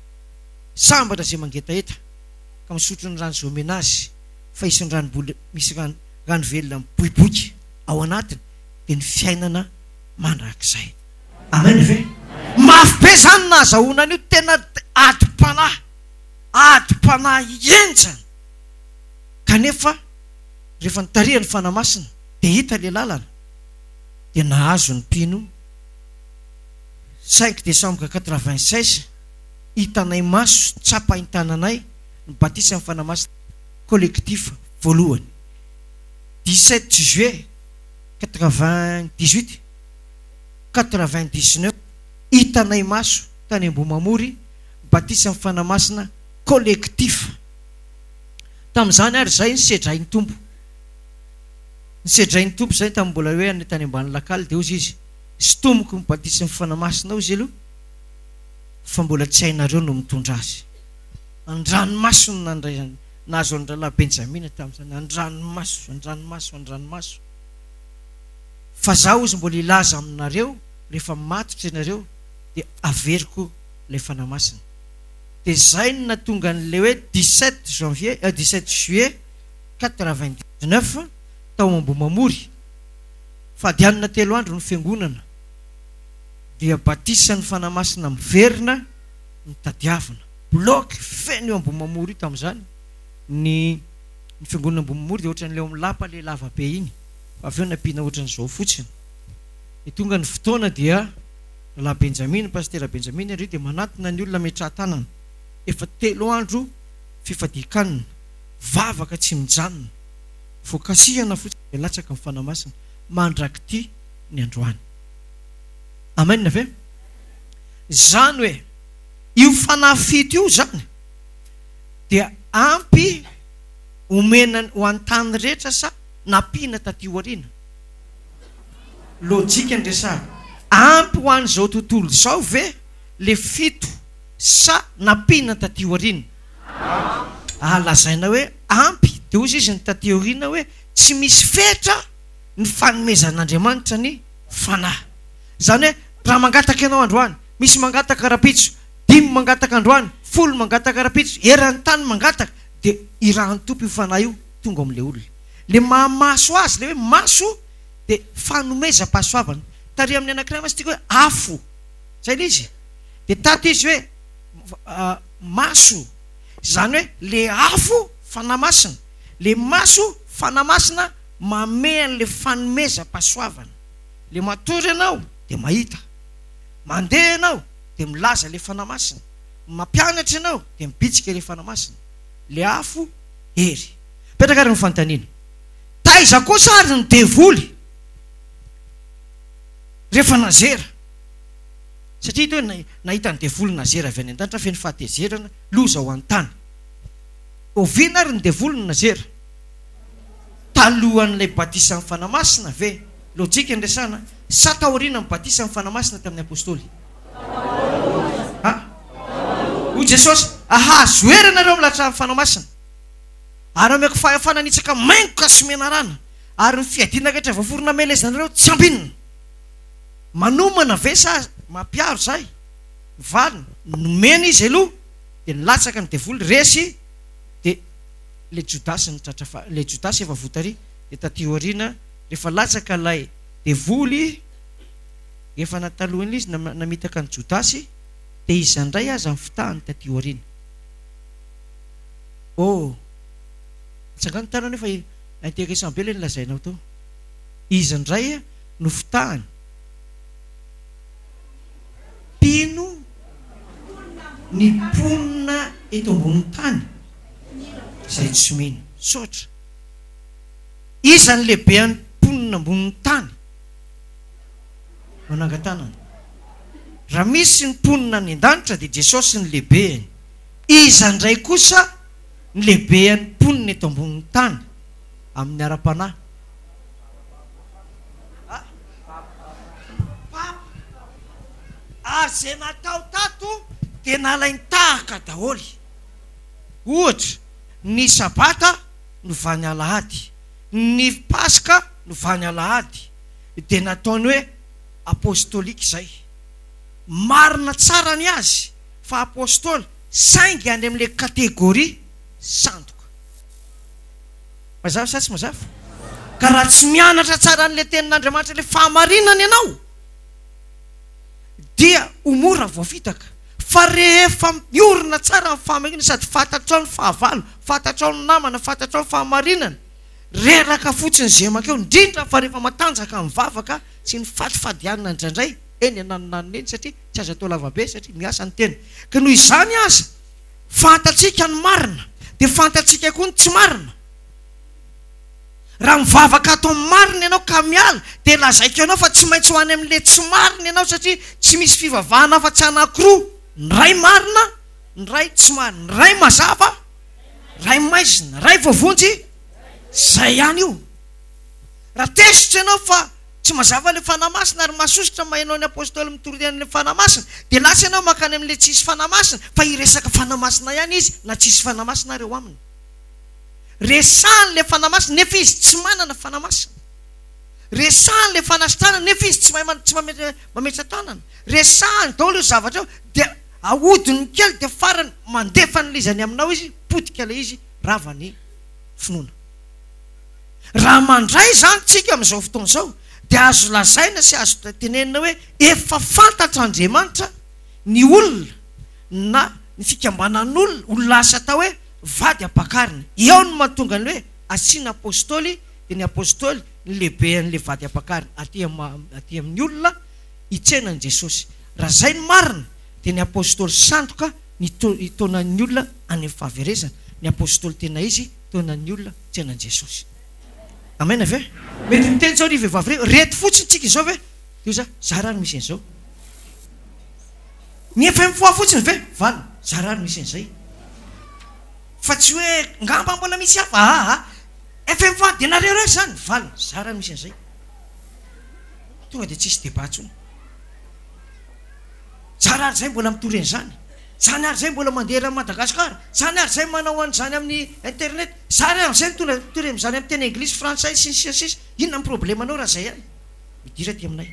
sambatra zay mangetaeta ka misotro ny rano zao omena azy fa isy rano misy rano velona miboiboika ao anatiny dia ny fiainana mandrakizay amen ve mafy be zany nahazahoana an'io tena adi-panahy enjana kanefa rehefa nitarihany fanahy masina dia hita le lalana dia nahazo ny mpino 5 décembre 96 hitanay maso tsapa hintananay ny batisa amin'ny fanahy masina collectif voalohany 17 juillet 99 hitanay maso tany Ambohimamory batisa amin'ny fanahy masina collectif tamin'izany ary zay nisedrainy tompo zay tamin'ny mbola hoe any tany ambany lakaly dia ozy izy sy tomoko mibatisa amin'ny fanahy masina ozy aloha fa mbola tsy hainareo no mitondra azy andranomaso no nandray nahazo andralahy Benjamina tamin'izany andranomaso fa zaho izy mbola ilaza aminareo rehefa matotra ianareo dia averiko ilay fanahy masina dia zay no natonga an'ilay hoe 17 juillet 99 tao Ambohimamory fadianina 3 andro ny fiangonana dia batisa ny fanahy masina miverina mitadiavana bloc feno eo Ambohimamory io tamin'izany ny fiangonana Ambohimamory dia ohatran'ilay amin'ny lapa le lava be iny avy eo nampiana ohatran'izao fotsiny dia tonga ny fotoana dia la Benjamina pasteur Benjamina iry dia manatona ny olona metraha-tanana efa 3 andro fifadikanina vavaka tsy mijanona fokasihana fotsiny dia latsaka amin'ny fanahy masina mandrakity ny androany amen ve zany hoe io fanahy fito io zany dia ampy omena ho an-tany rehetra sa nampina taty aoriana lojika ndresana ampy ho an'izao tontolo zao ve le fito sa nampina taty aoriana lazaina hoe ampy dia ozy izy ny taty aoriana hoe tsy misy fetra ny fanomezan'Andriamanitra ny fanahy zany hoe raha mangataka ianao androany misy mangataka rapitso 5 mangataka androany 10 mangataka rapitso eran'ny tany mangataka dia irahan'ny tompo io fanahy io tonga amin'ilay olona le mahamaso azy le hoe maso dia fanomezam-pahasoavana tary amin'ny anankiray masy tika hoe afo zay le izy dia tato izy hoe maso zany hoe le afo fanahy masina le maso fanahy masina mame an'le fanomezam-pahasoavana le matory ianao dia mahita mandeha ianao dia milaza le fanahy masina mampianatra ianao dia mibitsika le fanahy masina le afo hery petraka ary ny fanontaniana taiza kosa ary ny devoly rehefa nazera satria hita hoe nahita ny devoly nazera avy any an-danitra feny fahatezerana loza ho an-tany oviana ary ny devoly nazera talohan'ilay batisa amin'ny fanahy masina ve lojika ndresana sa taoriana ny batisa amin'ny fanahy masina tamin'ny apôstôly hoy Jesosy ahazoera nareo milatra amin'ny fanahy masina ary ameko fahefana nitsaka maingo ka somena rana ary ny fiadiana katra voaforona melezanareo tsy ambinina manomana ve sa mampiaro zay valiny nomena izy aloha de nilatsaka ny devoly resy de le jodasy ny tratra le jodasy efa votary de tatioarina rehefa latsaka lay devoly efa natalohany izy namitaka ny jodasy de izandray aza ny fitahany tatioarina tsangano tanana efa anteka isambele ny lazainao tao izandray no fitahany pino ny ponina eto ambony tany zay tsy mino sotra izany lehibe any ponina ambony tany manangatanana raha misy ny ponina ny an-danitra de Jesosy ny lehibeany izandray kosa ny lehibe any ponina eto ambony tany amin'ny ara-panahy ary zay natao tato de nalainy tahaka daholy ohatra ny sabata no vany alahady ny paska no vany alahady de nataony hoe apostolika zay marina tsara ny azy fa apôstôly saingy any amin'le kategoria sandoka mazava sa tsy mazava ka raha tsy mianatra tsara an'le tenin'Andriamanitra le fahamarinany ianao dia omora voavitaka fa rehefa miorina tsara ny fahamarinana sady fantatrao ny fahavalo fantatrao ny namana fantatrao ny fahamarinana reraka fotsiny zemakeo indrindra fa rehefa matanjaka mivavaka sy ny fadifadianina indraindray eny ananonanony eny satria tsy aza atao lavabe satria miasa ny tena ka noho izany aza fantatsika ny marina de fantatsika koa ny tsy marina raha mivavaka atao marina ianao ka miala de lazaiko ianao fa tsy maintsy ho any amin'le tsy marina ianao satria tsy misy fivavahana fa tsy anankiroa ny ray marina ny ray tsy marina ny ray mazava ray maizina ray voavonjy zay ihany io raha tesitra ianao fa tsy mazava le fanamasina ary mahasosotra mahainao ny apôstôly mitorian'le fanamasina de lasa ianao makany amin'le tsisy fanamasina fa iresaka fanamasina ihany izy na tsisy fanamasina reo aminy resahany le fanamasina nefa izy tsy manana fanamasina resahany le fanasitrana nefa izy tsy mametra tanana resahany daholo io zavatra eo de ahodiny kely de farany mandefa ny lizany aminao izy potika le izy ravany finoana raha mandray zany tsika amin'izao fotoana zao de azo lazaina sy azo tenenina hoe efa fantatra Andriamanitra ny olona na ny fikambanan'olona olona asa atao hoe vady ampakarina eo no mahatonga ny hoe asiana apôstôly de ny apôstôly ny lehibe an'le vady ampakarina aty amin'ny olona hitsenan'i Jesosy raha zay ny marina de ny apôstôly sandoka itaonan'ny olona any amin'ny fahaverezana ny apôstôly tena izy itaonan'ny olona hitsenan'i Jesosy amen ave mety miteny zao ry vehivavy reo reto fotsiny tsika izao ve io za rano misy an'izao ny efa mifoa fotsiny ve valina za rano misy an'izay fa tsy hoe ngamba mbola misy hafa efa mifoa de nareo reo zany valina za rano misy an'izay tonga de tsisy debat tsony zany ary zay mbola mitoreny zany zany ary zay mbola mandeha raha Madagasikara zany ary zay manao an'izany amin'ny internet zany ary zay mitoreny zany amin'ny teny anglisy frantsay sy ny sisa inona ny problemanao raha zay ihany midira ty aminay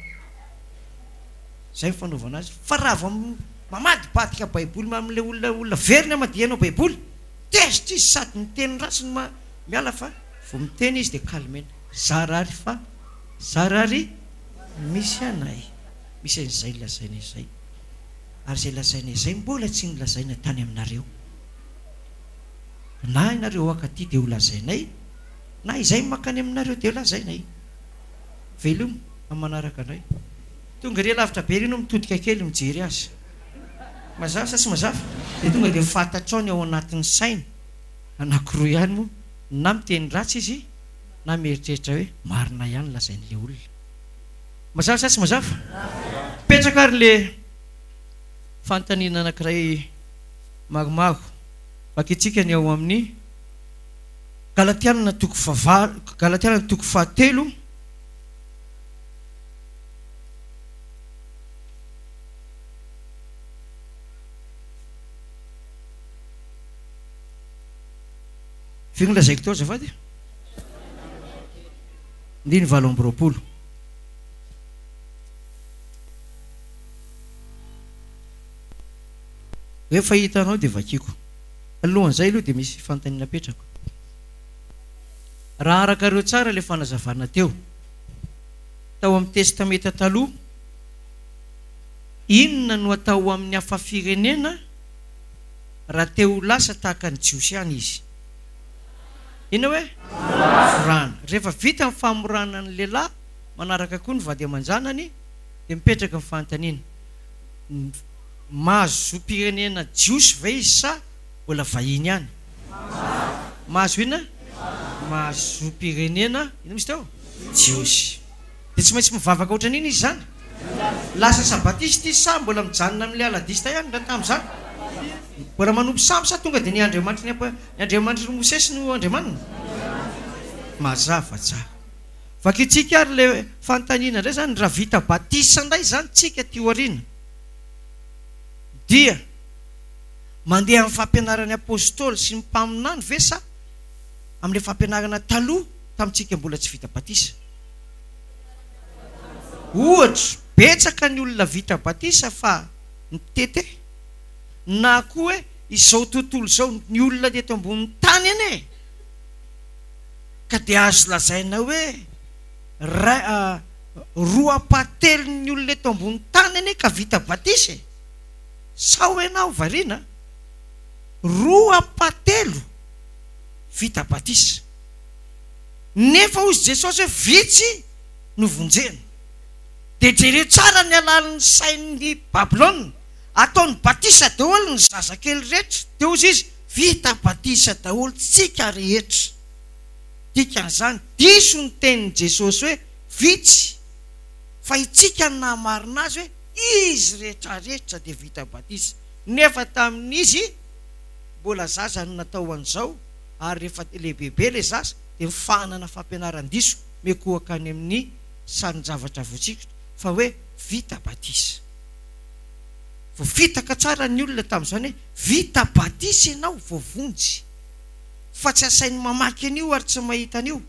zay fanaovana azy fa raha vao mamadibadika baiboly amin'le olona verina madianao baiboly tezitra izy sady miteny ratsy ny miala fa vao miteny izy de kalmena zarary fa zarary misy anay misy an'izay lazaina izay ary zay lazaina izay mbola tsy nilazaina tany aminareo na ianareo akaty de ho lazainay na izay makany aminareo de ho lazainay veloma amin'ny manaraka anay tonga re lavitra be reno mitodika kely mijery azy mazava sa tsy mazava de tonga de fantatrao ny ao anatin'ny saina anankiroa ihany moa na miteny ratsy izy na mieritreritra hoe marina ihany lazain'le olona mazava sa tsy mazava petraka ary le fantanina anankiray magomago vakitsika ny ao amin'ny Galatiana toko fahatelo firy ny lazaiko tao azafady ndiny 7 rehefa hitanao dia vakiako alohan'izay aloha dia misy fanontaniana petrako raha araka ireo tsara ilay fanazavana teo tao amin'ny testameta taloha inona no atao amin'ny hafa firenena raha teo lasa tahaka ny jiosy ihany izy ina hoe forana rehefa vita amin'ny famorana ny lehilahy manaraka koa ny vady aman-janany dia mipetraka amin'ny fanontaniana mahazo pirenena jiosy ve izy sa mbola vahiny ihany mahazo ina mahazo pirenena ina misy teo jiosy dia tsy maintsy mivavaka ohatran'iny izy zany lasa sabatista izy sa mbola mijanona amin'ilay aladista ihany raha tamin'izany mbola manompo samy sa tonga dia ny andriamanitra ny andriamanitra mosesy no andriamanina mazava tsara vakitsika ary le fanontaniana indray zany raha vita batisa indray zany tsika tio ariana dia mandeha amin'ny fampianaran'ny apôstôly sy ny mpaminany ve sa amin'ilay fampianarana taloha tamintsika mbola tsy vita batisa ohatra betsaka ny olona vita batisa fa mitete na koa hoe izao tontolo izao ny olona teto ambonin'ny tany ane ka dia azo lazaina hoe roa patelo ny olona eto ambonin'ny tany ane ka vita batisa sao ianao variana roa patelo vita batisa nefa ozy jesosy hoe vitsy no vonjena dia jereo tsara ny alalin'ny sain'ny babilôna ataony batisa daholo ny zazakely rehetra dia ozy izy vita batisa daholo tsika rehetra dikan'izany diso ny tenin'i jesosy hoe vitsy fa itsika ny namarina azy hoe izy rehetrarehetra dia vita batisa nefa tamin'izy mbola zaza no natao an'izao ary rehefa lehibebe le zaza dia mifanana fampianaran-diso mekohaka any amin'ny sarin-javatra voatsikotra fa hoe vita batisa vo fitaka tsara ny olona tamin'izany hoe vita batisa ianao voavonjy fa tsy asainy mamaky an'io ary tsy mahita an'io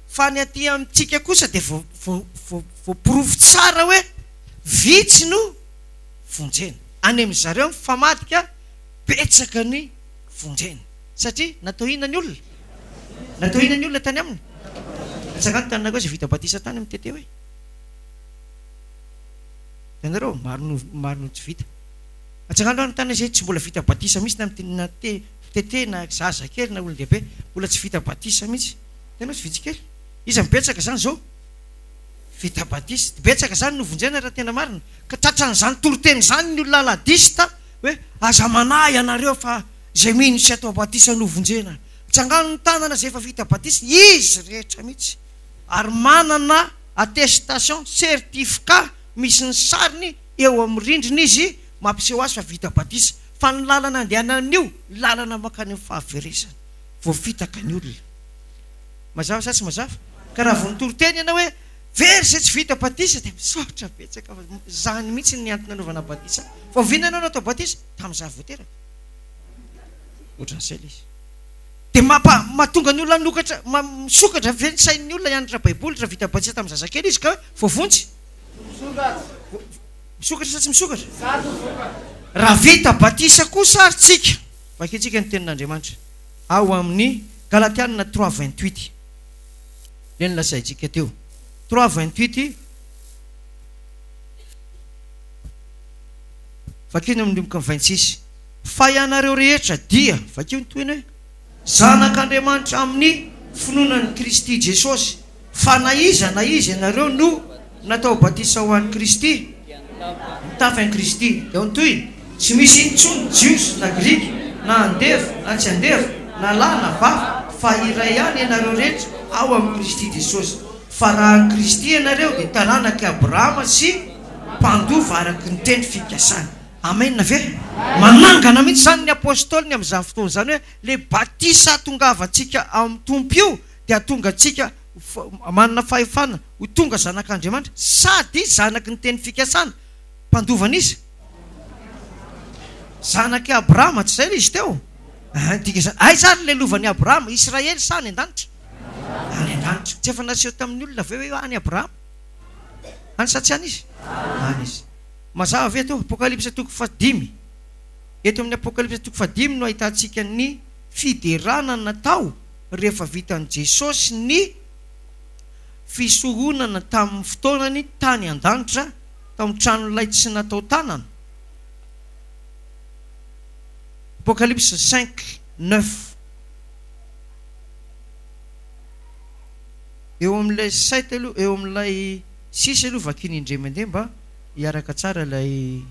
fa ny aty amintsika kosa dia voapirovy tsara hoe vitsy no vonjena any amin'ny zareo mifamadika betsaka ny vonjena satria natao ina ny olona natao ina ny olona tany aminy atsakany tanina koa zay vita batisa tany amin'ny tete hoe tanareo marino tsy vita atsakany ny tany zay tsy mbola vita batisa mihitsy na tete na zaza kely na olon-dehibe mbola tsy vita batisa mihitsy tanao tsy vitsy kely izy mibetsaka zany zao vita batisa betsaka zany no vonjena raha tena marina ka tratran'izany toroteny zany ny olona ladista hoe aza manahy ianareo fa zay mino sy atao batisa no vonjena tsangano ny tanana zay efa vita batisa izy rehetra mihitsy ary manana attestation certificat misy ny sariny eo amin'ny rindrina izy mampiseho azy fa vita batisa fa ny lalana andehanan'io lalana makany amin'ny fahaveresana vo fitaka ny olona mazava sa tsy mazava ka raha vo nitoroteny ianao hoe very zay tsy vita batisa dia misaotra betsaka zany mihitsy ny antony anaovana batisa fa vina ianao natao batisa tamin'izany voateraka ohatran'izay le izy dia mahatonga ny olona nokatra misokatra ve ny sain'ny olona hianatra baiboly raha vita batisa tamin'ny zazakely izy ka hoe voavonjy misokatra sa tsy misokatra raha vita batisa kosa ary tsika vaketsika ny tenin'andriamanitra ao amin'ny galatianina 3:28 le ny lasaitsika teo 3:28 vakeny amin'nymboka ny 26 fa ianareo rehetra dia vakeo ny toina hoe zanak'andriamanitra amin'ny finoanan'ny Kristy Jesosy fa na iza ianareo no natao batisa ho an'ny Kristy mitafy an'i Kristy dia ontoy tsy misy intsony jiosy na grika na andefo na tsy andefo na lahy na vavy fa iray ihany ianareo rehetra ao amin'ny Kristy Jesosy fa raha an'i Kristy ianareo dia tanànak'i Abrahama sy mpandova araky ny teny fikasana amen ve manangana mihitsy zany ny apôstôly ny amin'izany fotoana zany hoe le batisa atongavantsika amin'ny tompo io dia atonga antsika manana fahefana ho tonga zanak'Andriamanitra sady zanaky ny teny fikasana mpandovana izy zanaky Abrahama tsy zay izy teo dika zany ay zany le lovan'ny Abrahama Israely sa ny an-danitra any an-danitra tsy efa naseho tamin'ny olona avy hoe any Abrahama any sa tsy any izy any izy mazava ve eto apokalypsa toko 5 eto amin'ny apokalypsa toko 5 no ahitantsika ny fiderana natao rehefa vitan'i Jesosy ny fisoronana tamin'ny fotoanany tany an-danitra tamin'ny tranon'ilay tsy natao tanana. Apocalypse 5:9 eo amin'ilay 7 aloha eo amin'ilay 6 aloha vakiny indray mandeha mba hiaraka tsara le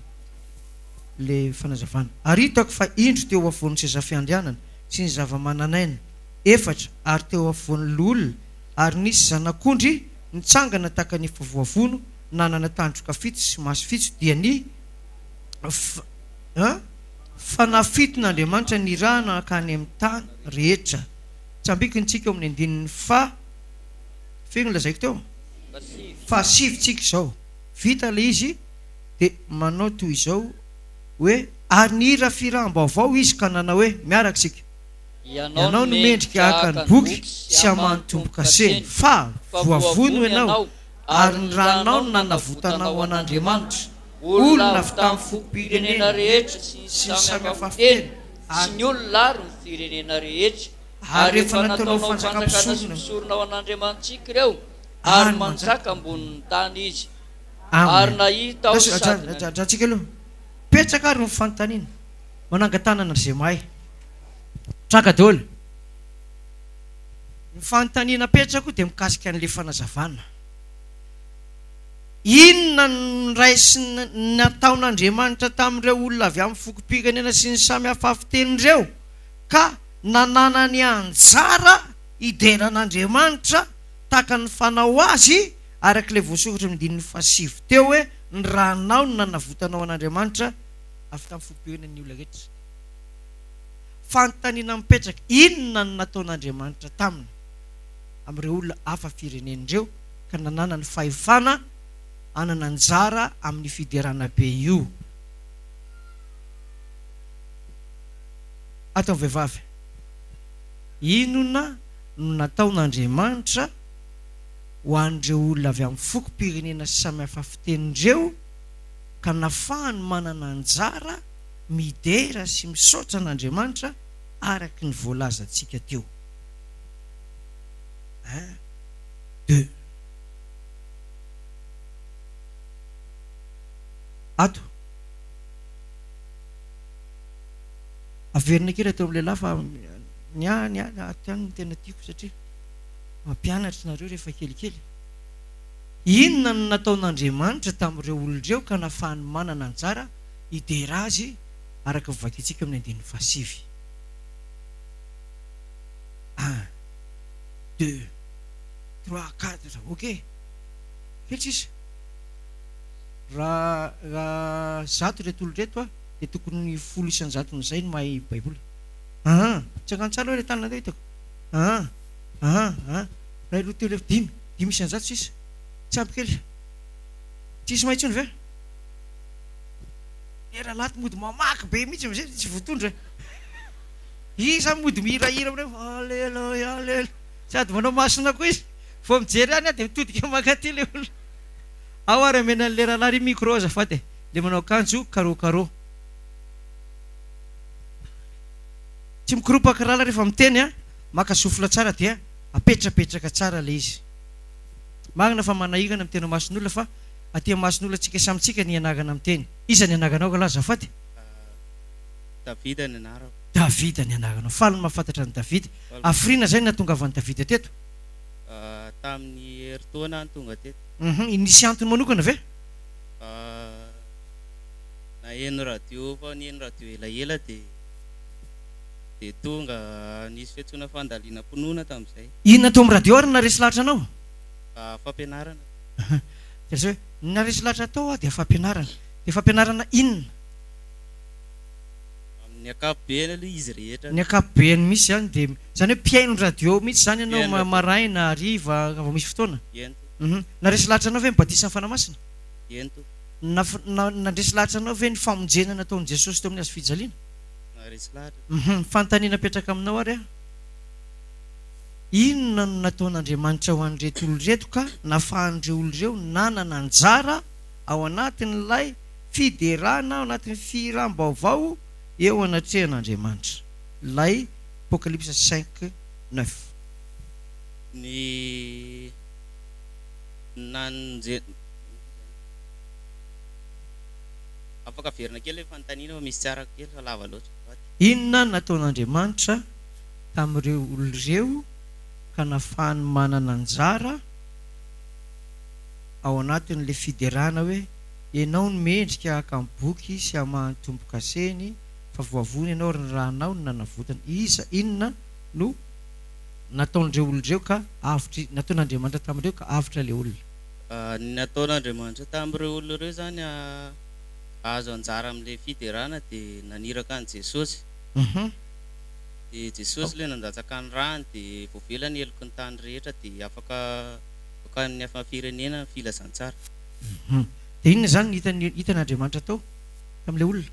fanazavana. Ary hitako fa indro teo afovoan'ny sezafiandianana sy ny zava-mananaina 4 ary teo afovoan'ny olona ary nisy zanak'ondry nitsangana tahaka ny favoavono nanana tandroka fito sy maso fito dia ny fanafiton'Andriamanitra ny raha nakany amin'ny tany rehetra. Tsambikintsika amin'ny andininy feno lazaiko teo fa 7 tsika izao vita le izy dia manao toy izao hoe ary ny hira firam-baovao izy ka nanao hoe miaraka sika ianao no mendrika aka ny boky sy hamanotombo kaseny fa voavono ianao ary ny ranao no nanavotanao an'Andriamanitra olona avy tamin'ny fokom-pirenena rehetra sy ny samihafa fiteny sy ny olona ary ny firenena rehetra ary rehefa nataonao fanjakam-pisorona ao an'Andriamanitsika ireo ary manjaka ambonin'ny tany izy ary nahita ao sadratsika aloha petsaka ary ny fanontaniana manangan-tanana izay mahay traka daholo ny fanontaniana petsako dia mikasika an'ilay fanazavana. Inona ny raisy nataon'Andriamanitra tamin'ireo olona avy amin'ny fokom-pirenena sy ny samihafa fitenireo ka nanana ny anjara ideran'Andriamanitra tahaka ny fanao azy arak'ilay voasokatra midininy 7 teo hoe ny ranao no nanavotanao an'Andriamanitra avy tamin'ny fokom-pirenena ny olona rehetra. Fanontaniana mipetraka inona no nataon'Andriamanitra taminy amin'ireo olona hafa firenen'ireo ka nanana ny fahefana anana anjara amin'ny fiderana be io. Atao vehivavy, inona no nataon'Andriamanitra ho an'ireo olona avy amin'ny fokom-pirenena sy samihafa fitenindreo ka nafahany manana anjara midera sy misaotra an'Andriamanitra araky ny voalazantsika teo. 2 ato averina kely atao amin'ilay lafa ny aty any tena tiako satria mampianatra nareo rehefa kelikely. Inona no nataon'Andriamanitra tamin'ireo olon'ireo ka nafahany manana anjara idera azy araka vakintsika amin'ny andininy 7. 1 2 3 4 ok kely tsisa raha zato reto olo reto dia tokony 10 isan-jaton'izay no mahay baiboly. Tsy hankano tsara hoe le tanana teo hitako raha roa teo le 5 isan-jato tsisa tsy ampy kely tsisy mahintsony ve era laty mody mamaky be mihitsy am'izay tsy voatondra isa mody mihirahira amin'ireo aleluia aleluia sady manao masina koa izy vao mijery any dia mitodika mankaty le olona ao ary amena an'le rahalahy micro azafady le manao akanjo carreau tsy mikoropaka rahala rehefa miteny maka sofla tsara dia apetrapetraka tsara le izy magnana fa manahirana amin'ny tena mason'olona fa aty mason'olona tsika samitsika ny anagana amin'ny teny. Iza ny anaganao ka lahy azafady? Davida ny anarako. Davida ny anaganao. Faly ny mahafantatra ny Davida. Afrina zay nahatongavan'ny Davida teto? Tamin'ny herintaona ny tonga teto. Nisy antony manokana ve? Naheno radio fa niheno radio elaela dia tonga nisy fiantsoana fandaliana mponona tamin'izay. Inona tao amin'ny radio ary naresy lahatra anao? Fampianarana. Dia naresy lahatra tao dia fampianarana. Dia fampianarana inona? Amin'ny akapobeany aloha izy rehetra. Ny akapobeany misy zany dia zany hoe mpiaino radio mihitsy zany ianao maraina hariva vao misy fotoana. Naresy lahatra anao ve mibatisa ny fanamasina? Ento. Nandresy lahatra anao ve ny famonjena nataon'i Jesosy teo amin'ny hazo fijaliana? Naresy lahatra. Fanontaniana petraka aminao ary inona no nataon'Andriamanitra ho an'ireto olo reto ka nafahan'ireo olo ireo nanana anjara ao anatin'ilay fiderana ao anatin'ny firam-baovao eo anatrehan'Andriamanitra. Lay Apocalypse 5:9. Ny nanje afaka verina kely fanontaniana fa misy tsara kely fa lava loatra. Inona nataon'Andriamanitra tamin'ireo olo ireo ka nafahany manana anjara ao anatin'le fiderana hoe ianao no mendrika akamboky sy amahantombo-kaseny fa voavony ianao ny rahanao no nanavotana. Inona no nataon'ireo olo ireo ka avitra nataon'Andriamanitra tamin'ireo ka avitra le olona? Ny nataon'Andriamanitra tamin'ireo olona ireo zany azo anjara amin'le fiderana dia naniraka an' Jesosy. Dia Jesosy le nandatsaka ny rany dia voavelany eloko ny tany rehetra dia afaka ny hafa firenena filazantsara. Dia inona zany hitan'Andriamanitra tao tamin'le olona?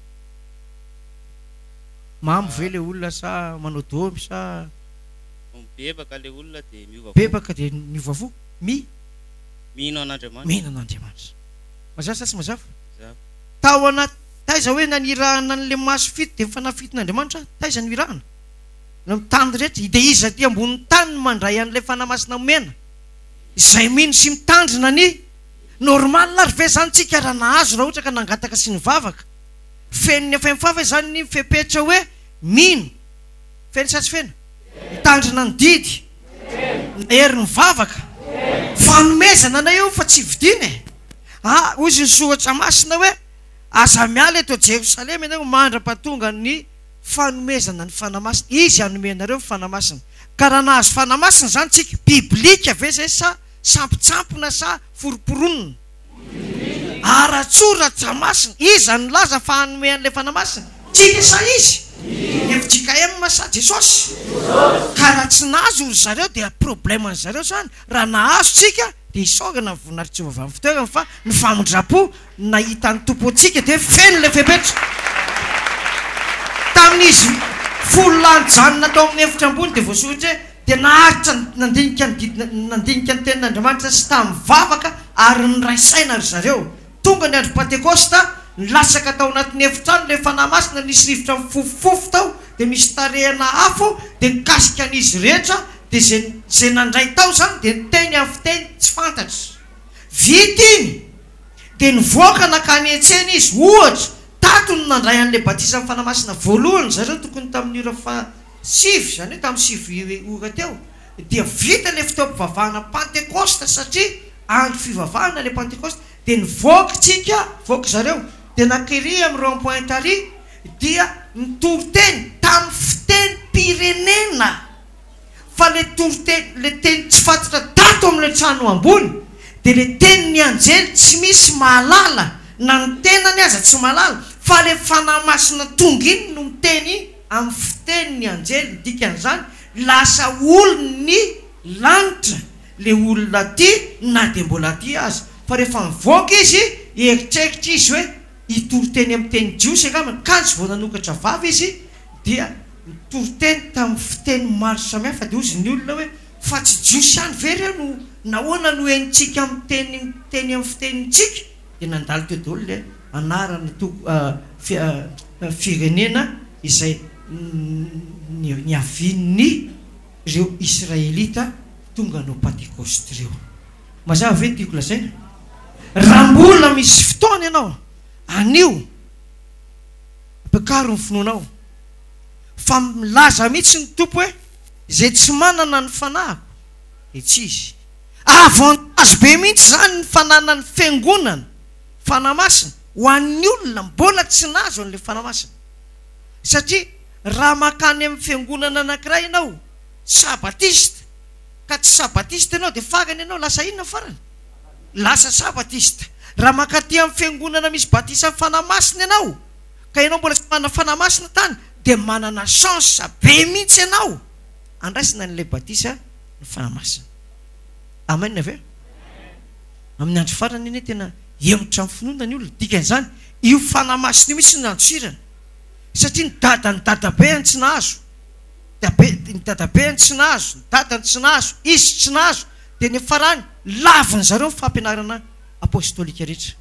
Mamy ve le olona sa manao domy sa bebaka le olona dia miova bebaka dia miova fo mino an'Andriamanitra. Mino an'Andriamanitra. Mazava sa tsy mazava? Tao anaty taiza hoe nanirahana an'le maso fito dia mifanafitin'Andriamanitra taiza no irahana na mitany rehetra dia izy aty ambonin'ny tany no mandray an'ilay fanamasina mena izay mino sy mitandrina ny normal ary ve zany tsika raha nahazo raha ohatra ka nangataka sy nivavaka fenony efa mifafa zany ny fepetra hoe mino feny sa tsy fena mitandrina ny didy hery ny vavaka fanomezana na eo fa tsy vidiny ozy ny sohatra masina hoe aza miala eto Jerosalema ianao mandra-pahatonga ny fanomezana ny fanamasina. Izy anomenareo ny fanamasina ka raha nahazo fanamasina zany tsika biblika ve zay sa sampitsampona sa foroporonina ara-tsoratra masina izy anylaza fa hanome an'ilay fanamasina tsika sa izy FJKM sa Jesosy. Ka raha tsy nahazo ry zareo dia problème ny zareo zany. Raha nahazo tsika dia isogana ny voninahitra Jehovah amin'ny fitoerana fa ny famondrapo nahita ny tompo antsika dia feno le fepetra. Tamin'izy folo lanjanona tao amin'ny efitra ambony dia voasoratra hoe dia naharitra nandinika ny tenin'Andriamanitra sy tamin'ny vavaka ary niraisaina ry zareo. Tonga ny andro Pentekosta nilasaka tao anatin'ny efitrano le fanamasina nisy rivotra mifofofofo tao dia misy tarehana afo dia nikasika an'izy rehetra dia zay nandray tao zany dia niteny amin'ny fiteny tsy fantatra. Vita iny dia nivoaka nakany an-tsena izy ohatra tato no nandray an'ilay batisa amin'ny fanamasina voalohany zareo tokony tamin'ny ora sivy zany hoe tamin'ny sivy ora teo dia vita le fitaom-pivavahana Pentekosta satria andro fivavahana le Pentekosta dia nivoaka tsika voaka zareo dia nankiri amin'ny rond-point Tary dia nitoroteny tamin'ny fiteny pirenena fa le toroteny le teny tsy fantatra tato amin'ilay trano ambony dia le tenin'ny anjely tsy misy mahalala na ny tenany aza tsy mahalala fa le fanamasina tonga iny no miteny amin'ny fitenin'ny anjely. Dikan'izany lasa olony lanitra le olona ty na dia mbola ty azy fa rehefa mivoaka izy eritreritra izy hoe hitoroteny amin'ny teny jiosy angambany kanjy vao nanokatra vavy izy dia nitoroteny tamin'ny fiteny maro samihafa dia ozy ny olona hoe fa tsy jiosy ihany ve ireo no nahoana no henitsika amin'ny teny amin'ny fitenintsika dia nandalo teo daholo le anarana firenena izay niavin'ny ireo Israelita tonga no Pentekosta ireo. Mazava ve tiako lazaina? Raha mbola misy fotoana ianao anio apekaro ny finoanao fa milaza mihitsy ny tompo hoe izay tsy manana ny fanahiko dia tsy izy. Avantage be mihitsy zany ny fanana ny fiangonana fanamasina ho an'ny olona mbola tsy nazo an'ilay fanamasina satria raha makany amin'ny fiangonana anankiray ianao sabatista ka tsy sabatista ianao dia fagany ianao lasa inona farany? Lasa sabatista. Raha makaty amin'ny fiangonana misy batisa amin'ny fanamasina ianao ka ianao mbola tsy manana fanamasina tany dia manana chance be mihitsy ianao andraisina n'ilay batisa ny fanamasina. Amen ve? Amin'ny andro farany iny tena hemotra amin'ny finoana ny olona. Dikan'izany io fanamasina io mihitsy no antsirana satria ny dada be any tsy nahazo ny dadabeany tsy nahazo, ny dadany tsy nahazo, izy tsy nahazo, dia ny farany laviny zareo fampianarana apôstôlika rehetra.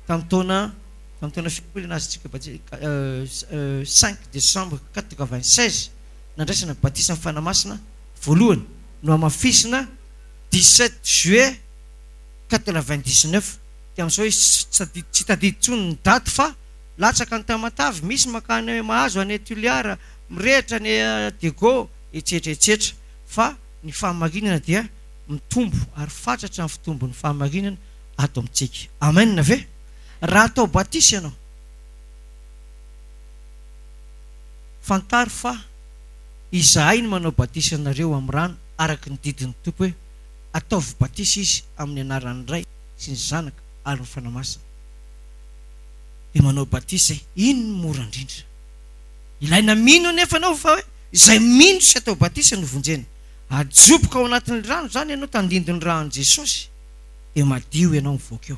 Tamin'ny taona fikoly nazontsika 5 décembre 96 nandraisana batisa amin'ny fanamasina voalohany no amafisina 17 juillet 99. Dia amin'izao izy tsy tadidy tsony ny daty fa latsaka ny tamatavy, misy makany mahazo any Tuliara, mirehitra ny Dego etsetra fa ny fahamarinana dia mitombo ary fatratra ny fitombo ny fahamarinana ato amintsika. Amen ve? Raha atao batisy ianao, fantaro fa izahay ny manao batisy anareo amin'ny rano araka ny didin'ny tompo hoe ataovy batisy izy amin'ny anaran'ny Ray sy ny Zanaka ary ny fanamasina. Dia manao batisy iny mora indrindra. Ilaina mino nefa anao fa hoe izay mino sy atao batisy no vonjena. Ajoboka ao anatin'ny rano zany ianao tandindiny ranon'i Jesosy dia madio ianao mivoaka eo.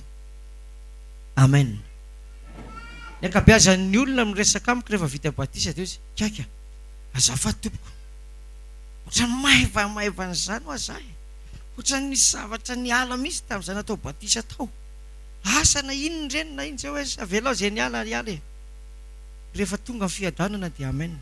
Amen. Ny ankabeazan'ny olona miresaka amiko rehefa vita batisy dia izy kaka azafady tompoko, ohatrany maivamaivanyzany ho azahay, ohatrany nisy zavatra niala misy tamin'izay natao batisy atao, asa na ino reny na ino zay hoe avelao zay niala e. Rehefa tonga ny fiadanana dia amen.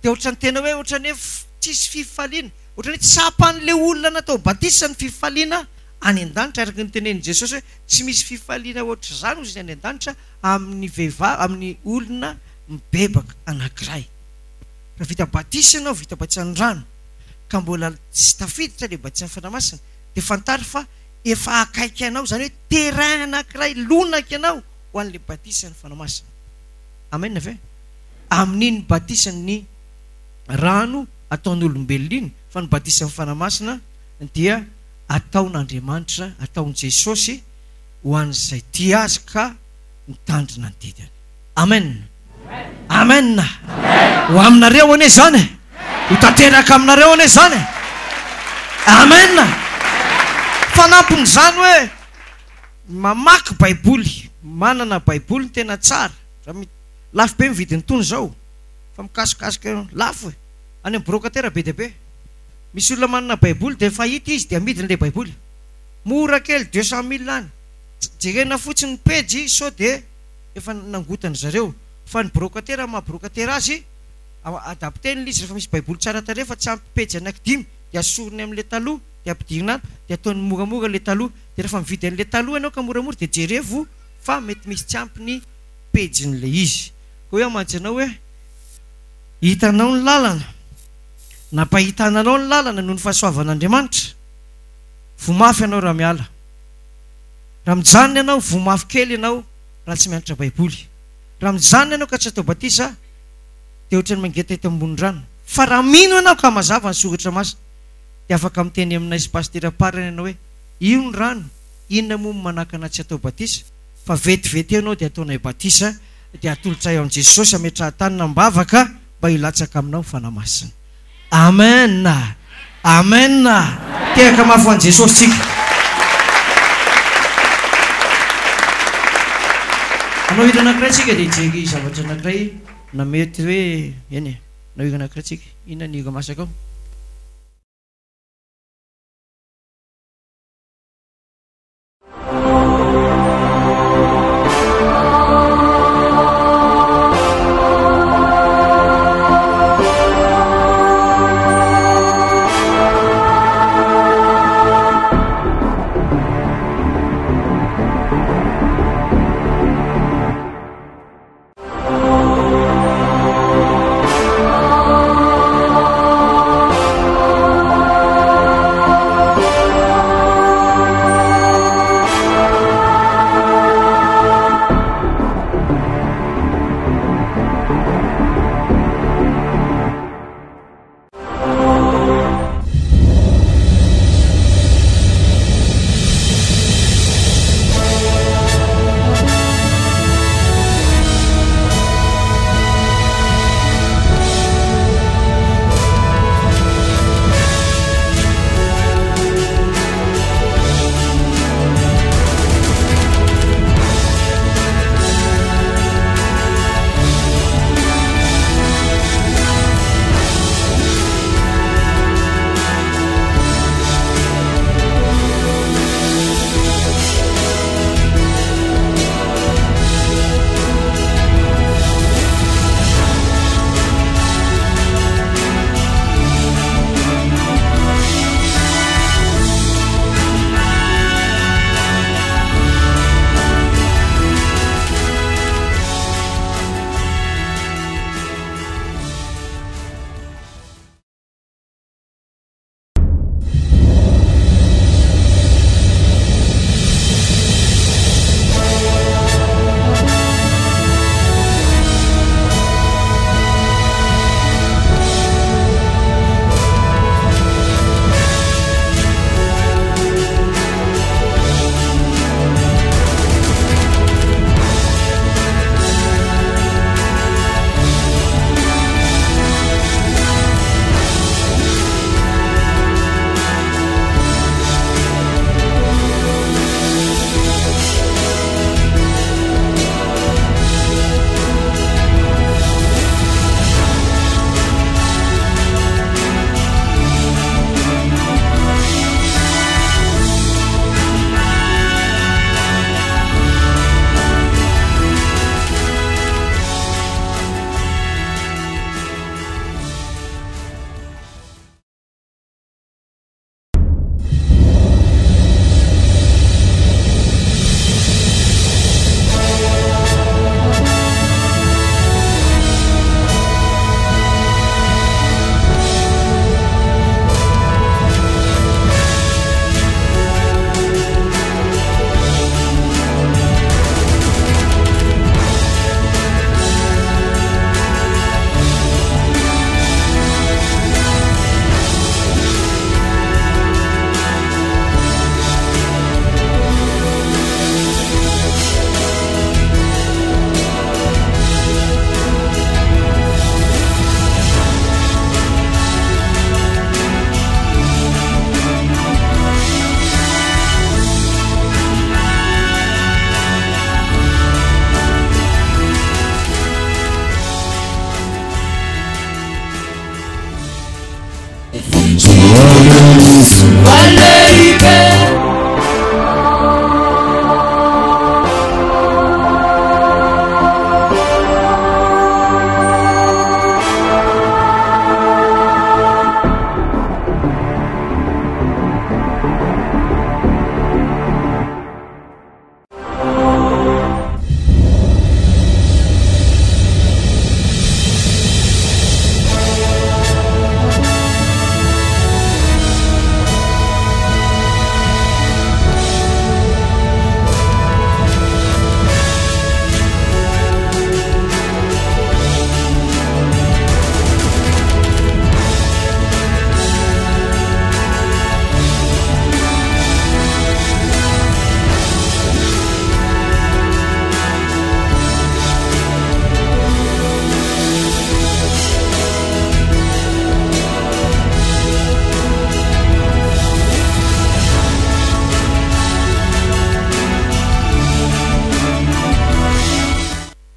Dia ohatrany tena hoe ohatrany hoe tsisy fifaliana, ohatrany hoe tsapan'le olona natao batisy ny fifaliana any an-danitra, araka ny tenenin' Jesosy hoe tsy misy fifaliana ohatr' izany ozy any an-danitra amin'ny vehivavy, amin'ny olona mibebaka anankiray. Raha vita batisy ianao, vita batisy ny rano ka mbola tsy tafiditra le batisy ny fanamasina, dia fantaro fa efa akaiky anao, zany hoe terrain anankiray lonaka ianao ho an'le batisy ny fanamasina. Amen ve? Amin'iny batisy ny rano ataon'olombelona iny, fa ny batisy ny fanamasina dia ataon'Andriamanitra, ataon'i Jesosy ho an'izay tia azy ka mitandrina ny didiny. Amen. Amen. Ho aminareo ane zany, ho tanteraka aminareo ane zany. Amen. Fanampiny zany hoe mamaky baiboly, manana baiboly tena tsara. Lafo be mividiny tony zao, fa mikasokasika lafo any amin'ny brocatera be dia be. Misy olona manana baiboly dia fahita izy dia amidiny le baiboly, mora kely 200 000 any, jerena fotsiny pejy so dia efa nangotany zareo. Fa ny brocatera maha-brocatera azy adapteny izy rehefa misy baiboly tsara tare fa tsy ampy pejy anaky 5 dia asorony amin'le taloha dia ampidirina ato dia ataony moramora le taloha. Dia rehefa mividy an'le taloha ianao ka moramora dia jerevo fa mety misy tsy ampy ny pejin'le izy. Hoe amanjanao hoe hitanao ny lalana, nampahitananao ny lalana noho ny fahasoavan'Andriamanitra, vomafy ianao raha miala. Raha mijanona ianao vomafy kely ianao raha tsy mianatra baiboly. Raha mijanona ianao ka tsy atao batisa dia ohatrany mangeta eto ambony rano. Fa raha mino ianao ka mazava ny soratra masina dia afaka miteny aminay sy pastera parany ianao hoe io ny rano, inona moa manakana tsy atao batisa, fa vetivety ianao dia ataonay batisa dia atolotra eo amin'i Jesosy ametrahan-tany nambavaka mba hilatsaka aminao fanamasina. Amen. Amen. Teraka mafy ho an'i Jesosy tsika. Anao hira anankiray tsika dia hijery zavatra anankiray na mety hoe eny e, anao hira anankiray tsika. Inona ny hira masaka ao?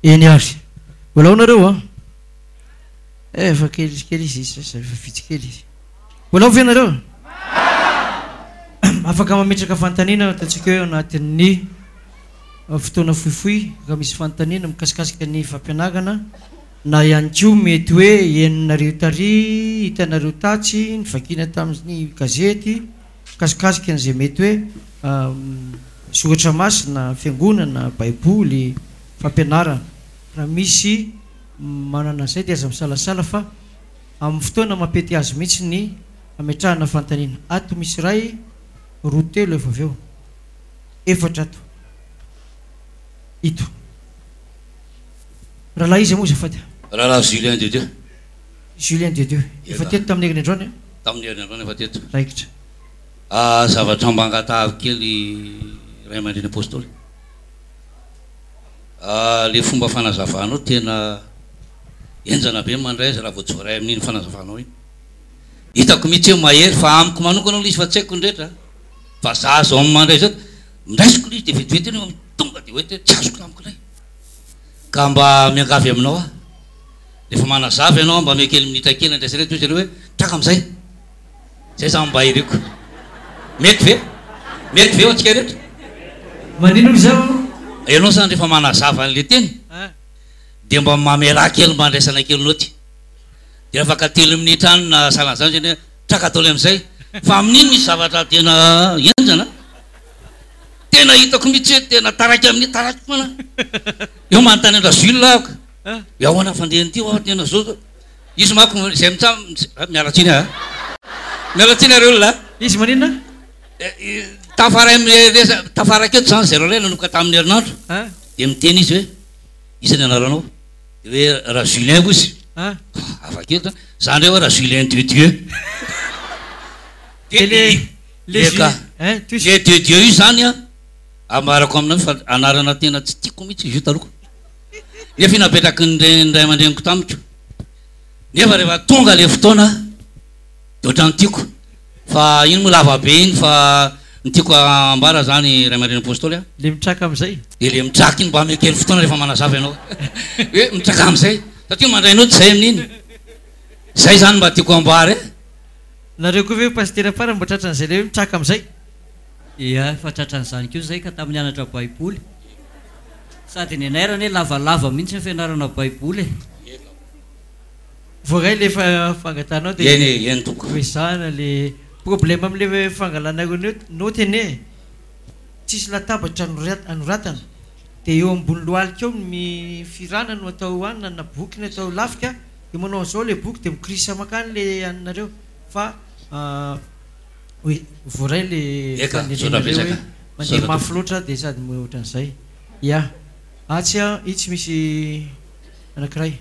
eny ary volao nareo efa kely izy efa vitsikely izy volao ve nareo afaka mametraka fantaniana ataontsika hoe anatin'ny fotoana fohifohy ka misy fantaniana mikasikasika ny fampianarana na ihany koa mety hoe eninareo tary hitanareo tatsy ny vakina tamin'ny gazety mikasikasika an'izay mety hoe soratra masina fiangonana baiboly fampianarana raha misy manana izay dia aza misalasala fa amin'ny fotoana mampety azy mihitsy ny ametrahana fantaniana ato misy ray roa telo efa aveo efatra ato ito rahalahy izy moa zafady rahalahy Julien de Dieu Julien de Dieu efa teto tamin'ny herin'ny androany tamin'ny herin'ny androany efa teto raikitra zavatra mbangatavy kely ray aman-dreny apôstôly le fomba fanazavanao tena enjana be mandray azy raha voatsoray amin'iny fanazavanao iny hitako mihitsy hoe mahery fa amiko manokana aloha izy fa tsy haiko ndretra fa za zao amin'ny mandray zao mindraisiko izy dia vetivety eny tonga dia hoe tsy azoko amiko lay ka mba miangavy aminao ah rehefa manazavy ianao mba mekely minitra kely andraisareto izy hoe traka amin'izay zay za mba ireko mety ve atsika rehetra manino zao ianao zany rehefa manazava an'le teny dia mba mamela kely mba andraisana kely anao ty dia afaka telo minitra any na salan'izany zany hoe traka ataole amin'izay fa amin'iny misy zavatra tena enjana tena hitako mihitsy hoe tena taraiky amin'ny taraiky mana eo manontany andra Jules ako iahoana fandehany ty oa tena zao izy mako izay mialatsiny mialatsiny ary olona izy maninona tafara keto zany zay ralay nanomboka tamin'ny herinandro dia miteny izy hoe izy ny anaranao hoe raha Julien ko izy afakely zany hoe raha Julien de Dieu le de Dieu io zany a amarako aminao fa anarana tena tsy tiako mihitsy izy io taloko nefa inapetraky ndray aman-dreniko tamiko nefa rehefa tonga le fotoana dia ohatrany tiako fa ino mo lava be iny fa nytiako ambara zany ray aman-dreny apôstôly a le mitraka amin'izay dia le mitraka iny mba mekely fotoana rehefa manazava ianao hoe mitraka amin'izay satria mandrainao tsy zay amin'iny zay zany mba tiako ambara nareo koa ve pastera farany mba tratran'izay le hoe mitraka amin'izay ia efa tratran'izany keo zay ka tamin'ny anatra baiboly sady ny anairany hoe lavalava mihitsy ny fianarana baiboly voaray le fangatanao dia toko hoe zana le problème am'le fangalanareo noty ene tsisy latabatra anoratana dia eo ambony loaly keo mifirana no atao anina na boky no atao lafika dia manao zao le boky dia mikrisa makany le aninareo fa hoe voaray le fanenenareo hoe mandeha mafy loatra dia sady ohatran'izay ia atsy a itsy misy anankiray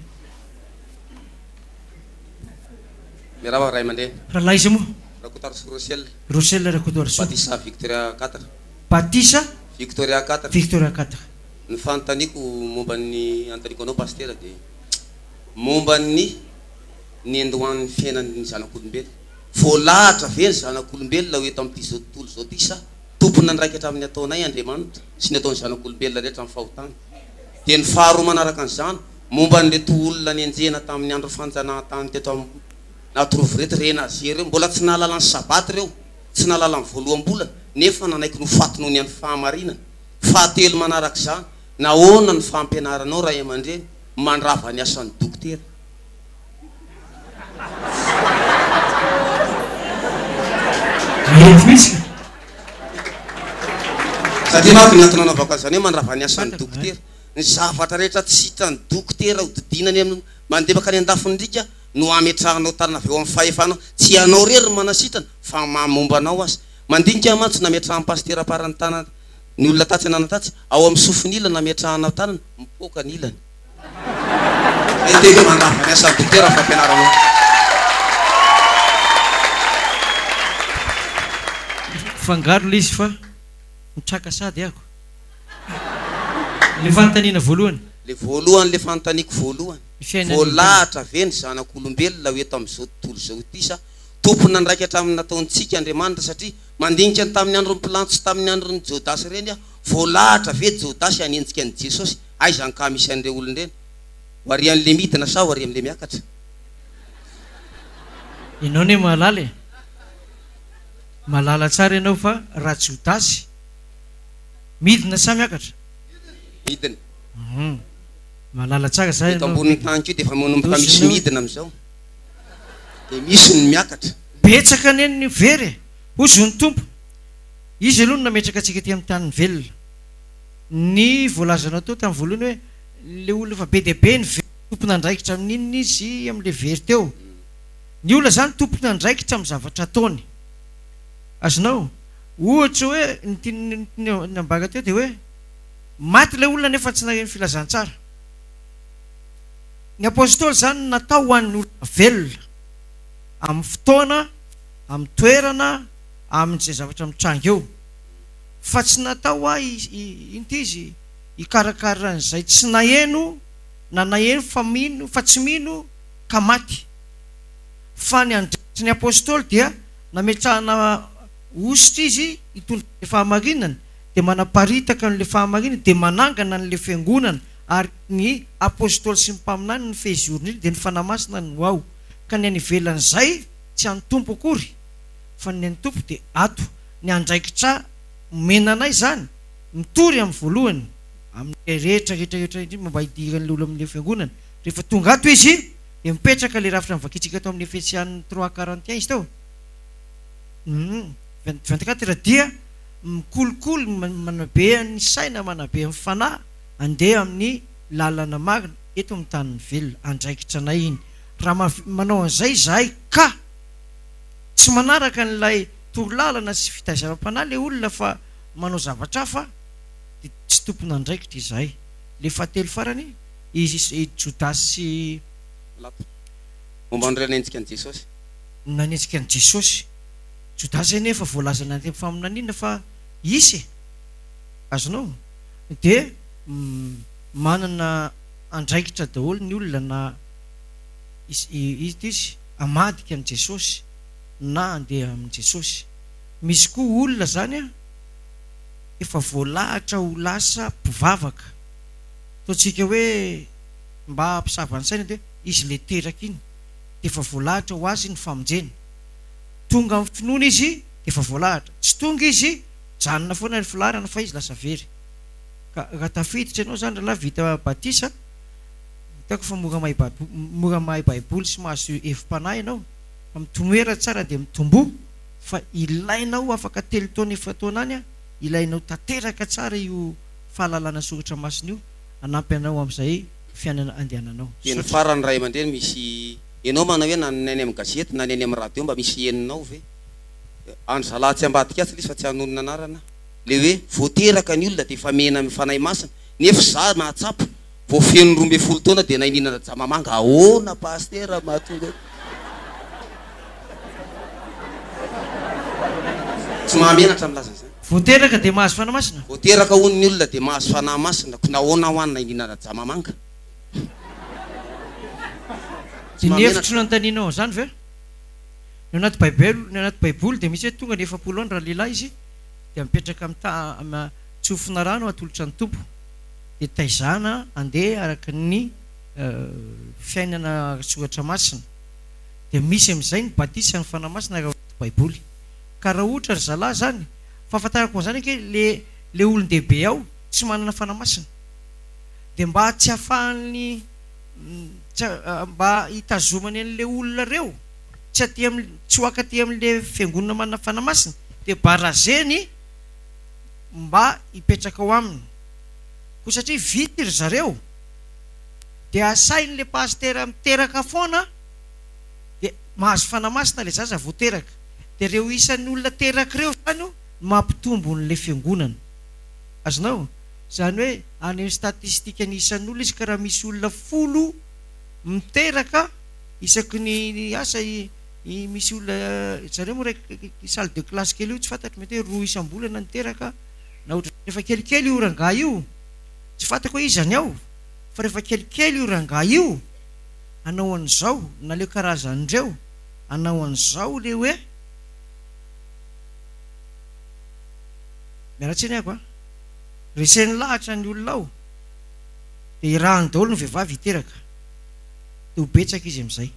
mirava ray aman-dreny rahalahy izy moa rakotoarso Rochelle Rochelle rakotoarso Batisa Victoria 4 Batisa Victoria 4 Victoria 4 ny fantaniko momba ny antaniko anao pastera dia momba ny andohan'ny fiainan'ny zanak'olombelona voalahatra ve ny zanak'olombelona hoe eto amin'ity zao tontolo zao ty sa tompony nandraikitra amin'ny ataonay Andriamanitra sy ny ataon'ny zanak'olombelona rehetra amin'ny fahotany dia ny faharoa manaraka an'izany momba n'reto olona ny anjena tamin'ny andro fanjanahantany teto natrovo reto rena azy ireo mbola tsy nahalala ny sabaty reo tsy nahalala ny voalohambolana nefa nanaiky no fatinoa ny an'ny fahamarinana fahatelo manaraka izany nahoana ny fampianaranao ray aman-dreny mandrava ny asan'ny dokotera satria mako ny antony anaovako an'izany hoe mandrava ny asan'ny dokotera ny zavatra rehetra tsy hitan'ny dokotera hodidinany amin'ny mandevaka any an-dafindrika no ametrahanao tarina avy eo amin'ny fahefanao tsy anao rery manasitana fa mamomba anao azy mandinika mantsy nametrahan'ny pastera parany tanana ny olona tatsy ananatatsy ao amin'ny sofiny ilana nametrahanao tanana mipoka ny ilany tena mandrava ny asan'ny dokotera fampianaranao fangaro le izy fa mitraka sady ako le fanontaniana voalohany le voalohany le fanontaniako voalohany voalahatra ve ny zanak'olombelona hoe eto amin'izao tontolo zao ity sa tompony nandraikatra amin'ny nataontsika Andriamanitra satria mandinika tamin'ny andro ny mpilantsy tamin'ny andro ny Jodasy reny a voalahatra ve Jodasy hanenjika an'i Jesosy aizany ka misy an'ireo olonireny hoary an'le midina sa hoary am'le miakatra ianao ne malala malala tsara ianao fa raha tsy ho tasy midina sa miakatra midina malala tsara za eto amboniny tany keo dia efa manomboka misy midina am'izao dia misy ny miakatra betsaka neny very ozy ny tompo izy aloha nametraka atsika ty amin'ny tany velona ny voalazanao teo tamin'ny voalohany hoe le olona efa be dia be ny very tompona andraikitra amin'inona izy amin'le very teo ny olona zany tompona andraikitra amin'ny zavatra ataony azonao ohatra hoe ny ambaga teo dia hoe maty le olona nefa tsy naheno filazantsara ny apôstôly zany natao ho an'ny olona velona amin'ny fotoana amin'ny toerana amin'izay zavatra mitranga eo fa tsy natao hoa inty izy hikarakaraan'izay tsy naheno na naheno fa mino fa tsy mino ka maty fa ny andraikitry ny apôstôly dia nametrahana ositra izy hitondra le fahamarinana dia manaparitaka n'le fahamarinana dia manangana n'le fiangonana ary ny apôstôly sy ny mpaminany ny fehizorony dia ny fanamasina no ao ka ny anivelan'izay tsy any tompo akory fa ny any tompo dia ato ny andraikitra menanay zany mitory amin'ny voalohany amin'ny rehetra indrindra mba hidiran'le olo amin'le fiangonana rehefa tonga ato izy dia mipetraka le rafitra mivakitsika tao amin'ny Efesianina 3:41 izy tao 24 dia mikolokolo manabe ny saina manabe amin'ny fanahy andeha amin'ny lalana marina eto amin'ny tany velona andraikitra anay iny raha manao an'izay zahay ka tsy manaraka n'ilay torolalana sy fitaizam-panahy le olona fa manao zavatra hafa dia tsy tompona andraikitra izahay le fahatelo farany izy Jodasy momba ny nanenjika an'i Jesosy nanenjika an'i Jesosy Jodasy nefa voalazana ny faminaniana fa isy azonao dia manana andraikitra daholo ny olona na izy amadika amin'i Jesosy na andeha amin'i Jesosy misy koa olona zany efa voalahatra ho lasa mpivavaka ataontsika hoe mba hampisavany saina dia izy le teraka iny dia efa voalahatra ho azy ny famonjena tonga amin'ny finoana izy dia efa voalahatra tsy tonga izy janona foana ny filarana fa izy lasa very ka raha tafiditra ianao zany raha vita batisa hitako fa mora mahay baiboly sy mahazo efim-panahy ianao fa mitomoera tsara dia mitombo fa ilainao afaka 3 taona efa taona any ilainao tanteraka tsara io fahalalana soratra masina io anampy anao amin'izay fiainana andehananao dia ny farany ray aman-dreny misy ianao manao hoe naneny amin'ny gazety naneny amin'ny radio mba misy eninao ve andro zalahy ambadika atsy izy fa tsy hanonona anarana le hoe voateraka ny olona dia efa mena amin'ny fanahy masina nefa za mahatsapo vao feno 12 taona dia nahininana jamamanga ahoana pastera mahatonga tsy mahamenatra milaza zany voateraka dia mahazo fanahy masina voateraka hono ny olona dia mahazo fanahy masina ko nahoana ho any nahininana jamamanga ny hevitry no antaninao zany ve ny anaty baiboly dia misy hoe tonga ny 70 andro raha lehilahy izy dia mipetraka amin'ny tsofina rano atolotra ny tompo dia taizana andeha araka ny fiainana soratra masina dia misy amin'izay ny batisa ny fanahy masina raha baiboly ka raha ohatra ry zalahy zany fahafantarako an'izany ke le olon-dehibe ao tsy manana fanahy masina dia mba tsy hafahany mba hitazomany an'le olona reo tsy ho akaty amin'le fiangonana manana fanahy masina dia barazeny mba hipetraka ao aminy ko satria vity ry zareo dia asain'le pastera miteraka foana dia mahazo fanahy masina le zaza voateraka dia reo isan'ny olona teraka reo zany mampitombo n'le fiangonana azonao zany hoe any amin'ny statistika ny isan'ny olona izy ka raha misy olona 10 miteraka isaky ny asa misy olona zareo moa raiky salle de classe kely io tsy fantatra mety hoe 2 isam-bolana niteraka na ohatra rehefa kelikely io rangahy io tsy fantako hoe izany ao fa rehefa kelikely io rangahy io anao an'izao na leo karazan'ireo anao an'izao le hoe miaratsiny ako reseny lahatra ny olona ao dia irahany daholo ny vehivavy hiteraka dia ho betsaka izy amin'izay.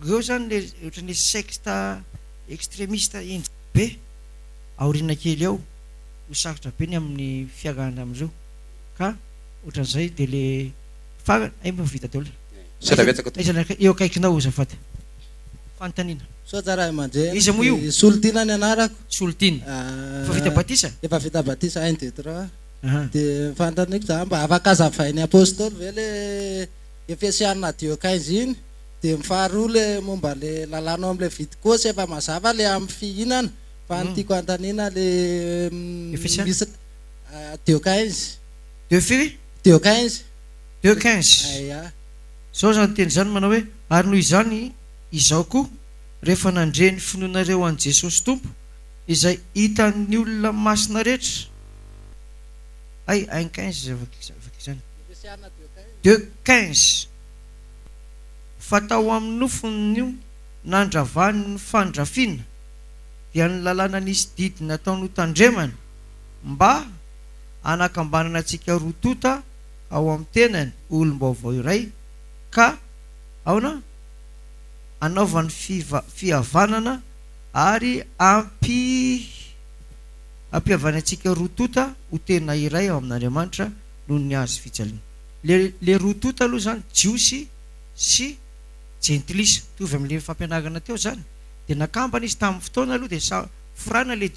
Reo zany le ohatran'ny secte extrémiste enjy be aoriana kely ao ho sarotra be ny amin'ny fiarahana amin'ireo ka ohatran'izay dia le farany mba vita daholo eo akaikinao zafady fanontaniana so tsara mandre izy moa io Solotina ny anarako Solotina efa vita batisa efa vita batisa 1 2 3 dia fantaniko za mba afaka azavain'ny apôstôly ve le efesiana Diokaizy iny dia mifaharoa le momba le lalàna amin'le vitikosy efa mazava le amin'ny fihinana fa ny tiako antaniana le misy Diokaizy zao zany teny zany manao hoe ary noho izany izao koa rehefa nandreny finoanareo an' Jesosy Tompo izay hitan'ny olona masina rehetra ay 1:15 2:15 fatao amin'ny nofon'io nandravany ny fandrafiana dia ny lalàna nisy didy nataony tandremana mba anakambanana antsika rotota ao amin'ny tenany olom-baovao iray ka aona anaovany fihavanana ary ampihavana antsika rotota ho tena iray ao amin'Andriamanitra noho ny azo fijaliana. Le rotota aloha zany jiosy sy jentilisa tovy amin'le fampianarana teo zany dia nakambana izy tamin'ny fotoana aloha dia forana le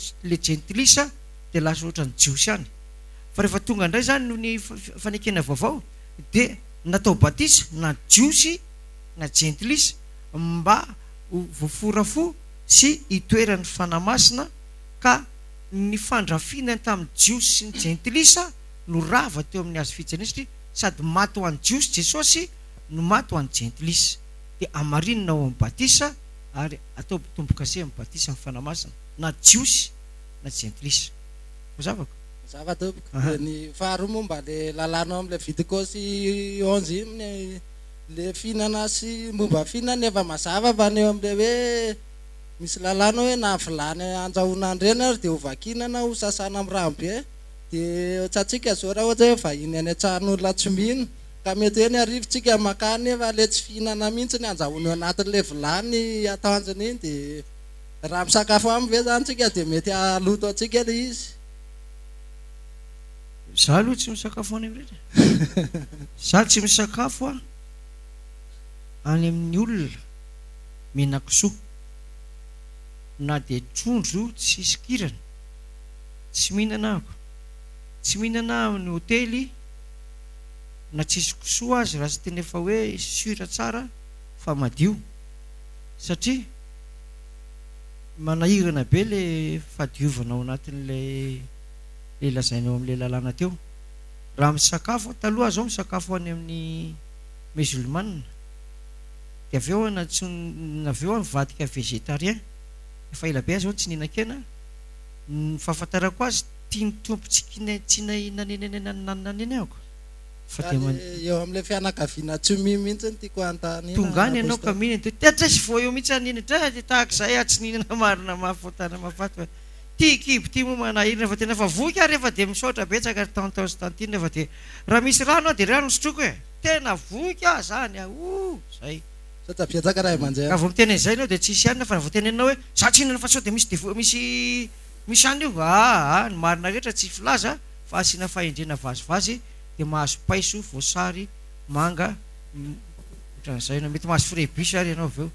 jentilisa dia lasa ohatran'ny jiosy ihany fa rehefa tonga indray zany noho ny fanekena vaovao dia natao batisa na jiosy na jentilisa mba voaforafo sy hitoerany fanamasina ka ny fandrafinany tamin'ny jiosy sy ny jentilisa no rava teo amin'ny azo fijaliana satria sady maty ho an'ny jiosy Jesosy no maty ho an'ny jentilisa dia amarinina ao amin'ny batisa ary atao tombokase amin'ny batisa amin'ny fanamasina na jiosy na jentilisa mazavako zava-tompoko ny faharoa momba le lalàna amin'le vitikosy 11 iny le fihinana sy momba fihinana efa mazava fa ny eo amin'le hoe misy lalàna hoe na vilany andrahonandreny ary dia ho vakinana ho sasana amin'ny rano be dia tsatsika zao raha ohatra hoe vahiny any an-tran'olona tsy mino ka mety hoe ny arivotsika makany efa le tsy fihinana mihitsy ny andrahoana anatin'le vilany atao anjiny iny dia raha misakafo amin'ny ve zany tsika dia mety aloto atsika le izy. Za aloha tsy misakafo any amin'ny rehetra za tsy misakafo any amin'ny olona menakisoa na dia trondro tsy sikirana tsy mihinana ako tsy mihinana amin'ny hotely na tsisy kisoa azy raha tsy tena efa hoe sura tsara fa madio satria manahirana be le fadiovana ao anatin'le lazaina ao amin'le lalàna teo raha misakafo taloha zao misakafo any amin'ny musulmane dia avy eo naveo mivadika végétarien efa ela be zao tsy nihinan-kena ny fahafantarako azy tia ny tompo tsy nanenenenananeny ako eo amin'le fianakaviana tsy mino mihitsy ny tiako antany tonga any ianao ka mihinana dia tetra sy vao eo mihitsy aniny dra dia tahak'izay tsy nihinana marina mahafotana mahafaty tia kibo tia moa manahirina fa tena fa voky ary rehefa dia misaotra betsaka tantao sy tantina rehefa dia raha misy rano dia rano sotroko e tena voky zany zay betsaka raha manjay vao mitena izay anao dia tsisy anina fa raha vao tenenao hoe za tsy hinana fa sao dia misy any io ny marina rehetra tsy filaza fa asiana fahendrena vazivazy dia mahazo paiso voasary manga ohatran'izay anao mety mahazo frébus ary ianao avy eo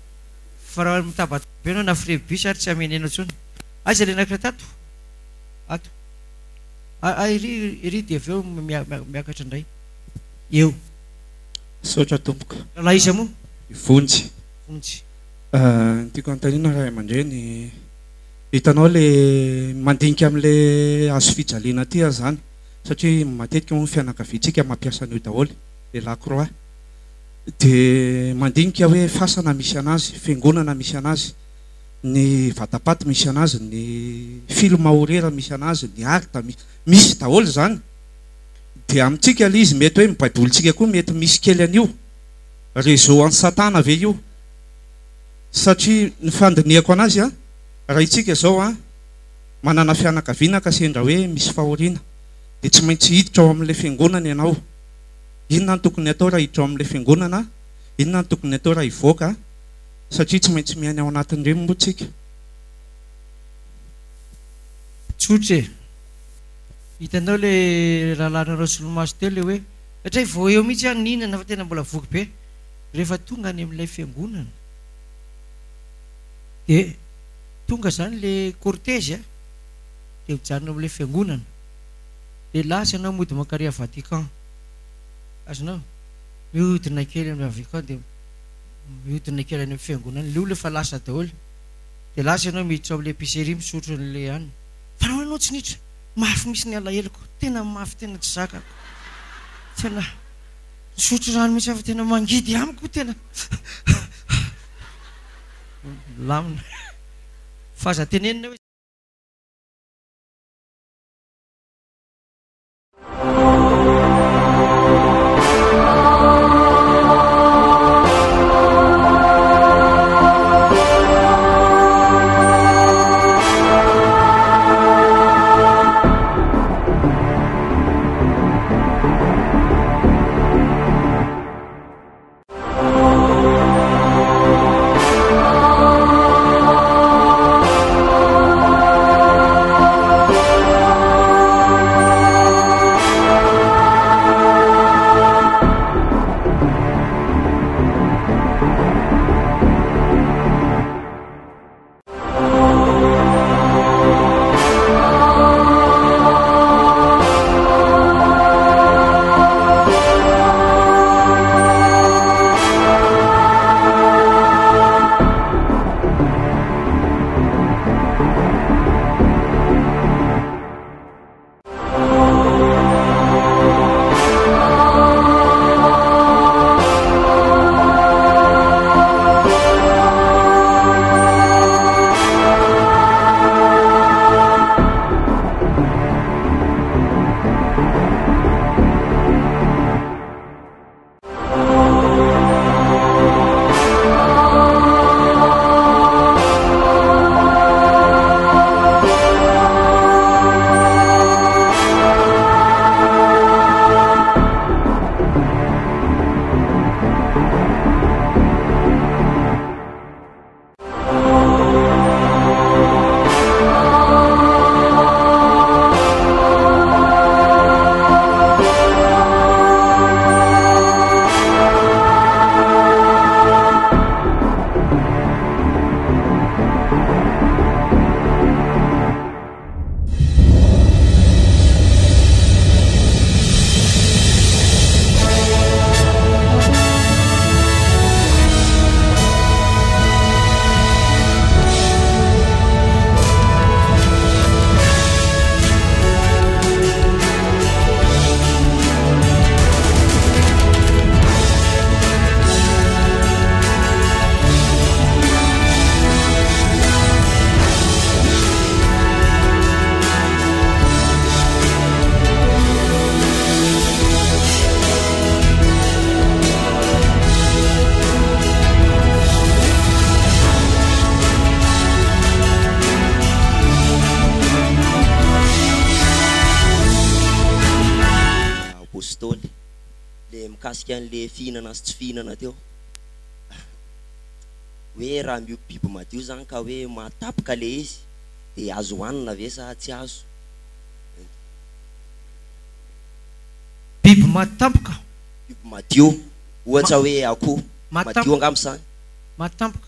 fa raha mitabataba anao na frébus ary tsy amenenao tsony aiza le nakira tato ato iry dia avy eo miakatra indray eo saotra tompoka raha iza moa vonjy tiako antaniana raha aman-dreny hitanao le mandinika amin'le azo fijaliana ty zany satria matetika ny fianakaviantsika mampiasa an'io daholo le lacroix dia mandinika hoe fasana misy anazy fiangonana misy anazy ny vatapaty misy anazy ny film horera misy anazy ny arta misy daholo zany dia amintsika le izy mety hoe mibaibolitsika koa mety misy kely an'io réseau any satana ve io satria ny fandiniako anazy raha itsika zao manana fianakaviana ka sendra hoe misy fahoriana dia tsy maintsy hiditra ao amin'ilay fiangonana ianao inona no tokony atao raha hiditra ao amin'ilay fiangonana, inona no tokony atao raha hivoaka, satria tsy maintsy miainy ao anatin'ireny moa tsika. Tsotra e, hitanao le rahalanareo solomaso teo le hoe satria vao eo mihitsy any nihinana fa tena mbola voky be, rehefa tonga any amin'ilay fiangonana dia tonga zany le cortège dia mijanona amin'ilay fiangonana dia lasa ianao mody makarea Vatican, azonao mihodina kely amin'ny Vatican dia mihodina kely any amin'ny fiangonana, le olona efa lasa daholo dia lasa ianao miditra amin'ilay épicerie misotro an'ilay any. Fa nahoana anao tsy niditra? Mafy misy ny alahelo, tena mafy, tena tsy zakako, tena misotro rano mihitsy fa tena mangidy amiko tena lamina faza tenenina hoe an'le fihinana sy tsy fihinana teo hoe raha mio biby madio zany ka hoe matapaka le izy dia azo hohanina ve sa tsy azo? Biby matapaka? Biby madio ohatra hoe akoho madio angamba zany. Matapaka?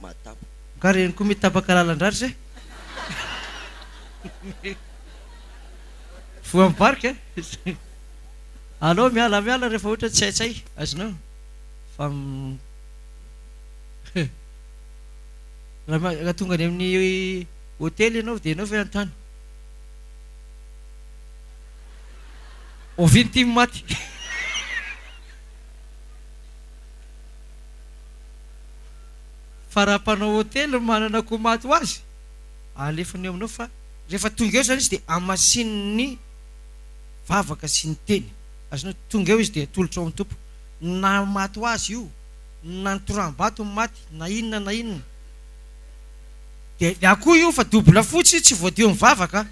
Matapaka. Ka reny koa mitapaka lalan-dratra zay? Voambarika allo miala rehefa ohatra tsy haitsay azonao fa raha tonga any amin'ny hôtely ianao dia ianao fa an-tany oviny ty maty fa raha mpanao hôtely manana koa maty ho azy alefany aminao fa rehefa tonga eo zany izy dia amasin'ny vavaka sy ny teny azonao tonga eo izy dia tolotra ao amin'ny tompo na maty ho azy io na nitoram-bato maty na inona dia akoho io fa dobla fotsy tsy voadio mivavaka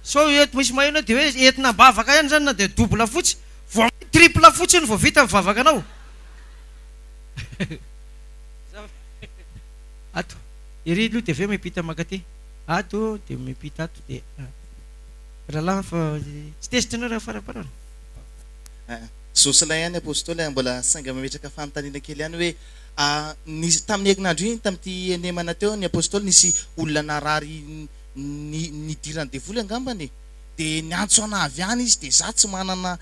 so eto misy maheno dia hoe entina bavaka ihany zany na dia dobla fotsy vao triple fotsiny vao vita mivavaka anao ato iry aloha dia aveo mipita makaty ato dia mipita ato dia rahalahy fa tsy tezitra anao raha faraparana zosilay ihany apôstôly mbola sainga mametraka fanontaniana kely ihany hoe nisy tamin'ny herinandro iny tamin'ity nemana teo ny apôstôly nisy olona narary nidirany devoly angambany dia niantso ana avy any izy dia za tsy manana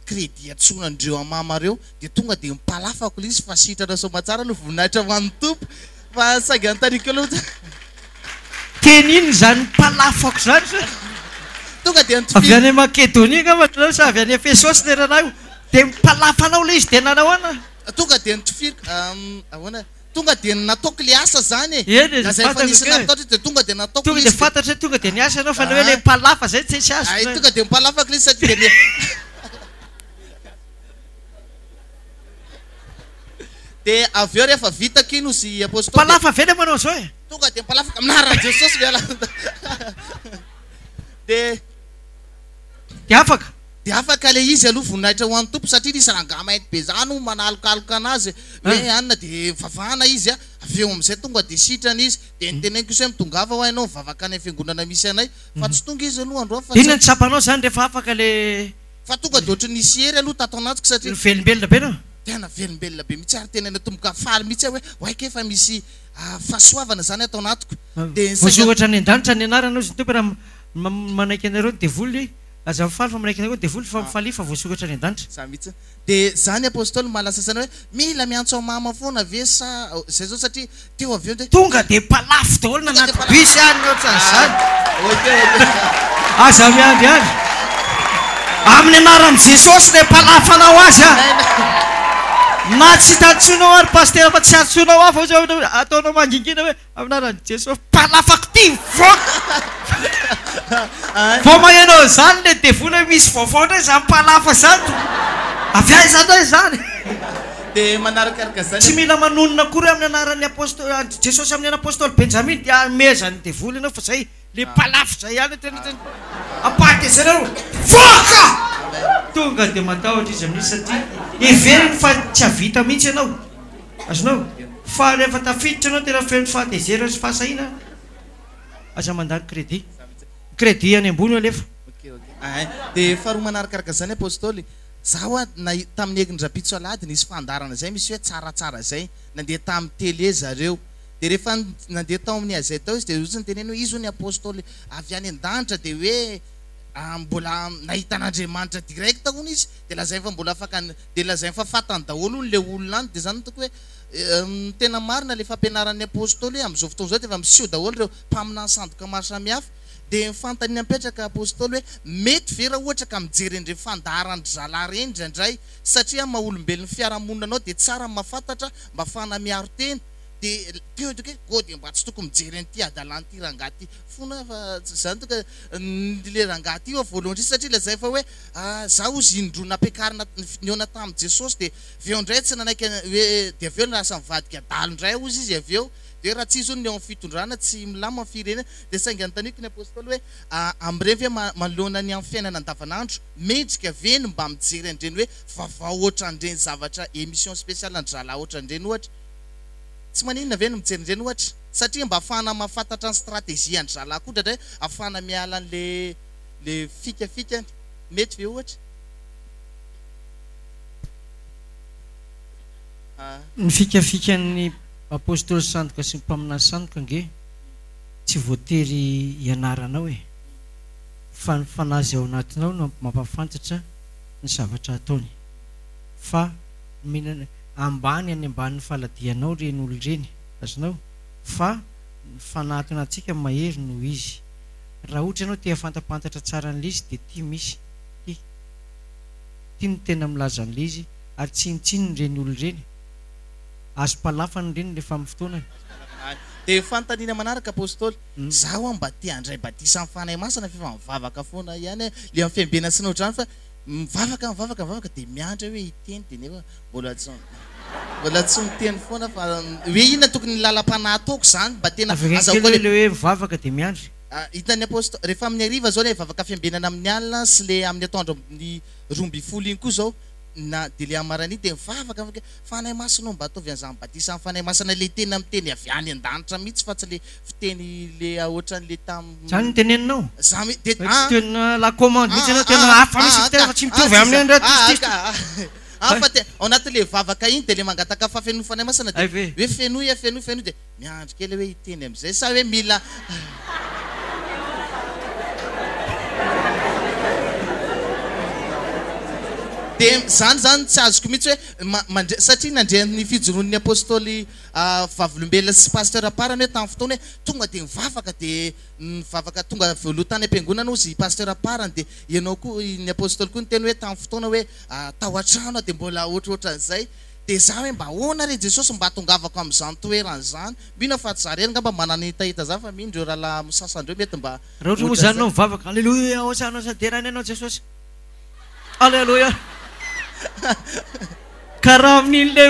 crédit atsonandreo amamareo dia tonga dia mipalafako izy fa sitrana somatsara aloha voninahitra hoan'ny tompo fa sainga antariko aloha teny iny zany mpalafako zany tonga dia avy any Makedonia angamba sa avy any Efesosy leranaio dia mipalafanao le izy dia nanao ana tonga dia nitofiriko ahoana tonga dia nataoko le asa zany e zay fa nisy natatra dia tonga dia nataoko tonga dia fantatra tonga dia niasa anao fa le hoe le mpalafa zay tsy hisy asa tonga dia mipalafako le izy satria dia dia avy eo rehefa vitako ino zy apôstôly mpalafa vele manao zao e tonga dia mipalafaka aminaran'i Jesosy miala dia afaka dia afaka le izy aloha voninahitra ho an'ny tompo satria nisy rangamaity be zany manalokaloka anazy hoe anina dia vavahana izy avy eo amin'izay tonga dia sitrana izy dia niteneniko izy hoe mitongava ho hainao mivavaka any fiangonana misy anay fa tsy tonga izy aloha andro fa inona ny tsapanao zany rehefa afaka le fa tonga dia ohatry nisy hery aloha tato anatiko satria velombelona be nao tena velombelona be mihitsy ary tena tomboka faly mihitsy hoe oaika efa misy fahasoavana zany atao anatiko dia voasoratra any an-danitra ny anarana izy tompo raha manaiky anareo ny devoly aza mifaly fa manaiky anareo devoly fa mifaly fa voasoratra any an-danitra za mihitsy dia zany apôstôly malasasana hoe mila miantso amama foana ve sa zay zao satria teo avy eo tonga dia mpalafo daholo nanaty bisy any ohatrany zany aza miandry any amin'ny anaran'i Jesosy dia mpalafanao azy na tsy tantsonao ary paster fa tsy antsonao afa ataonao mangingina hoe amin'ny anaran'i Jesosy mpalafako ty voaka vao mahenao zany le devoly hoe misy vaovao ndray zany mpalafa zany avy aizanao zany dia manarakaraka zany tsy mila manonona akory amin'ny anaran'ny apôstôly Jesosy amin'ny anapôstôly Benjamin dia amezany devoly ianao fa zay le mpalafo zay ihany apaty zareo voaka tonga dia matahotra izy amin'izy satria everiny fa tsy havita mihitsy ianao azonao fa rehefa tafiditra anao tena feno fahatezera sy fahasahina aza mandany crédit any ambony alefa dia faharoa manarakaraka zany apôstôly zaho tamin'ny hegin'ny-drapitso alady nisy fandarana zay misy hoe tsaratsara zay nandeha tamin'ny tele zareo dia rehefa nandeha tao amin'ny azay tao izy dia ozy ny teneny hoe izy ny apôstôly avy any an-danitra dia hoe mbola nahitan'Andriamanitra direct hono izy dia lazay fa mbola afaka dia lazay fa fatany daholo le olona any dia zany hitako hoe tena marina le fampianaran'ny apôstôly hoe amin'izao fotoana zao dia efa miseho daholo ireo mpaminany sandoka maro samihafa dia mifantany apetraka apôstôly hoe mety vera ohatra ka mijery indre fandarandry zalahy reny indraindray satria maha-olombelon'ny fiarahamonina anao dia tsara mahafantatra mba afahana miaro teny dia teo toka go dia mba tsy tokony mijery an'ity adalan'ity rangahy ty fona fa zany toka le rangahy ty voalohany indrisy satria lazay fa hoe za ozy indro nampiakarina niona tamin'i Jesosy dia aveo indray tsy nanaiky hoe dia aveo lasa mivadika adalo indray ozy izy aveo dia raha tsy izy ny eo amin'ny fitondrana tsy milama firenena dia sainga nytaniko ny apôstôly hoe amin'ireny ve manoloana ny amin'ny fiainana andavanandro mendrika veny mba mijery andreny hoe vaovao ohatra andreny zavatra émission spéciale andry zalahy ohatra andreny ohatra tsy maninona ve no mijery andreny ohatra satria mba afahana mahafantatra ny stratégie andry zalahy koa ndray afahana miala an'le fikafikany mety ve ohatra ny fikafikan'ny apôstôly sandoka sy ny mpaminany sandoka nge tsy voatery ianaranao e fa ny fanazy ao anatinao no mampafantatra ny zavatra ataony fa minana ambany any ambanin'ny faladianao reny olo reny azonao fa fanatona antsika mahery no izy raha ohatra ianao te afantapantatra tsara n'le izy dia ty misy ty no tena milaza n'le izy ary tsinitsiny reny olo reny azo mpalafany reny rehefa amin'ny fotoanany dia fanontaniana manaraka apôstôly zaho mba te handray batisa amin'ny fanahy masina fefa mivavaka foana ihany le amin'ny fiambena sy naotrany fa mivavaka dia miandra hoe hiteny dia nefa mbola tsy miteny foana fa hoe inona tokony lalam-panahy ataoko zany mba tena azahokoa le hoe mivavaka dia miandry hitan'ny apôstôly rehefa amin'ny ariva zao le mivavaka fiambenana amin'ny alina sy le amin'ny atoandro amin'ny 12 iny koa zao na de le amarany de mivavaka fanay masina mba ataovy an'izany batisa amin'ny fanay masana le teny amin'ny teny avy any an-danitra mihitsy fa tsy le fiteny le ohatran'le zany ny teneninao tena la commande mihitsy anao tena hafa misy tena fa tsy mitovy amin'ny andray ao anatin'le vavaka iny de le mangataka fafeno fanay masana de hoe fenoy de miandro kely hoe hiteny am'izay sa hoe mila de zany tsy azoko mihitsy hoe satria nandrehan'ny fijoroan'ny apôstôly vavolombelona sy pasteur aparany hoe tamin'ny fotoana hoe tonga de mivavaka tonga voaloha tany am-piangonana ozy pasteur aparany de ianao koa ny apôstôly koa ny teny hoe tamin'ny fotoana hoe tao an-trano de mbola ohatrohatran'izay de za hoe mba hoana re Jesosy mba tongavako amin'izany toerana zany mino fa tsy zareny ngamba manana hitahita zany fa mindreo rahalahy sasandreo mety mba raha ohatra moa zany anao mivavaka alleloia hosanao saderany ianao Jesosy alleloia karaha amin'in'le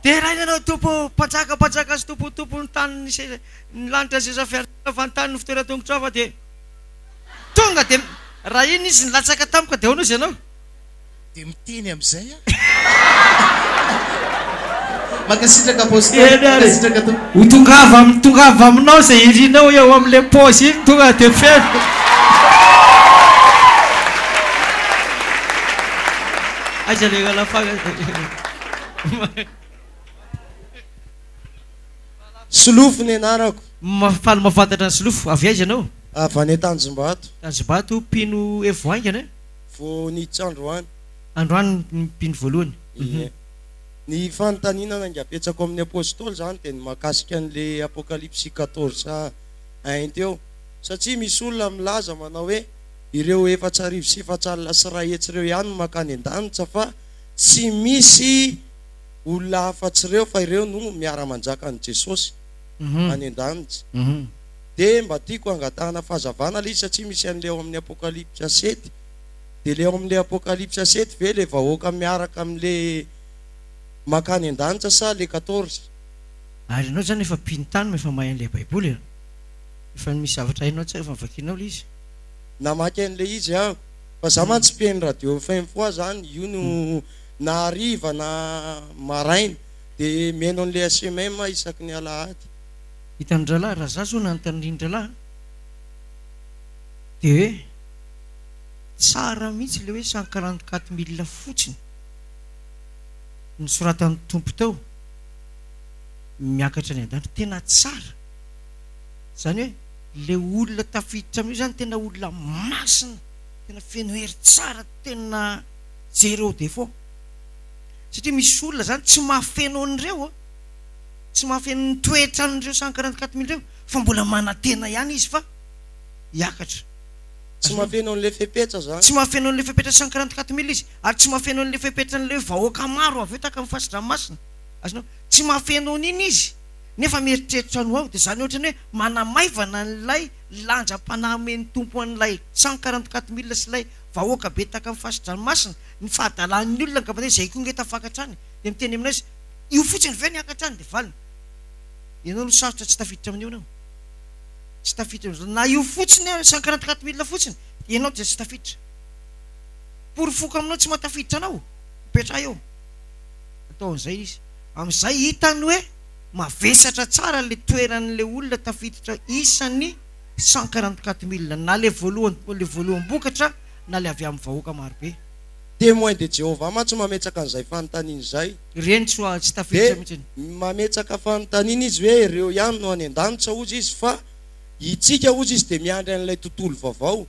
terainy ianao tompo patsaka sy tompo ny tany ny lanitra zay fa ny tany ny fitoera tongotra fa de tonga de raha iny izy nilatsaka tampoka de hono izy ianao de miteny am'izay makasitraka apôstôly ho tongava aminao zay irinao eo amin'le pôsy iny tonga de feno aiza le alafaga solofo ny anarako mafaly mafantatra ny solofo avy aiza anao avy any Tanjombato Tanjombato pino evoaingana vo niditra androany pino voalohany ny fanontaniana angapetsako amin'ny apôstôly zany de ny mahakasika an'le apokalypsy 14 teo satria misy olona milaza manao hoe ireo efatsarivo sy efatsalina sy ray hetsy ireo ihany makany an-danitra fa tsy misy olona hafatsireo fa ireo no miara-manjaka an' Jesosy any an-danitra de mba tiako angatahana fahazavana le izy satria misy an'le ao amin'ny apokalypsy 7 de le ao amin'le apokalypsy 7 ve le vahoaka miaraka amin'le makany an-danitra sa le 14 ary anao zany efa pintany efa mahay an'le baiboly efa misy zavatra hainao tsara efa mivakinao le izy namaky an'le izy aho fa za mantsy mpihaino radio fm fois zany io no na hariva na maraina de meno an'le SMM isaky ny alahady hitan'ndralahy raha za zao nanontanian'ndralahy de hoe tsara mihitsy le hoe 144 000 fotsiny nisoratan'ny tompo tao miakatra ny an-danitra tena tsara zany hoe le olona tafiditra amin'io zany tena olona masina tena feno hery tsara tena zéro défaut satria misy olona zany tsy mahafeno an'ireo tsy mahafeno ny toetra an'ireo 144 000 reo fa mbola manatena ihany izy fa hiakatra tsy mahafeno an'le fepetra zany tsy mahafeno an'le fepetra 144 000 izy ary tsy mahafeno an'le fepetra an'le vahoaka maro avy eo taka amin'ny fasidranomasina azonao tsy mahafeno an'iny izy nefa mieritreritra no ao de zany ohatrany hoe manamaivana n'lay lanjam-panamen'ny tompo an'lay 144 000 sy lay vahoaka be taka amin'ny fasidranomasina ny fahadalan'ny olona ngamba zay koa ngeta fakatrany de miteny aminao izy io fotsiny ve niakatrany de valina ianao no sarotra tsy tafiditra amin'io anao tsy tafiditra na io fotsiny 144 000 fotsiny ianao de tsy tafiditra porofoka aminao tsy matafiditra anao mipetra eo ataon'izay izy amin'izay hitany hoe mavesatra tsara le toeran'le olona tafiditra isan'ny 144 000 na le voalohany bokatra na le avy amin'ny vahoaka marobe témoin de Jéhovah mantsy mametsaka an'izay fanontaniana izay reny tsy tafiditra mihitsy mametsaka fanontaniana izy hoe ireo ihany no any an-danitra ozy izy fa itsika ozy izy de miandry an'ilay tontolo vaovao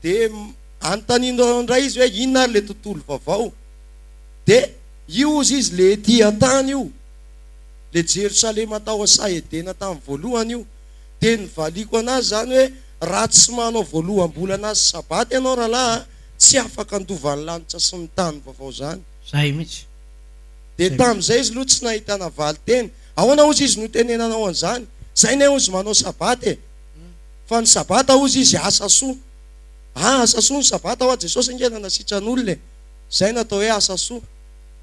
de anontanianao indray izy hoe inona ary le tontolo vaovao de io ozy izy le ety an-tany io le Jerosalema tao asaedena tamin'ny voalohany io de nivaliko anazy zany hoe raha tsy manao voaloham-bolana azy sabaty ianao rahalahy tsy afaka andovan'ny lanitra sy ny tany vaovao zany zay mihitsy de tamin'izay izy aloha tsy nahitana valy teny ahoana ozy izy no tenenanao an'izany zay ne ozy manao sabaty fa ny sabata ozy izy asa soa asa soa ny sabata ho a Jesosy ngena nasitran'olona zay natao hoe asa soa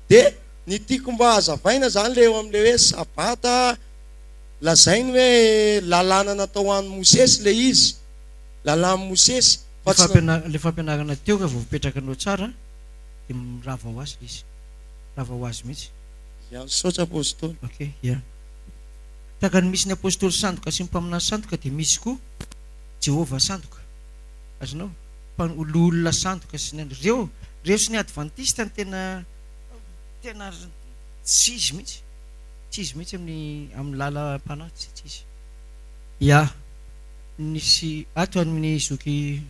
de ny tiako mba hazavaina zany le eo amin'le hoe sabata lazainy hoe lalàna natao an'ny Mosesy le izy lalàn'ny Mosesy le fampianarana teo ka vao mipetraka anao tsara dia mirava ho azy izy rava ho azy mihitsy saotra apôstôly ok ia tahaka ny misy ny apôstôly sandoka sy ny mpaminany sandoka dia misy koa Jehova sandoka azonao olona sandoka sy ny reo sy ny adventiste ny tena tsy izy mihitsy amin'ny lala mpanahy tsy izy ia nisy ato amin'ny zoky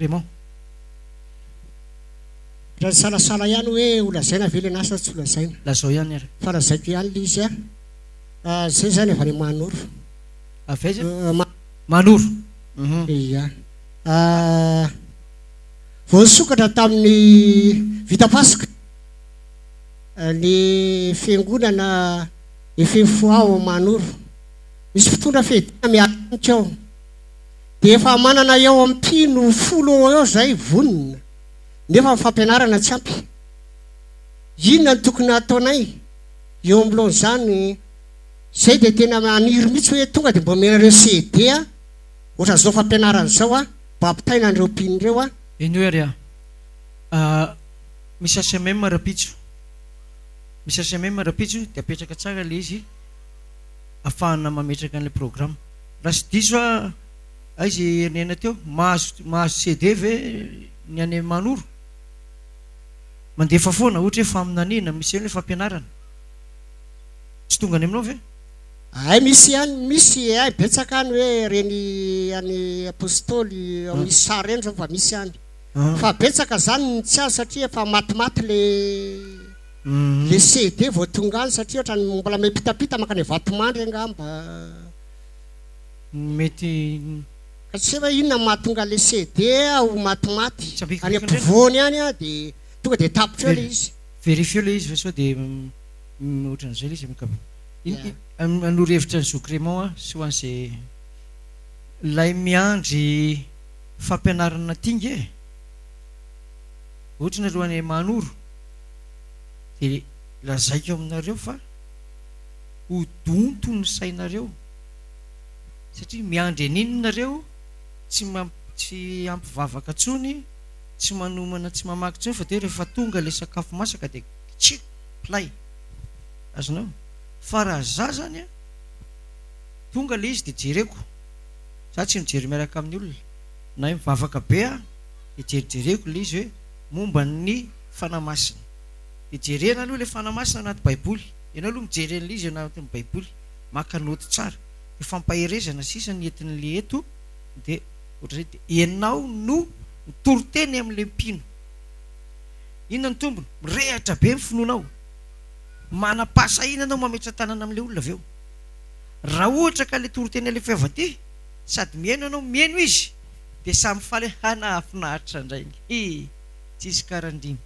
Raymond raha salasala ihany hoe olazaina vele nasa tsy olazaina lazao ihany ary fa lazaiko ihany le izy zay zany avy any manoro avaiza manoro ia voasokatra tamin'ny vita-pasika ny fiangonana efefoao manoro misy fitondra fedina miaranitra ao dia efa manana eo ampino 10 eo zay vonina nefa fampianarana tsy ampy inona ny tokony ataonay eo am'lohan zany zay dia tena maniry mihitsy hoe tonga dia mba menareo CD ohatra zao fampianarana zao mba ampitaina andreo mpinireo iny hoe ry misy ACMM rapitso dia apetraka tsara le izy ahafahana mametraka an'ilay programme raha sy diso aizy hernena teo mahazo CD ve ny any manoro mandefa foana ohatra hoe faminanina misy eny hoe fampianarana tsy tonga any aminao ve ay misy ay betsaka any hoe reny any apôstôly misy sary reny zao fa misy any fa betsaka zany tsy azy satria efa matimaty le CD vao tonga any satria ohatrany mbola mipitapita makany vatomandry angamba mety ka tsy hoe inona mahatonga le CD ho matimaty any ampovoany any dia tonga dia tapitra eo le izy vérifie le izy fa sao dia ohatran'izay le izy anoro hevitra ny Zokremont sy ho an'izay lay miandry fampianarana tinga ohatra nareo any manoro dia lazaiko aminareo fa hodonto ny sainareo satria miandry aninonareo tsy ampivavaka tsony tsy manomana tsy mamaky tsony fa dia rehefa tonga le sakafo masaka dia tsy play azonao fa raha za zany tonga le izy dia jereko za tsy mijery miaraka amin'ny olona na mivavaka be dia jerijereko le izy hoe momba ny fanamasina dia jerena aloha le fanamasina anaty baiboly ianao aloha mijeren'le izy anatin'ny baiboly maka noty tsara dia fampaherezana sisa ny entin'le eto dia ohatrazay dia ianao no mitoroteny amin'le mpino inona ny tombony mirehatra be mifinoanao manam-pahasahina anao mametra tanana amin'le olona aveo raha ohatra ka le toroteny ale fiavaty sady mihaino anao mihaino izy dia samy faly hanahafinahitra indrainy tsy isy karandriny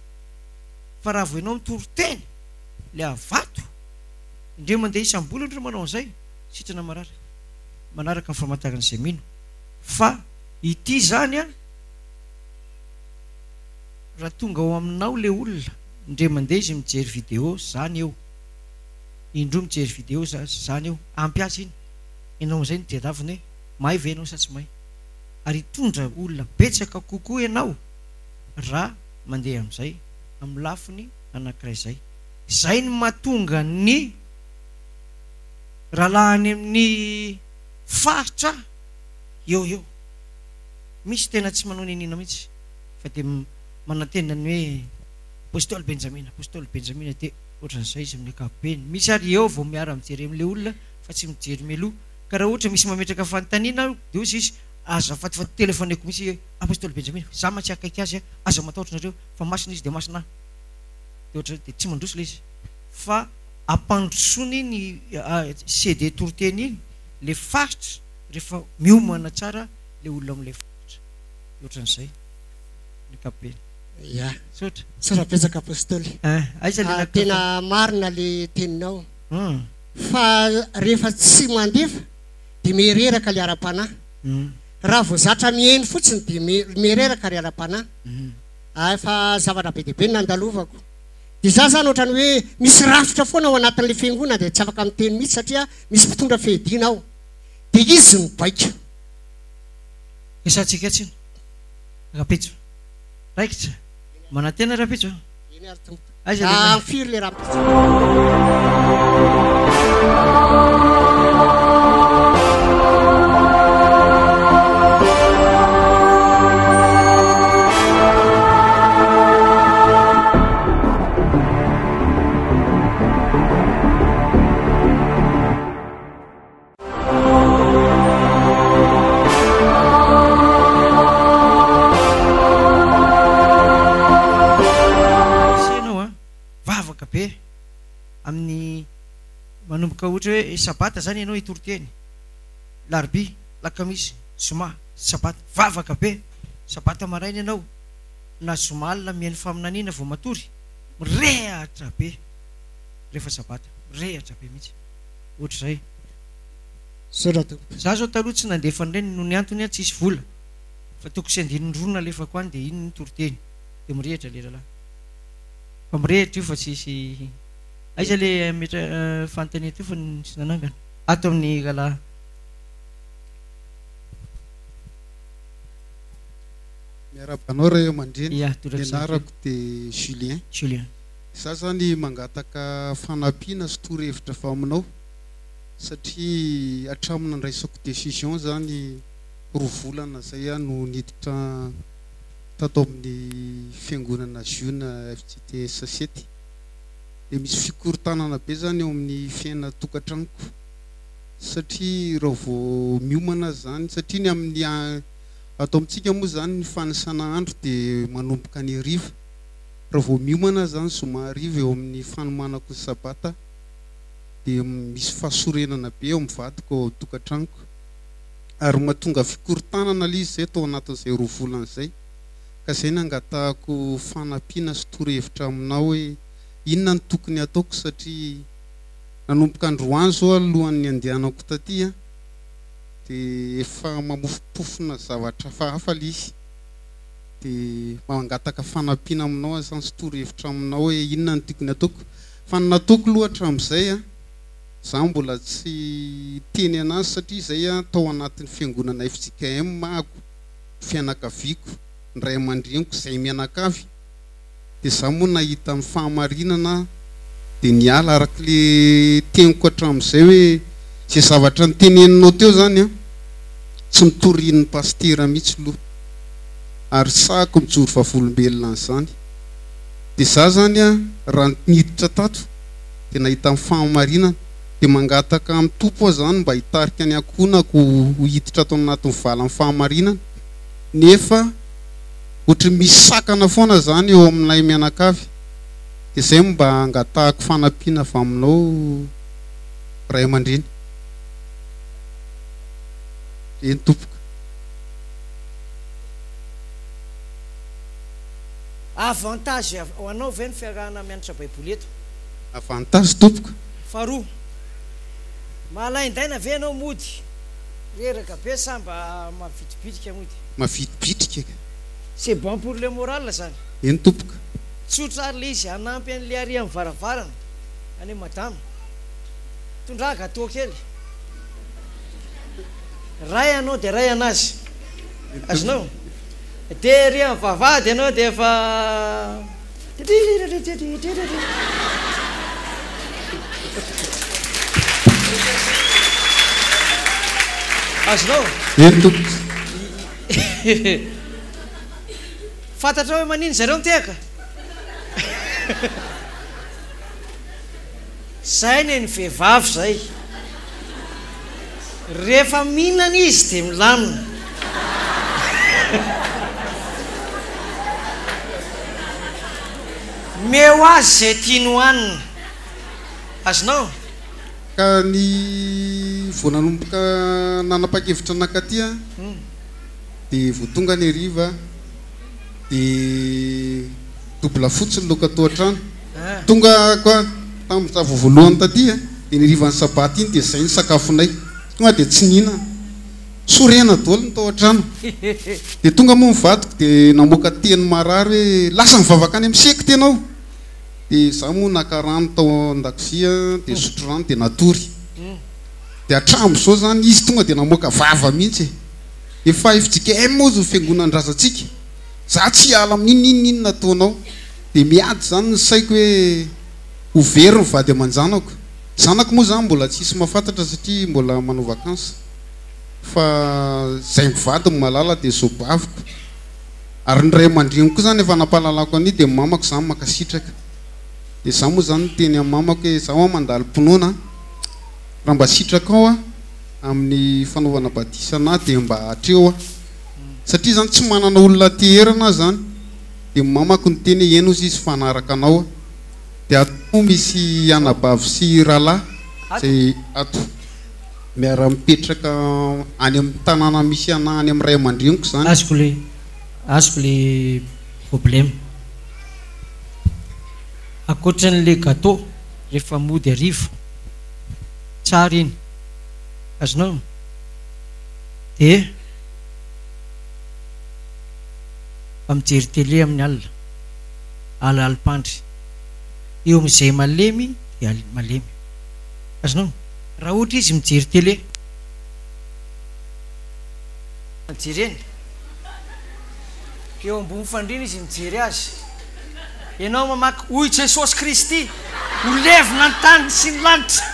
fa raha vo ianao mitoroteny le avato indreo mandeha isam-bola indreo manao an'izay sitrana manaraka ny famataran'izay mino fa ity zany raha tonga ao aminao le olona indre mandeha izy mijery vidéo zany eo indro mijery vidéo zany eo ampy azy iny ianao am'izay nitadiavina hoe mahay ve ianao sa tsy mahay ary hitondra olona betsaka kokoa ianao raha mandeha amin'izay amin'ny lafiny anankiray zay ny mahatonga ny rahalahany amin'ny faritra eo misy tena tsy manao ninina mihitsy fa dia manantenany hoe apôstôly benjamina dia ohatran'izay izy amin'ny ankapobeny misy ary eo vao miara mijery amin'le olona fa tsy mijery meloha ka raha ohatra misy mametraka fanontaniana dia ozy izy aza fatifaty telefoneko misy apôstôly benjamina za mantsy akaiky azy aza matahotra nareo fa masina izy dia masina dia ohatra dia tsy mandroso le izy fa ampandrosony ny CD toroteny iny le faritra rehefa miomana tsara le olona amin'le faritra ohatran'izay ny ankapobeny ia sarapetsaka apôstôly tena marina le teninao fa rehefa tsy mandefa dia mihereraka le ara-panahy raha vo zatra mihaino fotsiny dia mihereraka le ara-panahy fa zavatra be deabe nandalovako dia za zany ohatrany hoe misy rafitra foana ao anatin'le fiangonana dia tsy afaka miteny mihitsy satria misy mpitondra fehidina ao dia izy mibaika esantsika tsino akapetso raikitra manantena raha pitso iny ary tompo aiza firy le raha amin'ny manomboka ohatra hoe sabata zany ianao itoroteny larbi lakamisy zoma sabata vavaka be sabata maraina ianao na zoma alina mihaino faminaniana vao matory mirehatra be rehefa sabata mirehatra be mihitsy ohatra zay za zao taloha tsy nandefa nireny no ny antony a tsisy vola fa toko sy andinindrona alefako any dia iny ny toroteny dia mirehatra le rahalahy fa mirehatra io fa tsisy aiza le metra fanontania teo fa sy nanangana ato amin'ny rahalahy miarabanao ray aman-dreny nianarako dia Julien za zany mangataka fanampiana sy torohevitra fa aminao satria hatramina andraisako décision zany 2 volana zay a no niditra tato amin'ny fiangonana Juna FJTS 7 dia misy fikorontanana be zany eo amin'ny fiaina tokantranoko satria raha vao miomana zany satria ny amin'ny ato amintsika moa zany ny fanisana andro dia manomboka ny hariva raha vao miomana zany zoma hariva eo amin'ny fanomanako sabata dia misy fahasorenana be eo mivadiko ao tokantranoko ary mahatonga fikorontanana le izy zay tao anatin'izay 2 volana zay ka zay nangatahako fanampiana sy torohevitra aminao hoe inona ny tokony ataoko satria nanomboka androany zao alohan'ny andehanako taty a dia efa mamofopofona zavatra hafa le izy dia mangataka fanampiana aminao zany sy torohevitra aminao hoe inona ny tokony ataoko fa ny nataoko lohatra amin'izay a za mbola tsy teny anazy satria zay a tao anatin'ny fiangonana FJKM mahako fianakaviako ny ray aman-dreniko zay mianakavy dia za moa nahita amin'ny fahamarinana dia niala araka le teniko hatramin'izay hoe zay zavatra nyteneninao teo zany a tsy mitorin'ny pastera mihitsy loha ary sahako mijoro vavolombelona zany dia za zany a raha niditra tato dia nahita amin'ny fahamarinana dia mangataka amin'ny tompo zany mba hitarika ny akonako ho hiditra ato anatin'ny valan'ny fahamarinana nefa ohatra misy sakana foana zany eo amin'ilay mianakavy dia zay mba angatahako fanampiana fa aminao ray aman-dreny eny tompoka avantage ho anao ve ny fiarahana mianatra baiboly eto avantage tompoka faharoa mahalaindaina ve anao mody reraka be samba mavitribitrika mody mavitribitrika c'est bon pour le moral zany eny tompoka tsotra ary le izy anampy an'le ary amin'ny varavarana any madame tondra gâteau kely ray anao dia ray anazy azonao dia ry amin'ny vavahady ianao dia efa azonao eny tompoka fantatra hoe manino zareo miteka zay ny ny vehivavy zay rehefa mihinana izy dia milamina meo azy zay tiany hohanina azonao ka ny vao nanomboka nanapa-kevitra anakaty a dia vao tonga ny hariva dia dobla fotsiny loka atao an-trano tonga koa tamin'ny za voalohany taty a dia ny harivan'ny sabata iny dia zay ny sakafonay tonga dia tsy nihina sorena daholo ny tao an-trano dia tonga moa mivadiko dia namoaka teny marary hoe lasa mivavaka any amin'ny seky tenao dia za moa naka rano tao an-dakozia dia sotro rano dia natory dia hatram'izao zany izy tonga dia namoaka vava mihitsy efa FJKM moa zo fiangonandrazatsika za tsy ala amin'inninninna ataonao dia miady zany ny saiko hoe ho very ny vady aman-janako zanako moa zany mbola tsisy mahafantatra satria mbola manao vakansa fa zay mivady ny malala dia sobaviko ary ny ray aman-dreny koa zany efa nampahalalako an'io dia mamako zany makasitraka dia za moa zany teny amin'ny mamako hoe za hoa mandalo mpinoana raha mba sitraka ao a amin'ny fanaovana batisana dia mba hatreo a satria zany tsy manana olona teherana zany dia mamako ny teny eno izy izy fanaraka anao a dia atao misy anabavy sy rahalahy zay ato miara-mipetraka any amin'ny tanàna misy ana any amin'ny ray aman-dreniko zany azoko le problème akoatran'le gâteau rehefa mody arivo tsara iny azonao dia mijery télé amin'ny alina alalim-pandry eo amin'izay malemy dia malemy azonao raha ohatra izy mijery télé mijereny eo ambony fandrina izy mijery azy ianao mamaky hoy Jesosy Kristy ho levina ny tany sy ny lanitra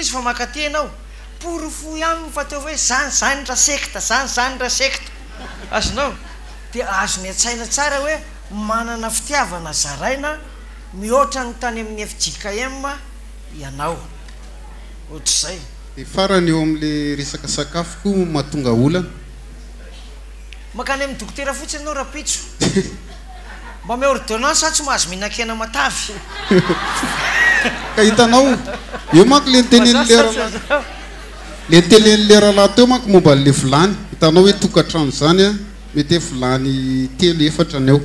izy fa makaty anao porofo ihany fa teo hoe zany ra sekta zany ra sekta azonao dia azony an-tsaina tsara hoe manana fitiavana zaraina mihoatra ny tany amin'ny FJKM ianao ohatr'izay dia farany eo amin'le resaka sakafoko mahatonga olana makany amin'ny dokotera fotsiny anao rapitso mba me ordonnance tsy mahazo mihinan-kena matavy ka hitanao eo manko le telen'ny lera lahy teo manko momba le vilany hitanao hoe tokantrano zany a mety hoe vilany 3-4 ny eo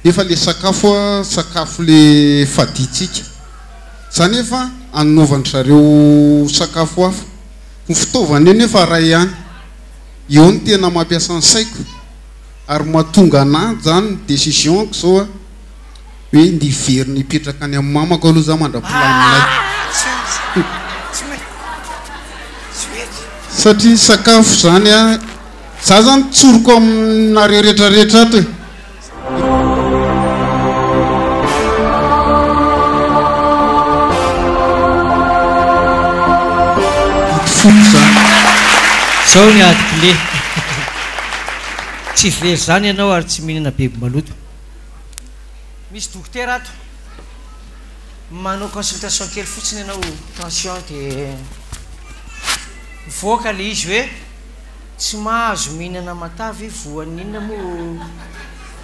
efa le sakafo a sakafo le faditsika zany efa anaovany zareo sakafo hafa ny fitaovana eny efa ray ihany eo ny tena mampiasa ny saiko ary mahatonga anahy zany ny décisionko zao a hoe ndivery ny hipetraka any amin'ny mamako aloha za mandra-pilaminay satria sakafo zany a za zany tsoroko aminareo rehetrarehetra ato e zao ny adikile tsy very zany ianao ary tsy mihinana beby maloto misy dokotera ato manao consultation kely fotsiny ianao tension dia mivoaka le izy hoe tsy mahazo mihinana matavy voan'ny inona moa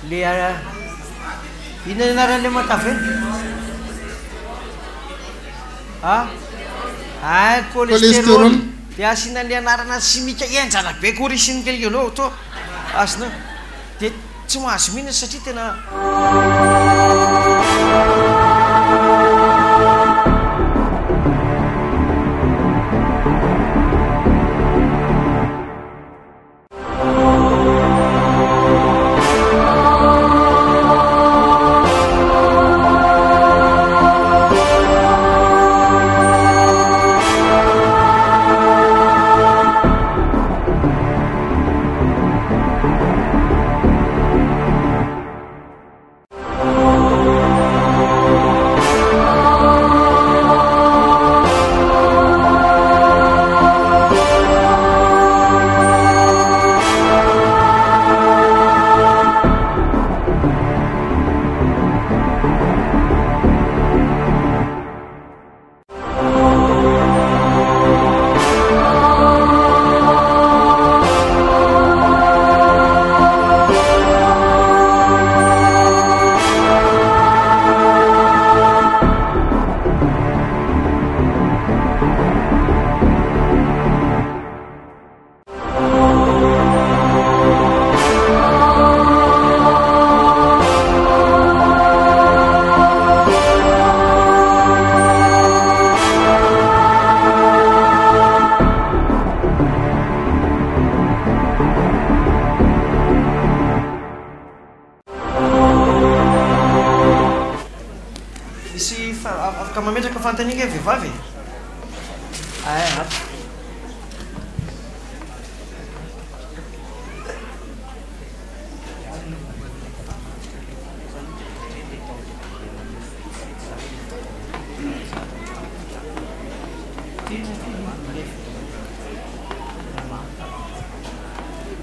le inona anaran'le matavy eny cholestérol dia asianan'le anarana simika enjana be korisiny kelkelô to azonao dia tsy mahazo mihinana satria tena afaka mametraka fantanina vehivavy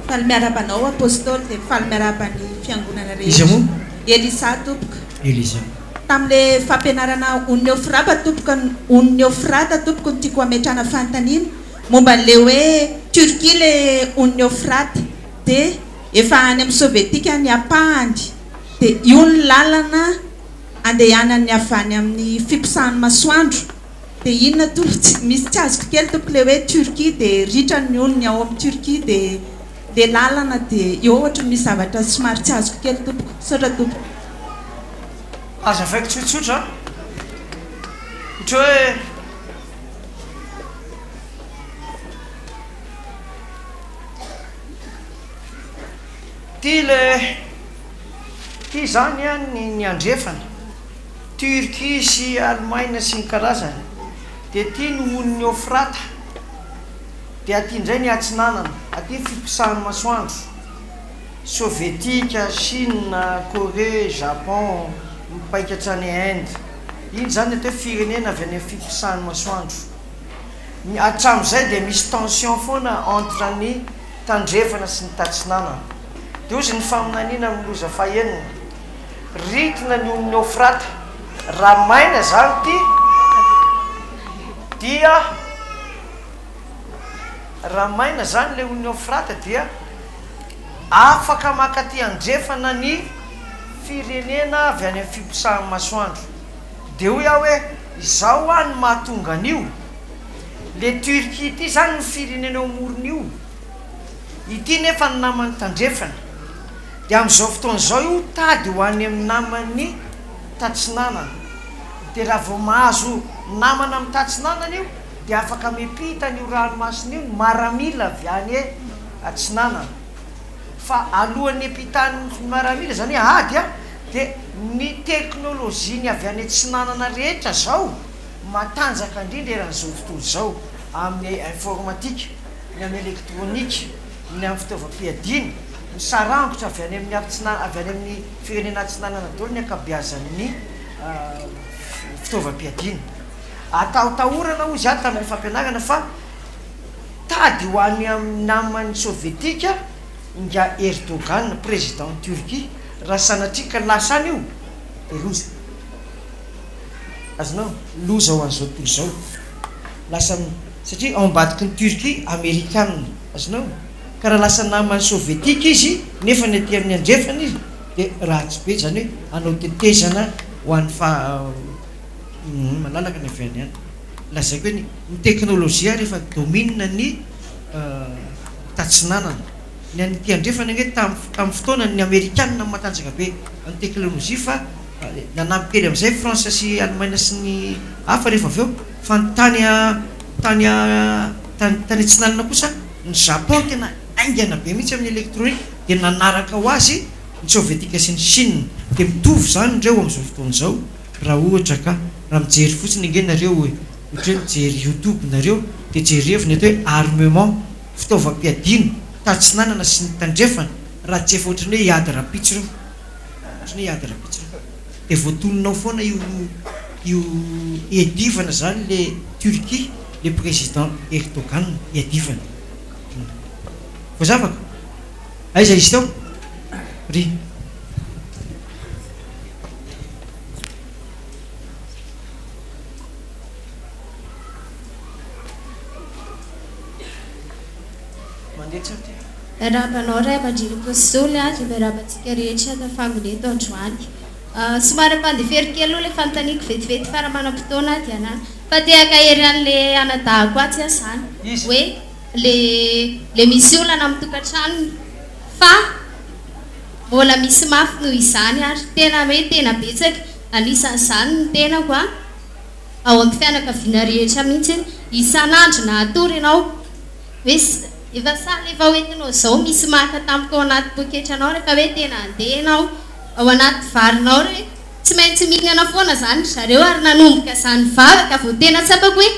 faly miarabanao apôstôly dia faly miarabany fiangonana rehetra Elisa tompoko Elisa tamile fampianarana Onofrata tompoko Onofrata tompoko ny tiako ametrana fantaniana momba le hoe Turquie le Onofrata dia efa any amin'ny Sovietika ny apahany dia io ny lalana andehanany avy any amin'ny fiposahan'ny masoandro dia inona tompoko misy tsy azoko kely tompoko le hoe Turquie dia ritrany ny olony ao amin'ny Turquie dia lalana dia eo ohatra misy zavatra somary tsy azoko kely tompoko saotra tompoko aza vaiko tsotsotra ohatra hoe ty zany a ny andrefana Turquie sy Allemagne sy ny karazany dia ty ny Onofrata dia aty indray ny atsinanana aty fiposahan'ny masoandro Sovietika, Chine, Corée, Japon mipaikatra ny Inde iny zany atao firenena avy any fiposahan'ny masoandro hatramin'izay dia misy tension foana entre ny tandrefana sy ny tatsinanana dia ozy ny faminaniana amin'ny loza fahenina ritina ny Onofrata raha maina zany ty dia raha maina zany le Onofrata dia afaka makaty andrefana ny firenena avy any amin'ny fiposahan'ny masoandro dia hoy aho hoe izao a ny mahatonga an'io le Turquie ity zany ny firenena omoron'io ity nefa ny namany tandrefana dia amin'izao fotoan'izao io tady ho any amin'ny namany tatsinanana dia raha vao mahazo namana amin'ny tatsinanana io dia afaka mipita n'io ranomasina io maramila avy any atsinanana fa alohan'ny epitany maramila zany hoe ady a dia ny teknôlôjia ny avy any atsinanana rehetra zao matanjaka indrindra eran'izao tontolo zao amin'ny informatika ny amin'ny elektronika ny amin'ny fitaovam-piadiana ny sarangotra avy any amin'ny avy any amin'ny firenena atsinanana daholo ny ankabeazan'ny fitaovam-piadiana ataotahorana ozy ato tamin'ny fampianarana fa tady ho any amin'ny namany Sovietika nga Erdogan président Turquie raha sanatrika lasa any io dia loza azonao loza ho an'izao tontolo zao lasa satria ao ambadiky ny Turquie Amerikana azonao ka raha lasa namany Sovietika izy nefa ny aty amin'ny andrefana izy dia ratsy be zany hoe anao tetezana ho an'ny malalaka ny avy any any lazaiko hoe ny teknôlôjia rehefa domina ny tatsinanana ny an'ity andrefana hoe tamin'ny fotoana ny Amerikana matanjaka be ny teknôlôjia fa nanampy kely amin'izay France sy Allemagne sy ny hafa rehefa avy eo fa tany atsinanana kosa ny Japon tena aingana be mihitsy amin'ny elektronika dia nanaraka ho azy ny Sovietika sy ny Chine dia mitovy zany ndreo amin'izao fotoana izao raha ohatra ka raha mijery fotsiny inge nareo hoe ohatra hoe mijery YouTube nareo dia jereviny atao hoe armement fitaovam-piadiana tatsinanana sy ny tandrefana raha tsy efa ohatrany hoe hiady rapitso reo ohatrany hoe hiady rapitso reo dia voatolonao foana io iadivana zany le Turquie le président Erdogan iadivana voazavaka aiza izy tao ry rabanao ray mandriny apôstôly azy mirabantsika rehetra tafangoneto androany somary ampandefery kely aloha le fanontaniako vetivety fara manam-potoana ady ana fa tehaka hery an'le anadahako atsy a zany hoe le misy olana amin'ny tokantrano fa mbola misy mafy noho izany ary tena hoe tena betsaka anisan'izany ny tenako a ao amin'ny fianakaviana rehetra mihitsy isan'andro na atory ianao hoe efa saly efa hoentinao zao misy maka tamiko ao anaty poketra anao rehefa hoe tena andeha anao ao anaty varinao re tsy maintsy mihinana foana zany zareo ary nanomboka zany vavaka vao tena tsapako hoe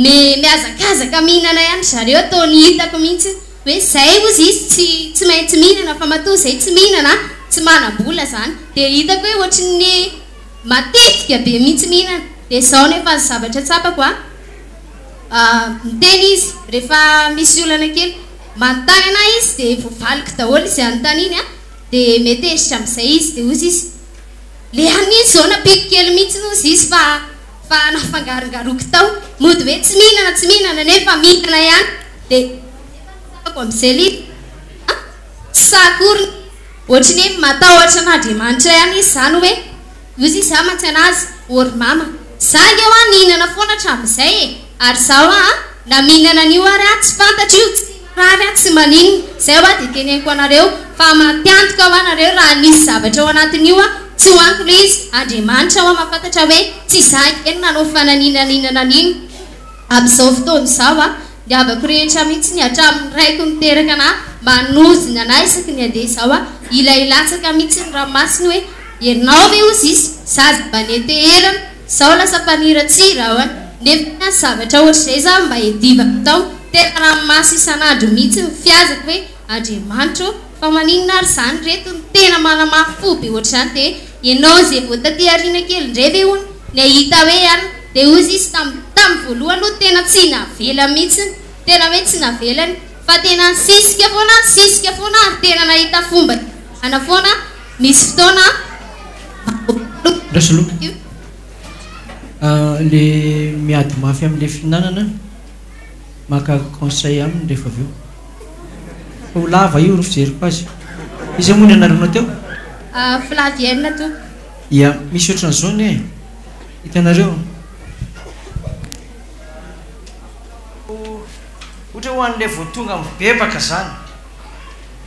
ny miazakazaka mihinana ihany zareo atao ny hitako mihitsy hoe zay ozy izy tsy maintsy mihinana fa matoa zay tsy mihinana tsy mana-bola zany dia hitako hoe ohatrany matetika be mihitsy mihinana dia zao nefa ny zavatra tsapako miteny izy rehefa misy olana kely manontany ana izy dia voavaliko daholo izy anontany iny dia metezitra amin'izay izy dia ozy izy le any izy zao napiko kely mihitsy ozy izy fa nafangarongaroko tao mody hoe tsy mihinana nefa mihinana ihany dia ako amin'izay li sakoriny ohatrany hoe matahotra an'Andriamanitra ihany izy zany hoe ozy izy mantsy anazy ory mama zaho eo nihinana foana hatramin'izay ary zaho na mihinana an'io ary tsy fantatro io rary tsy maninona zay dia teneniko anareo fa matiantoka ao anareo raha nisy zavatra ao anatin'io tsy hoaniko le izy Andriamanitra ao mahafantatra hoe tsy zaho kely nanao fananininana an'iny amin'izao fotoana izao dia avako rehetra mihitsy ny hatramin'ny raiko niteraka ana manozina ana isaky ny andeha izao ilailatsaka mihitsy ny ranomasiny hoe ianao ve ozy izy zaza baneteherana zao lasa mpaniratsira ao nefa zavatra ohatr'izay za mba edivako tao tena ranomasy isan'andro mihitsy fiazako hoe Andriamanitra fa maninona ary zany reto ny tena manamafy fo be ohatr'izany dia ianao zay vao taty ariana kely indray ve hony ny ahita hoe ihany dia ozy izy tamin'ny voalohany aloha tena tsy navela mihitsy tena hoe tsy navelany fa tena sisika foana ary tena nahita fomba ana foana misy fotoana le miady mafy amin'le fihinanana maka conseil aminy rehefa avy eo ho lava io ro fijeriko azy izy amony anaronao teo Flavienne to ia misy ohatran'izao ny hitanareo ohatra ho an'le vao tonga mibebaka zany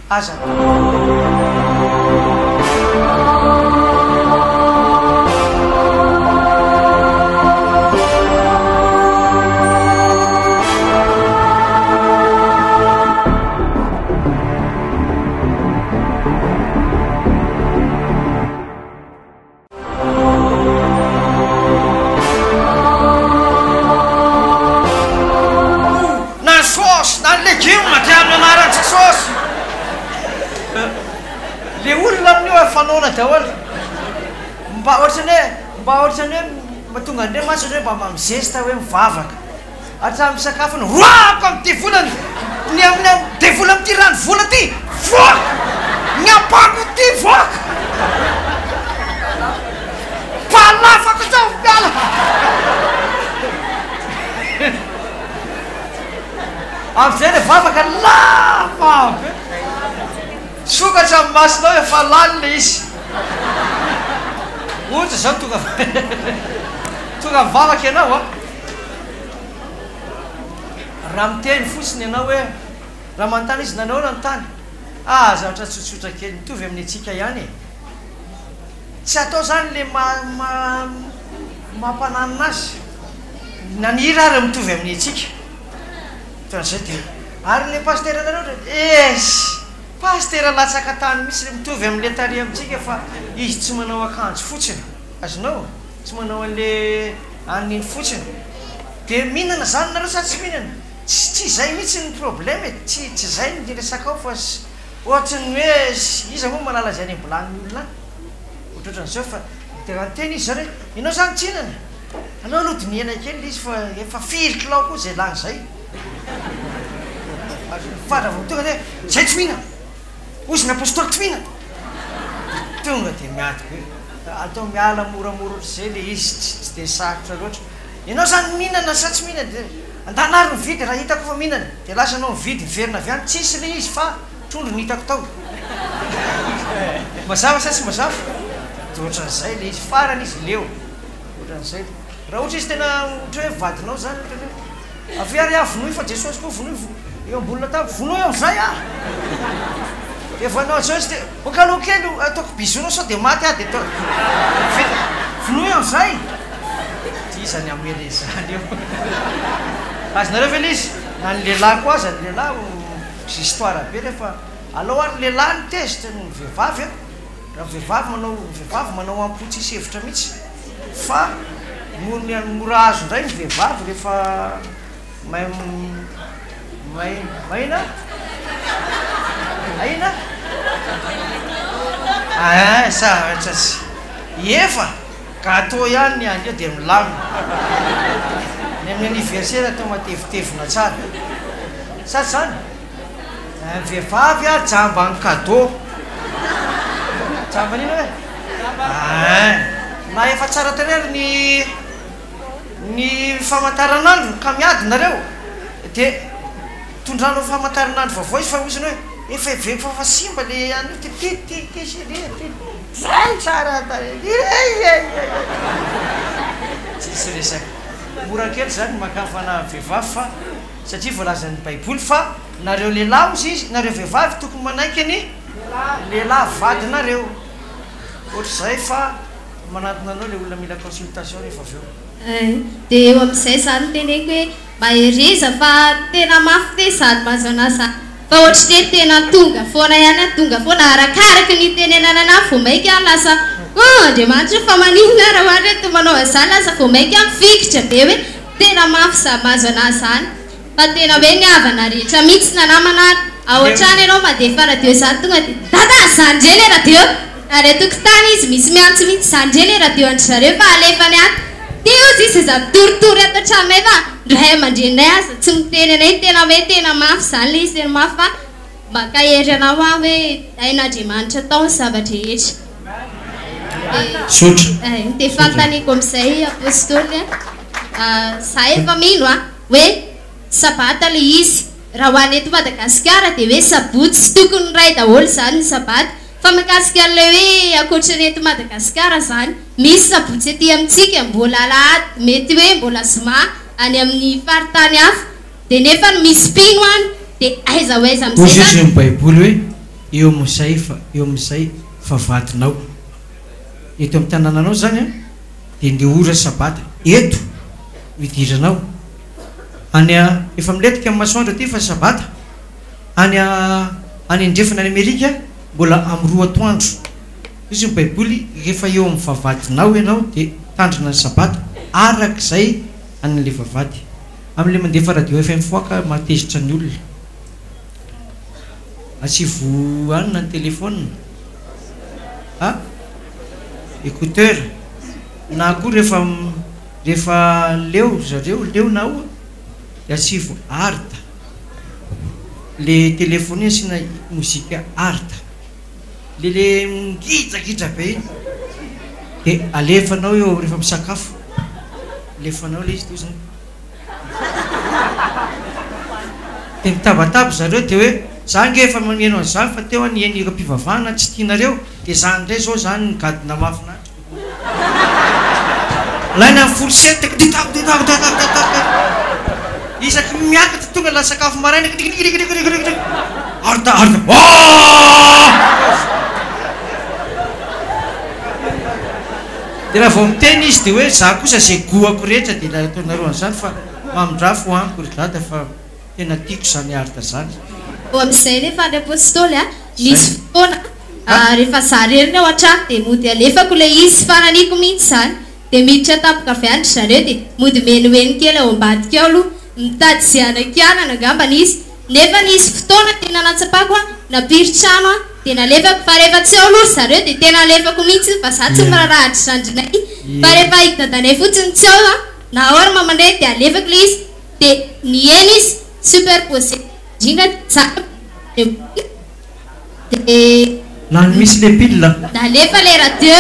aza le olona amin'io fanona daholo mba ohatrany hoe mahatonga Andriamanitra hoe mba mamizesta hoe mivavaka hatramin'ny sakafony roako amin'ny devolany ny amin'ny devola amin'ity rano vola ty voaka ny apako ty voaka palafako zao miala amin'izay le vavaka lava sokatra amin'ny masinao efa lany le izy ohatra zao tonga mivavaka ianao raha miteny fotsiny ianao hoe raha manontany izy nanao nanontany zavatra tsotsotra kely mitovy amin'ny atsika ihany tsy atao zany le mampananina azy nanira ary mitovy amin'ny atsika zay dia ary le pastera nanao pastera latsaka tany mihitsy le mitovy amin'le tary amintsika fa izy tsy manao akanjo fotsiny azonao tsy manao an'le aniny fotsiny dia mihinana zany nareo sa tsy mihinana tsy zay mihitsy ny problème tsy zay ny resaka ao fa ohatrany hoe iza moa malala zay any ambolany olona ohatrohatran'izao fa teny izy zare ianao zany tsy hinana anao aloha diniana kely izy fa efa firy kilao koa zay lany zay fara tonga dia zay tsy mihinana ozy ny apôstôly tsy mihinana tonga dia miatika hoe atao miala moramora ohatr'izay le izy tsy dia sarotra loatra ianao zany mihinana sa tsy mihinana dia andanary mividy raha hitako fa mihinana dia lasa anao mividy miverina avy any tsisy le izy fa trondro ny hitako tao mazava sa tsy mazava dia ohatran'izay le izy farany izy leo ohatran'izay raha ohatra izy tena ohatra hoe vadinao zany avy ary vonoy fa jesosy koa vonoy eo ambolina tao vonoy amin'izay dia vanao zao izy dia okaloha kely ataoko bisonao sao dia maty dia atao vonoy amin'izay isany amele zany eo azonareo ve le izy na ny lehilahy koa aza ny lehilahy histoire be rehefa alao ary lehilahy ny tezitra no vehivavy raha vehivavy manao ampotsy isy hevitra mihitsy fa mora azo indray ny vehivavy rehefa maina satsy efa gâteau ihany ny andreo dia milamina ny amin'ny anniversaire atao matevitevina tsara sady zany vehivavy a jamba ny cadeau jamba nino hoe na efa tsara tarery ny famataranandro ka miady nareo dia tondranao famataranandro vaovao izy fa osiny hoe efa veko fa simba le zay tsara tsisy resaka mora kely zany makafana vehivavy fa satria voalazan'ny baiboly fa nareo lehilahy ozy izy nareo vehivavy tokony manaiky ny lehilahy vadinareo ohatr'izay fa manatona anao le olona mila consultation rehefa avy eo dia eo amin'izay zany teneko hoe maheriza fa tena mafy te sady mazonasa fa ohatry te tena tonga foana ihany tonga foana arakaraky ny tenenana vo mainky any lasa andriamanitra fa maninona raha ohatra hoe manao azany lasa vo mainky any fikitra be hoe tena mafy sa mazo anazy zany fa tena hoe ny havana rehetra mihitsy na namana ao an-trano ianao mandefa radio zany tonga dia dada zandre le radio ary atokotany izy misy miantso mihitsy zandre le radio andry zareo fa alefany aty teo izy izy za mitoritory ato an-tranonay fa ndray mandrenay aza tsy miteny anay tena hoe tena mafy zany le izy tena mafy fa maka hery anao a hoe hain'andriamanitra tao ny zavatra rehetra dia fantaniko amin'izay apôstôly za efa mino hoe sabata le izy raha hoany eto Madagasikara dia hoe sabotsy sy tokony ray daholo zany ny sabata fa mikasika le hoe akoatrany eto Madagasikara zany misy sabotsy ety amintsika mbola lahady mety hoe mbola zoma any amin'ny faritany hafa dia nefa misy mpino any dia aiza ho aiza amin'izay ny baiboly hoe eo amin'izay fa vadinao eto amin'ny tanànanao zany a dia nde ora sabata eto midiranao any efa miletika amin'ny masoandro aty fa sabata any andrefana any Amerika mbola amin'ny 2 atoandro izy ny baiboly rehefa eo amin'ny vavadinao ianao dia tandrina ny sabata arak'izay an'le vavady amin'le mandefa radio FM foaka matezitra ny olona asivo anina ny telefôna écouteur na koa rehefa leo na oa dia asivo arta le telefôny asiana mozika arta le migidrakidra be iny dia alefanao eo rehefa misakafo alefanao le izy to zany dia mitabataba zareo dia hoe za nge efa maneno an'izany fa teo any eniko mpivavahana tsy tianareo dia za ndray zao zany nygadina mafinatra laina ny fourchette isaky miakatra tonga la sakafo maraina arda dia raha vao miteny izy dia hoe za kosa zay goako rehetra dia la ataonareo an'izany fa mamindrafo amiko ry dada fa tena tiako zany arda zany eo amin'izay nefa ny apôstôly nisy fotoana rehefa za reriny ao an-trano dia mody alefako le izy fananiko mihitsy zany dia miditra tapoka avy andry zareo dia mody menoeny kely ao ambadika ao aloha mitady zay anakianana angambana izy nefa nisy fotoana tena natsapako napiritrano dia nalefako fa rehefa tsy ao aloha zareo dia tena alefako mihitsy fa za tsy mirarahatra zandrinay fa rehefa hidadanay fotsiny tsy ao na ahoana mamandray dia alefako le izy dia nieny izy superposé indrindra na misy le pile nalefa le radio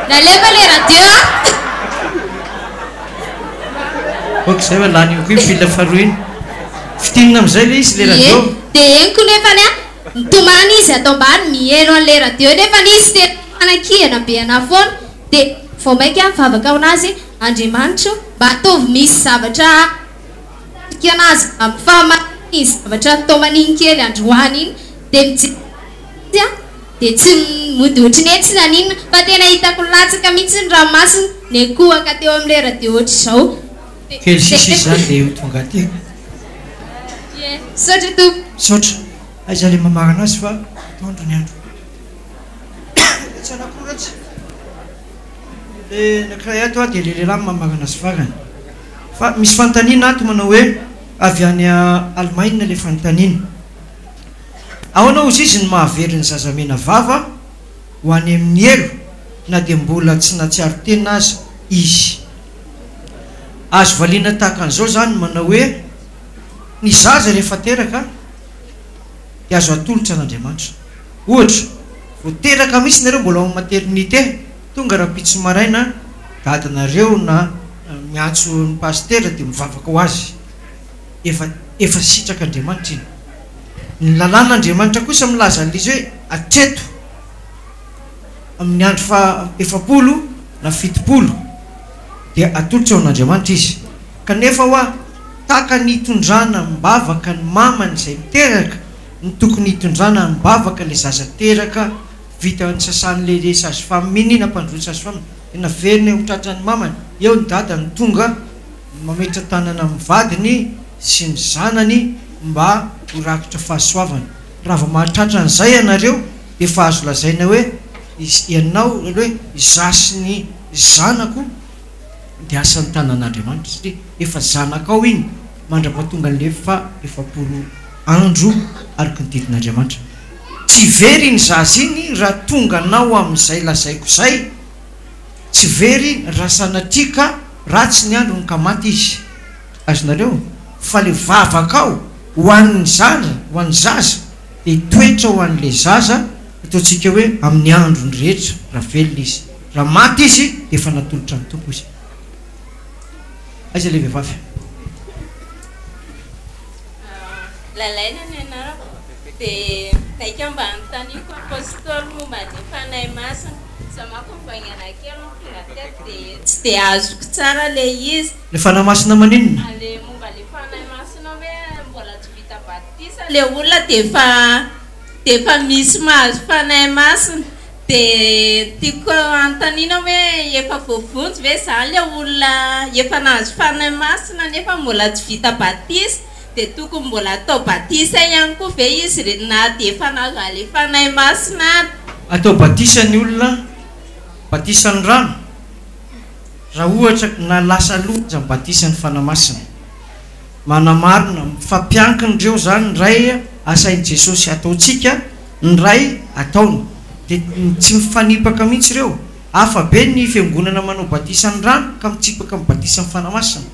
nalefa le radio ok zay hoe lany koa pile faharoa iny fitinina amin'izay le izy le radio dia eniko nefany mitomany izy atao ambany mieno an'le radio nefa nisy tena anakihana be ana foana dia vao mainky mivavaka aminazy Andriamanitra mba ataovy misy zavatra anazy amin'ny fahamariny zavatra atao maniny kely androany iny dia mijery dia tsy mody ohatriny hoe tsy naninona fa tena hitako latsaka mihitsy ny ranomasina ny akohaka teo amin'le radio ohatra izao kely sisy zany dia tonga ty saotra tompo saotra aiza le mamara anazy fa tondro ny andro tsy anakoratsy le nakiray ato a dia le lehilahy mamagana azy vagana fa misy fanontaniana ato manao hoe avy any Allemagne le fanontaniana ahoana ozy izy ny mahavery ny zazamena vava ho any amin'ny elo na dia mbola tsy natsiaro tena aza izy azo valiana tahaka an'izao zany manao hoe ny zaza rehefa teraka dia azo atolotra an'Andriamanitra ohatra vo teraka misy nareo mbola ao maternité tonga raha pitso maraina dadanareo na miantso ny pastera dia mivavaka ho azy efa sitraka Andriamanitra iny ny lalàn'Andriamanitra kosa milaza an'izy hoe atreto amin'ny andro fa 70 na 70 dia atolotra ao an'Andriamanitra izy kanefa hoa taka ny hitondrana mibavaka ny mamany izay miteraka ny tokony hitondrana mibavaka le zaza teraka vita ny sasan'le sazy faminina mpandroany sazy famina tena veriny hotratrany mamany eo ny dada ny tonga mametra tanana amin'ny vadiny sy ny zanany mba horakitra fahasoavana raha vao mahatratra an'izay ianareo dia efa azo lazaina hoe ianao hoe zasy ny zanako dia asan'ny tanan'Andriamanitra satria efa zanakao iny mandra-pahatonga n'le fa 70 andro araka ny didin'Andriamanitra tsy very ny zaza iny raha tonga nao amin'izay lazaiko zay tsy very raha sanatrika ratsy ny andro ny kamaty izy azonareo fa le vavakao ho an'ny zaza ho an'ny zaza dia toetra ho an'le zaza ataontsika hoe amin'ny andro ny rehetra raha velona izy raha maty izy dia efa natolotra ny tompo izy aiza le vehivavy lalaina ny anarako dia taika mba anontaniako apôstôly momba ny fanahy masina zamako mivaingana kely tonga teto dia tsy dia azoko tsara le izy le fanahy masina maninona le momba le fanahy masina hoe mbola tsy vita batisa le olona dia efa misy mahazo fanahy masina dia tiako antanina hoe efa voavonjy ve zany le olona efa nahazo fanahy masina nefa mbola tsy vita batisa dia tokony mbola atao batisa ihany koa ve izy na dia efa nahazo le fanahy masina atao batisa ny olona batisa ny rano raha ohatra na lasa loja batisa ny fanahy masina manamarina fampiankin'ireo zany ny ray asain'i Jesosy ataontsika ny ray ataony dia tsy mifanipaka mihitsy ireo hafa be ny fiangonana manao batisa ny rano ka mitsipaka amin'ny batisa ny fanahy masina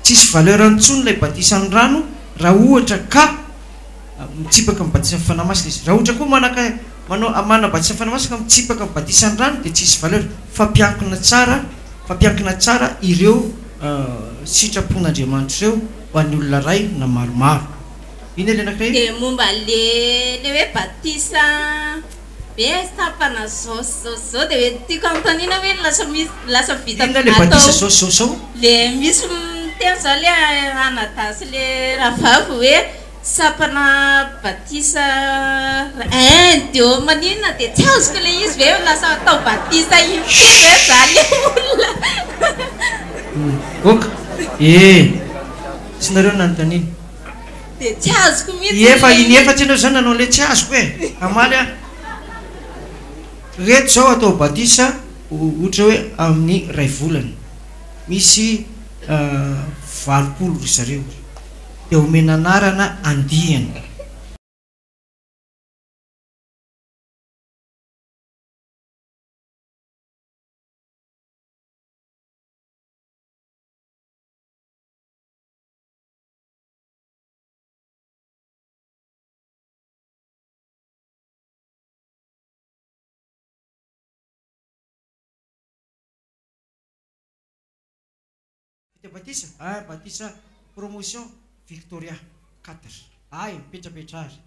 tsisy valeur antsony ilay batisa ny rano raha ohatra ka mitsipaka amin'ny batisa ny fanahy masina izy raha ohatra koa mana batisa ny fanahy masina ka mitsipaka amin'ny batisa ny rano dia tsisy valeur fampiankina tsara ireo sitrapon'Andriamanitra ireo ho an'ny olona ray na maromaro iny le anakay dia momba le hoe batisa be tapana zao dia hoe tiako anotaniana hoe lasa vita le batisa zao le misy miteny zao le anadasy le ravavo hoe sapana batisa dia maninona dia tsy azoko le izy ve lasa atao batisa iny ve zany olona oka sy nareo nanontaniana dia tsy azoko mihitsy efa tsy anao zany nanao le tsy azoko amaly a reto zao atao batisa ohatra hoe amin'ny ray volana misy 20 ry zareo dia omena anarana andihana batisa batisa promotion Victoria 4 mipetrapetra ary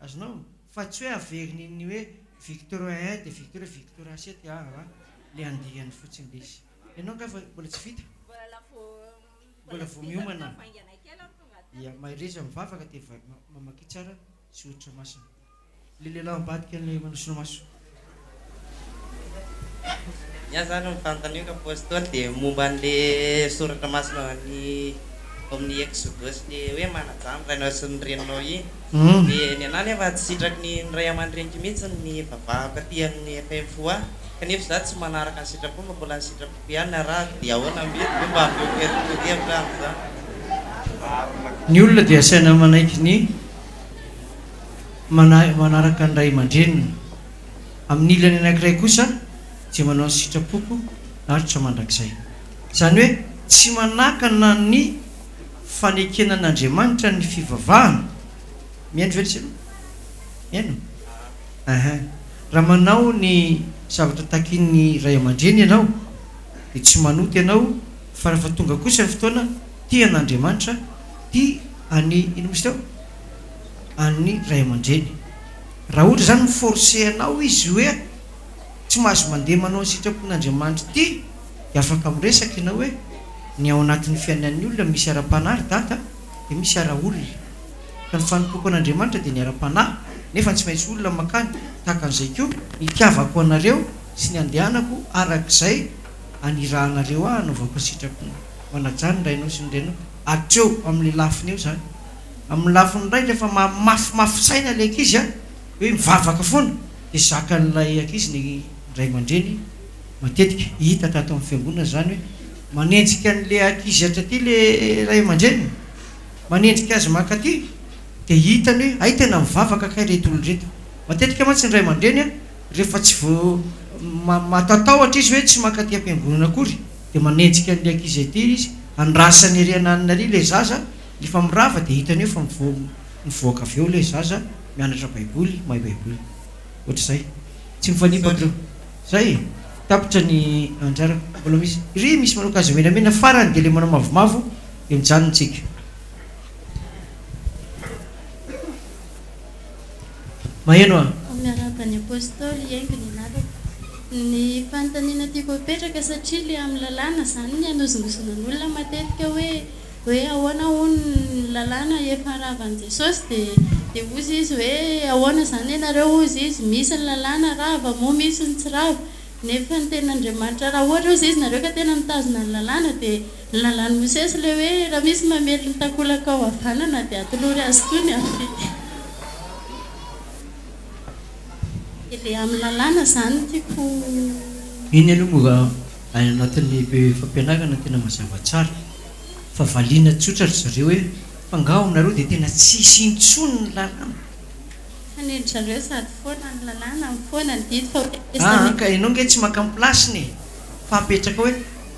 azonao fa tsy hoe averiny iny hoe Victoria 1 dia Victoria 7 le andihany fotsiny le izy ianao ka fa mbola tsy vita mbola vao miomana mahirezy mivavaka dia mamaky tsara sy ohatra masina le lehilahy mibadika le manosona maso Nya zany mifanontaniako apôstôly dia momba an'le soratra masina ny amin'ny exodus le hoe manajany rainao sy ny reninao iny dia ny anany efa tsy sitraky ny ray aman-drenyky mihitsy ny vavahako aty amin'ny FMFOA kanefa za tsy manaraka ny sitrapo fa mbola ny sitrapo ihany arahako dia ahoana mety mba ampeoperikevitra am'zany ny olona dia asaina manaiky ny manaraka ny ray aman-dreniny amin'ny ilany anankiray kosa tsy manao ny sitrapoko aritra mandrakizay izany hoe tsy manakana ny fanekenan'Andriamanitra ny fivavahana mihaino veriseno mihaino raha manao ny zavatra takin'ny ray aman-dreny ianao dia tsy manoty ianao fa rehefa tonga kosa ny fotoana tian'Andriamanitra tia any ino misy teo any ray aman-dreny raha ohatra zany miforcenao izy hoe tsy mahazo mandeha manao ny sitrapon'Andriamanitra ty dia afaka miresaka ianao hoe ny ao anatin'ny fiainan'ny olona misy ara-panahy data dia misy ara-olona ka ny fanompoko an'Andriamanitra dia ny ara-panahy nefa tsy maintsy olona makany tahaka an'izay koa itiavako anareo sy ny andehanako arak'izay anirahanareo anaovako sitrapona manajany rainao sy ny renao atreo amin'ny lafiny eo zany amin'ny lafiny ray rehefa mafimafy saina ilay ankizy hoe mivavaka foana dia zakan'ilay ankizy ny ray aman-dreny matetika hita tato amin'ny fiangonana zany hoe manenjika an'ilay ankizy hatraty le ray aman-dreny manenjika azy makaty dia hitany hoe ay tena mivavaka kay reto olo reto matetika mantsy ny ray aman-dreny rehefa tsy vo matatahotra izy hoe tsy makaty am-piangonana akory dia manenjika an'ilay ankizy aty izy andrasany eriananina ary ilay zaza rehefa mirava dia hitany hoe fa mivoaka avy eo ilay zaza mianatra baiboly mahay baiboly ohatr'izay tsy mifanipaka reo zay tapitra ny anjarako mbola misy ry misy manao kazo menamena farany dia le manao mavomavo dia mijanontsika maheno a amin'ny arabany apôstôly haingo ny anarako ny fanontaniana tiako apetraka satria le amin'ny lalàna zany ny anozongozonan'olona matetika hoe ahoana hono ny lalàna efa ravan'i Jesosy dia ozy izy hoe ahoana zany ianareo ozy izy misy ny lalàna rava moa misy ny tsy rava nefa ny ten'Andriamanitra raha ohatra ozy izy nareo ka tena mitazona ny lalàna dia ny lalàny Mosesy le hoe raha misy mamely ny takolaka ao havanana dia atolory azy tony avy le amin'ny lalàna zany tiako iny aloha moa anatin'ny fampianarana tena mazava tsara fa valiana tsotra ry zareo hoe fangao aminareo dia tena tsisy intsony ny lalàna fanendry zareo sady foana ny lalàna amin'ny foana ny dito ka ianao nge tsy maka plasiny fa apetraka hoe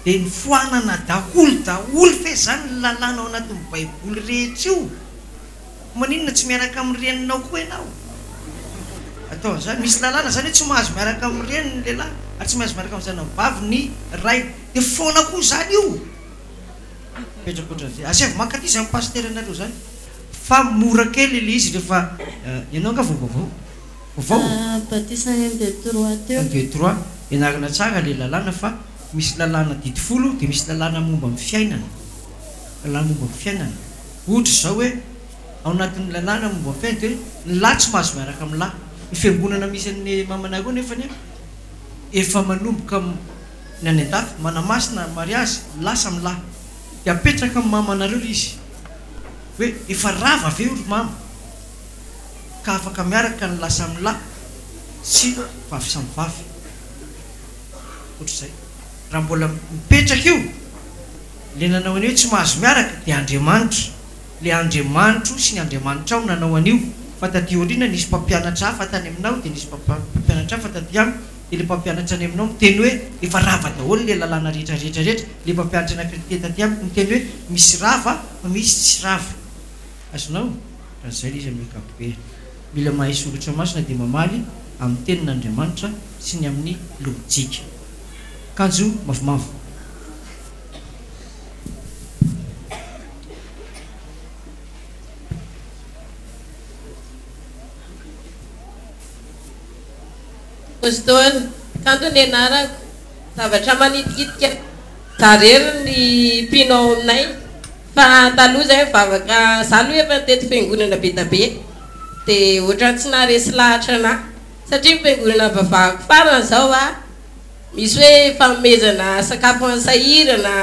dia ny foanana daholo fe zany ny lalàna ao anatin'ny baiboly rehetra io maninona tsy miaraka amin'ny reninao koa ianao atao zany misy lalàna zany hoe tsy mahazo miaraka amin'ny reniny lehilahy ary tsy mahazo miaraka amin'ny zanavavy ny ray dia foana koa zany io petraka ohatran'izay asevy makaty izy amin'ny pasteranareo zany fa mora kely le izy rehefa ianao nga vaovao baptisme M23 ianarana tsara le lalàna fa misy lalàna didifolo dia misy lalàna momba amin'ny fiainana ohatra zao hoe ao anatin'ny lalàna momba amin'ny fiainana dia ny lahy tsy mahazo miaraka amin'ny lahy ny fiangonana misy an'ny mamanareo nefany efa manomboka ny any an-dafy manamasina mariazy lasa amin'ny lahy dia apetraka amin'ny mamanareo izy hoe efa rava avy eo ry mama ka afaka miaraka ny lasa amin'ny lahy sy vavy samy vavy ohatr'izay raha mbola mipetraka io le nanao an'io tsy mahazo miaraka dia Andriamanitra le Andriamanitro sy ny Andriamanitra ao nanao an'io fa taty oriana nisy mpampianatra hafa tany aminao dia nisy mpampianatra hafa taty any dia le mpampianatra any aminao miteny hoe efa rava daholo le lalàna rehetrarehetra le mpampianatra anakirite taty amiko miteny hoe misy rava fa misy tsy rava azonao raha zay le izy amin'ny akapobe mila mahay soratra masina dia mamaly amin'ny tenin'Andriamanitra sy ny amin'ny lojika kanjo mavomavo apôstôly kanto ny anarako zavatra manitikitika zarery ny mpinao aminay fa taloha zay mivavaka za aloha efa teto fiangonana be tabe dia ohatrany tsy naharesy lahatra ana satria fiangonana vavahako farana zao misy hoe famezana sakafo ansahirana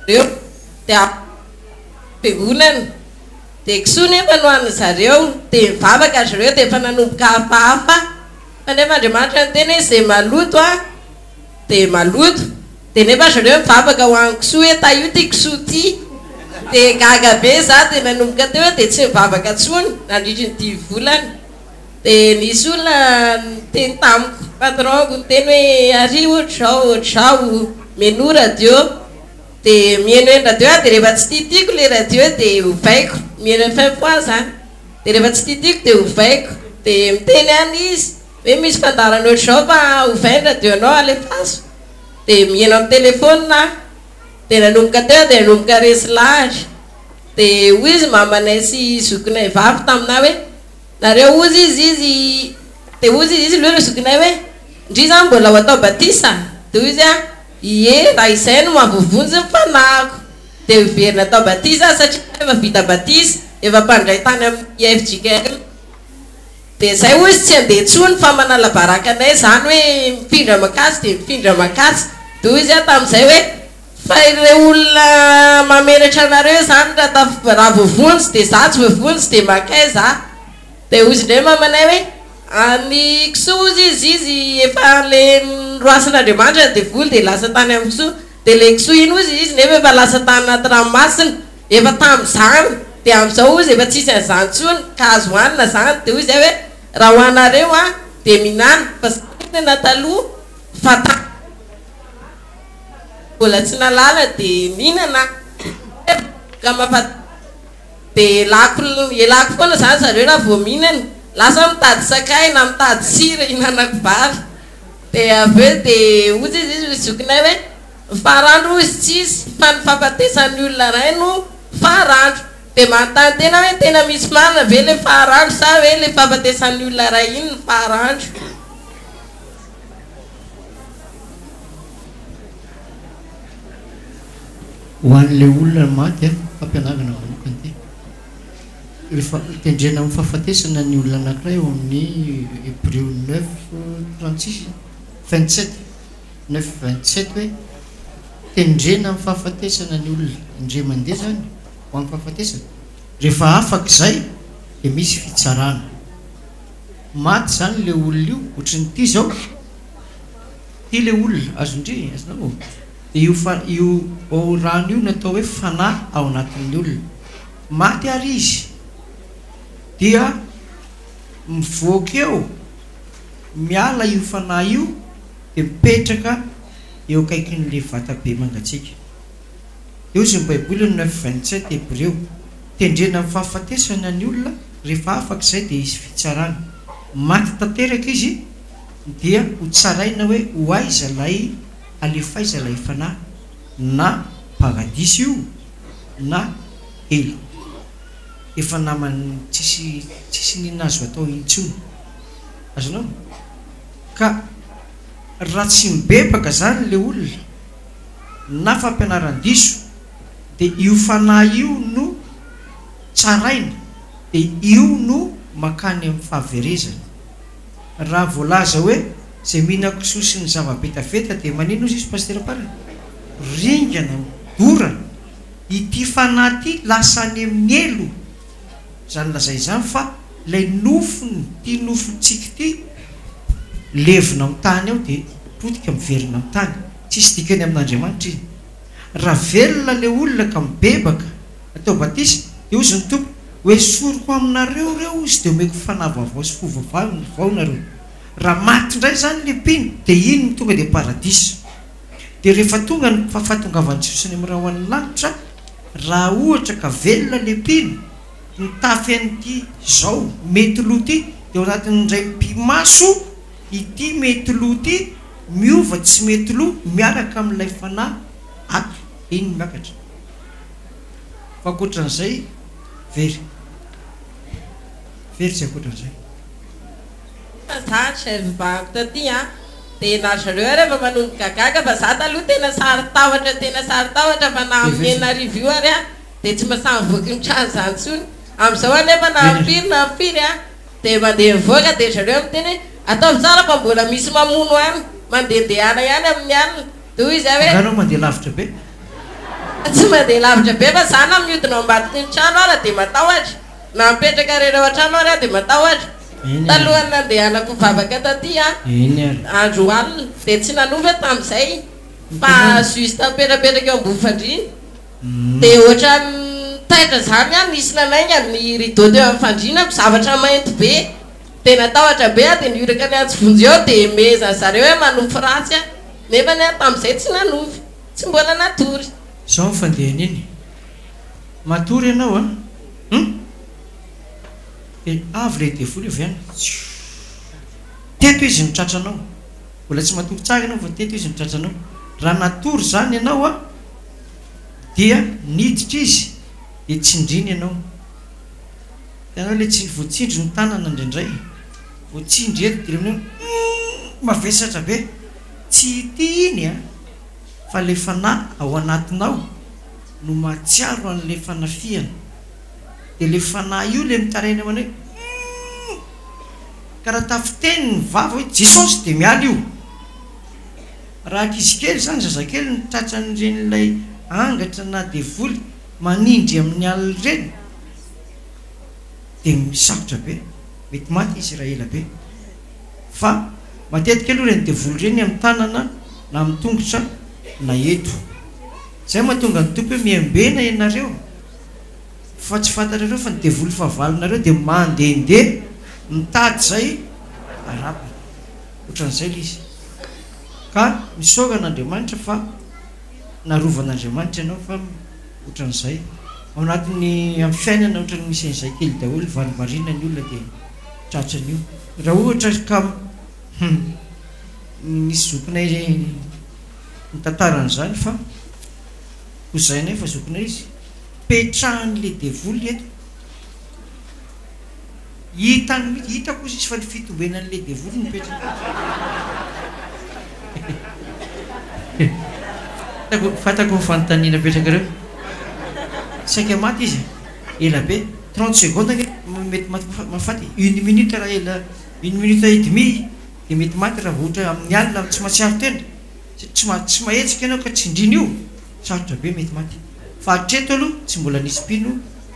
reo dia fiangonana dia kisoa nefa no any zareo dia mivavaka azy ireo dia efa nanomboka hafahafa fa nefa Andriamanitra ny teny hoe izay maloto a dia maloto dia nefa azy ireo mivavaka ho any kisoa hoe ta io ty kisoa ty dia gaga be za dia nanomboka teo hoe dia tsy mivavaka tsony nandritry ny 10 volana dia nisy olona teny tamiko patronko ny teny hoe ary ohatr'izao meno radio dia mihaino eny radio dia rehefa tsy titiko le radio dia hovaiko mihaino FM foa zany dia rehefa tsy titiko dia hovaiko dia miteny any izy hoe misy fandarana ohatr'izao fa hovainy radio anao alefaso dia mihaino amin'ny telefona dia nanomboka teo dia nanomboka resy lahatra dia hoy izy mamanay sy zokinay vavy taminay hoe nareo ozy izy dia ozy izy loha zokinay hoe ndry zany mbola ho atao batisa dia hoy izy a ie raha izay no mahavovonjy ny fanahiko dia hiverina atao batisa satria efa vita batisa efa mpandray tany amin'ny IFJKM dia zay hoy izy tsy handeha tsony fa manala baraka anay zany hoe mifindra makasy dia mifindra makasy dia hoy izy a tamin'izay hoe fa ireo olona mameratra anareo zany raha vovonjy dia za tsy vovonjy dia makay za dia hoy izy ndray mamanay hoe any kisoa izy efa le roasin'Andriamanitra dia voly dia lasa tany amin'ny kisoa dia le kisoa iny ozy izy nefa efa lasa tany anaty ranomasina efa tamin'izany dia amin'izao izy efa tsisy an'izany tsony ka azo hohanina zany dia hoy izay hoe raha hoanareo a dia minana fa tena taloha fa mbola tsy nalala dia mihinana ka dia elako foana zany zareo raha vao mihinana lasa mitady sakay na mitady sira ihinanako vary dia avy eo dia ozy izy zokinay hoe farandro izy tsisy fa ny fahafatesan'ny olona ray no farandro dia manontany tena hoe tena misy marina ve le farandro sa hoe le fahafatesan'ny olona ray iny ny farandro ho an'le olona maty a fampianarana manokany ty rehefa tendrena amin'ny fahafatesana ny olona anankiray eo amin'ny Hébreu 9:36 27 9:27 hoe tendrena amin'ny fahafatesana ny olona indre mandeha zany ho amin'ny fahafatesana rehefa afaka izay dia misy fitsarana maty zany le olona io ohatran'ny ty zao ty le olona azondre azonao dia io rano io natao hoe fanahy ao anatin'ny olona maty ary izy dia mivoaka eo miala io fanahy io dia mipetraka eo akaikin'le vatabe mangatsiaka eo izy ny baiboly 9:27 Hébreu tendrena amin'ny fahafatesana ny olona rehefa afaka izay dia izy fitsarana maty tanteraka izy dia ho tsaraina hoe ho aiza lay alefaiza lay fanahy na paradisy io na elo efa namany tsisy nina azo atao intsony azonao ka raha tsy mibebaka zany le olona na fampianaran-diso dia io fanahy io no tsaraina dia io no makany amin'ny fahaverezana raha voalaza hoe zay mihina kisoa sy ny zava-betaveta dia manino izy izy pasteur parany ringana dorana ity fanahy ty lasa any amin'ny elo zany lazay zany fa lay nofony ty nofontsika ty levina amin'ny tany ao dia potika miverina amin'ny tany tsisy dikany amin'Andriamanitra izy raha velona le olona ka mibebaka atao batisa dia ozy ny tompo hoe soroko aminareo reo izy dia omeko fanahy vaovao sy fovavao nareo raha maty indray zany le mpino dia iny no tonga dia paradisa dia rehefa tonga ny fahafatongavany Jesosy ny amiraha ho an'ny lanitra raha ohatra ka velona le mpino nitafy an'ity zao mety loha ty dia ao anatin'indray mpimaso ity mety loha ty miova tsy mety loha miaraka amin'ilay fanahy ato iny miakatra fa ankoatran'izay very tsy ankoatran'izay za tsy mivako taty a dia na zareo rehefa manonika gaga fa za taloha tena sary tahotra fa na amin'ny enarivo io ary a dia tsy masamy voaky mitrano zany tsony amin'izao anefa na ampiry a dia mandeha mivoaka dia zareo miteny hoe ataovy tsara fa mbola misy mamono any mandendehana ihany amin'ny alina dia hoy izy hoe anao mandeha lavitra be tsy mandeha lavitra be fa zana mihodina ao ambadiny trano ara dia matahotra na mipetraka rehetra ao an-trano ary dia matahotra talohany nandehanako vavaka taty andro alina dia tsy nanova tamin'izay fa juste mipetrapetraka eo ambony fandriana dia ohatra taitra zany a nisy nanainga ny rideau teo amin'ny fandrinako zavatra mainty be dia natahotra be a dia nioraka ny antsy vonjy eo dia mezany zareo hoe manompo ratsy a nefa ny a tamin'izay tsy nanovy tsy mbola natory zao mifandehana iny matory ianao a avy le devoly avy any teto izy mitratranao mbola tsy matory tsara ianao fa teto izy mitratranao raha natory zany ianao a dia niditra izy dia tsindriny ianao ianao le tsy voatsindry ny tanana indraindray voatsindry eto dia amin'io mavesatra be tsy ity iny a fa le fanahy ao anatinao no mahatsiaro an'le fanafiana dia le fanahy io le mitaraina amana hoe ka raha tafiteny ny vava hoe jesosy dia miala io raha ankizy kely zany zazakely nitratran'ren'ilay angatra na devoly manindry amin'ny alina ireny dia misarotra be mety maty izy raha ela be fa matetika aloha reny devoly ireny amin'ny tanana na amin'ny tongotra na eto zay mahatonga ny tompo hoe miambena ianareo fa tsy fantarareo fa ny devoly fahavalonareo dia mandehandeha mitady zay arapana ohatran'izay le izy ka misoran'Andriamanitra fa narovan'Andriamanitra ianao fa ohatran'izay ao anatiny amin'ny fiainana ohatran'ny misy an'izay kely daholo valimarina ny olona dia tratran'io raha ohatra ka nisy zokinay nitantaran'izany fa hozainay fa zokinay izy petrahan'le devoly eto hitako izy izy fa ny fitombenan'le devoly nipetraka fatako nyfanontaniana petrakareo saika maty izy ela be 30 seconde mety mafaty 1 minute raha ela 1 minute et demi dia mety maty raha ohatra amin'ny alina tsy mahatsiaro tena tsy mahetsika ianao ka tsindriny io sarotra be mety maty fa hatreto aloha tsy mbola nisy pino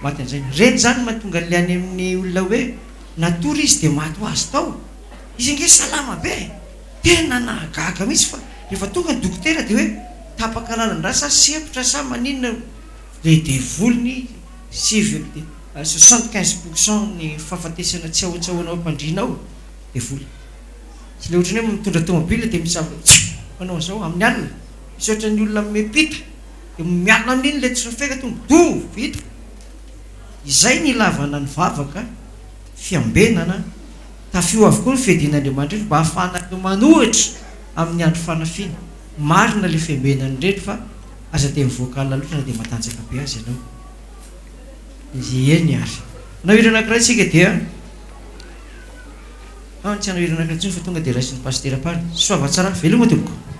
maty an'izay reny zany mahatonga le any amin'ny olona hoe natory izy dia maty ho azy tao izy nge salama be tena nahagaga mihitsy fa rehefa tonga ny dokotera dia hoe tapaka lalandra sa sepitra sa maninona le devoliny 75% ny fahafatesana tsy ahoantsahoanao mpandrinao devoly sy le ohatrany hoe mitondra tomobile dia misava manao an'izao amin'ny alina misy ohatran'ny olona mepita dia miala amin'iny le trafeka tonga do vita izay ny ilavana ny vavaka fiambenana tafio avokoa ny fiadin'Andriamanitra mba hahafahana manohitra amin'ny andro fanafiana marina le fiambenany rehetra fa aza dia mivoakala loatra dia matanjaka be azy ianao izay eny ary anao hira anankiray tsika dia tsy anao hira anankiray tsony fa tonga dia raisin'ny pastera pary soava tsara veloma tompoko